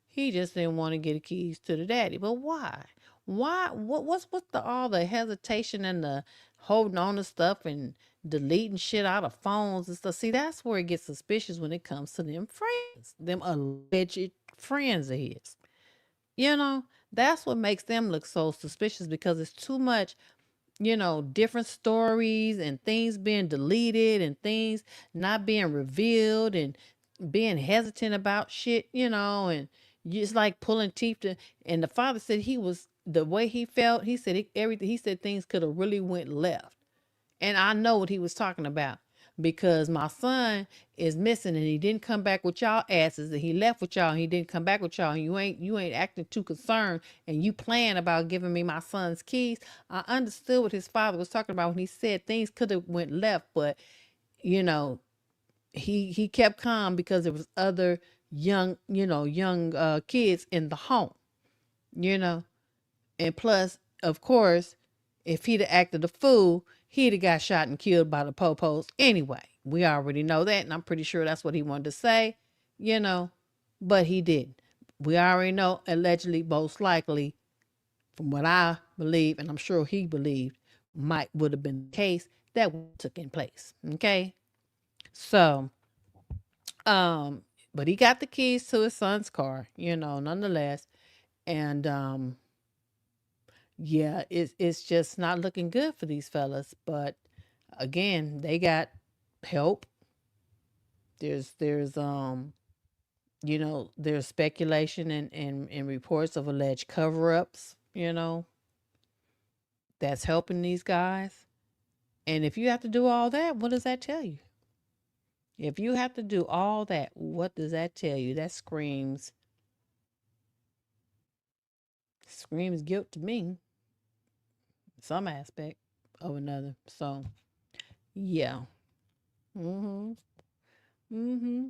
He just didn't want to get the keys to the daddy. But why? Why? What's all the hesitation and the holding on to stuff and deleting shit out of phones and stuff? See, that's where it gets suspicious when it comes to them friends, them alleged friends of his. You know, that's what makes them look so suspicious because it's too much, different stories and things being deleted and things not being revealed and being hesitant about shit, and just like pulling teeth to, and the father said he was the way he felt, he said everything, he said things could have really went left. And I know what he was talking about because my son is missing and he didn't come back with y'all asses and he left with y'all and he didn't come back with y'all and you ain't acting too concerned and you playing about giving me my son's keys. I understood what his father was talking about when he said things could have went left, but you know, he kept calm because there was other young kids in the home, you know. And plus, of course, if he'd have acted a fool, he'd have got shot and killed by the popos anyway. We already know that, and I'm pretty sure that's what he wanted to say, you know, but he didn't. We already know, allegedly, most likely, from what I believe, and I'm sure he believed, would have been the case that took in place. Okay, so, but he got the keys to his son's car, nonetheless, and yeah, it's just not looking good for these fellas. But again, they got help. There's speculation and reports of alleged cover-ups, that's helping these guys. And if you have to do all that, what does that tell you? If you have to do all that, what does that tell you? That screams guilt to me, some aspect of another. So yeah. Mm-hmm. Mm-hmm.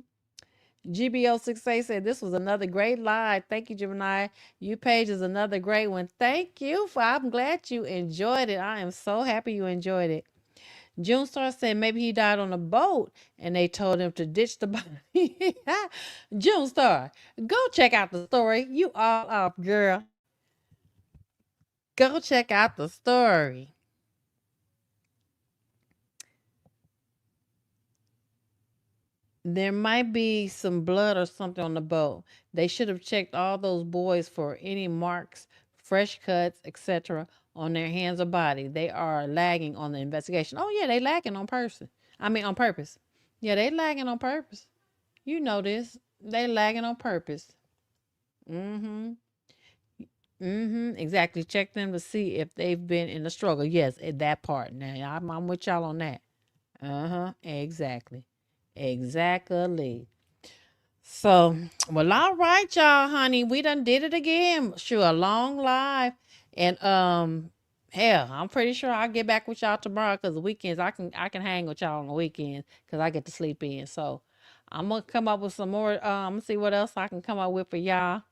GBO68 said this was another great live. Thank you, Gemini. You page is another great one. Thank you I'm glad you enjoyed it. I am so happy you enjoyed it. June Star said maybe he died on a boat and they told him to ditch the body. June Star, go check out the story. You all up, girl. Go check out the story. There might be some blood or something on the boat. They should have checked all those boys for any marks, fresh cuts, etc. on their hands or body. They are lagging on the investigation. Oh yeah, they lagging on purpose. On purpose. Yeah, they lagging on purpose. You know this. They lagging on purpose. Mm-hmm. Mm-hmm. Exactly. Check them to see if they've been in the struggle. Yes, that part. Now I'm with y'all on that. Uh-huh. Exactly. Exactly. So, well, all right, y'all, honey. We done did it again. Sure, a long live. And hell, I'm pretty sure I'll get back with y'all tomorrow because the weekends I can hang with y'all on the weekends because I get to sleep in. So I'm gonna come up with some more. I'm gonna see what else I can come up with for y'all.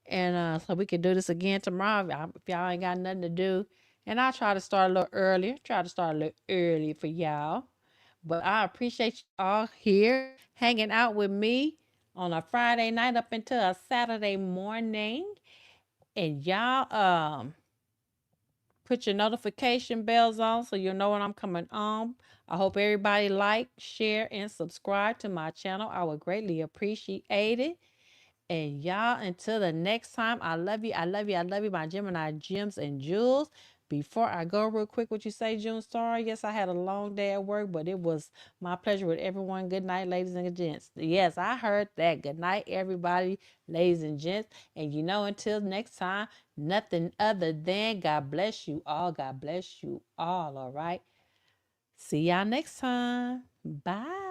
And so we can do this again tomorrow if y'all ain't got nothing to do. And I'll try to start a little earlier. Try to start a little early for y'all. But I appreciate you all here hanging out with me on a Friday night up until a Saturday morning. And y'all put your notification bells on so you'll know when I'm coming on. I hope everybody like, share, and subscribe to my channel. I would greatly appreciate it. And y'all, until the next time, I love you. I love you. I love you, my Gemini gems and jewels. Before I go real quick, what you say, June Star? Yes, I had a long day at work, but it was my pleasure with everyone. Good night, ladies and gents. Yes, I heard that. Good night, everybody, ladies and gents. And until next time, nothing other than God bless you all. God bless you all, all right? See y'all next time. Bye.